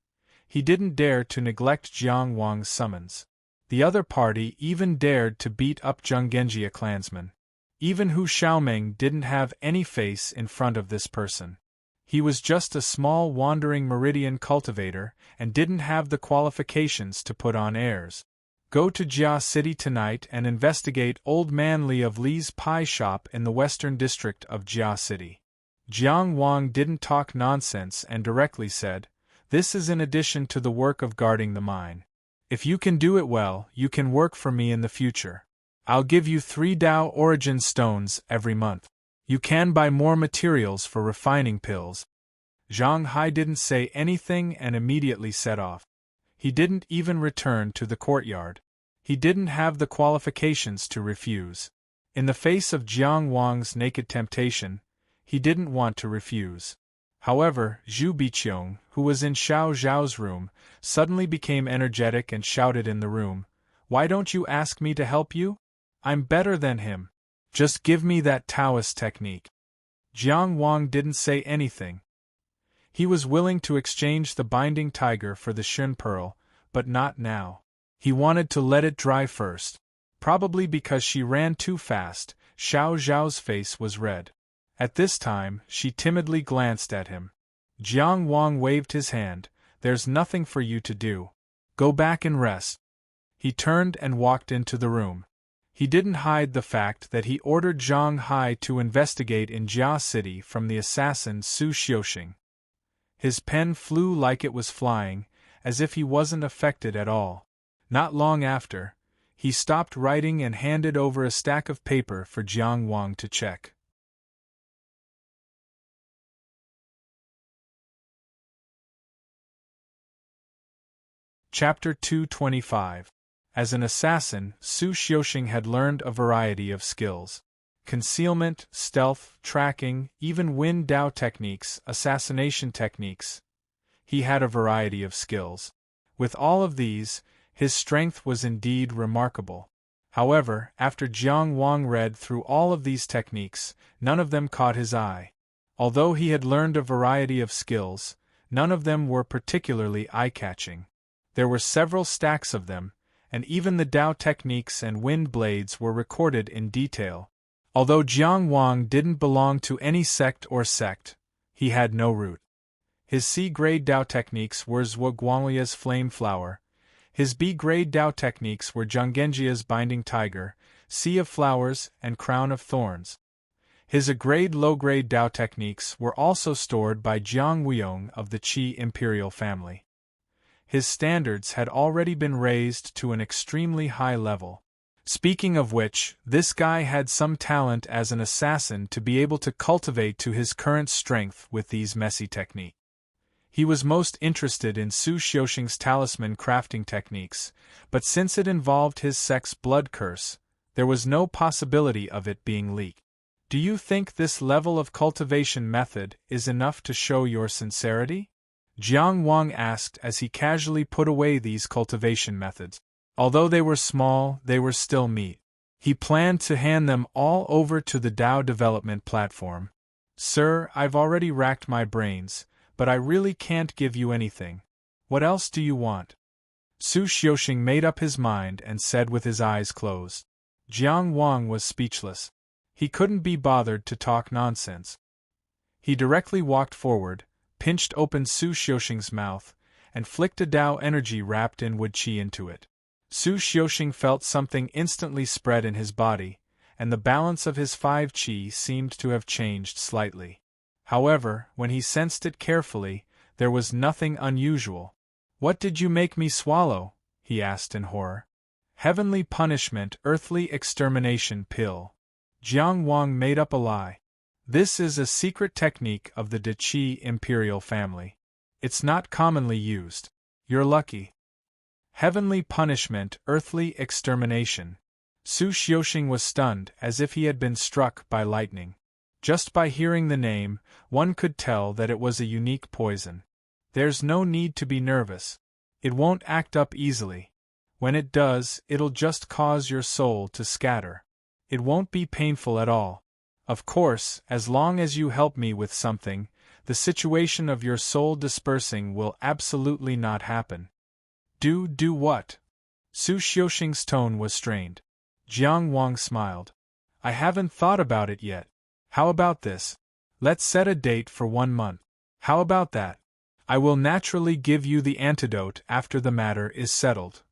Speaker 1: he didn't dare to neglect Jiang Wang's summons. The other party even dared to beat up Zhenggenjia clansmen. Even Hu Xiaomeng didn't have any face in front of this person. He was just a small wandering meridian cultivator and didn't have the qualifications to put on airs. Go to Jia City tonight and investigate Old Man Li of Li's pie shop in the western district of Jia City. Jiang Wang didn't talk nonsense and directly said, "This is in addition to the work of guarding the mine. If you can do it well, you can work for me in the future. I'll give you 3 Dao origin stones every month. You can buy more materials for refining pills." Zhang Hai didn't say anything and immediately set off. He didn't even return to the courtyard. He didn't have the qualifications to refuse. In the face of Jiang Wang's naked temptation, he didn't want to refuse. However, Zhu Biqiong, who was in Xiao Zhao's room, suddenly became energetic and shouted in the room, "Why don't you ask me to help you? I'm better than him. Just give me that Taoist technique." Jiang Wang didn't say anything. He was willing to exchange the binding tiger for the Shun pearl, but not now. He wanted to let it dry first. Probably because she ran too fast, Xiao Zhao's face was red. At this time, she timidly glanced at him. Jiang Wang waved his hand. "There's nothing for you to do. Go back and rest." He turned and walked into the room. He didn't hide the fact that he ordered Zhang Hai to investigate in Jia City from the assassin Su Xiuxing. His pen flew like it was flying, as if he wasn't affected at all. Not long after, he stopped writing and handed over a stack of paper for Jiang Wang to check. Chapter 225. As an assassin, Su Xiuxing had learned a variety of skills. Concealment, stealth, tracking, even Wen Dao techniques, assassination techniques. He had a variety of skills. With all of these, his strength was indeed remarkable. However, after Jiang Wang read through all of these techniques, none of them caught his eye. Although he had learned a variety of skills, none of them were particularly eye-catching. There were several stacks of them, and even the Dao techniques and wind blades were recorded in detail. Although Jiang Wang didn't belong to any sect, he had no root. His C-grade Dao techniques were Zhuo Guanglia's flame flower. His B-grade Dao techniques were Zhenggenjia's binding tiger, sea of flowers, and crown of thorns. His A-grade low-grade Dao techniques were also stored by Jiang Weiyong of the Qi imperial family. His standards had already been raised to an extremely high level. Speaking of which, this guy had some talent as an assassin to be able to cultivate to his current strength with these messy techniques. He was most interested in Su Xiuxing's talisman crafting techniques, but since it involved his sect's blood curse, there was no possibility of it being leaked. "Do you think this level of cultivation method is enough to show your sincerity?" Jiang Wang asked as he casually put away these cultivation methods. Although they were small, they were still meat. He planned to hand them all over to the Dao development platform. "Sir, I've already racked my brains, but I really can't give you anything. What else do you want?" Su Xiuxing made up his mind and said with his eyes closed. Jiang Wang was speechless. He couldn't be bothered to talk nonsense. He directly walked forward, pinched open Su Xiuxing's mouth, and flicked a Dao energy wrapped in wood qi into it. Su Xiuxing felt something instantly spread in his body, and the balance of his 5 qi seemed to have changed slightly. However, when he sensed it carefully, there was nothing unusual. "What did you make me swallow?" he asked in horror. "Heavenly punishment, earthly extermination pill." Jiang Wang made up a lie. "This is a secret technique of the De Qi imperial family. It's not commonly used. You're lucky." "Heavenly punishment, earthly extermination." Su Xiuxing was stunned, as if he had been struck by lightning. Just by hearing the name, one could tell that it was a unique poison. There's no need to be nervous. It won't act up easily. When it does, it'll just cause your soul to scatter. It won't be painful at all. Of course, as long as you help me with something, the situation of your soul dispersing will absolutely not happen. Do what? Su Xiuxing's tone was strained. Jiang Wang smiled. I haven't thought about it yet. How about this? Let's set a date for 1 month. How about that? I will naturally give you the antidote after the matter is settled.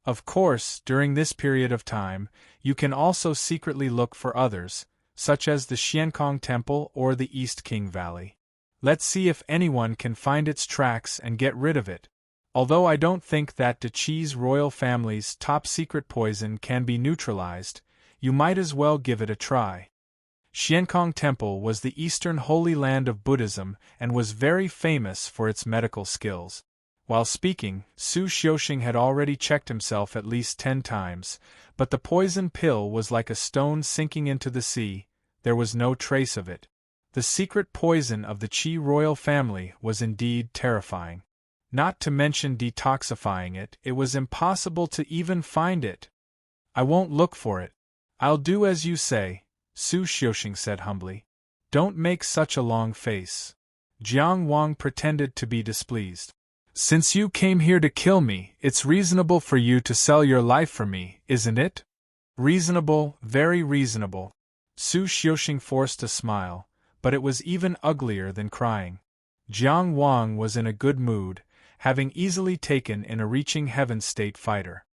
Speaker 1: Of course, during this period of time, you can also secretly look for others, such as the Xiankong Temple or the East King Valley. Let's see if anyone can find its tracks and get rid of it. Although I don't think that De Qi's royal family's top-secret poison can be neutralized, you might as well give it a try. Xiankong Temple was the eastern holy land of Buddhism and was very famous for its medical skills. While speaking, Su Xiuxing had already checked himself at least 10 times, but the poison pill was like a stone sinking into the sea. There was no trace of it. The secret poison of the Qi royal family was indeed terrifying. Not to mention detoxifying it, it was impossible to even find it. I won't look for it. I'll do as you say, Su Xiuxing said humbly. Don't make such a long face. Jiang Wang pretended to be displeased. Since you came here to kill me, it's reasonable for you to sell your life for me, isn't it? Reasonable, very reasonable. Su Xiuxing forced a smile, but it was even uglier than crying. Jiang Wang was in a good mood, having easily taken in a reaching heaven state fighter.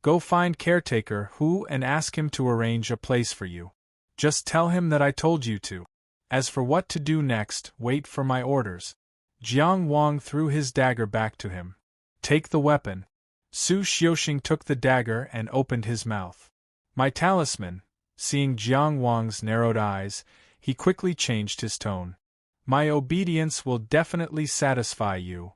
Speaker 1: Go find caretaker Hu and ask him to arrange a place for you. Just tell him that I told you to. As for what to do next, wait for my orders. Jiang Wang threw his dagger back to him. Take the weapon. Su Xiuxing took the dagger and opened his mouth. My talisman. Seeing Jiang Wang's narrowed eyes, he quickly changed his tone. My obedience will definitely satisfy you.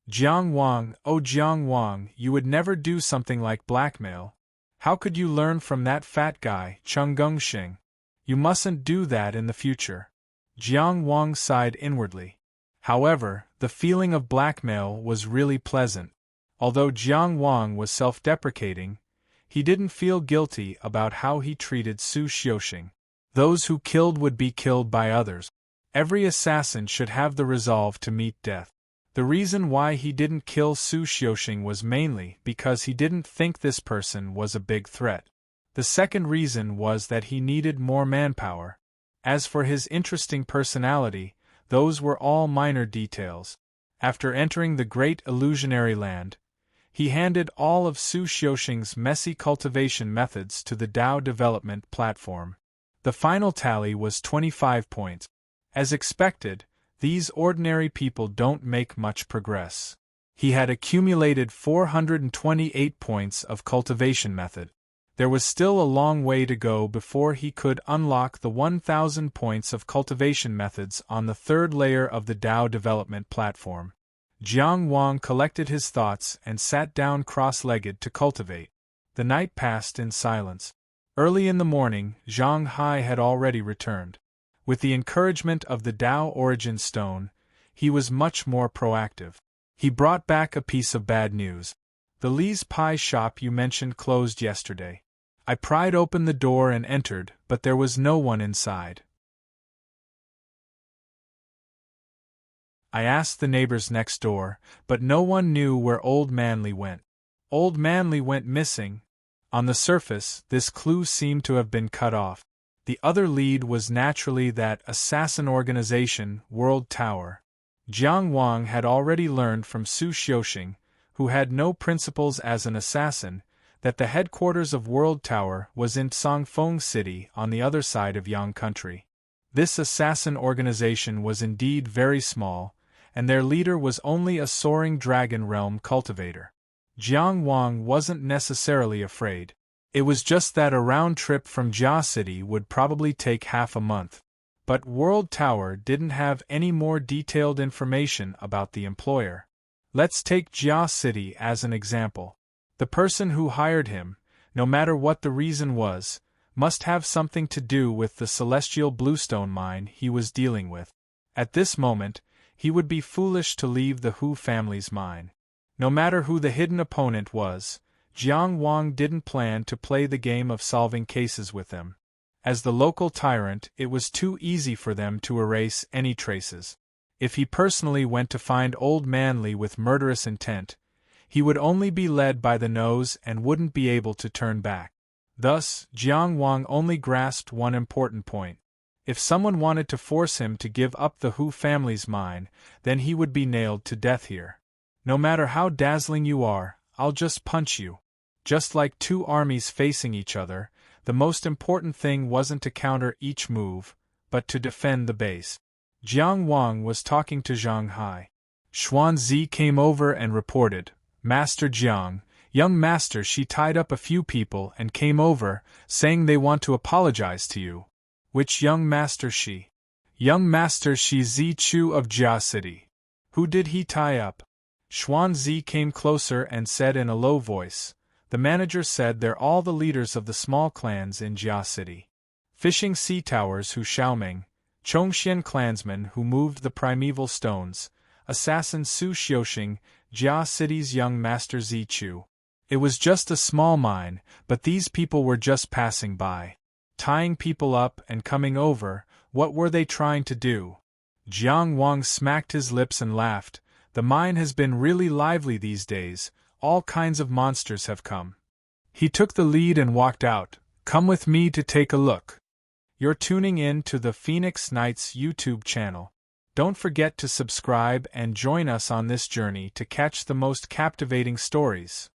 Speaker 1: Jiang Wang, oh Jiang Wang, you would never do something like blackmail. How could you learn from that fat guy, Cheng Gongxing? You mustn't do that in the future. Jiang Wang sighed inwardly. However, the feeling of blackmail was really pleasant. Although Jiang Wang was self-deprecating, he didn't feel guilty about how he treated Su Xiuxing. Those who killed would be killed by others. Every assassin should have the resolve to meet death. The reason why he didn't kill Su Xiuxing was mainly because he didn't think this person was a big threat. The second reason was that he needed more manpower. As for his interesting personality, those were all minor details. After entering the great illusionary land, he handed all of Su Xiuxing's messy cultivation methods to the Dao development platform. The final tally was 25 points. As expected, these ordinary people don't make much progress. He had accumulated 428 points of cultivation method. There was still a long way to go before he could unlock the 1,000 points of cultivation methods on the third layer of the Dao development platform. Jiang Wang collected his thoughts and sat down cross-legged to cultivate. The night passed in silence. Early in the morning, Zhang Hai had already returned. With the encouragement of the Dao Origin Stone, he was much more proactive. He brought back a piece of bad news. The Lee's pie shop you mentioned closed yesterday. I pried open the door and entered, but there was no one inside. I asked the neighbors next door, but no one knew where Old Manly went. Old Manly went missing. On the surface, this clue seemed to have been cut off. The other lead was naturally that assassin organization, World Tower. Jiang Wang had already learned from Su Xiuxing, who had no principles as an assassin, that the headquarters of World Tower was in Songfeng City on the other side of Yang Country. This assassin organization was indeed very small, and their leader was only a soaring dragon realm cultivator. Jiang Wang wasn't necessarily afraid. It was just that a round trip from Jia City would probably take half a month. But World Tower didn't have any more detailed information about the employer. Let's take Jia City as an example. The person who hired him, no matter what the reason was, must have something to do with the celestial bluestone mine he was dealing with. At this moment, he would be foolish to leave the Hu family's mine. No matter who the hidden opponent was, Jiang Wang didn't plan to play the game of solving cases with them. As the local tyrant, it was too easy for them to erase any traces. If he personally went to find Old Manly with murderous intent, he would only be led by the nose and wouldn't be able to turn back. Thus, Jiang Wang only grasped one important point. If someone wanted to force him to give up the Hu family's mine, then he would be nailed to death here. No matter how dazzling you are, I'll just punch you. Just like two armies facing each other, the most important thing wasn't to counter each move, but to defend the base. Jiang Wang was talking to Zhang Hai. Xuanzi came over and reported, "Master Jiang, young master, she tied up a few people and came over, saying they want to apologize to you." "Which young master she?" "Young master Shi Zichu of Jia City." "Who did he tie up?" Xuanzi came closer and said in a low voice, "The manager said they're all the leaders of the small clans in Jia City. Fishing Sea Towers Hu Xiaoming, Chongxian clansmen who moved the primeval stones, assassin Su Xiuxing, Jia City's young master Zichu. It was just a small mine, but these people were just passing by. Tying people up and coming over, what were they trying to do?" Jiang Wang smacked his lips and laughed. "The mine has been really lively these days, all kinds of monsters have come." He took the lead and walked out. "Come with me to take a look." You're tuning in to the Phoenix Nights YouTube channel. Don't forget to subscribe and join us on this journey to catch the most captivating stories.